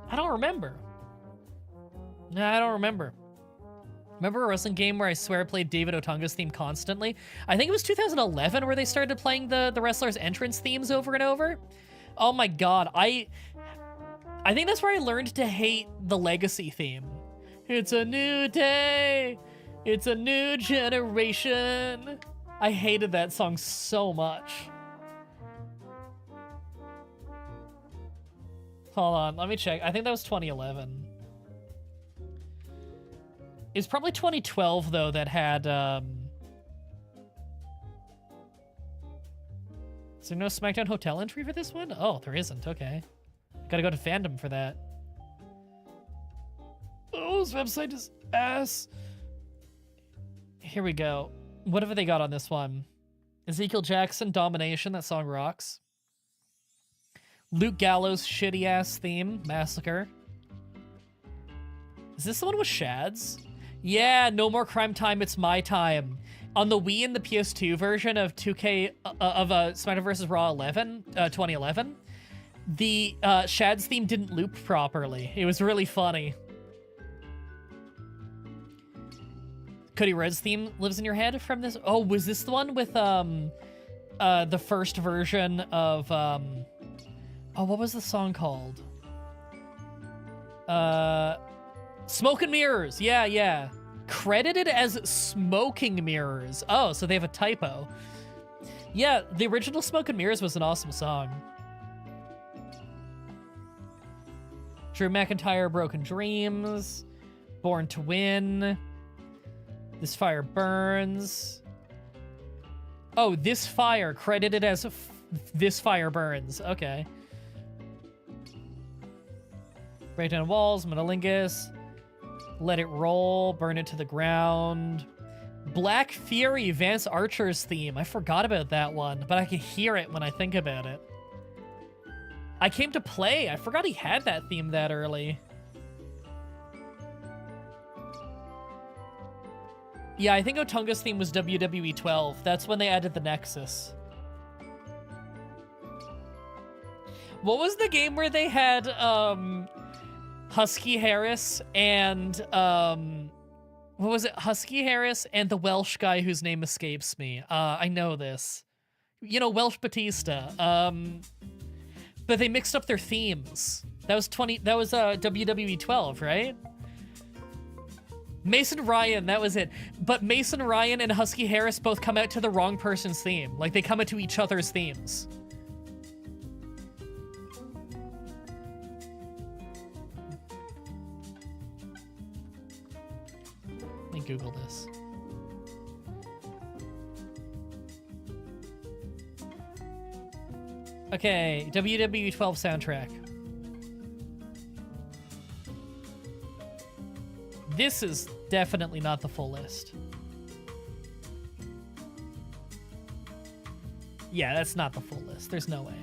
S1: I don't remember. Nah, I don't remember. Remember a wrestling game where I swear I played David Otunga's theme constantly? I think it was 2011 where they started playing the wrestlers' entrance themes over and over. Oh my god, I think that's where I learned to hate the Legacy theme. It's a new day, it's a new generation. I hated that song so much. Hold on, let me check. I think that was 2011. It's probably 2012, though, that had, Is there no SmackDown Hotel entry for this one? Oh, there isn't. Okay. Gotta go to fandom for that. Oh, this website is ass. Here we go. What have they got on this one? Ezekiel Jackson, Domination. That song rocks. Luke Gallows' shitty-ass theme, Massacre. Is this the one with Shads? Yeah, No More Crime Time, It's My Time. On the Wii and the PS2 version of 2K, Spider vs. Raw 2011, the Shads theme didn't loop properly. It was really funny. Cody Red's theme lives in your head from this? Oh, was this the one with, the first version of, oh, what was the song called? Smoke and Mirrors. Yeah, yeah. Credited as Smoking Mirrors. Oh, so they have a typo. Yeah, the original Smoke and Mirrors was an awesome song. Drew McIntyre, Broken Dreams. Born to Win. This Fire Burns. Oh, This Fire, credited as This Fire Burns. Okay. Break Down Walls, Metalingus. Let It Roll, Burn It to the Ground. Black Fury, Vance Archer's theme. I forgot about that one, but I can hear it when I think about it. I Came to Play. I forgot he had that theme that early. Yeah, I think Otunga's theme was WWE 12. That's when they added the Nexus. What was the game where they had, Husky Harris and, what was it? Husky Harris and the Welsh guy whose name escapes me. I know this. You know, Welsh Batista. But they mixed up their themes. That was WWE 12, right? Mason Ryan, that was it. But Mason Ryan and Husky Harris both come out to the wrong person's theme. Like, they come out to each other's themes. Let me Google this. Okay, WWE 12 soundtrack. This is definitely not the full list. Yeah, that's not the full list. There's no way.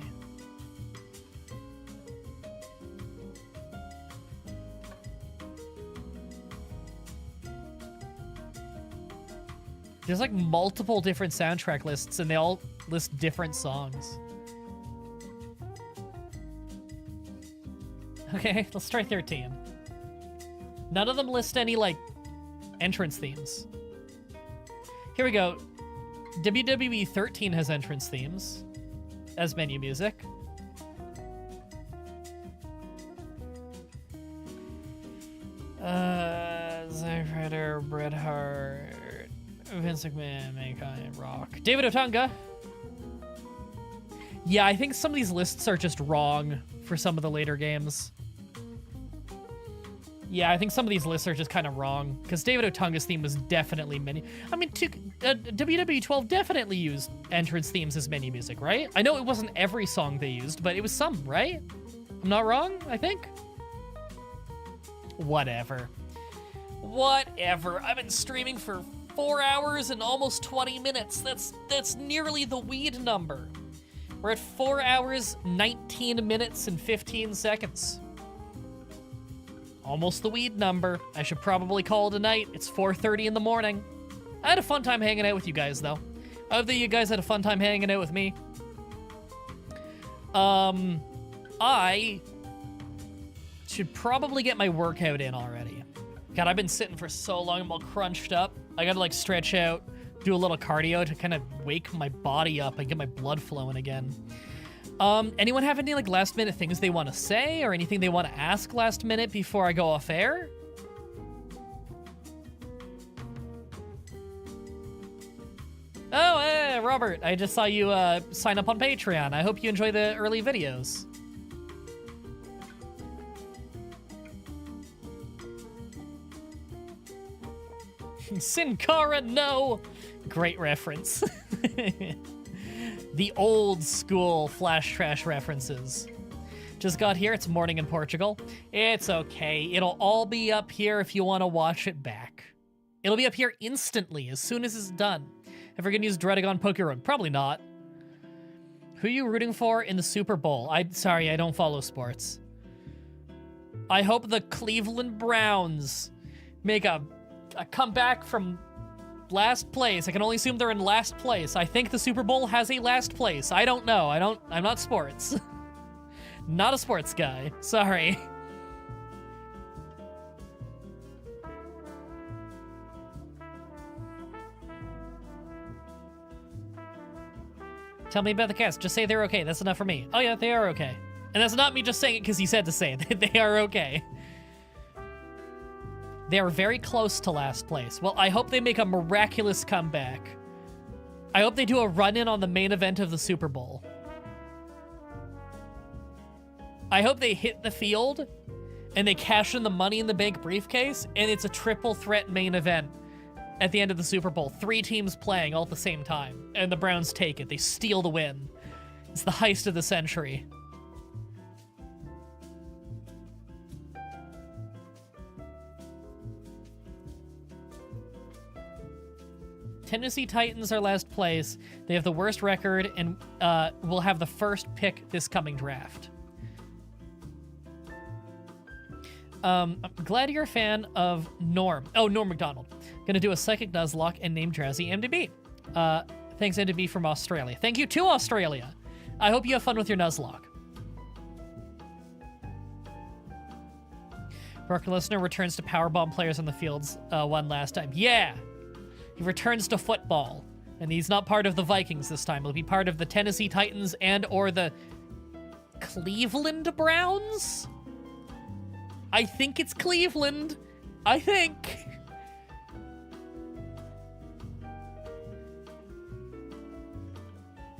S1: There's like multiple different soundtrack lists and they all list different songs. Okay, let's try 13. None of them list any, like, entrance themes. Here we go. WWE 13 has entrance themes as menu music. Zack Ryder, Bret Hart, Vince McMahon, Mankind, Rock. David Otunga. Yeah, I think some of these lists are just wrong for some of the later games. Yeah, I think some of these lists are just kind of wrong, because David Otunga's theme was definitely menu. I mean, WWE 12 definitely used entrance themes as menu music, right? I know it wasn't every song they used, but it was some, right? I'm not wrong, I think? Whatever. Whatever. I've been streaming for 4 hours and almost 20 minutes. That's nearly the weed number. We're at 4 hours, 19 minutes, and 15 seconds. Almost the weed number. I should probably call it a night. It's 4:30 in the morning. I had a fun time hanging out with you guys, though. I hope that you guys had a fun time hanging out with me. I should probably get my workout in already. God, I've been sitting for so long. I'm all crunched up. I gotta, like, stretch out, do a little cardio to kind of wake my body up and get my blood flowing again. Anyone have any, like, last-minute things they want to say or anything they want to ask last minute before I go off air? Oh, hey, Robert, I just saw you sign up on Patreon. I hope you enjoy the early videos. Sin Cara, no! Great reference. The old school Flash Trash references. Just got here, it's morning in Portugal. It's okay, it'll all be up here if you want to watch it back. It'll be up here instantly, as soon as it's done. Ever gonna use Dredagon Pokerun? Probably not. Who are you rooting for in the Super Bowl? Sorry, I don't follow sports. I hope the Cleveland Browns make a comeback from last place. I can only assume they're in last place. I think the Super Bowl has a last place. I don't know. I'm not sports. Not a sports guy. Sorry. Tell me about the cast. Just say they're okay. That's enough for me. Oh yeah, they are okay. And that's not me just saying it because he said to say it. They are okay. They are very close to last place. Well, I hope they make a miraculous comeback. I hope they do a run-in on the main event of the Super Bowl. I hope they hit the field and they cash in the Money in the Bank briefcase and it's a triple threat main event at the end of the Super Bowl. 3 teams playing all at the same time. And the Browns take it. They steal the win. It's the heist of the century. Tennessee Titans are last place. They have the worst record and will have the first pick this coming draft. I'm glad you're a fan of Norm. Oh, Norm McDonald. Gonna do a Psychic Nuzlocke and name Drowsy MDB. Thanks, MDB from Australia. Thank you to Australia. I hope you have fun with your Nuzlocke. Brock Lesnar returns to powerbomb players on the fields one last time. Yeah! He returns to football. And he's not part of the Vikings this time. He'll be part of the Tennessee Titans and or the Cleveland Browns? I think it's Cleveland. I think.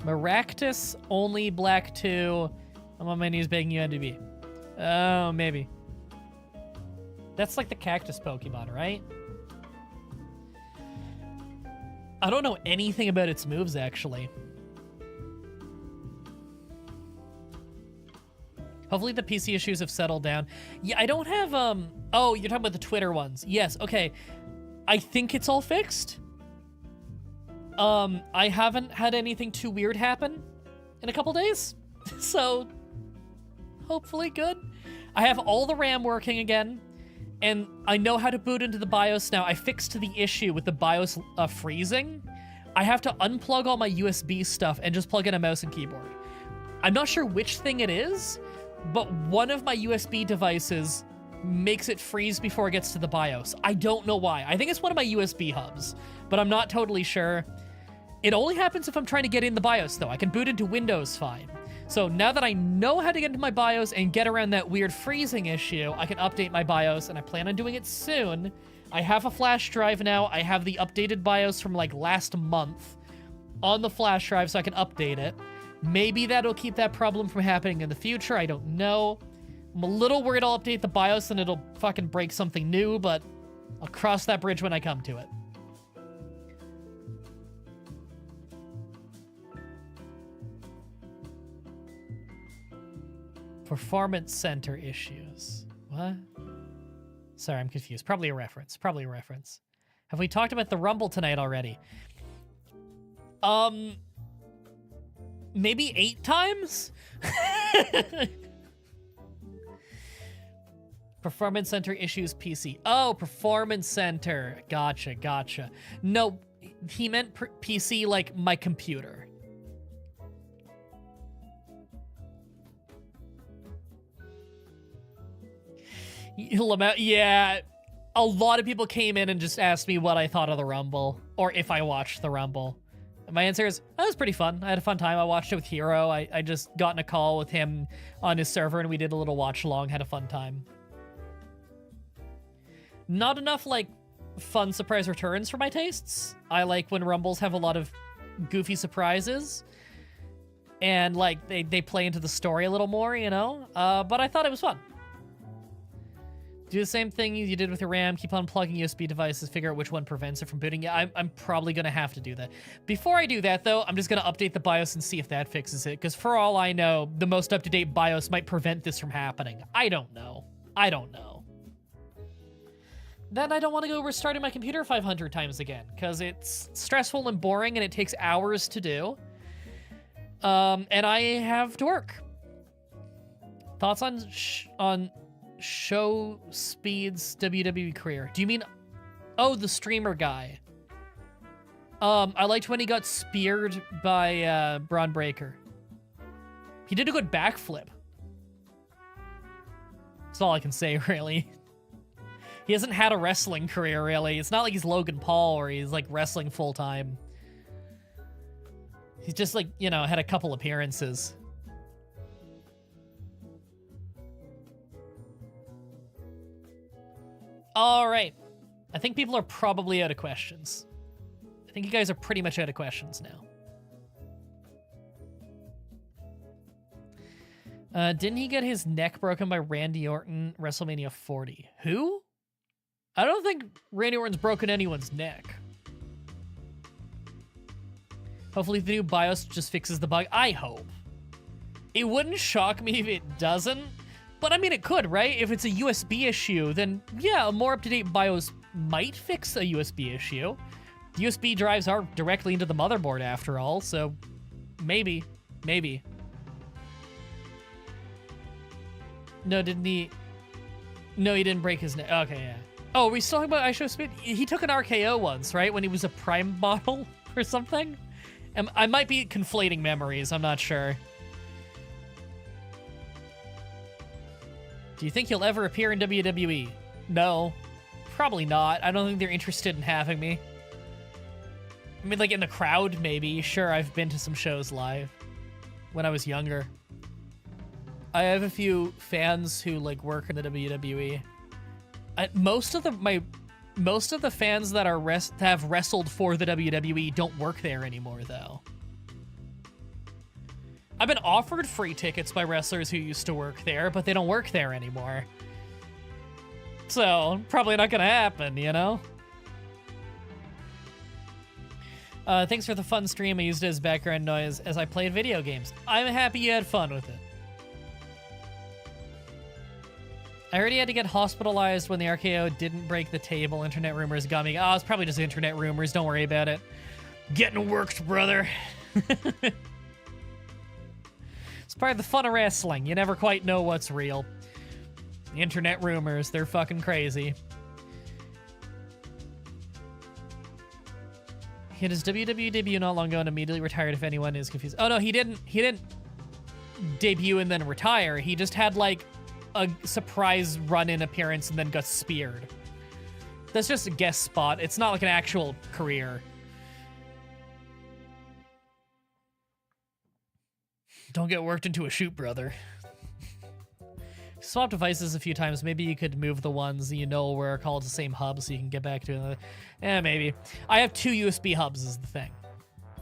S1: Maractus, only black 2. I'm on my knees begging you, NDB. Oh, maybe. That's like the cactus Pokemon, right? I don't know anything about its moves, actually. Hopefully the PC issues have settled down. Yeah, I don't have, oh, you're talking about the Twitter ones. Yes, okay. I think it's all fixed. I haven't had anything too weird happen in a couple days. So, hopefully good. I have all the RAM working again. And I know how to boot into the BIOS now. I fixed the issue with the BIOS freezing. I have to unplug all my USB stuff and just plug in a mouse and keyboard. I'm not sure which thing it is, but one of my USB devices makes it freeze before it gets to the BIOS. I don't know why. I think it's one of my USB hubs, but I'm not totally sure. It only happens if I'm trying to get in the BIOS, though. I can boot into Windows fine. So now that I know how to get into my BIOS and get around that weird freezing issue, I can update my BIOS, and I plan on doing it soon. I have a flash drive now. I have the updated BIOS from like last month on the flash drive, so I can update it. Maybe that'll keep that problem from happening in the future. I don't know. I'm a little worried I'll update the BIOS and it'll fucking break something new, but I'll cross that bridge when I come to it. Performance center issues. What? Sorry, I'm confused. Probably a reference. Probably a reference. Have we talked about the Rumble tonight already? Maybe 8 times? Performance Center issues PC. Oh, Performance Center. Gotcha, gotcha. No, he meant PC like my computer. Yeah, a lot of people came in and just asked me what I thought of the Rumble, or if I watched the Rumble. My answer is, that was pretty fun. I had a fun time. I watched it with Hero. I just got in a call with him on his server, and we did a little watch-along, had a fun time. Not enough, like, fun surprise returns for my tastes. I like when Rumbles have a lot of goofy surprises, and, like, they play into the story a little more, you know? But I thought it was fun. Do the same thing you did with your RAM. Keep unplugging USB devices. Figure out which one prevents it from booting. Yeah, I'm probably going to have to do that. Before I do that, though, I'm just going to update the BIOS and see if that fixes it. Because for all I know, the most up-to-date BIOS might prevent this from happening. I don't know. I don't know. Then I don't want to go restarting my computer 500 times again. Because it's stressful and boring, and it takes hours to do. And I have to work. Thoughts on Show Speed's WWE career. Do you mean... Oh, the streamer guy. I liked when he got speared by Braun Breaker. He did a good backflip. That's all I can say, really. He hasn't had a wrestling career, really. It's not like he's Logan Paul or he's, like, wrestling full-time. He's just, like, you know, had a couple appearances. All right. I think people are probably out of questions. I think you guys are pretty much out of questions now. Didn't he get his neck broken by Randy Orton WrestleMania 40? Who? I don't think Randy Orton's broken anyone's neck. Hopefully the new BIOS just fixes the bug. I hope. It wouldn't shock me if it doesn't, but I mean it could, right? If it's a USB issue, then yeah, a more up-to-date BIOS might fix a USB issue. USB drives are directly into the motherboard after all, so maybe. No, didn't he? No, he didn't break his neck. Okay, yeah. Oh, are we still talking about I Show Speed? He took an RKO once, right? When he was a Prime model or something? I might be conflating memories, I'm not sure. Do you think he'll ever appear in WWE? No. Probably not. I don't think they're interested in having me. I mean, like, in the crowd, maybe. Sure, I've been to some shows live when I was younger. I have a few fans who, like, work in the WWE. Most of the fans that have wrestled for the WWE don't work there anymore, though. I've been offered free tickets by wrestlers who used to work there, but they don't work there anymore. So, probably not gonna happen, you know? Thanks for the fun stream. I used it as background noise as I played video games. I'm happy you had fun with it. I heard he had to get hospitalized when the RKO didn't break the table. Internet rumors got me. Oh, it's probably just internet rumors. Don't worry about it. Getting worked, brother. It's part of the fun of wrestling. You never quite know what's real. Internet rumors, they're fucking crazy. He had his WWE debut not long ago and immediately retired if anyone is confused. Oh no, he didn't debut and then retire. He just had like a surprise run-in appearance and then got speared. That's just a guest spot. It's not like an actual career. Don't get worked into a shoot, brother. Swap devices a few times. Maybe you could move the ones you know were called the same hub so you can get back to another. Maybe. I have 2 USB hubs is the thing.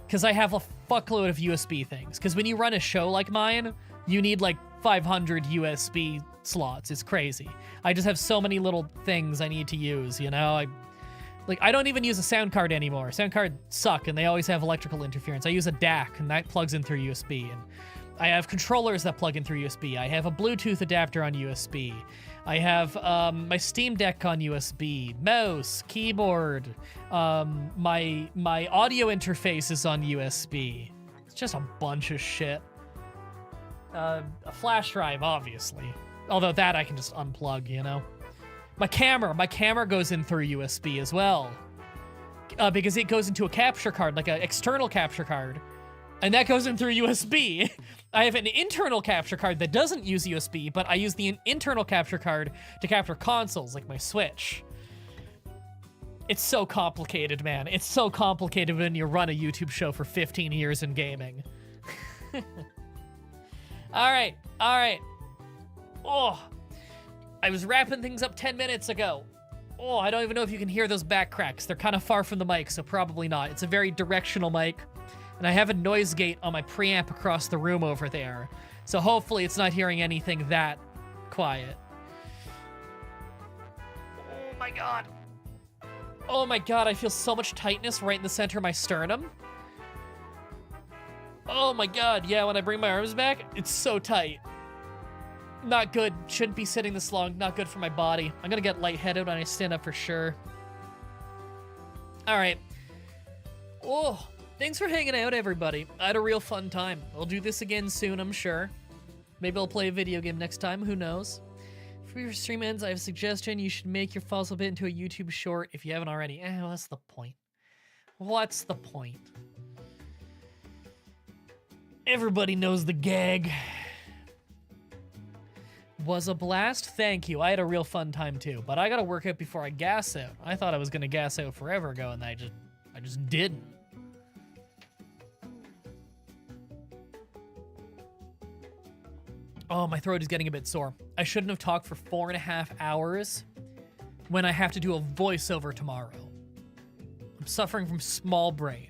S1: Because I have a fuckload of USB things. Because when you run a show like mine, you need like 500 USB slots. It's crazy. I just have so many little things I need to use, you know? I don't even use a sound card anymore. Sound cards suck, and they always have electrical interference. I use a DAC, and that plugs in through USB. And I have controllers that plug in through USB. I have a Bluetooth adapter on USB. I have my Steam Deck on USB, mouse, keyboard. My audio interface is on USB. It's just a bunch of shit. A flash drive, obviously. Although that I can just unplug, you know? My camera goes in through USB as well. Because it goes into a capture card, like an external capture card. And that goes in through USB. I have an internal capture card that doesn't use USB, but I use the internal capture card to capture consoles, like my Switch. It's so complicated, man. It's so complicated when you run a YouTube show for 15 years in gaming. All right. Oh, I was wrapping things up 10 minutes ago. Oh, I don't even know if you can hear those back cracks. They're kind of far from the mic, so probably not. It's a very directional mic. And I have a noise gate on my preamp across the room over there. So hopefully it's not hearing anything that quiet. Oh my god. Oh my god, I feel so much tightness right in the center of my sternum. Oh my god, yeah, when I bring my arms back, it's so tight. Not good. Shouldn't be sitting this long. Not good for my body. I'm gonna get lightheaded when I stand up for sure. All right. Oh, thanks for hanging out, everybody. I had a real fun time. I'll do this again soon, I'm sure. Maybe I'll play a video game next time. Who knows? For your stream ends, I have a suggestion. You should make your fossil bit into a YouTube short if you haven't already. What's the point? What's the point? Everybody knows the gag. Was a blast. Thank you. I had a real fun time too, but I gotta work out before I gas out. I thought I was gonna gas out forever ago, and I just didn't. Oh, my throat is getting a bit sore. I shouldn't have talked for 4.5 hours when I have to do a voiceover tomorrow. I'm suffering from small brain.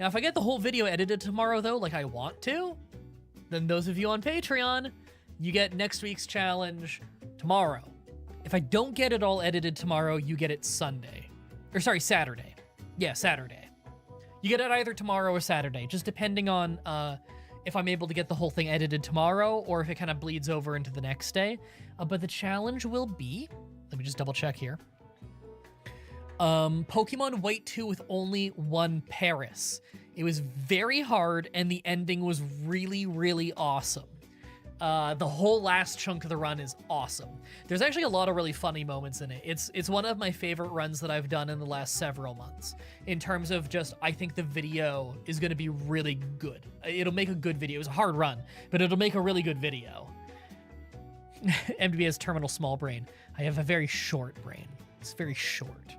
S1: Now, if I get the whole video edited tomorrow, though, like I want to, then those of you on Patreon, you get next week's challenge tomorrow. If I don't get it all edited tomorrow, you get it Sunday. Or sorry, Saturday. Yeah, Saturday. You get it either tomorrow or Saturday, just depending on if I'm able to get the whole thing edited tomorrow or if it kind of bleeds over into the next day. But the challenge will be, let me just double check here. Pokemon White 2 with only one Paris. It was very hard and the ending was really, really awesome. The whole last chunk of the run is awesome. There's actually a lot of really funny moments in it. It's one of my favorite runs that I've done in the last several months. In terms of just, I think the video is going to be really good. It'll make a good video. It was a hard run, but it'll make a really good video. MDB has terminal small brain. I have a very short brain. It's very short.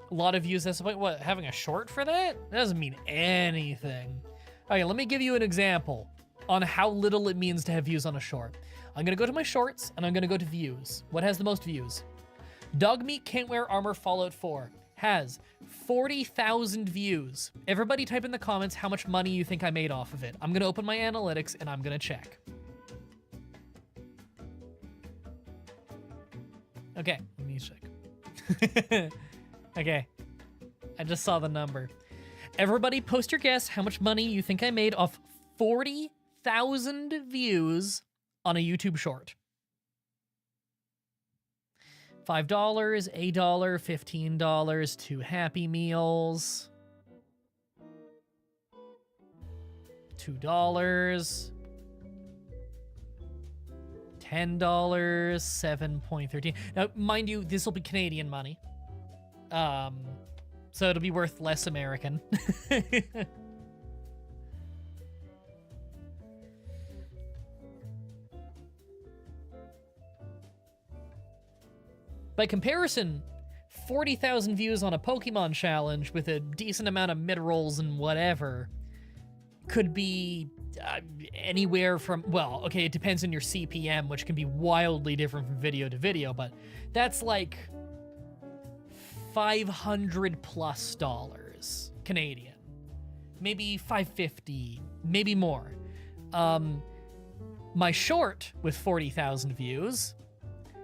S1: A lot of views. That's what, having a short for that? That doesn't mean anything. Okay, let me give you an example on how little it means to have views on a short. I'm gonna go to my shorts and I'm gonna go to views. What has the most views? Dog Meat Can't Wear Armor Fallout 4 has 40,000 views. Everybody type in the comments how much money you think I made off of it. I'm gonna open my analytics and I'm gonna check. Okay, let me check. Okay, I just saw the number. Everybody post your guess how much money you think I made off 40,000 views on a YouTube short. $5, $8, $15, 2 Happy Meals, $2, $10, 7.13. Now, mind you, this will be Canadian money. So it'll be worth less American. By comparison, 40,000 views on a Pokemon challenge with a decent amount of mid-rolls and whatever could be anywhere from, well, okay, it depends on your CPM, which can be wildly different from video to video, but that's like $500+ Canadian, maybe $550, maybe more. My short with 40,000 views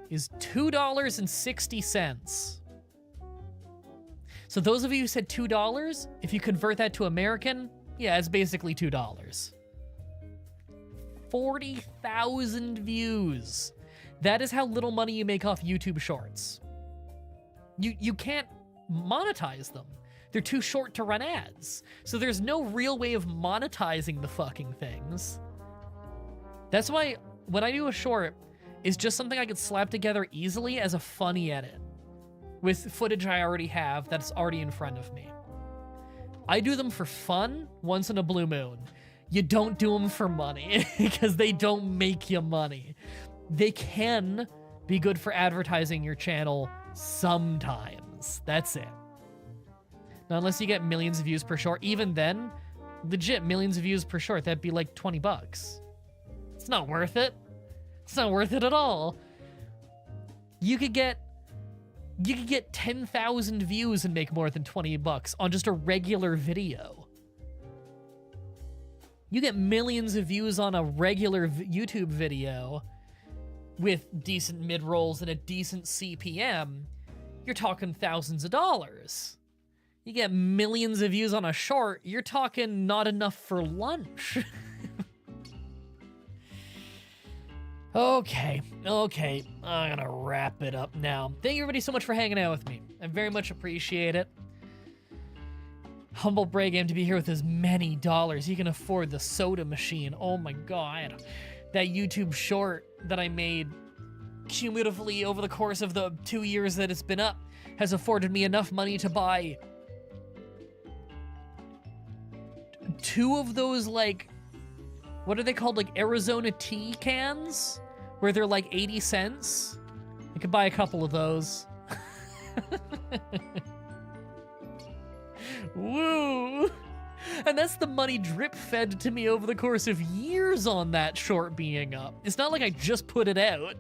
S1: is $2.60. So those of you who said $2, if you convert that to American, yeah, it's basically $2. 40,000 views. That is how little money you make off YouTube shorts. You can't monetize them. They're too short to run ads. So there's no real way of monetizing the fucking things. That's why when I do a short, it's just something I could slap together easily as a funny edit with footage I already have that's already in front of me. I do them for fun once in a blue moon. You don't do them for money because they don't make you money. They can be good for advertising your channel sometimes. That's it. Now, unless you get millions of views per short, even then, legit millions of views per short, that'd be like $20. It's not worth it. It's not worth it at all. You could get 10,000 views and make more than $20 on just a regular video. You get millions of views on a regular YouTube video with decent mid-rolls and a decent CPM, you're talking thousands of dollars. You get millions of views on a short, you're talking not enough for lunch. Okay, I'm gonna wrap it up now. Thank you everybody so much for hanging out with me. I very much appreciate it. Humble brag him to be here with as many dollars. He can afford the soda machine. Oh my god. That YouTube short that I made cumulatively over the course of the 2 years that it's been up has afforded me enough money to buy 2 of those, like, what are they called? Like Arizona tea cans? Where they're like 80 cents? I could buy a couple of those. Woo! And that's the money drip fed to me over the course of years on that short being up. It's not like I just put it out.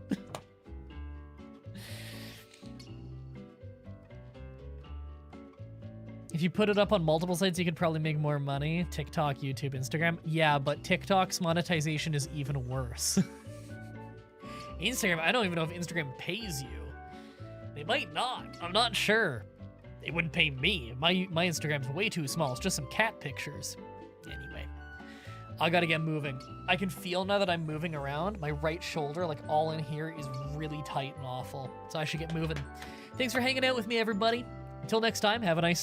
S1: If you put it up on multiple sites, you could probably make more money. TikTok, YouTube, Instagram. Yeah, but TikTok's monetization is even worse. Instagram, I don't even know if Instagram pays you. They might not. I'm not sure. They wouldn't pay me. My Instagram's way too small. It's just some cat pictures. Anyway, I gotta get moving. I can feel now that I'm moving around. My right shoulder, like all in here, is really tight and awful. So I should get moving. Thanks for hanging out with me, everybody. Until next time, have a nice